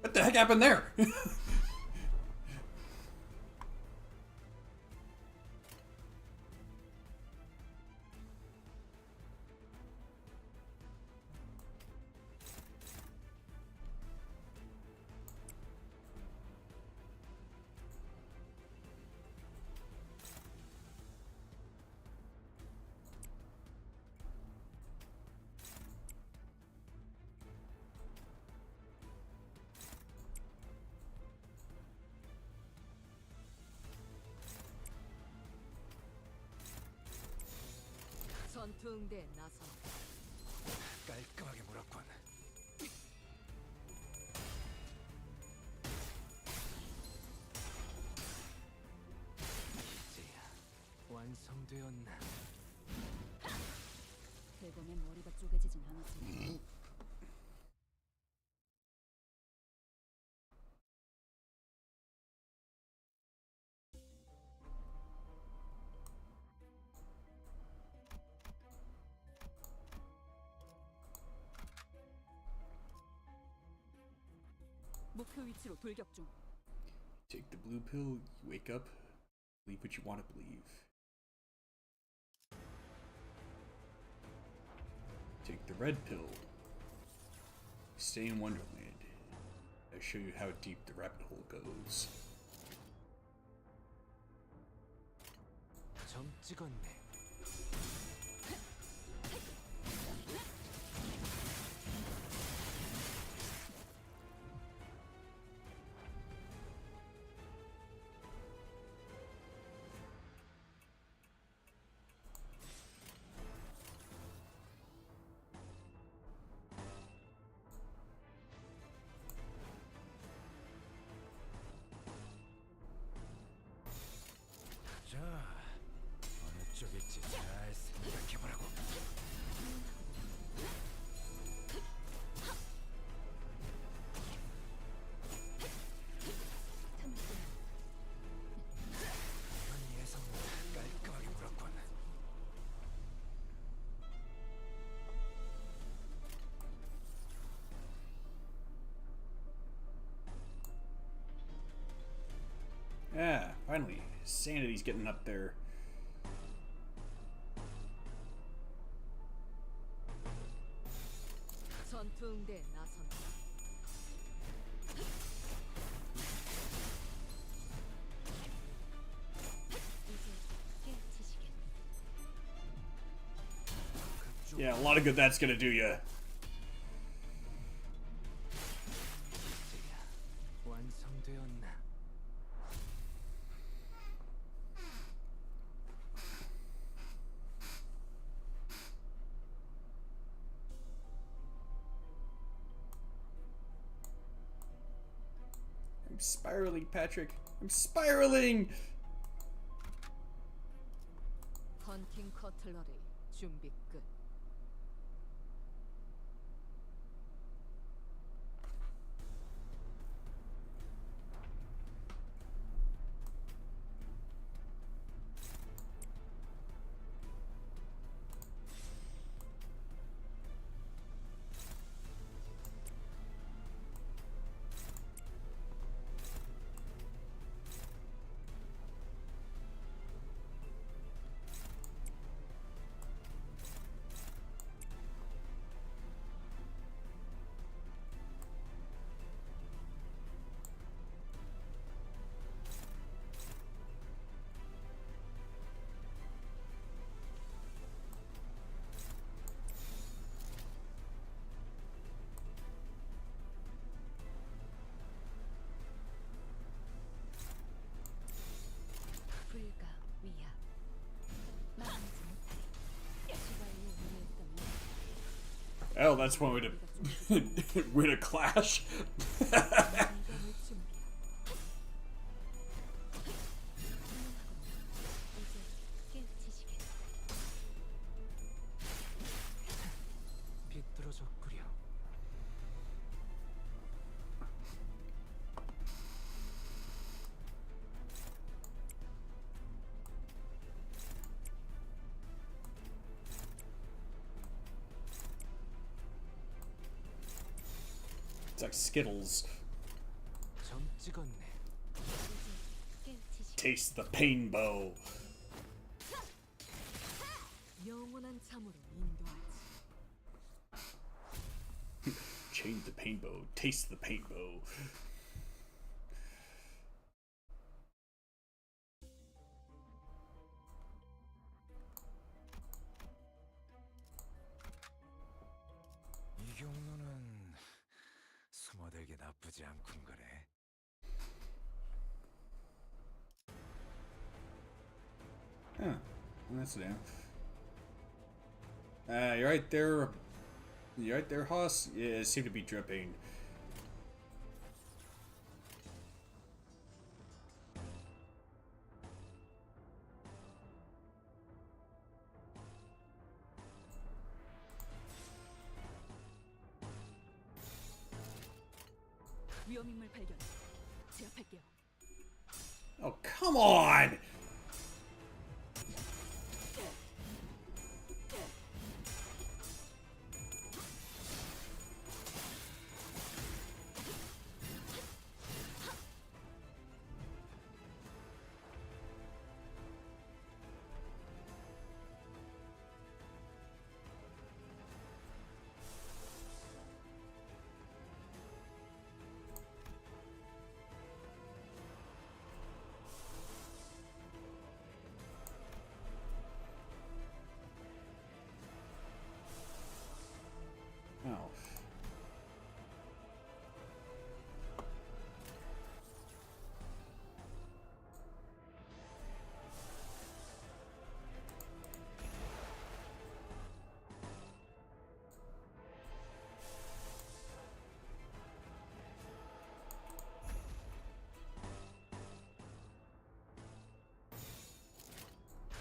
Speaker 1: What the heck happened there?
Speaker 8: 전투 응대에 나선다.
Speaker 11: 깔끔하게 물었군. 이제야 완성되었나?
Speaker 3: 대검의 머리가 쪼개지진 않았지만 목표 위치로 돌격 중.
Speaker 1: Take the blue pill, you wake up, believe what you want to believe. Take the red pill, stay in Wonderland. I show you how deep the rabbit hole goes.
Speaker 11: 점 찍었네. 자, 어느 쪽일지 잘 생각해보라고. 이건 예상 못 깔끔하게 물었군.
Speaker 1: Yeah, finally, sanity's getting up there.
Speaker 8: 전투 응대에 나선다.
Speaker 4: 이제 깨우치시겠.
Speaker 1: Yeah, a lot of good that's gonna do ya.
Speaker 11: 이제야 완성되었나?
Speaker 1: I'm spiraling, Patrick. I'm spiraling!
Speaker 8: 헌팅 커틀러리 준비 끝.
Speaker 1: Oh, that's one way to win a clash.
Speaker 11: 비뚤어졌구려.
Speaker 1: It's like Skittles.
Speaker 11: 점 찍었네.
Speaker 1: Taste the painbow.
Speaker 8: 영원한 잠으로 인도하지.
Speaker 1: Change the painbow. Taste the painbow.
Speaker 11: 이 경로는 숨어들기 나쁘지 않군 거래.
Speaker 1: Huh. That's down. You're right there. You right there, Haas? Yeah, it seemed to be dripping.
Speaker 3: 위험인물 발견. 제압할게요.
Speaker 1: Oh, come on! Oh.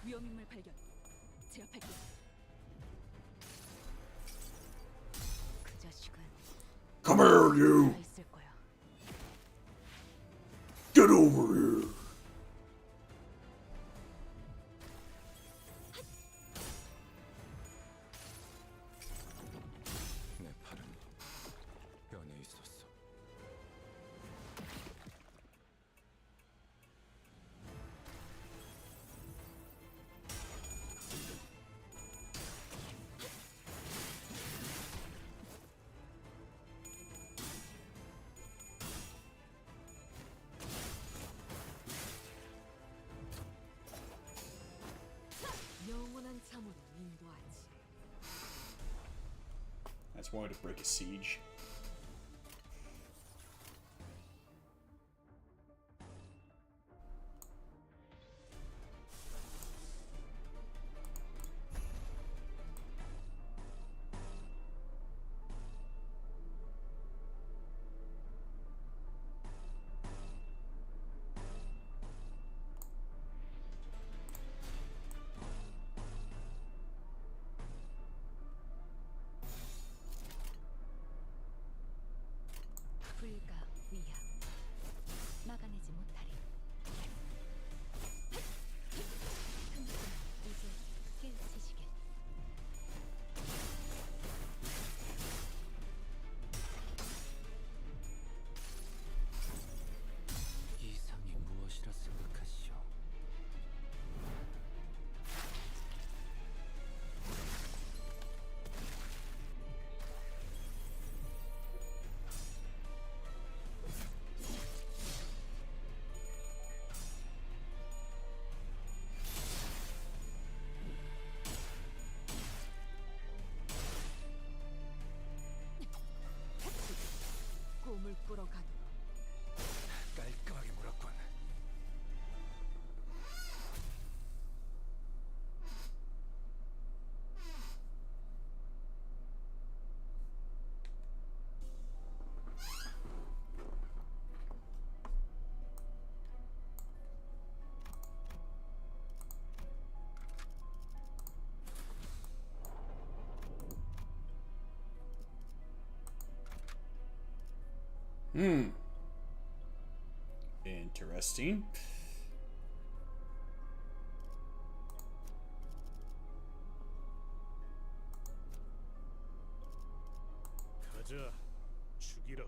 Speaker 3: 위험인물 발견. 제압할게요.
Speaker 4: 그 자식은
Speaker 1: Come here, you!
Speaker 4: 다 있을 거야.
Speaker 1: Get over here!
Speaker 11: 내 팔은 변해 있었어.
Speaker 8: 영원한 잠으로 인도하지.
Speaker 1: That's one way to break a siege.
Speaker 4: 불가 위압 막아내지 못하리. 이제 깨우치시게.
Speaker 6: 이상이 무엇이라 생각하시오?
Speaker 1: Hmm. Interesting.
Speaker 12: 가자, 죽이라.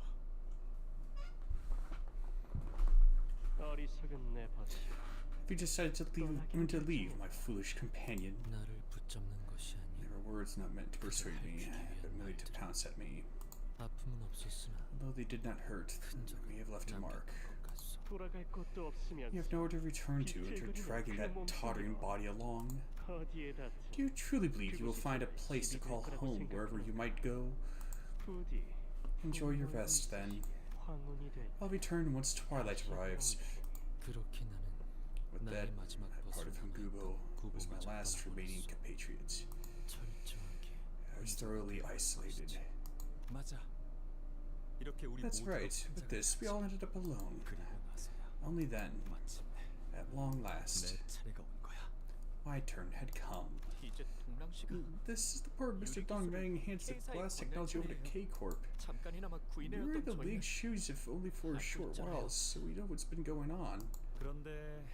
Speaker 12: 어리석은 내 벗이여.
Speaker 1: If you decided to leave, my foolish companion.
Speaker 6: 나를 붙잡는 것이
Speaker 1: There
Speaker 6: 아닌
Speaker 1: were words not meant to persuade me, but merely to pounce at me.
Speaker 6: 아픔은 없었으나
Speaker 1: Although they did not hurt, we have left a mark.
Speaker 12: 돌아갈 곳도 없으면
Speaker 1: You have nowhere to return to, and you're dragging that tottering body along.
Speaker 12: 어디에다
Speaker 1: Do you truly believe you will find a place to call home wherever you might go?
Speaker 12: 부디
Speaker 1: Enjoy your rest, then.
Speaker 12: 황혼이 될
Speaker 1: I'll return once twilight arrives.
Speaker 6: 그렇게
Speaker 1: With
Speaker 6: 나는
Speaker 1: that,
Speaker 6: 나의 마지막
Speaker 1: I parted from Gubo, who was my last remaining compatriot.
Speaker 6: 철저하게
Speaker 1: I was thoroughly isolated.
Speaker 2: 맞아. 이렇게 우리
Speaker 1: That's
Speaker 2: 모두가
Speaker 1: right. With
Speaker 2: 혼자
Speaker 1: this, we all ended up alone.
Speaker 2: 그리고 나서야
Speaker 1: Only then,
Speaker 2: 마침내
Speaker 1: at long last,
Speaker 2: 내 차례가 온 거야.
Speaker 1: my turn had come.
Speaker 6: 이제 동랑 씨가
Speaker 1: This is the part Mr. Dong Rang hands the glass technology over to K-Corp.
Speaker 6: 잠깐이나마
Speaker 1: We're in
Speaker 6: 구인해왔던
Speaker 1: the
Speaker 6: 저희는
Speaker 1: league's shoes if only for a short while, so we know what's been going on.
Speaker 2: 그런데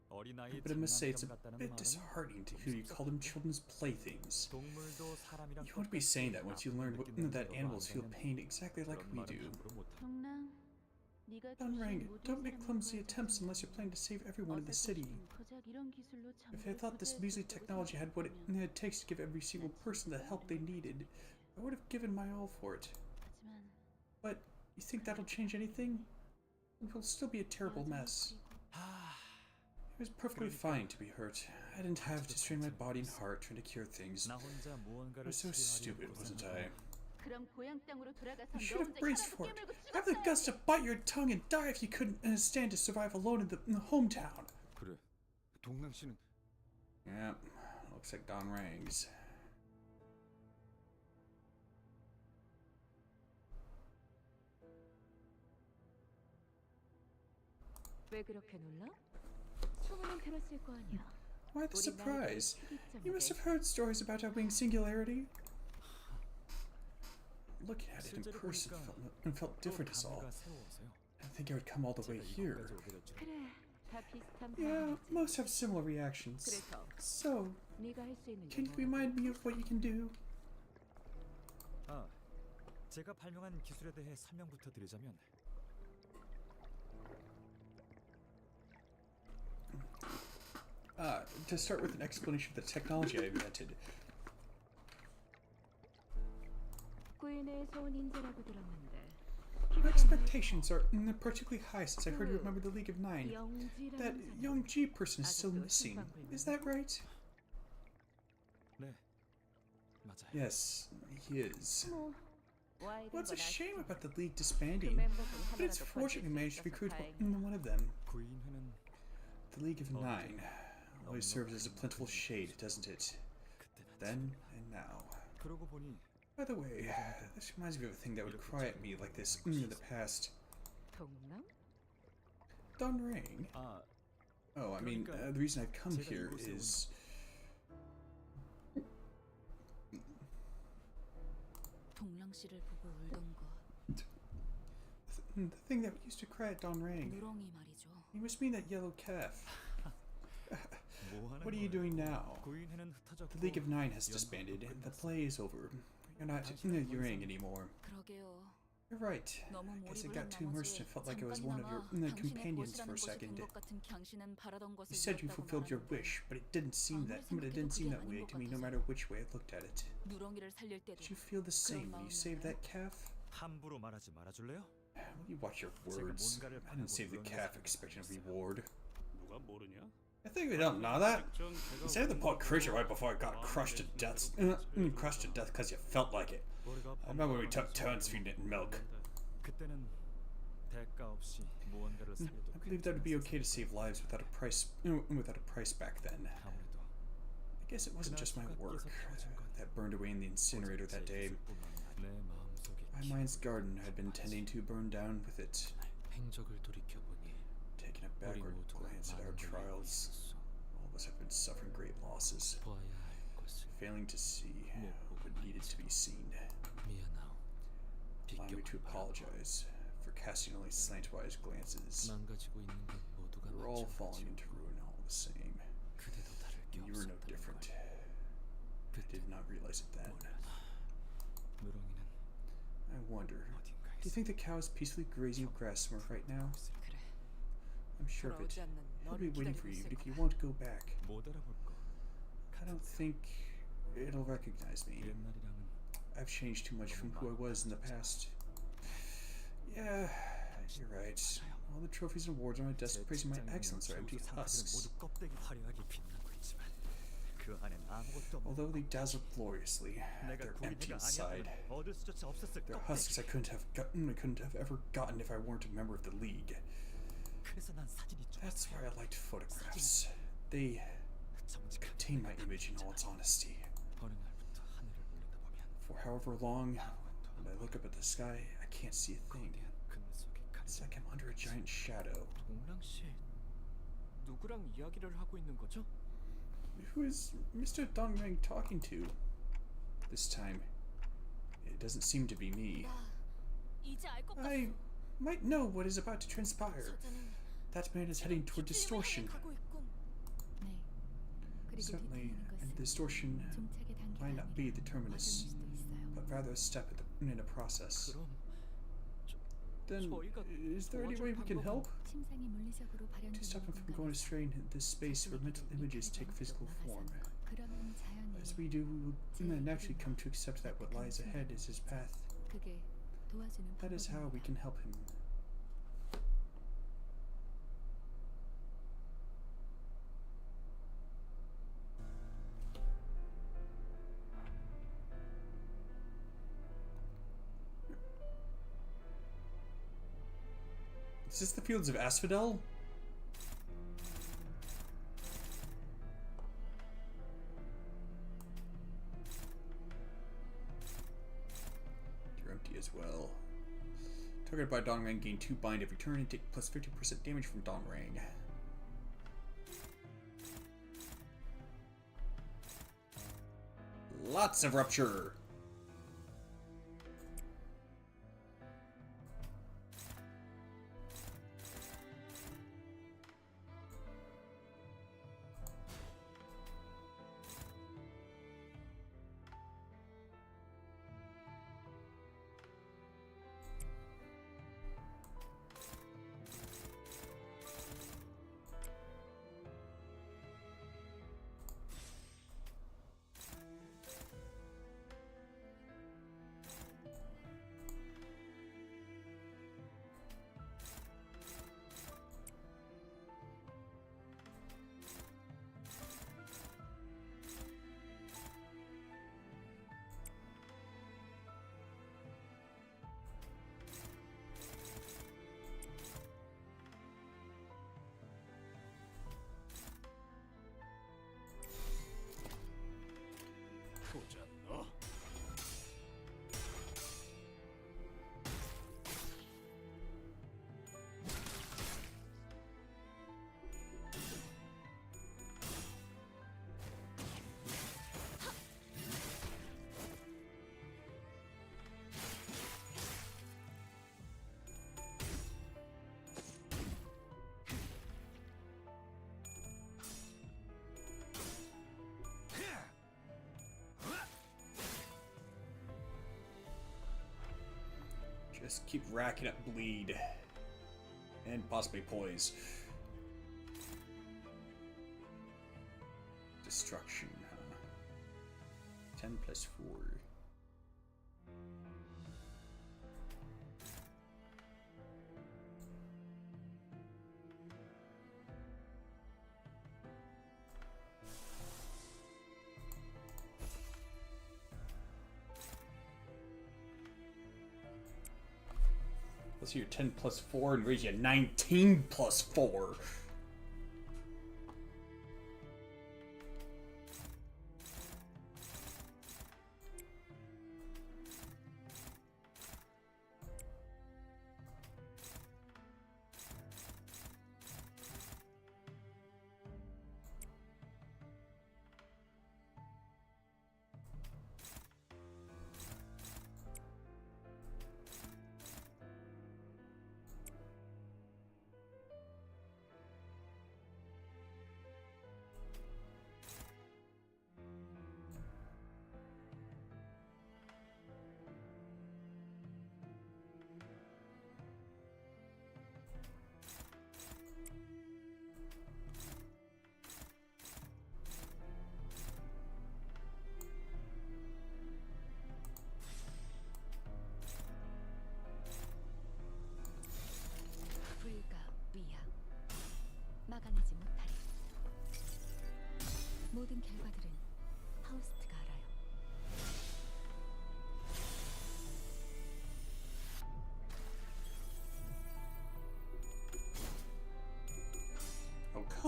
Speaker 2: 어린아이
Speaker 1: But I must say it's a
Speaker 2: 장난감 같다는
Speaker 1: bit
Speaker 2: 말은
Speaker 1: disheartening to hear you call them children's playthings.
Speaker 2: 동물도 사람이랑
Speaker 1: You wouldn't be saying that once you learned that animals feel pain exactly like we do.
Speaker 7: 동랑, 네가
Speaker 1: Don Rang,
Speaker 7: 모든
Speaker 1: don't make
Speaker 7: 사람을
Speaker 1: clumsy
Speaker 7: 구해줄
Speaker 1: attempts
Speaker 7: 수
Speaker 1: unless you're planning to save everyone in the city.
Speaker 7: 고작 이런 기술로
Speaker 1: If I thought this measly technology had what it takes to give every single person the help they needed, I would have given my all for it.
Speaker 7: 하지만
Speaker 1: But you think that'll change anything? It will still be a terrible mess. It was perfectly fine to be hurt. I didn't have to strain my body and heart trying to cure things.
Speaker 2: 나 혼자
Speaker 1: I
Speaker 2: 무언가를
Speaker 1: was so
Speaker 2: 치료하려고
Speaker 1: stupid, wasn't I?
Speaker 7: 그럼 고향 땅으로 돌아가서
Speaker 1: You
Speaker 7: 너
Speaker 1: should have
Speaker 7: 혼자
Speaker 1: braced
Speaker 7: 혈압을
Speaker 1: for it.
Speaker 7: 깨물고
Speaker 1: Have the
Speaker 7: 죽었어야지.
Speaker 1: guts to bite your tongue and die if you couldn't stand to survive alone in the hometown.
Speaker 2: 그래. 동랑 씨는
Speaker 1: Yeah, looks like Don Rang's.
Speaker 4: 왜 그렇게 놀라? 소문은 들었을 거 아니야.
Speaker 1: Why the surprise? You must have heard stories about our winged singularity. Looking at it in person felt different as all. I didn't think I would come all the way here.
Speaker 4: 그래, 다 비슷한
Speaker 1: Yeah,
Speaker 4: 상황이지.
Speaker 1: most have similar reactions.
Speaker 4: 그래서
Speaker 1: So,
Speaker 4: 네가 할 수 있는 게
Speaker 1: can you
Speaker 4: 뭐야?
Speaker 1: remind me of what you can do?
Speaker 2: 아, 제가 발명한 기술에 대해 설명부터 드리자면
Speaker 1: To start with an explanation of the technology I invented.
Speaker 4: 구인의 소닌자라고 들었는데.
Speaker 1: My expectations are particularly high since I heard you remember the League of Nine. That
Speaker 4: 영지라는
Speaker 1: young G person is still missing. Is that right?
Speaker 2: 네, 맞아요.
Speaker 1: Yes, he is.
Speaker 4: 뭐, 와이드
Speaker 1: Well, it's a
Speaker 4: 건
Speaker 1: shame
Speaker 4: 아쉽지.
Speaker 1: about the League
Speaker 4: 그
Speaker 1: disbanding,
Speaker 4: 멤버 중
Speaker 1: but it's
Speaker 4: 하나라도
Speaker 1: fortunate we
Speaker 4: 건질
Speaker 1: managed
Speaker 4: 수
Speaker 1: to recruit
Speaker 4: 있어서 다행이야.
Speaker 1: one of them.
Speaker 2: 구인회는
Speaker 1: The League of Nine always serves as a plentiful shade, doesn't it? Then and now.
Speaker 2: 그러고 보니
Speaker 1: By the way, this reminds me of a thing that would cry at me like this in the past.
Speaker 4: 동랑?
Speaker 1: Don Rang?
Speaker 2: 아,
Speaker 1: Oh, I mean, the reason I've come here is...
Speaker 3: 동랑 씨를 보고 울던 것.
Speaker 1: The thing that used to cry at Don Rang.
Speaker 3: 누렁이 말이죠.
Speaker 1: You must mean that yellow calf.
Speaker 2: 뭐 하는
Speaker 1: What are you
Speaker 2: 거예요?
Speaker 1: doing now?
Speaker 2: 구인회는 흩어졌고
Speaker 1: The League of Nine has disbanded, and the play is over. You're not Yurang anymore.
Speaker 3: 그러게요.
Speaker 1: You're right.
Speaker 3: 너무
Speaker 1: I guess I
Speaker 3: 몰입을
Speaker 1: got
Speaker 3: 한
Speaker 1: too immersed
Speaker 3: 나머지
Speaker 1: and felt like I was one of your
Speaker 3: 잠깐이나마
Speaker 1: companions
Speaker 3: 당신의
Speaker 1: for a
Speaker 3: 것이라는 것이
Speaker 1: second.
Speaker 3: 된 것 같은 당신은 바라던 것을
Speaker 1: You said you
Speaker 3: 이뤘다고
Speaker 1: fulfilled your
Speaker 3: 말하는데
Speaker 1: wish, but it didn't seem
Speaker 3: 아무리
Speaker 1: that
Speaker 3: 생각해도
Speaker 1: way
Speaker 3: 그게
Speaker 1: to me, no
Speaker 3: 아닌 것
Speaker 1: matter which way I looked at it.
Speaker 3: 누렁이를 살릴 때도
Speaker 1: Did you feel the same when you saved that calf?
Speaker 2: 함부로 말하지 말아줄래요?
Speaker 1: Will you watch your words? I didn't save the calf expecting a reward.
Speaker 12: 누가 모르냐?
Speaker 1: I think they don't know that. You saved the poor creature right before it got crushed to death. Crushed to death because you felt like it. I remember when we took turns feeding it milk.
Speaker 2: 그때는 대가 없이 무언가를
Speaker 1: I
Speaker 2: 살려도
Speaker 1: believe that would be okay to save lives without a price back then.
Speaker 2: 아무래도
Speaker 1: I guess it wasn't just my work that burned away in the incinerator that day.
Speaker 2: 내 마음속에
Speaker 1: My mind's garden had been tending to burn down with it.
Speaker 6: 행적을 돌이켜보니
Speaker 1: Taking a
Speaker 6: 우리
Speaker 1: backward
Speaker 6: 모두가
Speaker 1: glance at our
Speaker 6: 많은 걸
Speaker 1: trials,
Speaker 6: 잃었어.
Speaker 1: all of us have been suffering great losses,
Speaker 6: 보아야 할 것을
Speaker 1: failing to see what needed to be seen.
Speaker 6: 미안하오.
Speaker 1: Allow me to
Speaker 6: 비껴
Speaker 1: apologize. for casting only slantwise glances.
Speaker 6: 망가지고 있는 건 모두가
Speaker 1: We're all falling
Speaker 6: 마찬가지였고
Speaker 1: into ruin all the same.
Speaker 6: 그대도 다를 게
Speaker 1: You were no
Speaker 6: 없었다는
Speaker 1: different.
Speaker 6: 걸.
Speaker 1: I did not realize it then.
Speaker 2: 누렁이는
Speaker 1: I wonder,
Speaker 2: 어딘가에
Speaker 1: do you think the cow is peacefully grazing grass somewhere right now?
Speaker 8: 그래.
Speaker 1: I'm sure of it.
Speaker 8: 돌아오지 않는
Speaker 1: He'll
Speaker 8: 너를
Speaker 1: be waiting
Speaker 8: 기다리고
Speaker 1: for you,
Speaker 8: 있을
Speaker 1: even if you
Speaker 8: 거다.
Speaker 1: won't go back.
Speaker 2: 못 알아볼 거.
Speaker 1: I don't think it'll recognize me.
Speaker 2: 옛날이랑은
Speaker 1: I've changed too much from who I was in the past. Yeah, you're right. All the trophies and awards on my desk praising my excellence are empty husks.
Speaker 2: 모두 껍데기 화려하게 빛나고 있지만 그 안엔 아무것도 없는
Speaker 1: Although they dazzle gloriously,
Speaker 2: 내가
Speaker 1: they're empty
Speaker 2: 구인회가
Speaker 1: inside.
Speaker 2: 아니었다면 얻을 수조차 없었을
Speaker 1: They're
Speaker 2: 껍데기.
Speaker 1: husks I couldn't have ever gotten if I weren't a member of the League.
Speaker 2: 그래서 난 사진이
Speaker 1: That's why I liked photographs. They contain my image in all its honesty.
Speaker 2: 어느 날부터 하늘을 올려다보면
Speaker 1: For however long, when I look up at the sky, I can't see a thing.
Speaker 2: 거대한 그늘 속에
Speaker 1: It's
Speaker 2: 가려진
Speaker 1: like I'm under a giant shadow.
Speaker 11: 동랑 씨, 누구랑 이야기를 하고 있는 거죠?
Speaker 1: Who is Mr. Dongrang talking to? This time, it doesn't seem to be me.
Speaker 3: 이제 알 것 같소.
Speaker 1: I might know what is about to transpire.
Speaker 3: 저자는
Speaker 1: That man is heading toward distortion.
Speaker 3: 가고 있군.
Speaker 4: 네. 그리고
Speaker 1: Certainly,
Speaker 4: 뒤틀리는
Speaker 1: and
Speaker 4: 것은
Speaker 1: distortion
Speaker 4: 종착의 단계가
Speaker 1: might not be the
Speaker 4: 아니라
Speaker 1: terminus,
Speaker 4: 과정일 수도 있어요.
Speaker 1: but rather a step in the process.
Speaker 11: 그럼
Speaker 1: Then,
Speaker 11: 저희가
Speaker 1: is there any way we can help?
Speaker 4: 침상이 물리적으로
Speaker 1: To
Speaker 4: 발현되는
Speaker 1: stop him from going astray in this space where mental images take physical form.
Speaker 4: 그러면 자연히
Speaker 1: As we do, we will naturally come to accept that what lies ahead is his path.
Speaker 4: 그게 도와주는
Speaker 1: That is how we
Speaker 4: 방법입니다.
Speaker 1: can help him. Is this the fields of Asphodel? You're empty as well. Targeted by Dongrang, gain 2 bind every turn and take plus 50% damage from Dongrang. Lots of rupture!
Speaker 11: 보자 너.
Speaker 1: Just keep racking up bleed. And possibly poise. Destruction, huh? 10 plus 4. Let's see your 10 plus 4 and raise you 19 plus 4.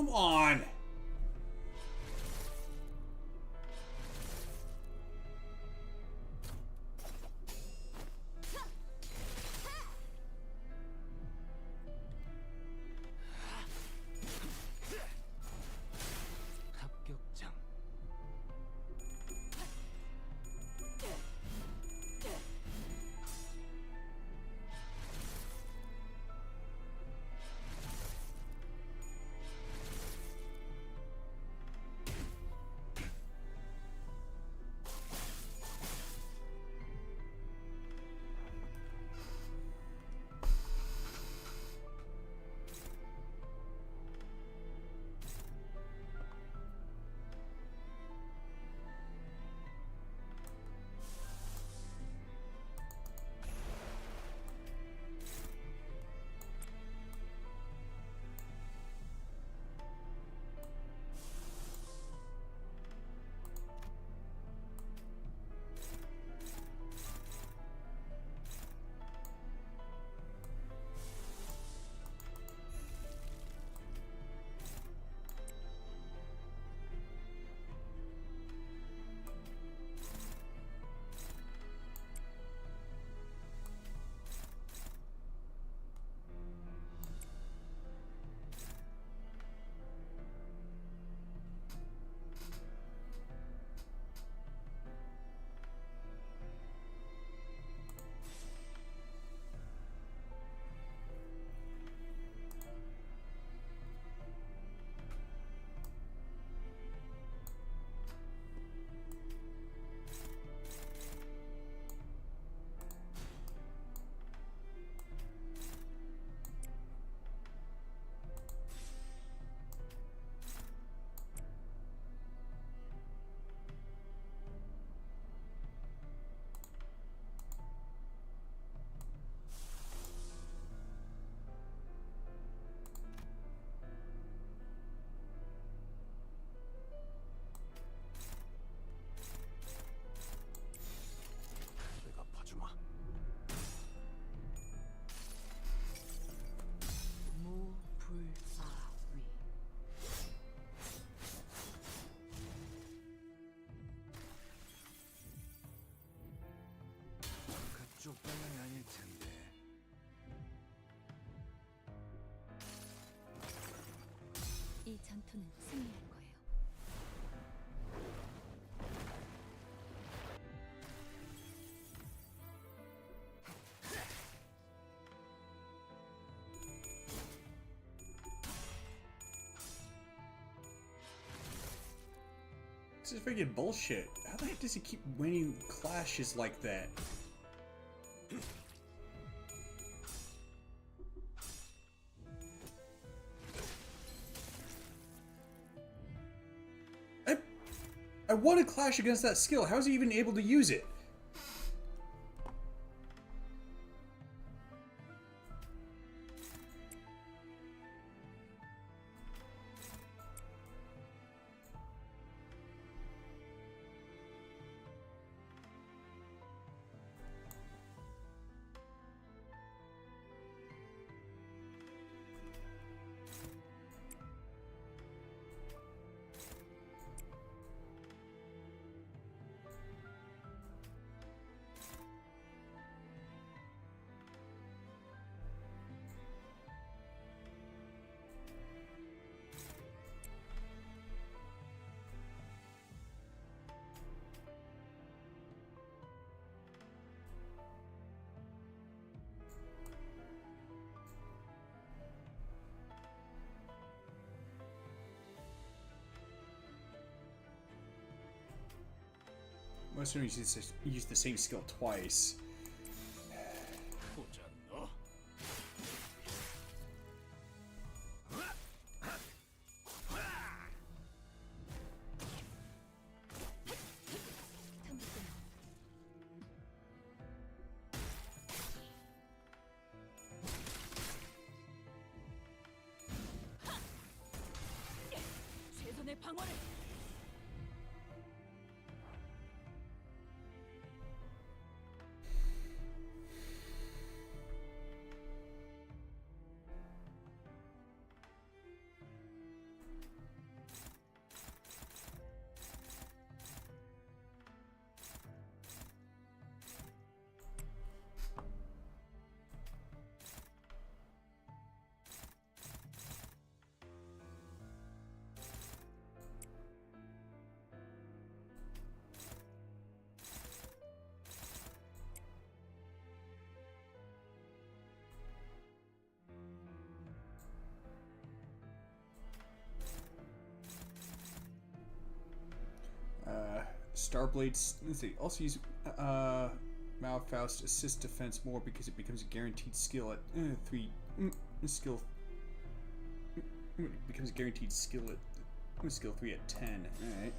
Speaker 1: Come on.
Speaker 11: 합격장. 내가 봐주마.
Speaker 8: 무불사위.
Speaker 11: 그쪽 방향이 아닐 텐데.
Speaker 4: 이 전투는 승리할 거예요.
Speaker 1: This is freaking bullshit. How the heck does he keep winning clashes like that? I won a clash against that skill. How is he even able to use it? Most of them use the same skill twice.
Speaker 10: 보자 너.
Speaker 8: 최선의 방어를.
Speaker 1: Starblades. Let's see. Also use Malfaust assist defense more because it becomes a guaranteed skill at 3 skill. It becomes a guaranteed skill at skill 3 at 10. All right.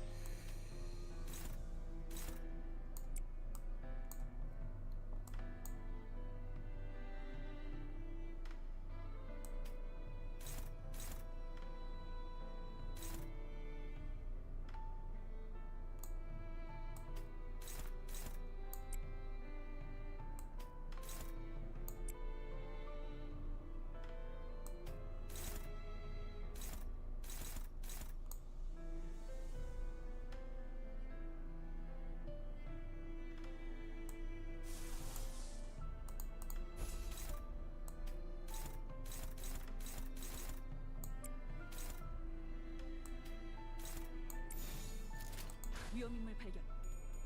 Speaker 3: 위험인물 발견.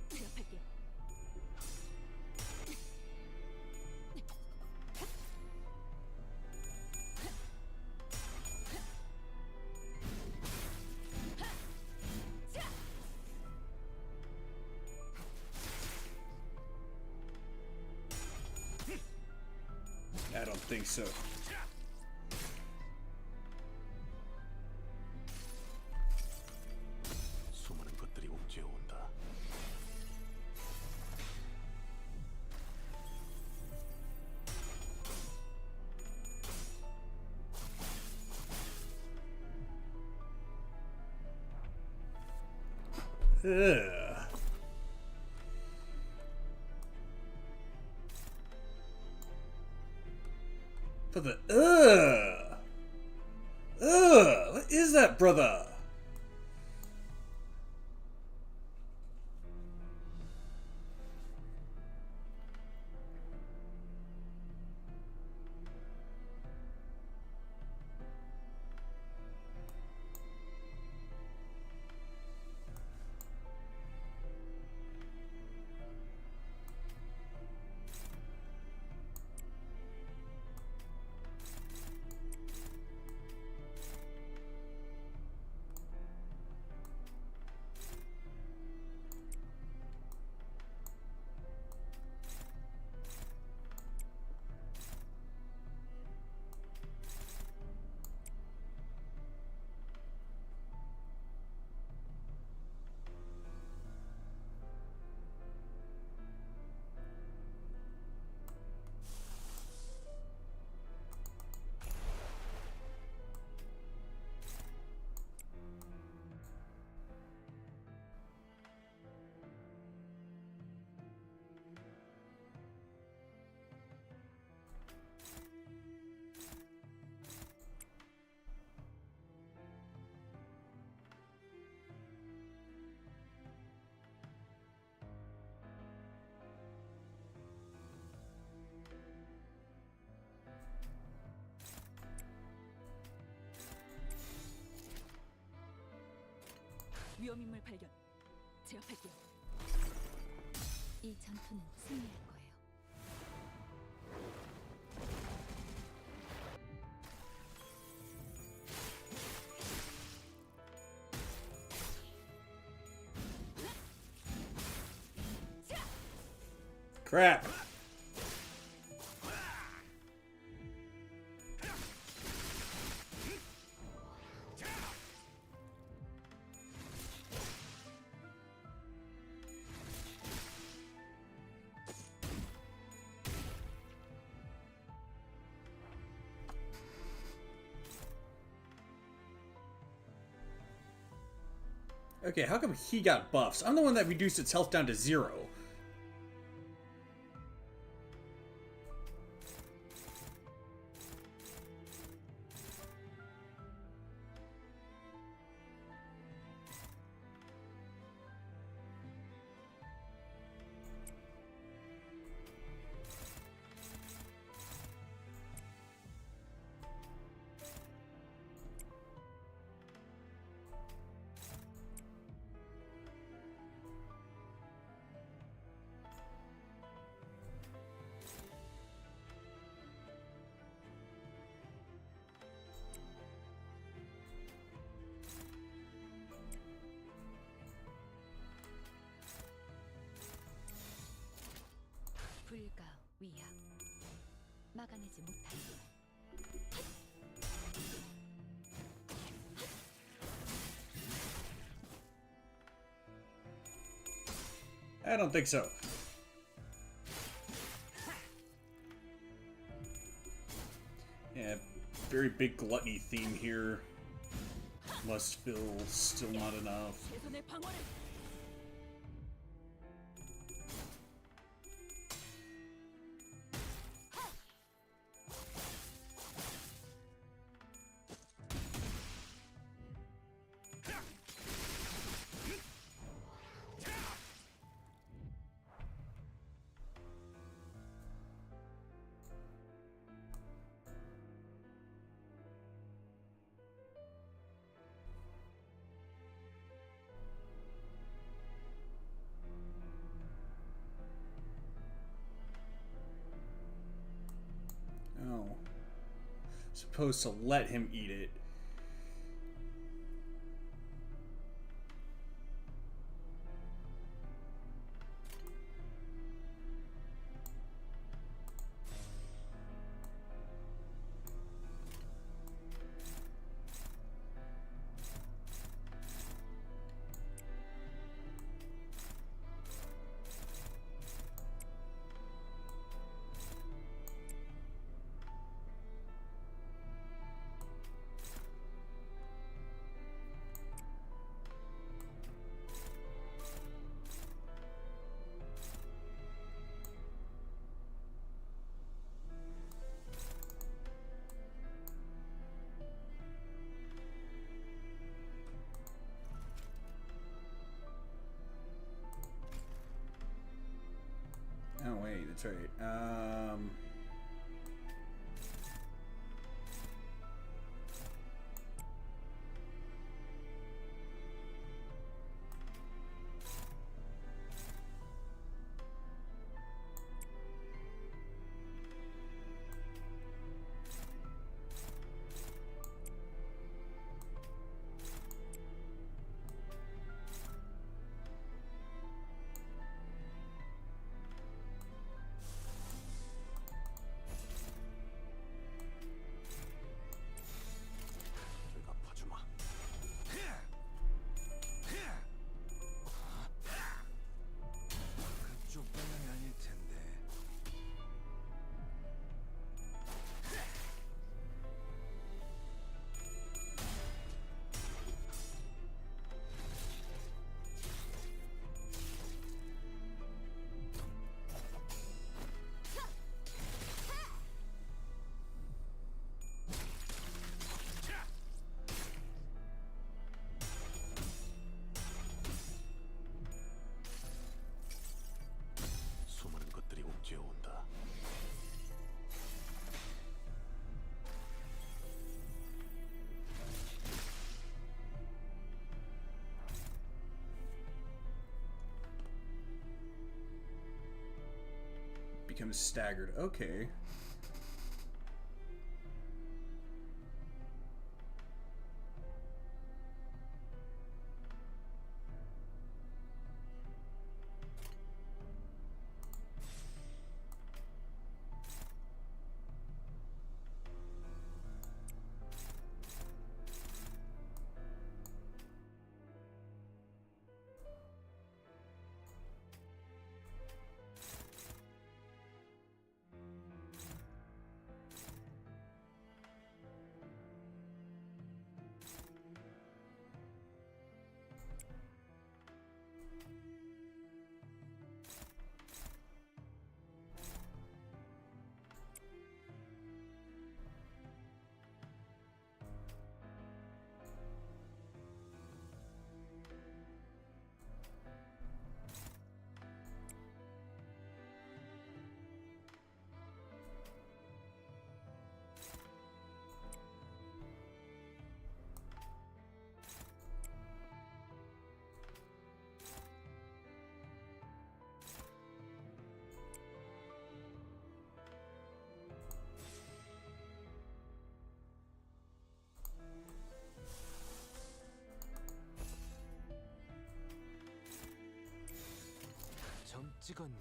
Speaker 3: 제압할게.
Speaker 1: I don't think so.
Speaker 5: 수많은 것들이 옥죄어온다.
Speaker 1: Ugh. For the what is that, brother?
Speaker 3: 위험인물 발견. 제압할게.
Speaker 4: 이 전투는 승리할 거예요.
Speaker 1: Crap. Okay, how come he got buffs? I'm the one that reduced its health down to 0.
Speaker 4: 불가 위약 막아내지 못하리라.
Speaker 1: I don't think so. Yeah, very big gluttony theme here. Must fill, still not enough. Oh. Supposed to let him eat it. Oh wait, that's right.
Speaker 11: 그쪽 방향이 아닐 텐데.
Speaker 5: 수많은 것들이 옥죄어온다.
Speaker 1: Becomes staggered. Okay.
Speaker 6: 점 찍었네.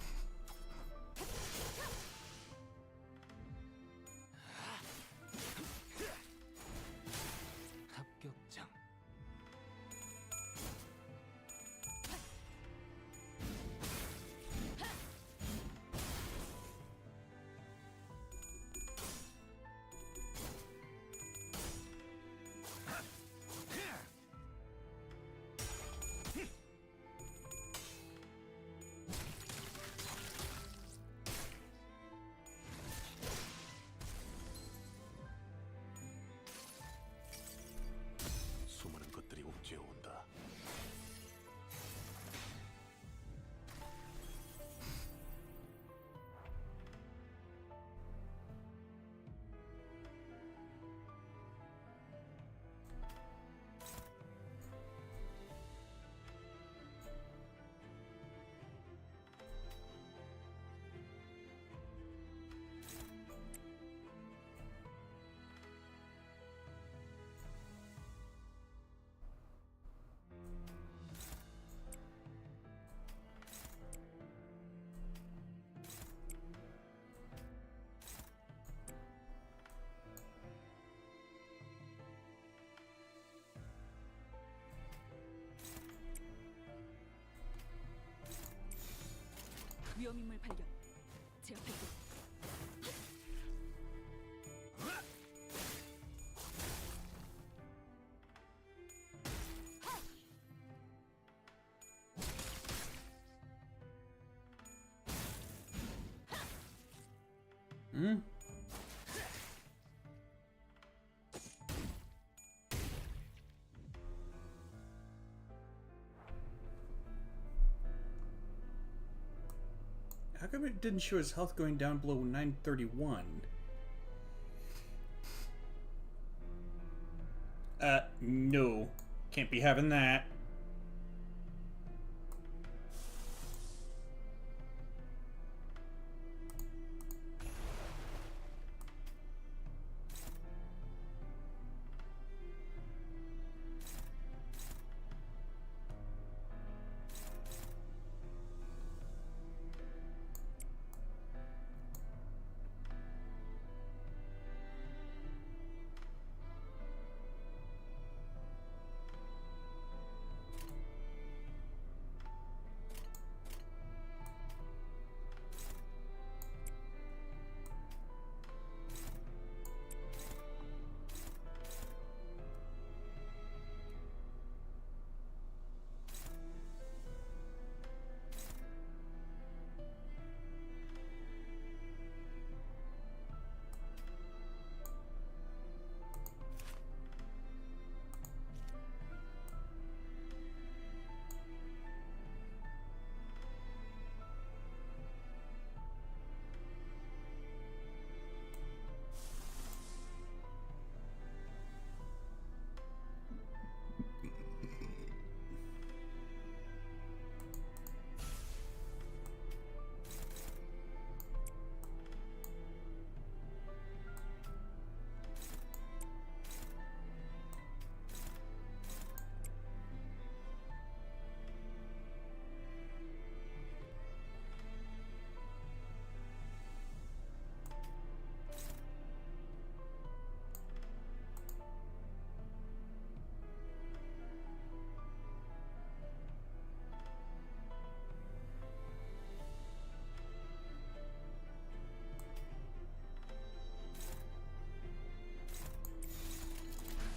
Speaker 3: 위험인물 발견. 제압할게.
Speaker 1: 응? How come it didn't show his health going down below 931? No. Can't be having that.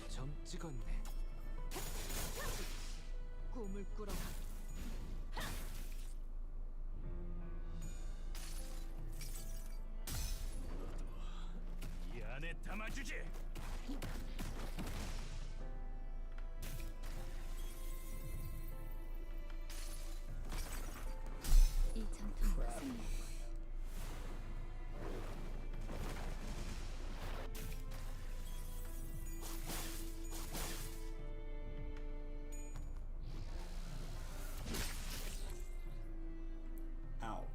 Speaker 6: 점 찍었네.
Speaker 8: 꿈을 꾸러라.
Speaker 10: 이 안에 담아주지.
Speaker 4: 이 전투는 승리할 거야.
Speaker 1: Ow.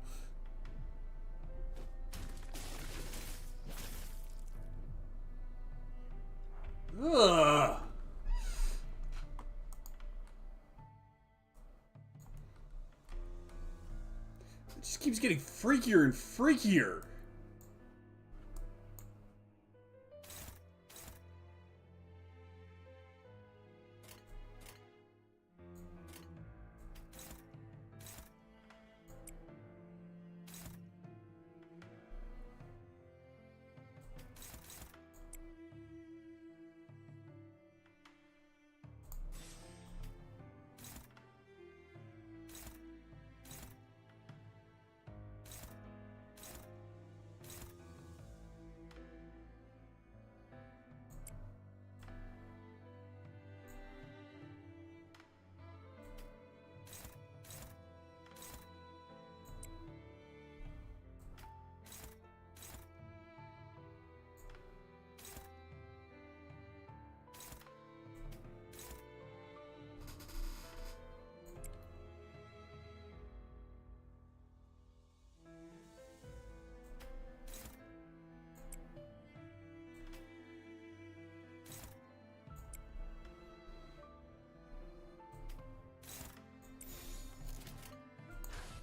Speaker 1: Ugh. It just keeps getting freakier and freakier.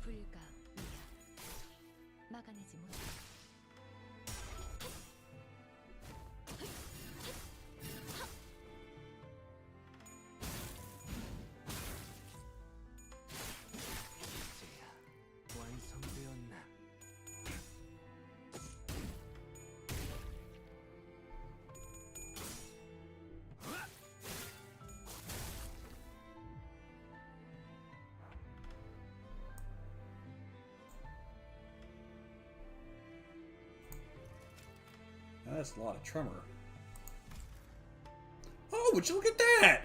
Speaker 4: 불가 이야 막아내지 못해.
Speaker 6: 이제야 완성되었네.
Speaker 1: That's a lot of tremor. Oh, would you look at that?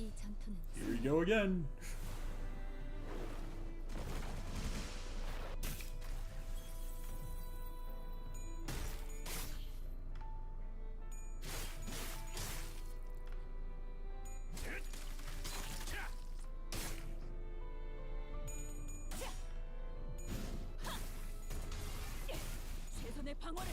Speaker 4: 이 전투는
Speaker 1: Here we go again.
Speaker 3: 최선의 방어를.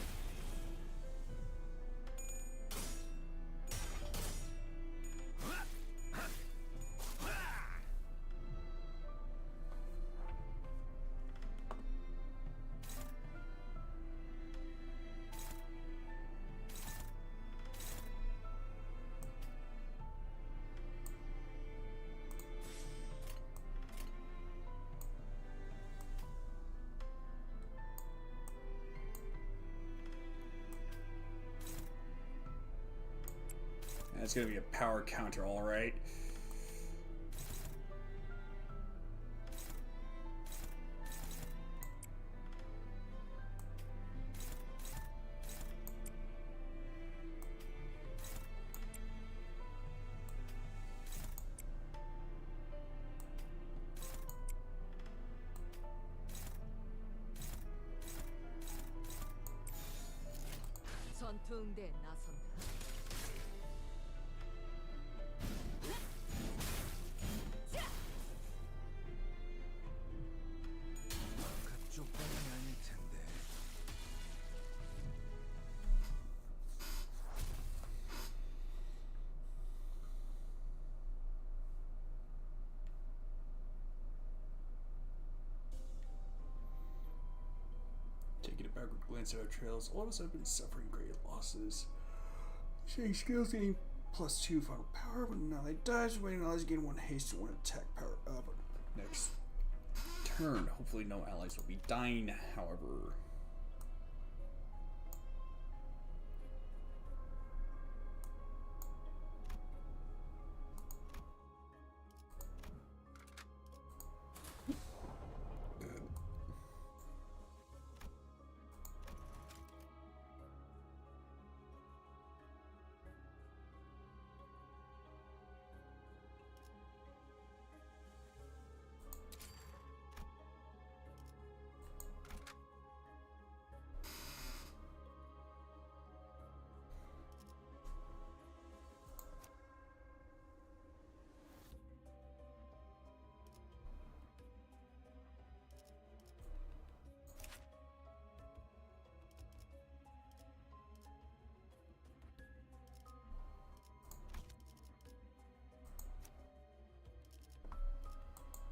Speaker 3: That's gonna be a power counter, all right.
Speaker 8: 전투 응대에 나선다.
Speaker 11: 그쪽 방향이 아닐 텐데.
Speaker 1: Taking a backward glance at our trails, all of us have been suffering great losses. Shading skills getting +2 final power, but now they die, so waiting allies gain 1 haste and 1 attack power up. Next turn, hopefully no allies will be dying, however.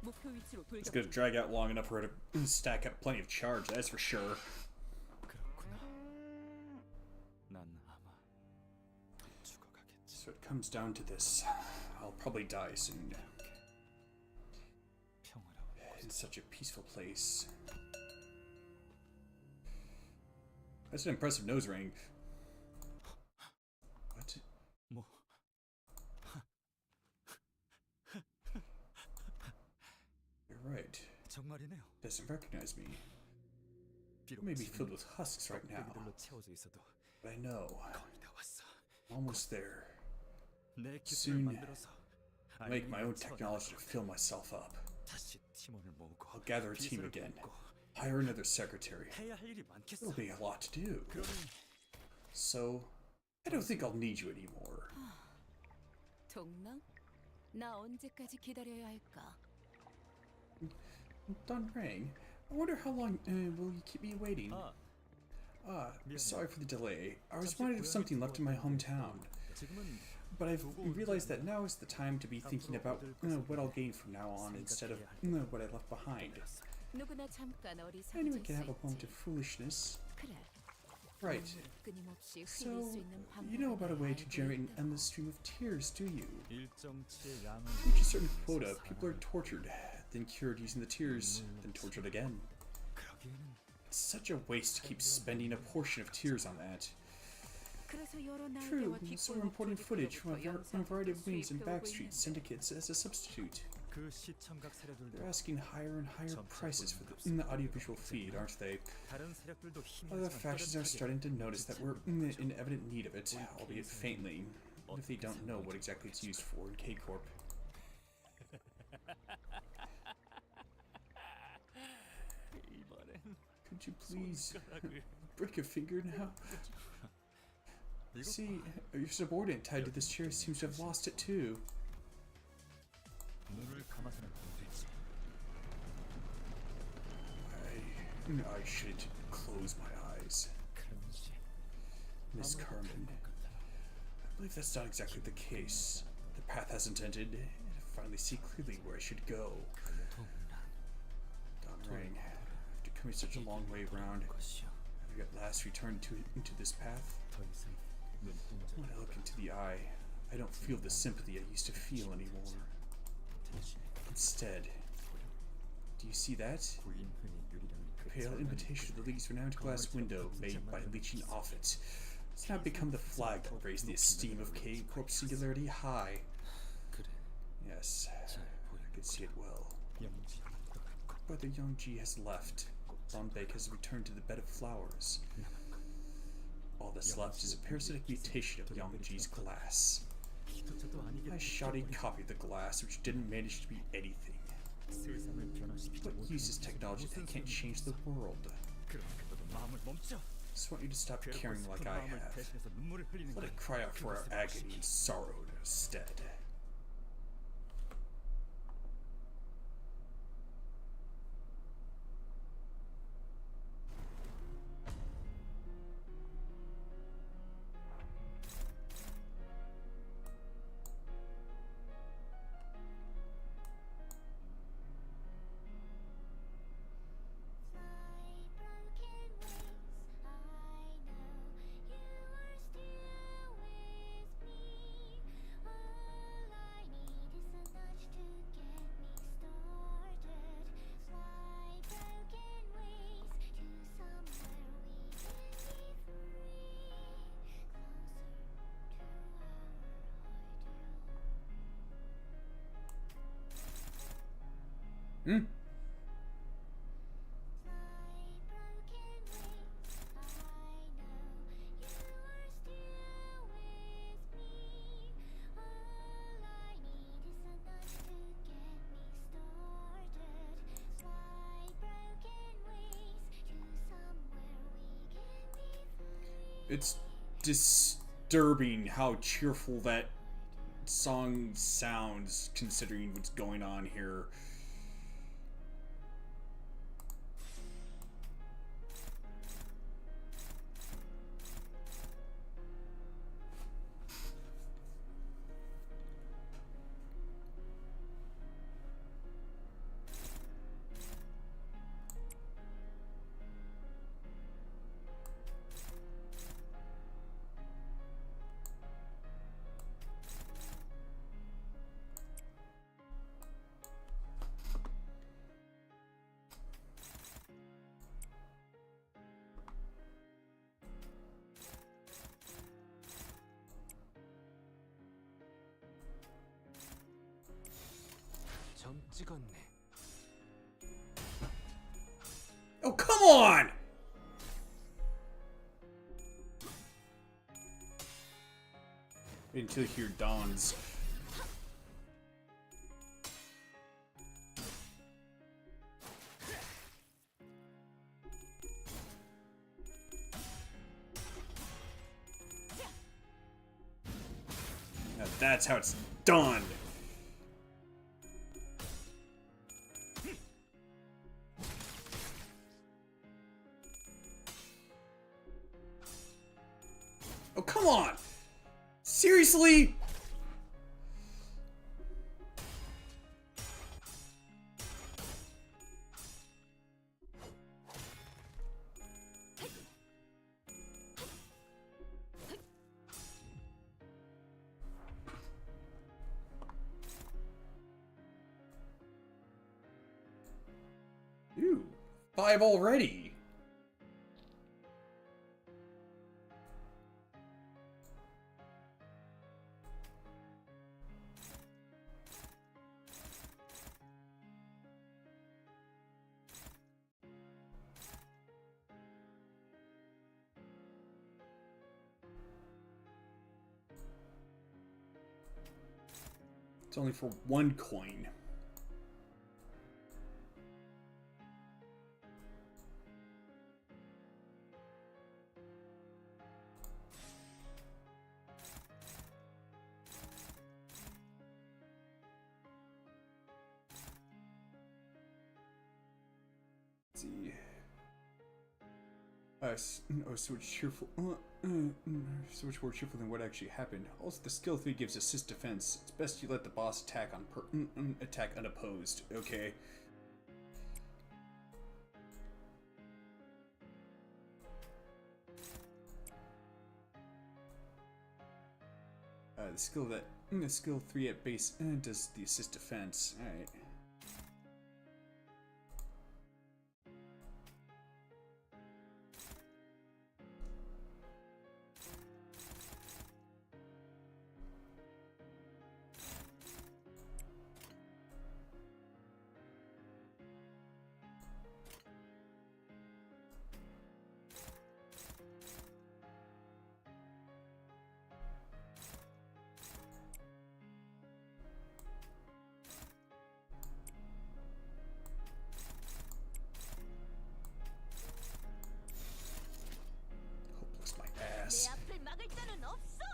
Speaker 3: 목표 위치로
Speaker 1: It's
Speaker 3: 돌격.
Speaker 1: gonna drag out long enough for her to stack up plenty of charge, that's for sure.
Speaker 6: 그렇구나.
Speaker 1: So it comes down to this. I'll probably die soon. In such a peaceful place. That's an impressive nose ring. What? You're right. Doesn't recognize me. It may be filled with husks right now, but I know. Almost there. Soon, I'll make my own technology to fill myself up. I'll gather a team again. Hire another secretary. It'll be a lot to do. So, I don't think I'll need you anymore.
Speaker 4: 동랑? 나 언제까지 기다려야 할까?
Speaker 1: Don Rang, I wonder how long will you keep me waiting? Sorry for the delay. I was reminded of something left in my hometown. But I've realized that now is the time to be thinking about what I'll gain from now on instead of what I left behind.
Speaker 4: 누구나 잠깐 어리석을
Speaker 1: Anyone can
Speaker 4: 수
Speaker 1: have a
Speaker 4: 있지.
Speaker 1: moment of foolishness.
Speaker 4: 그래.
Speaker 1: Right.
Speaker 4: 끊임없이 흘릴
Speaker 1: So,
Speaker 4: 수 있는
Speaker 1: you know about a way to
Speaker 4: 방법을
Speaker 1: generate an
Speaker 4: 알고
Speaker 1: endless stream of tears, do you?
Speaker 2: 일정치의 양을
Speaker 1: To reach a certain quota, people are tortured, then cured using the tears, then tortured again. It's such a waste to keep spending a portion of tears on that.
Speaker 4: 그래서 여러
Speaker 1: True,
Speaker 4: 날개와
Speaker 1: so
Speaker 4: 뒷골목
Speaker 1: we're importing footage from
Speaker 4: 프로젝트로부터
Speaker 1: a variety of
Speaker 4: 영상도
Speaker 1: wings and
Speaker 4: 수입해오고
Speaker 1: backstreet
Speaker 4: 있는데
Speaker 1: syndicates as a substitute.
Speaker 2: 그 시청각 세력들도
Speaker 1: They're asking higher and higher prices for the audiovisual feed, aren't they?
Speaker 2: 다른 세력들도 힘이
Speaker 1: Other factions are starting to notice that we're in evident need of it, albeit faintly, even if they don't know what exactly it's used for in K-Corp. Could you please break a finger now? See, your subordinate tied to this chair seems to have lost it too.
Speaker 2: 눈을 감아서는 안 되지.
Speaker 1: I should close my eyes. Miss Carmen, I believe that's not exactly the case. The path hasn't ended, and I finally see clearly where I should go. Don Rang, after coming such a long way around, have you at last returned into this path? When I look into the eye, I don't feel the sympathy I used to feel anymore. Instead, do you see that? A pale invitation to the League's renowned glass window made by leeching off it. It's now become the flag that raised the esteem of K-Corp Singularity high. Yes, I can see it well. Brother Youngji has left. Donbake has returned to the bed of flowers. All that's left is a parasitic mutation of Youngji's glass. A shoddy copy of the glass which didn't manage to be anything. What use is technology that can't change the world? Just want you to stop caring like I have. Let it cry out for our agony and sorrow instead. It's disturbing how cheerful that song sounds considering what's going on here. until here dawns. Now that's how it's done. Oh, come on! Seriously? Ooh, 5 already. It's only for 1 coin. Let's see. So much cheerful. So much more cheerful than what actually happened. Also, the skill 3 gives assist defense. It's best you let the boss attack attack unopposed. Okay. The skill 3 at base does the assist defense. All right.
Speaker 9: 내 앞을 막을 자는 없어.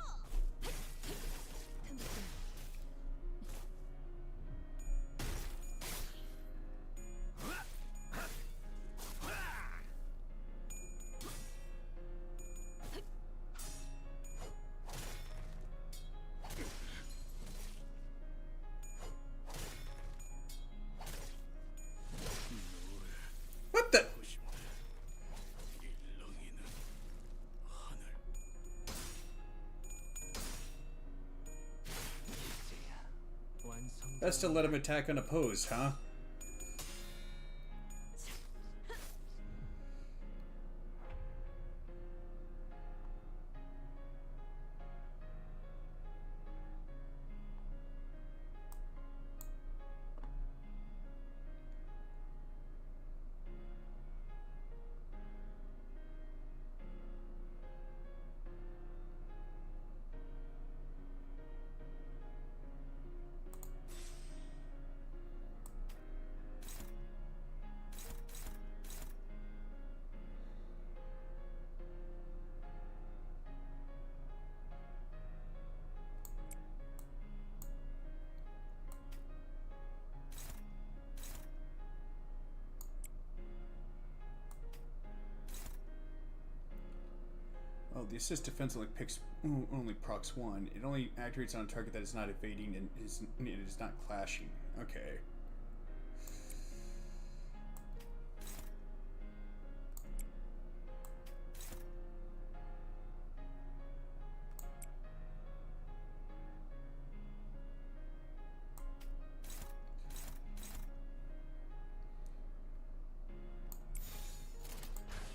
Speaker 1: What the? Best to let him attack unopposed, huh? Oh, the assist defense only procs 1. It only activates on a target that is not evading and it is not clashing. Okay.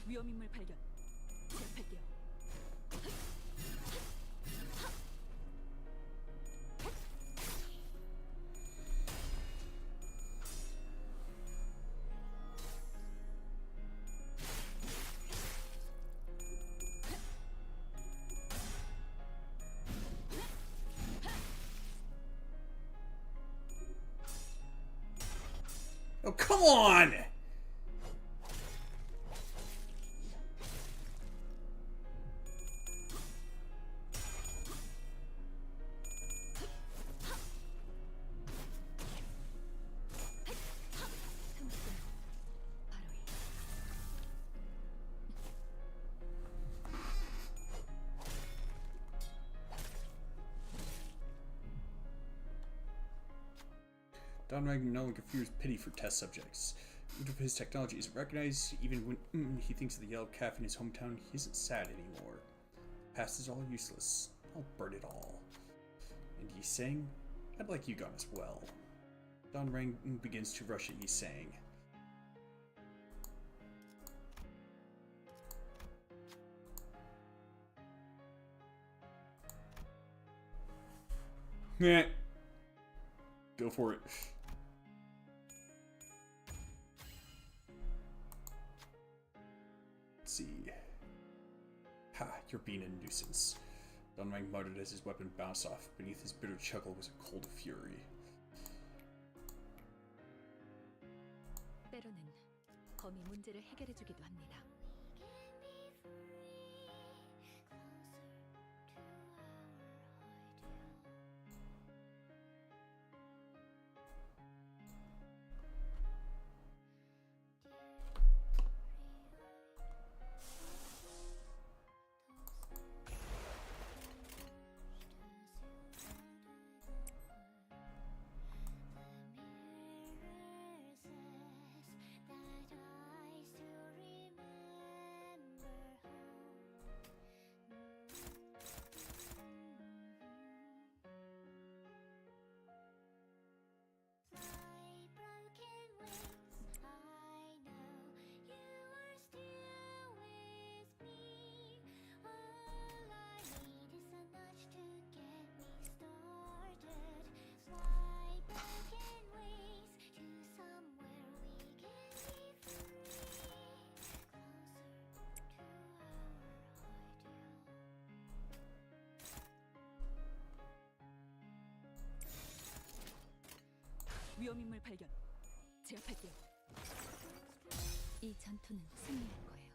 Speaker 3: 위험인물 발견. 제압할게요.
Speaker 1: Come on! Don Rang no longer fears pity for test subjects. Even if his technology isn't recognized, even when he thinks of the yellow calf in his hometown, he isn't sad anymore. The past is all useless. I'll burn it all. And Yi Sang, I'd like you gone as well. Don Rang begins to rush at Yi Sang. Meh. Go for it. Let's see. Ha, you're being a nuisance. Don Rang muttered as his weapon bounced off. Beneath his bitter chuckle was a cold fury.
Speaker 4: 때로는 검이 문제를 해결해주기도 합니다.
Speaker 3: 위험인물 발견. 제압할게요.
Speaker 4: 이 전투는 승리할 거예요.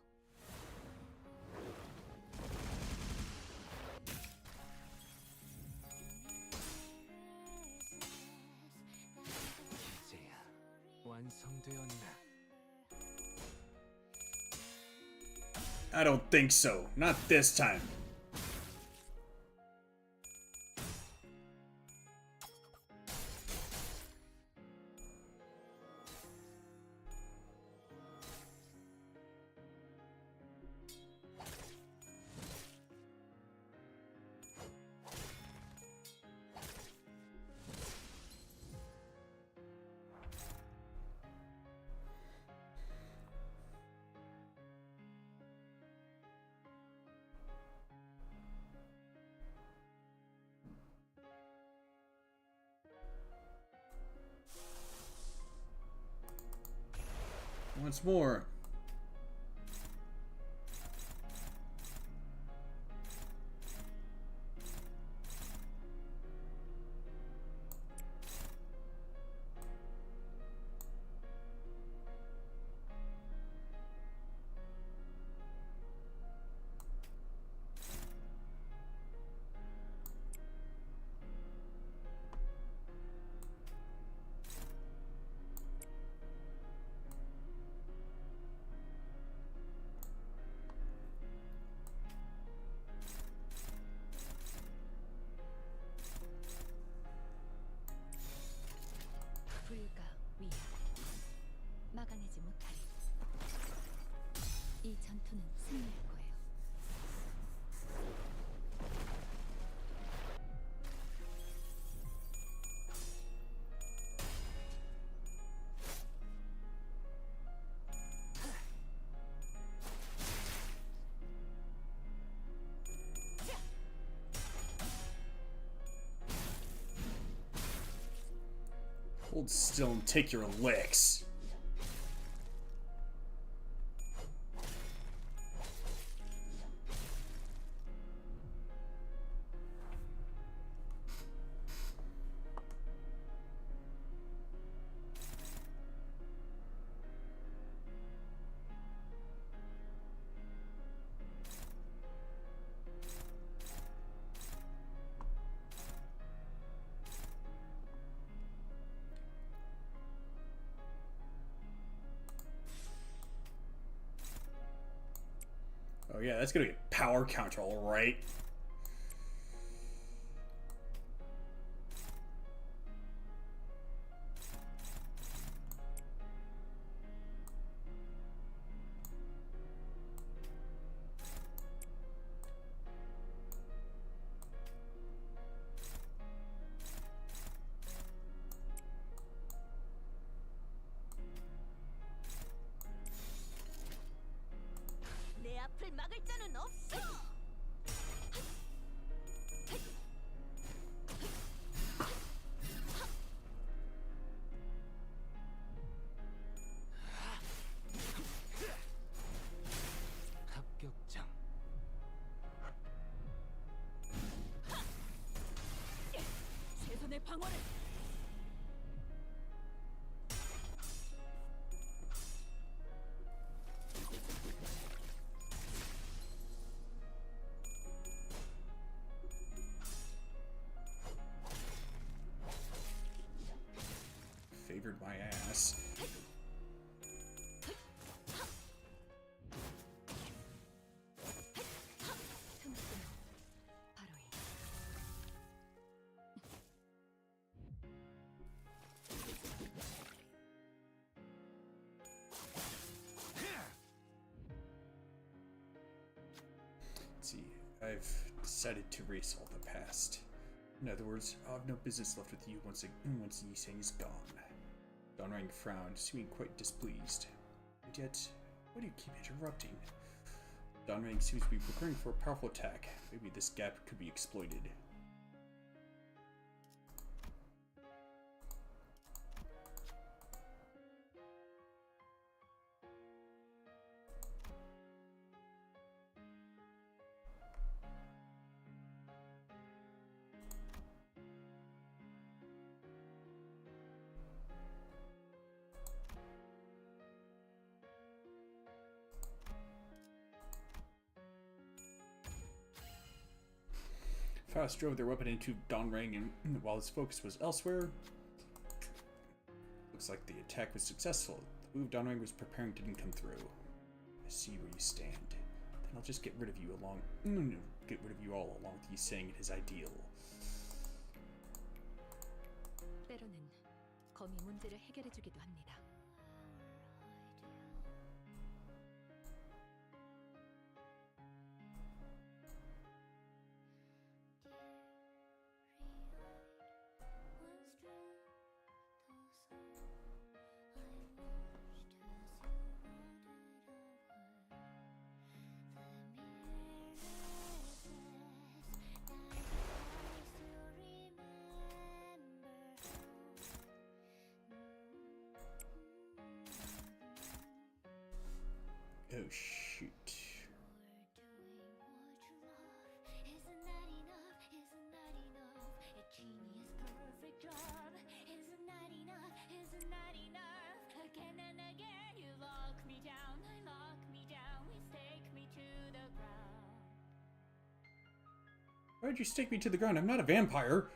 Speaker 11: 이제야 완성되었나?
Speaker 1: I don't think so. Not this time. Once more.
Speaker 4: 불가 위야 막아내지 못하리. 이 전투는 승리할 거예요.
Speaker 1: Hold still and take your licks. Oh yeah, that's gonna be a power counter, alright.
Speaker 9: 내 앞을 막을 자는 없어.
Speaker 6: 합격장.
Speaker 3: 최선의 방어를.
Speaker 1: Favored my ass.
Speaker 4: 바로 이.
Speaker 1: Let's see, I've decided to erase all the past. In other words, I'll have no business left with you once Yiseng is gone. Donrang frowned, seeming quite displeased. And yet, why do you keep interrupting? Donrang seems to be preparing for a powerful attack. Maybe this gap could be exploited. Faust drove their weapon into Donrang, and while his focus was elsewhere, looks like the attack was successful. The move Donrang was preparing didn't come through. I see where you stand. Then I'll just get rid of you get rid of you all along with Yiseng and his ideal.
Speaker 4: 때로는 검이 문제를 해결해주기도 합니다.
Speaker 1: Oh shoot. Why'd you stake me to the ground? I'm not a vampire.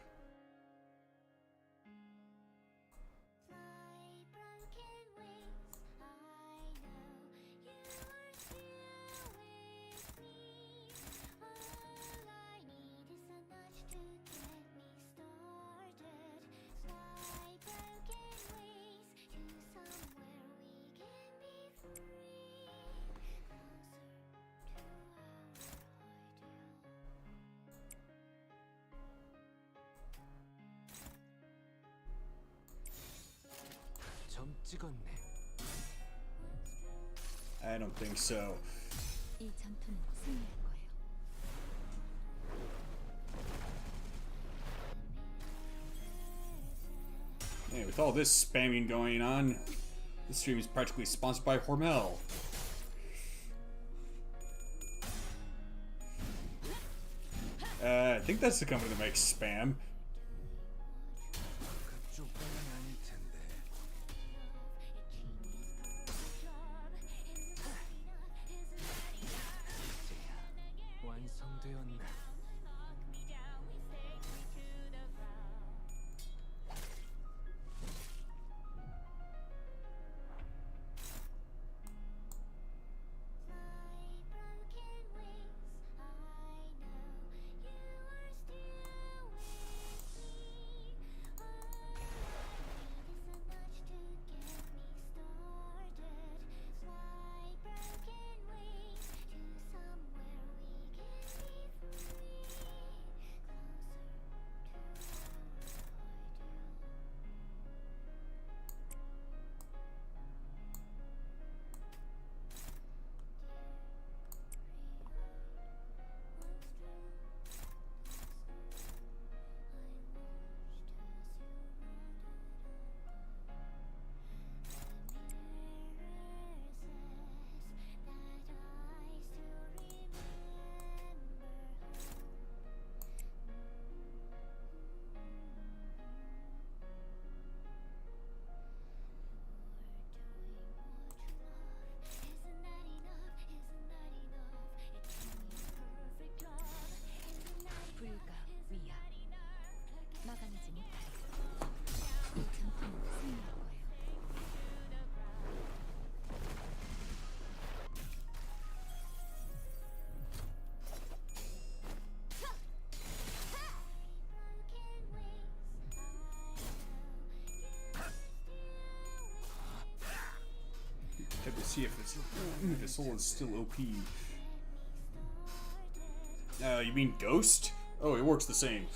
Speaker 6: 점 찍었네.
Speaker 1: I don't think so.
Speaker 4: 이 전투는 승리할 거예요.
Speaker 1: Hey, with all this spamming going on, this stream is practically sponsored by Hormel. I think that's the company that makes spam.
Speaker 6: 완성되었네.
Speaker 1: see if it's if his soul is still OP. You mean Ghost? Oh, it works the same.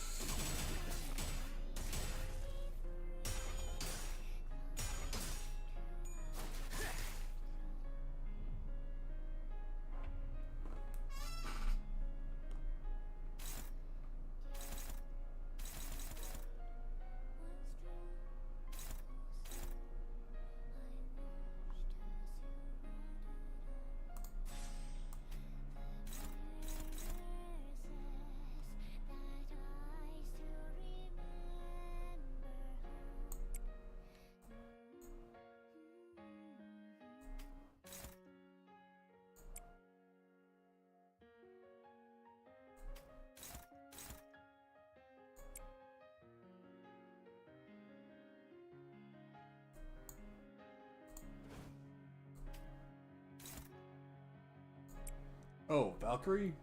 Speaker 1: Oh, Valkyrie?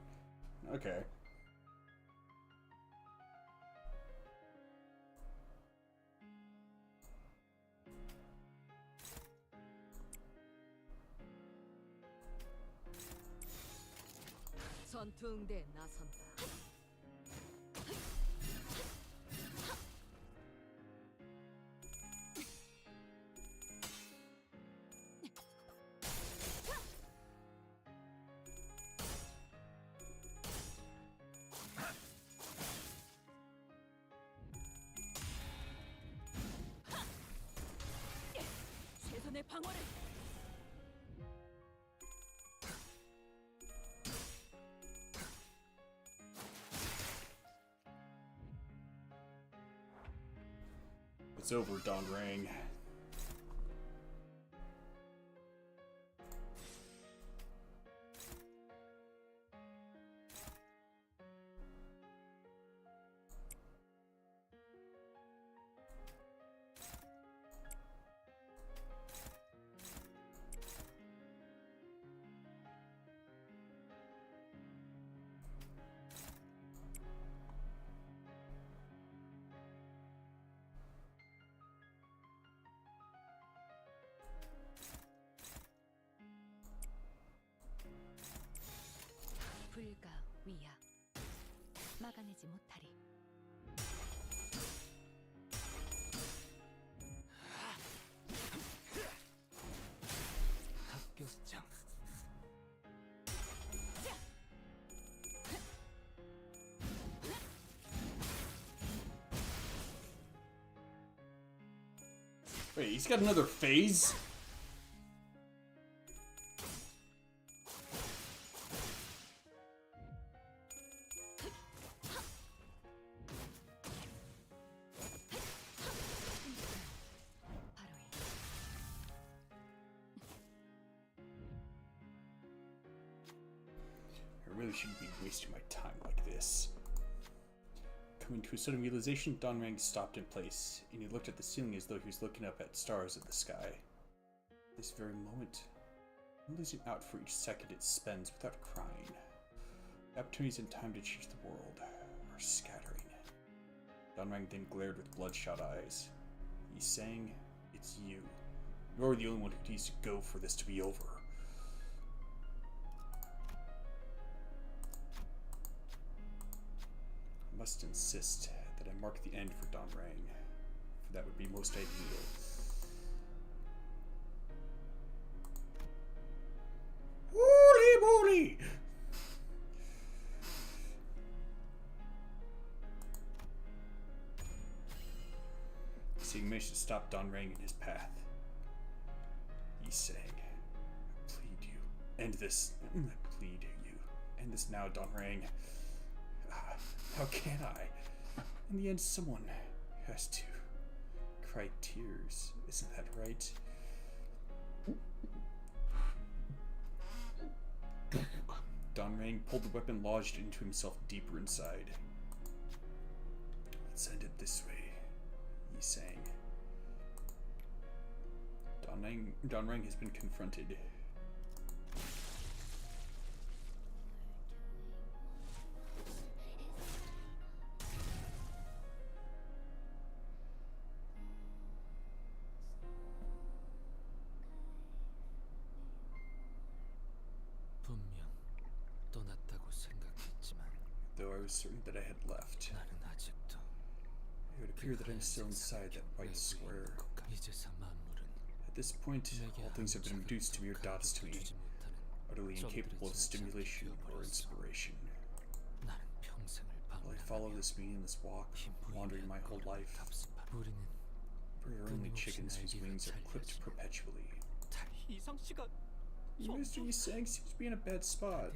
Speaker 1: Okay.
Speaker 8: 전투응대에 나선다. 최선의 방어를.
Speaker 1: It's over, Don Rang.
Speaker 4: 불가 위야 막아내지 못하리.
Speaker 11: 학교장.
Speaker 1: Wait, he's got another phase? I really shouldn't be wasting my time like this. Coming to a sudden realization, Don Rang stopped in place, and he looked at the ceiling as though he was looking up at stars in the sky. This very moment, I'm losing out for each second it spends without crying. The opportunities and time to change the world are scattering. Don Rang then glared with bloodshot eyes. He sang, "It's you. You're the only one who needs to go for this to be over." I must insist that I mark the end for Don Rang, for that would be most ideal. Holy moly! So he managed to stop Don Rang in his path. He sang, "I plead you, end this. I plead you, end this now, Don Rang. How can I? In the end, someone has to cry tears. Isn't that right?" Don Rang pulled the weapon lodged into himself deeper inside. "Let's end it this way," he sang. Don Rang has been confronted. though I was certain that I had left.
Speaker 6: 나는 아직도
Speaker 1: It would appear that I'm still inside that white square.
Speaker 6: 이제서 만물은
Speaker 1: At this point, all things have been reduced to mere dots to me, utterly incapable of stimulation or inspiration.
Speaker 6: 나는 평생을
Speaker 1: Will I follow this meaningless walk, wandering my whole life?
Speaker 6: 우리는
Speaker 1: We are only chickens whose wings are clipped perpetually.
Speaker 6: 이상 씨가
Speaker 1: Mr. Yisang seems to be in a bad spot.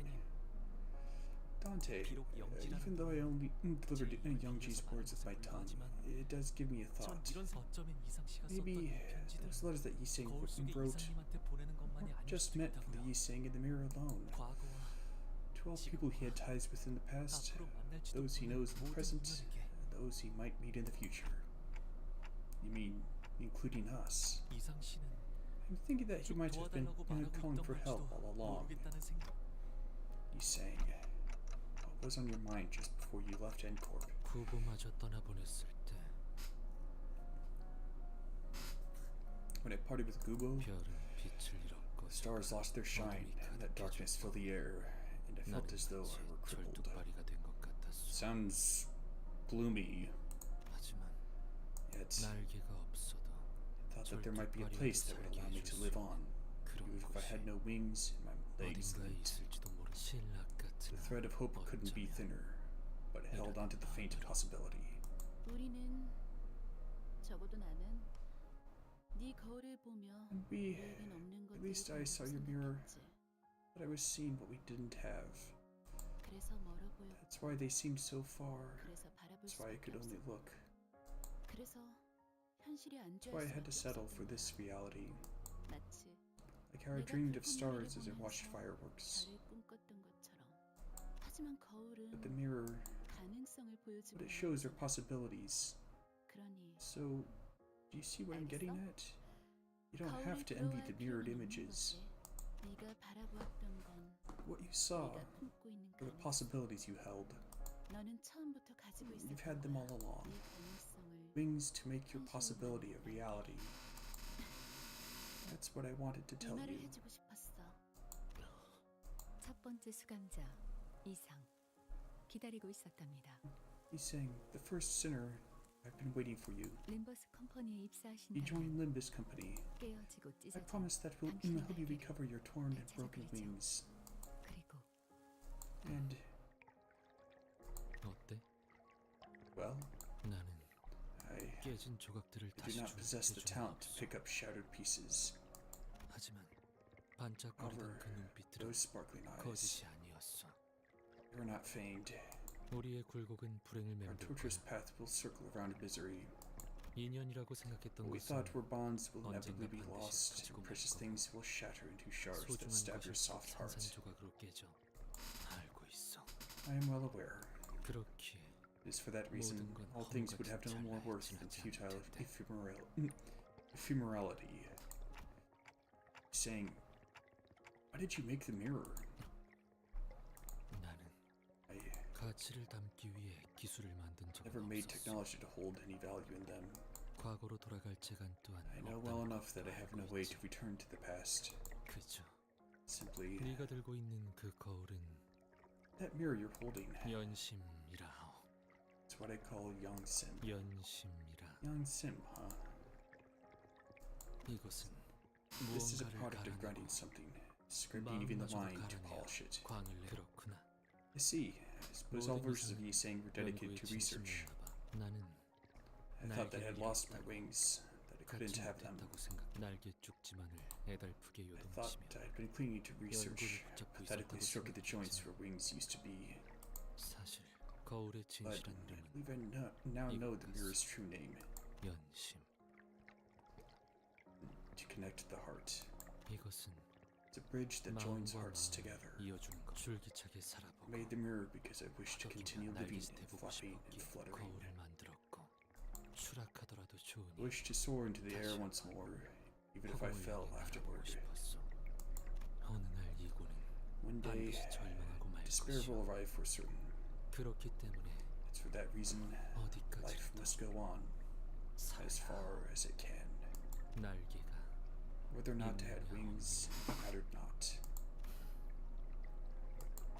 Speaker 1: Dante, even though I only delivered Youngji's words with my tongue, it does give me a thought. Maybe those letters that Yisang wrote weren't just meant for the Yisang in the mirror alone. To all people he had ties with in the past, those he knows in the present, and those he might meet in the future. You mean, including us? I'm thinking that he might have been calling for help all along. Yisang, what was on your mind just before you left N-Corp?
Speaker 6: 구보마저 떠나보냈을 때
Speaker 1: When I parted with Gubo,
Speaker 6: 별은 빛을 잃었고
Speaker 1: the stars lost their shine, and that darkness filled the air, and I felt as though I were crippled.
Speaker 6: 절뚝발이가 된 것 같았어.
Speaker 1: Sounds gloomy,
Speaker 6: 하지만
Speaker 1: yet
Speaker 6: 날개가 없어도
Speaker 1: I thought that there might be a place that would allow me to live on, even if I had no wings and my legs
Speaker 6: 어딘가에
Speaker 1: limped.
Speaker 6: 있을지도 모르 신락 같은
Speaker 1: The thread of hope couldn't be thinner, but held onto the faint possibility.
Speaker 7: 우리는 적어도 나는 네 거울을 보며
Speaker 1: And we,
Speaker 7: 내겐 없는
Speaker 1: at least
Speaker 7: 것들이
Speaker 1: I saw your mirror,
Speaker 7: 생각했지.
Speaker 1: but I was seeing what we didn't have.
Speaker 7: 그래서 멀어 보여.
Speaker 1: That's why they seemed so far.
Speaker 7: 그래서 바라볼
Speaker 1: That's why I could
Speaker 7: 수밖에
Speaker 1: only
Speaker 7: 없어.
Speaker 1: look.
Speaker 7: 그래서 현실에
Speaker 1: That's
Speaker 7: 안주할
Speaker 1: why I had to
Speaker 7: 수밖에
Speaker 1: settle for
Speaker 7: 없었던
Speaker 1: this reality.
Speaker 7: 거야. 마치
Speaker 1: Like how I
Speaker 7: 내가
Speaker 1: dreamed of
Speaker 7: 불꽃놀이를
Speaker 1: stars as I
Speaker 7: 보면서
Speaker 1: watched fireworks.
Speaker 7: 달을 꿈꿨던 것처럼. 하지만 거울은
Speaker 1: But the mirror,
Speaker 7: 가능성을 보여주고
Speaker 1: what it shows are possibilities.
Speaker 7: 그러니
Speaker 1: So, do you see what I'm getting
Speaker 7: 알겠어?
Speaker 1: at? You don't
Speaker 7: 거울에
Speaker 1: have to envy the
Speaker 7: 부러워할
Speaker 1: mirrored
Speaker 7: 필요는 없는
Speaker 1: images.
Speaker 7: 거지. 네가 바라보았던 건
Speaker 1: What you saw
Speaker 7: 네가 품고 있는
Speaker 1: are the
Speaker 7: 가능성.
Speaker 1: possibilities you held.
Speaker 7: 너는 처음부터 가지고 있었던
Speaker 1: You've had them all along.
Speaker 7: 네 가능성을
Speaker 1: Wings to make your possibility a reality. That's what I wanted to
Speaker 7: 이
Speaker 1: tell
Speaker 7: 말을
Speaker 1: you.
Speaker 7: 해주고 싶었어.
Speaker 4: 첫 번째 수감자 이상 기다리고 있었답니다.
Speaker 1: He's saying, the first sinner, I've been waiting for you.
Speaker 4: 림버스 컴퍼니에
Speaker 1: You
Speaker 4: 입사하신다면
Speaker 1: join Limbus Company.
Speaker 4: 깨어지고
Speaker 1: I
Speaker 4: 찢어진
Speaker 1: promise that we'll
Speaker 4: 당신의
Speaker 1: help you
Speaker 4: 날개를
Speaker 1: recover your torn and broken
Speaker 4: 되찾아드리죠.
Speaker 1: wings.
Speaker 4: 그리고
Speaker 1: And,
Speaker 6: 어때?
Speaker 1: well,
Speaker 6: 나는
Speaker 1: I
Speaker 6: 깨진 조각들을
Speaker 1: do
Speaker 6: 다시
Speaker 1: not possess the
Speaker 6: 주는
Speaker 1: talent to
Speaker 6: 없어.
Speaker 1: pick up shattered pieces.
Speaker 6: 하지만 반짝거리던
Speaker 1: However,
Speaker 6: 그 눈빛들은
Speaker 1: those sparkling eyes,
Speaker 6: 거짓이 아니었어.
Speaker 1: they were not feigned.
Speaker 6: 우리의 굴곡은 불행을
Speaker 1: Our
Speaker 6: 맴돌
Speaker 1: tortuous
Speaker 6: 거야.
Speaker 1: path will circle around misery.
Speaker 6: 인연이라고 생각했던
Speaker 1: What we
Speaker 6: 것은
Speaker 1: thought were bonds will
Speaker 6: 언젠가
Speaker 1: inevitably be
Speaker 6: 반드시
Speaker 1: lost,
Speaker 6: 가지고
Speaker 1: and precious
Speaker 6: 말
Speaker 1: things will shatter into shards that
Speaker 6: 소중한
Speaker 1: stab your
Speaker 6: 것이
Speaker 1: soft heart.
Speaker 6: 산산조각으로 깨져. 알고 있어.
Speaker 1: I am well aware.
Speaker 6: 그렇기에
Speaker 1: It is for that reason
Speaker 6: 모든 건
Speaker 1: all things would have no more
Speaker 6: 헛것이
Speaker 1: worth than
Speaker 6: 지나지
Speaker 1: futile
Speaker 6: 않을 텐데.
Speaker 1: ephemerality. Saying, why did you make the mirror?
Speaker 6: 나는
Speaker 1: I
Speaker 6: 가치를 담기 위해 기술을 만든
Speaker 1: never
Speaker 6: 적은
Speaker 1: made
Speaker 6: 없었어.
Speaker 1: technology to hold any value in them.
Speaker 6: 과거로 돌아갈 재간 또한
Speaker 1: I know well
Speaker 6: 없다는
Speaker 1: enough that I
Speaker 6: 것도
Speaker 1: have
Speaker 6: 알고
Speaker 1: no way
Speaker 6: 있지.
Speaker 1: to return to the past.
Speaker 6: 그죠.
Speaker 1: Simply,
Speaker 6: 네가 들고 있는 그 거울은
Speaker 1: that mirror you're holding,
Speaker 6: 연심이라 하오.
Speaker 1: it's what I call Young Sim.
Speaker 6: 연심이라.
Speaker 1: Young Sim, huh?
Speaker 6: 이것은
Speaker 1: This is a
Speaker 6: 무언가를
Speaker 1: product of
Speaker 6: 갈아내고
Speaker 1: grinding something, scraping even the
Speaker 6: 마음마저도
Speaker 1: mind to
Speaker 6: 갈아내어
Speaker 1: polish it.
Speaker 6: 광을 그렇구나.
Speaker 1: I see. I suppose all
Speaker 6: 모든
Speaker 1: verses of
Speaker 6: 이상은
Speaker 1: Yisang were dedicated
Speaker 6: 연구에
Speaker 1: to research.
Speaker 6: 진심이었나 봐. 나는
Speaker 1: I thought that I had
Speaker 6: 날개를
Speaker 1: lost my
Speaker 6: 잃었다고.
Speaker 1: wings, that I couldn't
Speaker 6: 갖지
Speaker 1: have them.
Speaker 6: 못했다고 생각. 날개 쭉지만을 애달프게
Speaker 1: I thought
Speaker 6: 요동치며
Speaker 1: I'd been clinging to research,
Speaker 6: 연구를 붙잡고
Speaker 1: pathetically
Speaker 6: 있었다고
Speaker 1: stroking the joints
Speaker 6: 생각했지만
Speaker 1: where wings used to be.
Speaker 6: 사실 거울의
Speaker 1: But
Speaker 6: 진실한
Speaker 1: I
Speaker 6: 이름은
Speaker 1: believe I now know the mirror's true name.
Speaker 6: 연심.
Speaker 1: To connect the heart.
Speaker 6: 이것은
Speaker 1: It's a bridge that joins
Speaker 6: 마음과
Speaker 1: hearts
Speaker 6: 마음을
Speaker 1: together.
Speaker 6: 이어주는 것. 줄기차게
Speaker 1: I
Speaker 6: 살아보고
Speaker 1: made the mirror because I wish to continue
Speaker 6: 어딘가
Speaker 1: living
Speaker 6: 날개짓
Speaker 1: and
Speaker 6: 해보고
Speaker 1: flapping and
Speaker 6: 싶었기에
Speaker 1: fluttering.
Speaker 6: 거울을 만들었고 추락하더라도 좋으니
Speaker 1: I wish to soar into the air once more, even if I
Speaker 6: 허공을
Speaker 1: fell
Speaker 6: 향해
Speaker 1: afterward.
Speaker 6: 날아보고 싶었어. 어느 날 이고는
Speaker 1: One day,
Speaker 6: 반드시 절망하고 말
Speaker 1: despair
Speaker 6: 것이오.
Speaker 1: will arrive for certain.
Speaker 6: 그렇기 때문에
Speaker 1: It's for that reason, life
Speaker 6: 어디까지라도
Speaker 1: must go on, as far as it can.
Speaker 6: 날개가
Speaker 1: Whether or not it had wings mattered not.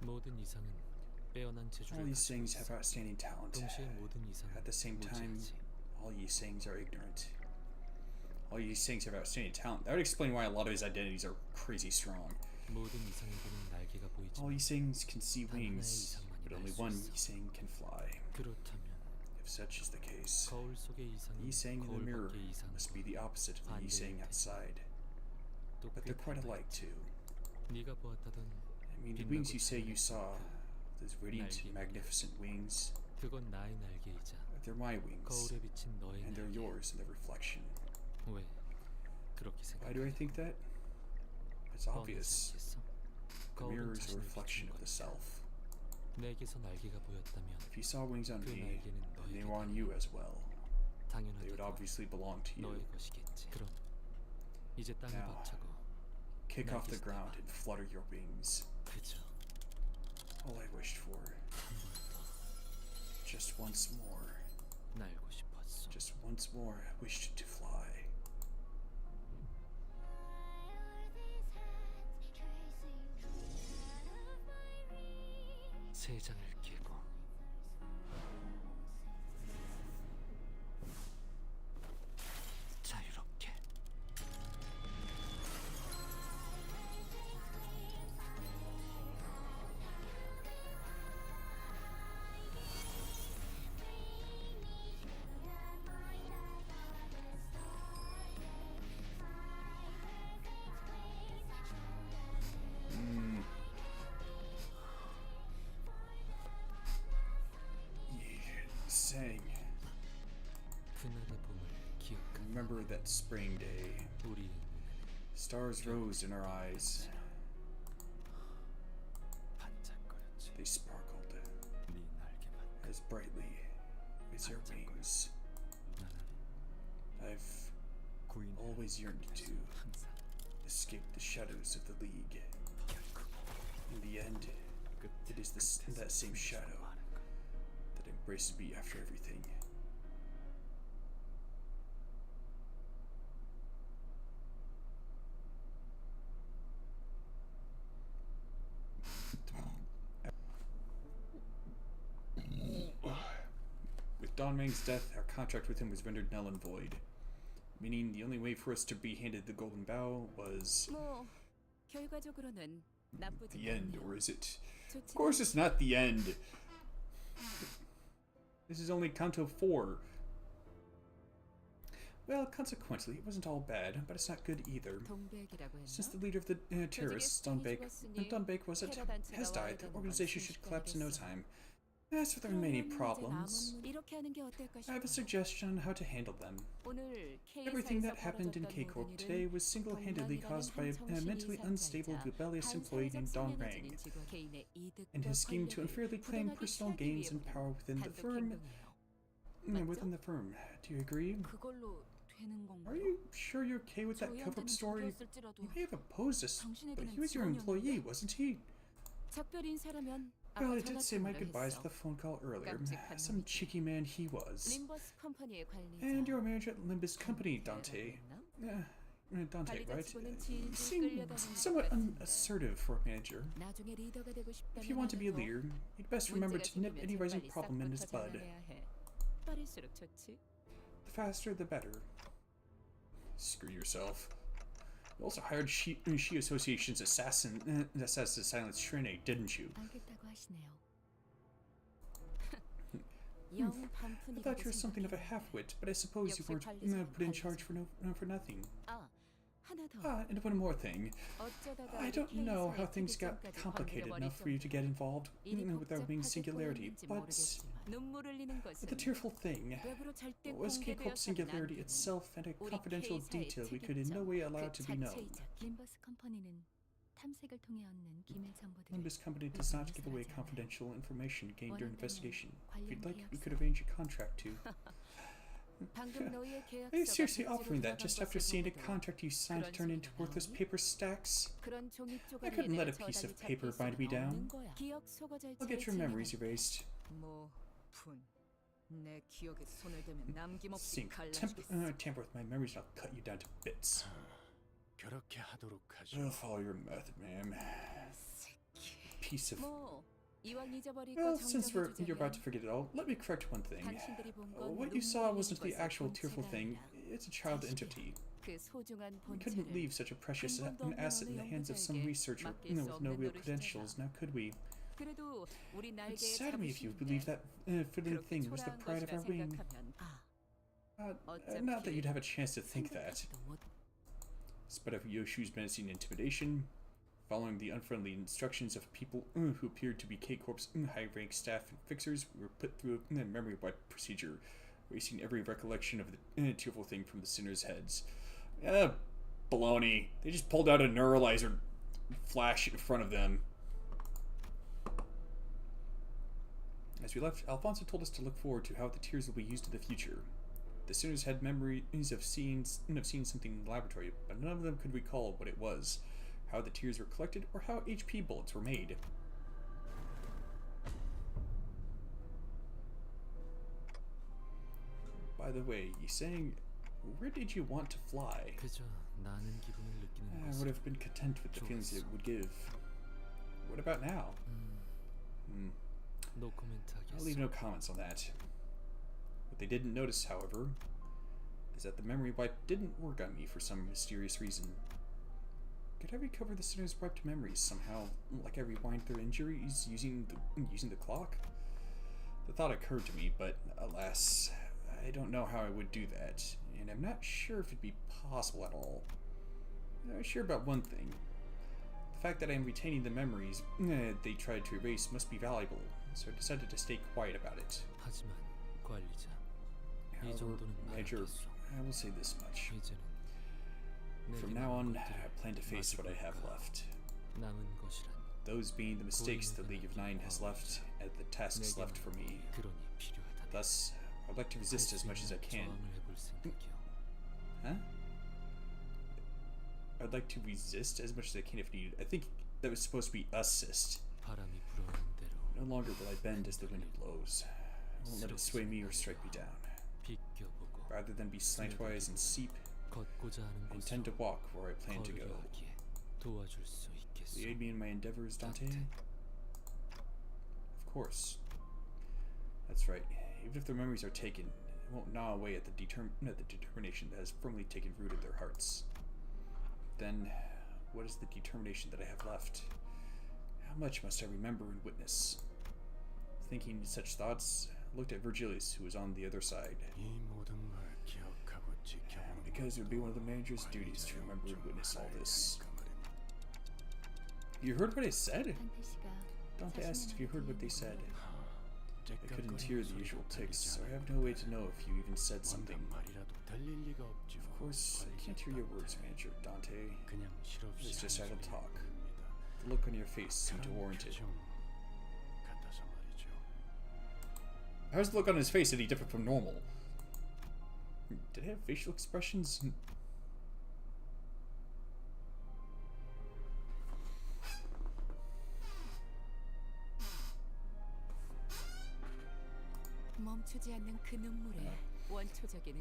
Speaker 6: 모든 이상은 빼어난
Speaker 1: All
Speaker 6: 재주를
Speaker 1: these
Speaker 6: 가지고
Speaker 1: things have
Speaker 6: 있어.
Speaker 1: outstanding talent.
Speaker 6: 동시에 모든 이상은
Speaker 1: At the same time,
Speaker 6: 무지하지.
Speaker 1: all these things are ignorant. All these things have outstanding talent. That would explain why a lot of his identities are crazy strong.
Speaker 6: 모든 이상에게는 날개가
Speaker 1: All
Speaker 6: 보이지만
Speaker 1: these things can see
Speaker 6: 단 하나의
Speaker 1: wings,
Speaker 6: 이상만이
Speaker 1: but
Speaker 6: 날
Speaker 1: only
Speaker 6: 수
Speaker 1: one
Speaker 6: 있어.
Speaker 1: Yiseng can fly.
Speaker 6: 그렇다면
Speaker 1: If such is the case,
Speaker 6: 거울 속의 이상은
Speaker 1: Yiseng in the
Speaker 6: 거울
Speaker 1: mirror
Speaker 6: 밖의
Speaker 1: must be
Speaker 6: 이상과
Speaker 1: the opposite of the Yiseng outside. But they're quite alike too.
Speaker 6: 네가 보았다던
Speaker 1: I mean, the wings you say you saw, those radiant, magnificent wings,
Speaker 6: 그건 나의 날개이자
Speaker 1: they're my wings,
Speaker 6: 거울에 비친 너의
Speaker 1: and they're
Speaker 6: 날개.
Speaker 1: yours in the reflection.
Speaker 6: 왜 그렇게
Speaker 1: Why do I
Speaker 6: 생각하냐?
Speaker 1: think that? It's obvious.
Speaker 6: 뻔하지 않겠어?
Speaker 1: The mirror
Speaker 6: 거울은
Speaker 1: is a
Speaker 6: 자신을
Speaker 1: reflection
Speaker 6: 비추는
Speaker 1: of the
Speaker 6: 거니까.
Speaker 1: self.
Speaker 6: 내게서 날개가 보였다면
Speaker 1: If you saw wings on
Speaker 6: 그
Speaker 1: me,
Speaker 6: 날개는
Speaker 1: and they
Speaker 6: 너에게
Speaker 1: were on you as well, they would
Speaker 6: 당연하게도
Speaker 1: obviously belong to you.
Speaker 6: 너의 것이겠지. 그럼 이제 땅에
Speaker 1: Now,
Speaker 6: 박차고
Speaker 1: kick off the
Speaker 6: 날개
Speaker 1: ground
Speaker 6: 쏘봐.
Speaker 1: and flutter your wings.
Speaker 6: 그저
Speaker 1: All I wished for,
Speaker 6: 한 번 더
Speaker 1: just once more,
Speaker 6: 날고 싶었어.
Speaker 1: just once more, I wished to fly.
Speaker 6: 세 장을 끼고 자유롭게.
Speaker 1: Sang.
Speaker 6: 그날의 봄을 기억하는
Speaker 1: Remember that spring day.
Speaker 6: 우리의 눈에는
Speaker 1: Stars rose in our eyes.
Speaker 6: 반짝거렸지.
Speaker 1: They sparkled
Speaker 2: 네 날개만
Speaker 1: as brightly as your wings.
Speaker 2: 나는
Speaker 1: I've
Speaker 2: 구인
Speaker 1: always yearned to
Speaker 2: 항상
Speaker 1: escape the shadows of the League. In the end, it is that same shadow that embraces me after everything. With Don Mang's death, our contract with him was rendered null and void, meaning the only way for us to be handed the Golden Bow was
Speaker 4: 뭐 결과적으로는 나쁘지
Speaker 1: the end,
Speaker 4: 않네요.
Speaker 1: or is it? Of
Speaker 4: 좋지만
Speaker 1: course, it's not the end. This is only Kanto 4. Well, consequently, it wasn't all bad, but it's not good either.
Speaker 4: 동백이라고 했나?
Speaker 1: Since the leader of the terrorists, Donbaek has died, the organization should collapse in no time. As for the remaining problems,
Speaker 4: 이렇게 하는 게 어떨까
Speaker 1: I have a
Speaker 4: 싶어.
Speaker 1: suggestion on how to handle them.
Speaker 4: 오늘
Speaker 1: Everything
Speaker 4: K사에서
Speaker 1: that happened in
Speaker 4: 벌어졌던
Speaker 1: K-Corp
Speaker 4: 모든
Speaker 1: today
Speaker 4: 일은
Speaker 1: was single-handedly caused by a mentally unstable, rebellious employee named Don Rang and his scheme to unfairly claim personal gains and power within the firm. Do you agree?
Speaker 3: 그걸로 되는
Speaker 1: Are
Speaker 3: 건가요?
Speaker 1: you sure you're okay with that cover-up story? You may have opposed us, but he was your employee, wasn't he?
Speaker 4: 작별 인사라면
Speaker 1: Well,
Speaker 4: 아까
Speaker 1: I did say my
Speaker 4: 전화통화를
Speaker 1: goodbyes
Speaker 4: 했어.
Speaker 1: at the phone call earlier.
Speaker 4: 깜찍한
Speaker 1: Some
Speaker 4: 놈이지.
Speaker 1: cheeky man he was.
Speaker 4: 림버스 컴퍼니의 관리자.
Speaker 1: And your manager at Limbus Company, Dante. Dante, right?
Speaker 4: 관리자치고는 질질
Speaker 1: Seemed
Speaker 4: 끌려다니는
Speaker 1: somewhat
Speaker 4: 것 같은데.
Speaker 1: unassertive for a manager.
Speaker 4: 나중에 리더가 되고
Speaker 1: If you want to be a
Speaker 4: 싶다면
Speaker 1: leader, you'd best remember
Speaker 4: 문제가
Speaker 1: to nip
Speaker 4: 생기면
Speaker 1: any rising
Speaker 4: 재빨리
Speaker 1: problem in its
Speaker 4: 싹부터
Speaker 1: bud.
Speaker 4: 전환해야 해. 빠를수록 좋지.
Speaker 1: The faster, the better. Screw yourself. You also hired Shi Association's assassin, Silence Shrine, didn't you?
Speaker 4: 알겠다고 하시네요.
Speaker 1: I thought you were something of a half-wit, but I suppose you weren't put in charge for nothing.
Speaker 4: 아, 하나 더.
Speaker 1: Ah, and one more thing.
Speaker 4: 어쩌다가
Speaker 1: I
Speaker 4: 우리
Speaker 1: don't know how
Speaker 4: K사의
Speaker 1: things got
Speaker 4: 특이점까지
Speaker 1: complicated
Speaker 4: 건드려버릴
Speaker 1: enough for you to get involved
Speaker 4: 일이
Speaker 1: with our wing's
Speaker 4: 복잡하게
Speaker 1: singularity,
Speaker 4: 꼬였는지
Speaker 1: but
Speaker 4: 모르겠지만 눈물 흘리는
Speaker 1: the
Speaker 4: 것은
Speaker 1: tearful thing
Speaker 4: 외부로 절대
Speaker 1: was K-Corp's singularity
Speaker 4: 공개되어서는 안
Speaker 1: itself and a
Speaker 4: 우리
Speaker 1: confidential
Speaker 4: K사의
Speaker 1: detail we could in no way allow
Speaker 4: 그
Speaker 1: to be known.
Speaker 4: 자체이자 림버스 컴퍼니는 탐색을 통해 얻는 기밀 정보들을
Speaker 1: Limbus Company does not give away
Speaker 4: 공유하지 않아요.
Speaker 1: confidential information gained during
Speaker 4: 원한다면
Speaker 1: investigation. If you'd like, we
Speaker 4: 관련
Speaker 1: could arrange a contract to.
Speaker 4: 방금 너희의
Speaker 1: Are you
Speaker 4: 계약서가
Speaker 1: seriously
Speaker 4: 백지로
Speaker 1: offering that
Speaker 4: 들어간
Speaker 1: just after
Speaker 4: 것을
Speaker 1: seeing a
Speaker 4: 보고도
Speaker 1: contract you signed
Speaker 4: 그런
Speaker 1: turn into
Speaker 4: 소리가
Speaker 1: worthless
Speaker 4: 나오니?
Speaker 1: paper stacks?
Speaker 4: 그런 종이
Speaker 1: I couldn't let a
Speaker 4: 쪼가리를
Speaker 1: piece of
Speaker 4: 저달리
Speaker 1: paper
Speaker 4: 잡힐
Speaker 1: bind me
Speaker 4: 수는
Speaker 1: down.
Speaker 4: 없는 거야. 기억 소거절차를
Speaker 1: I'll get your memories
Speaker 4: 진행하겠다.
Speaker 1: erased.
Speaker 8: 내 기억에 손을 대면 남김없이
Speaker 1: Think,
Speaker 8: 갈라주겠어.
Speaker 1: tamper with my memories and I'll cut you down to bits.
Speaker 5: 그렇게 하도록 하죠.
Speaker 1: I'll follow your method, ma'am. Piece of
Speaker 4: 뭐
Speaker 1: Well, since you're about to forget it all, let me correct one thing. What you saw wasn't the actual tearful thing, it's a child entity. We couldn't leave such a precious an asset in the hands of some researcher with no real credentials, now could we? It's sad to me if you believe that fiddling thing was the pride of our wing. Not that you'd have a chance to think that. Despite of Yoshu's menacing intimidation, following the unfriendly instructions of people who appeared to be K-Corp's high-rank staff and fixers, we were put through a memory wipe procedure, erasing every recollection of the tearful thing from the sinners' heads. Baloney. They just pulled out a neuralizer flash in front of them. As we left, Alfonso told us to look forward to how the tears will be used in the future. The sinners had memories of seeing something in the laboratory, but none of them could recall what it was, how the tears were collected, or how HP bullets were made. By the way, you saying, where did you want to fly? I would have been content with the feelings it would give. What about now? I'll leave no comments on that. What they didn't notice, however, is that the memory wipe didn't work on me for some mysterious reason. Could I recover the sinner's wiped memories somehow, like I rewind their injuries using the clock? The thought occurred to me, but alas, I don't know how I would do that, and I'm not sure if it'd be possible at all. I'm sure about one thing. The fact that I'm retaining the memories they tried to erase must be valuable, so I decided to stay quiet about it. However, Major, I will say this much. From now on, I plan to face what I have left. Those being the mistakes the League of Nine has left, and the tasks left for me. Thus, I'd like to resist as much as I can. Huh? I'd like to resist as much as I can if needed. I think that was supposed to be assist. No longer will I bend as the wind blows. I won't let it sway me or strike me down. Rather than be slantwise and seep, I intend to walk where I plan to go. Will you aid me in my endeavors, Dante? Of course. That's right. Even if their memories are taken, it won't gnaw away at the determination that has firmly taken root in their hearts. Then, what is the determination that I have left? How much must I remember and witness? Thinking such thoughts, I looked at Virgilius, who was on the other side. Because it would be one of the manager's duties to remember and witness all this. You heard what I said? Dante asked if you heard what they said. I couldn't hear the usual ticks, so I have no way to know if you even said something. Of course, I can't hear your words, Manager Dante. It's just idle talk. The look on your face seemed to warrant it. How's the look on his face any different from normal? Did I have facial expressions?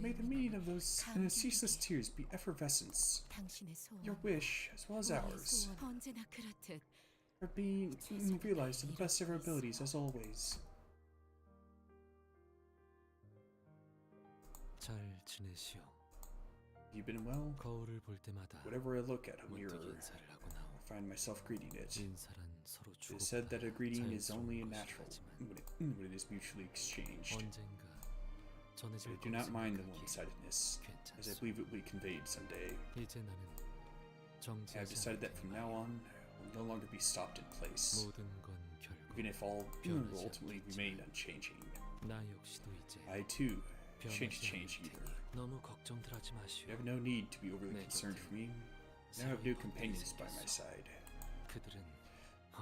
Speaker 1: May the meaning of those ceaseless tears be effervescence. Your wish, as well as ours, are being realized to the best of our abilities, as always. You've been well? Whenever I look at a mirror, I find myself greeting it. It is said that a greeting is only natural when it is mutually exchanged. But I do not mind the one-sidedness, as I believe it will be conveyed someday. I have decided that from now on, I will no longer be stopped in place, even if all will ultimately remain unchanging. I too shan't change either. You have no need to be overly concerned for me. I now have new companions by my side.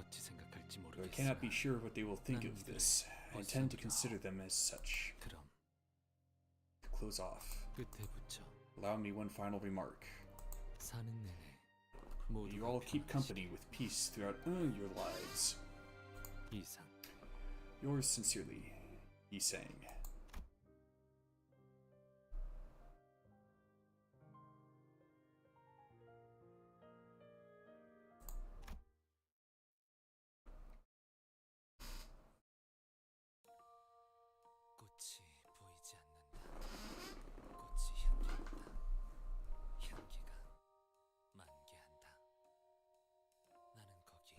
Speaker 1: Though I cannot be sure what they will think of this, I intend to consider them as such. To close off, allow me one final remark. You all keep company with peace throughout your lives. Yours sincerely, Isang.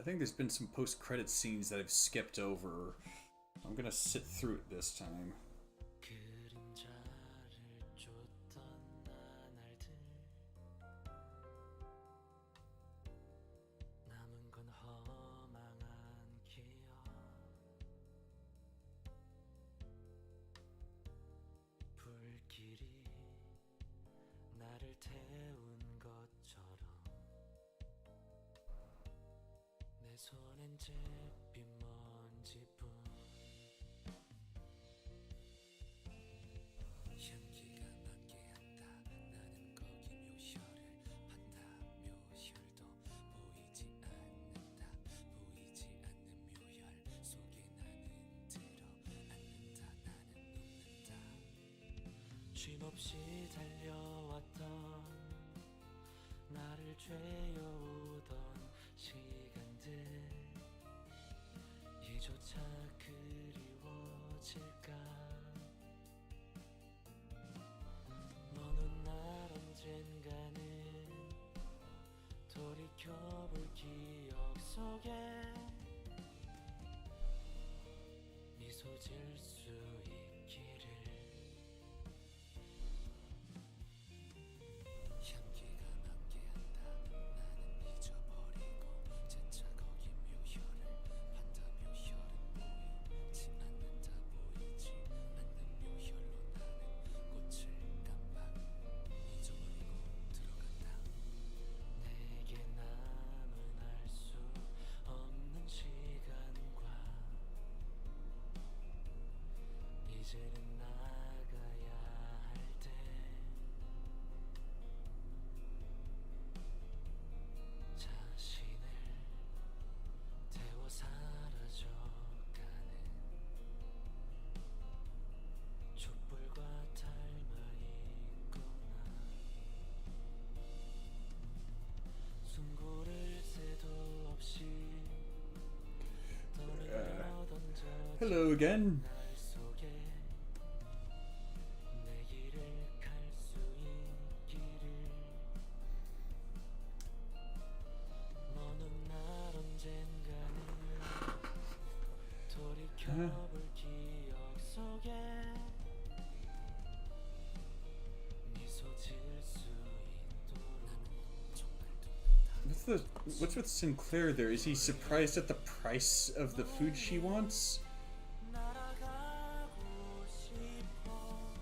Speaker 1: I think there's been some post-credit scenes that I've skipped over. I'm gonna sit through it this time.
Speaker 6: 손엔 잿빛 먼지뿐 향기가 만개한다. 나는 거기 묘혈을 판다. 묘혈도 보이지 않는다. 보이지 않는 묘혈 속에 나는 들어앉는다. 나는 눕는다. 쉼없이 달려왔던 나를 죄어오던 시간들 이조차 그리워질까. 먼 훗날 언젠가는 돌이켜볼 기억 속에 미소 질 수 있기를. 향기가 만개한다. 나는 잊어버리고 재차 거기 묘혈을 판다. 묘혈은 보이지 않는다. 보이지 않는 묘혈로 나는 꽃을 깜빡 잊어버리고 들어간다. 내게 남은 알 수 없는 시간과 이제는 나가야 할 때 자신을 태워 사라져가는 촛불과 닮아있구나. 숨 고를 새도 없이 떠밀려 던져진
Speaker 1: Hello again.
Speaker 6: 날 속에 내 길을 갈 수 있기를. 먼 훗날 언젠가는 돌이켜볼 기억 속에 미소 질 수 있도록.
Speaker 1: What's with Sinclair there? Is he surprised at the price of the food she wants?
Speaker 6: 날아가고 싶어.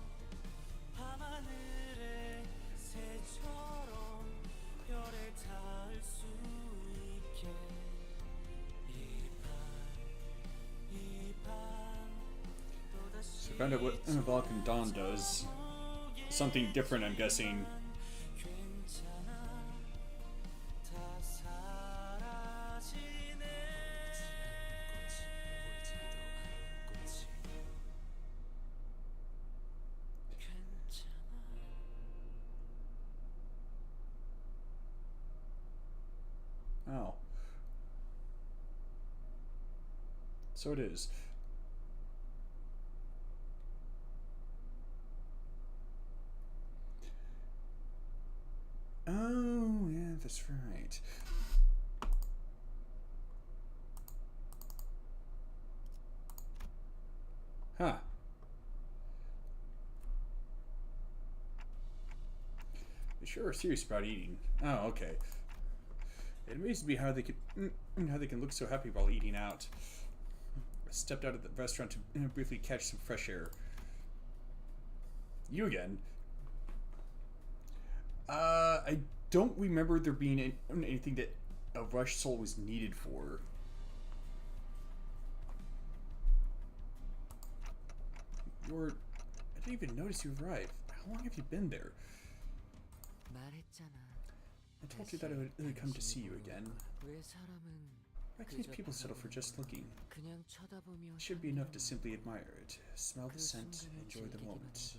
Speaker 6: 밤하늘의 새처럼 별에 닿을 수 있게. 이 밤 또다시
Speaker 1: So found out what Vulcan Dawn does. Something different, I'm guessing.
Speaker 6: 괜찮아. 다 사라지네. 보이지도 않는 꽃이 괜찮아.
Speaker 1: Oh. So it is. Oh, yeah, that's right. Huh. They sure are serious about eating. Oh, okay. It amazes me how they can look so happy while eating out. I stepped out of the restaurant to briefly catch some fresh air. You again? I don't remember there being anything that a rush soul was needed for. I didn't even notice you arrived. How long have you been there? I told you that I would come to see you again. Why can't people settle for just looking? It should be enough to simply admire it, smell the scent, enjoy the moment.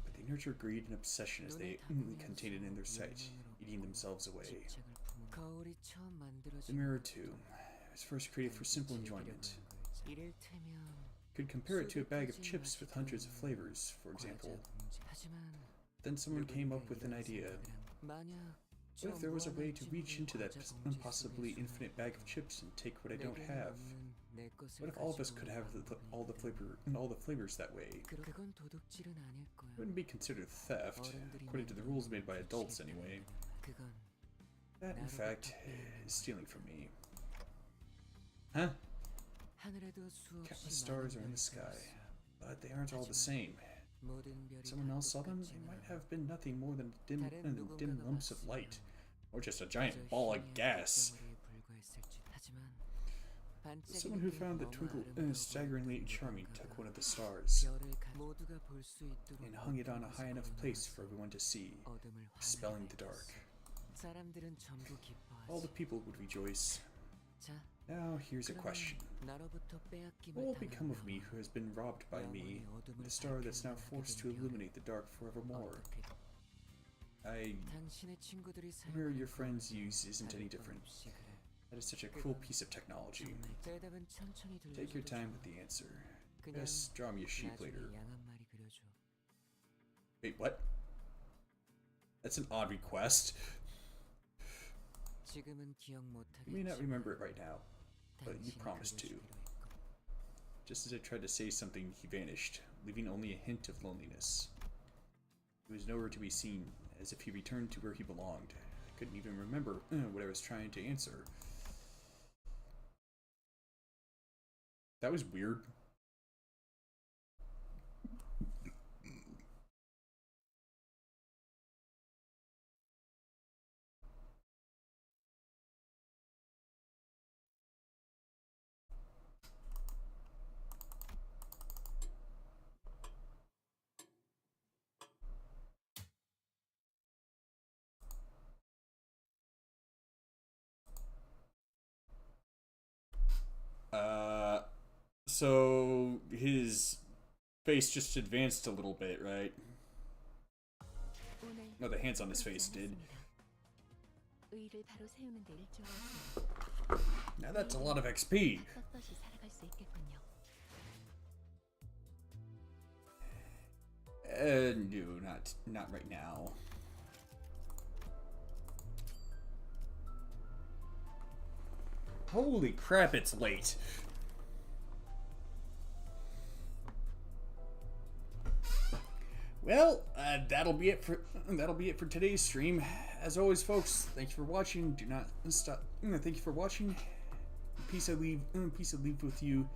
Speaker 1: But they nurture greed and obsession as they contain it in their sight, eating themselves away. The mirror, too, was first created for simple enjoyment. Could compare it to a bag of chips with hundreds of flavors, for example. Then someone came up with an idea. What if there was a way to reach into that impossibly infinite bag of chips and take what I don't have? What if all of us could have all the flavors that way? It wouldn't be considered theft, according to the rules made by adults anyway. That, in fact, is stealing from me. Huh? Countless stars are in the sky, but they aren't all the same. Someone else saw them, they might have been nothing more than dim lumps of light, or just a giant ball of gas. Someone who found the twinkle staggeringly charming took one of the stars and hung it on a high enough place for everyone to see, dispelling the dark. All the people would rejoice. Now, here's a question. What will become of me who has been robbed by me, the star that's now forced to illuminate the dark forevermore? Where your friends use isn't any different. That is such a cruel piece of technology. Take your time with the answer. Yes, draw me a sheep later. Wait, what? That's an odd request. You may not remember it right now, but you promised to. Just as I tried to say something, he vanished, leaving only a hint of loneliness. He was nowhere to be seen, as if he returned to where he belonged. I couldn't even remember what I was trying to answer. That was weird. So his face just advanced a little bit, right? No, the hands on his face did. Now that's a lot of XP. No, not right now. Holy crap, it's late. Well, that'll be it for today's stream. As always, folks, thanks for watching. Do not stop. Thank you for watching. Peace I leave with you.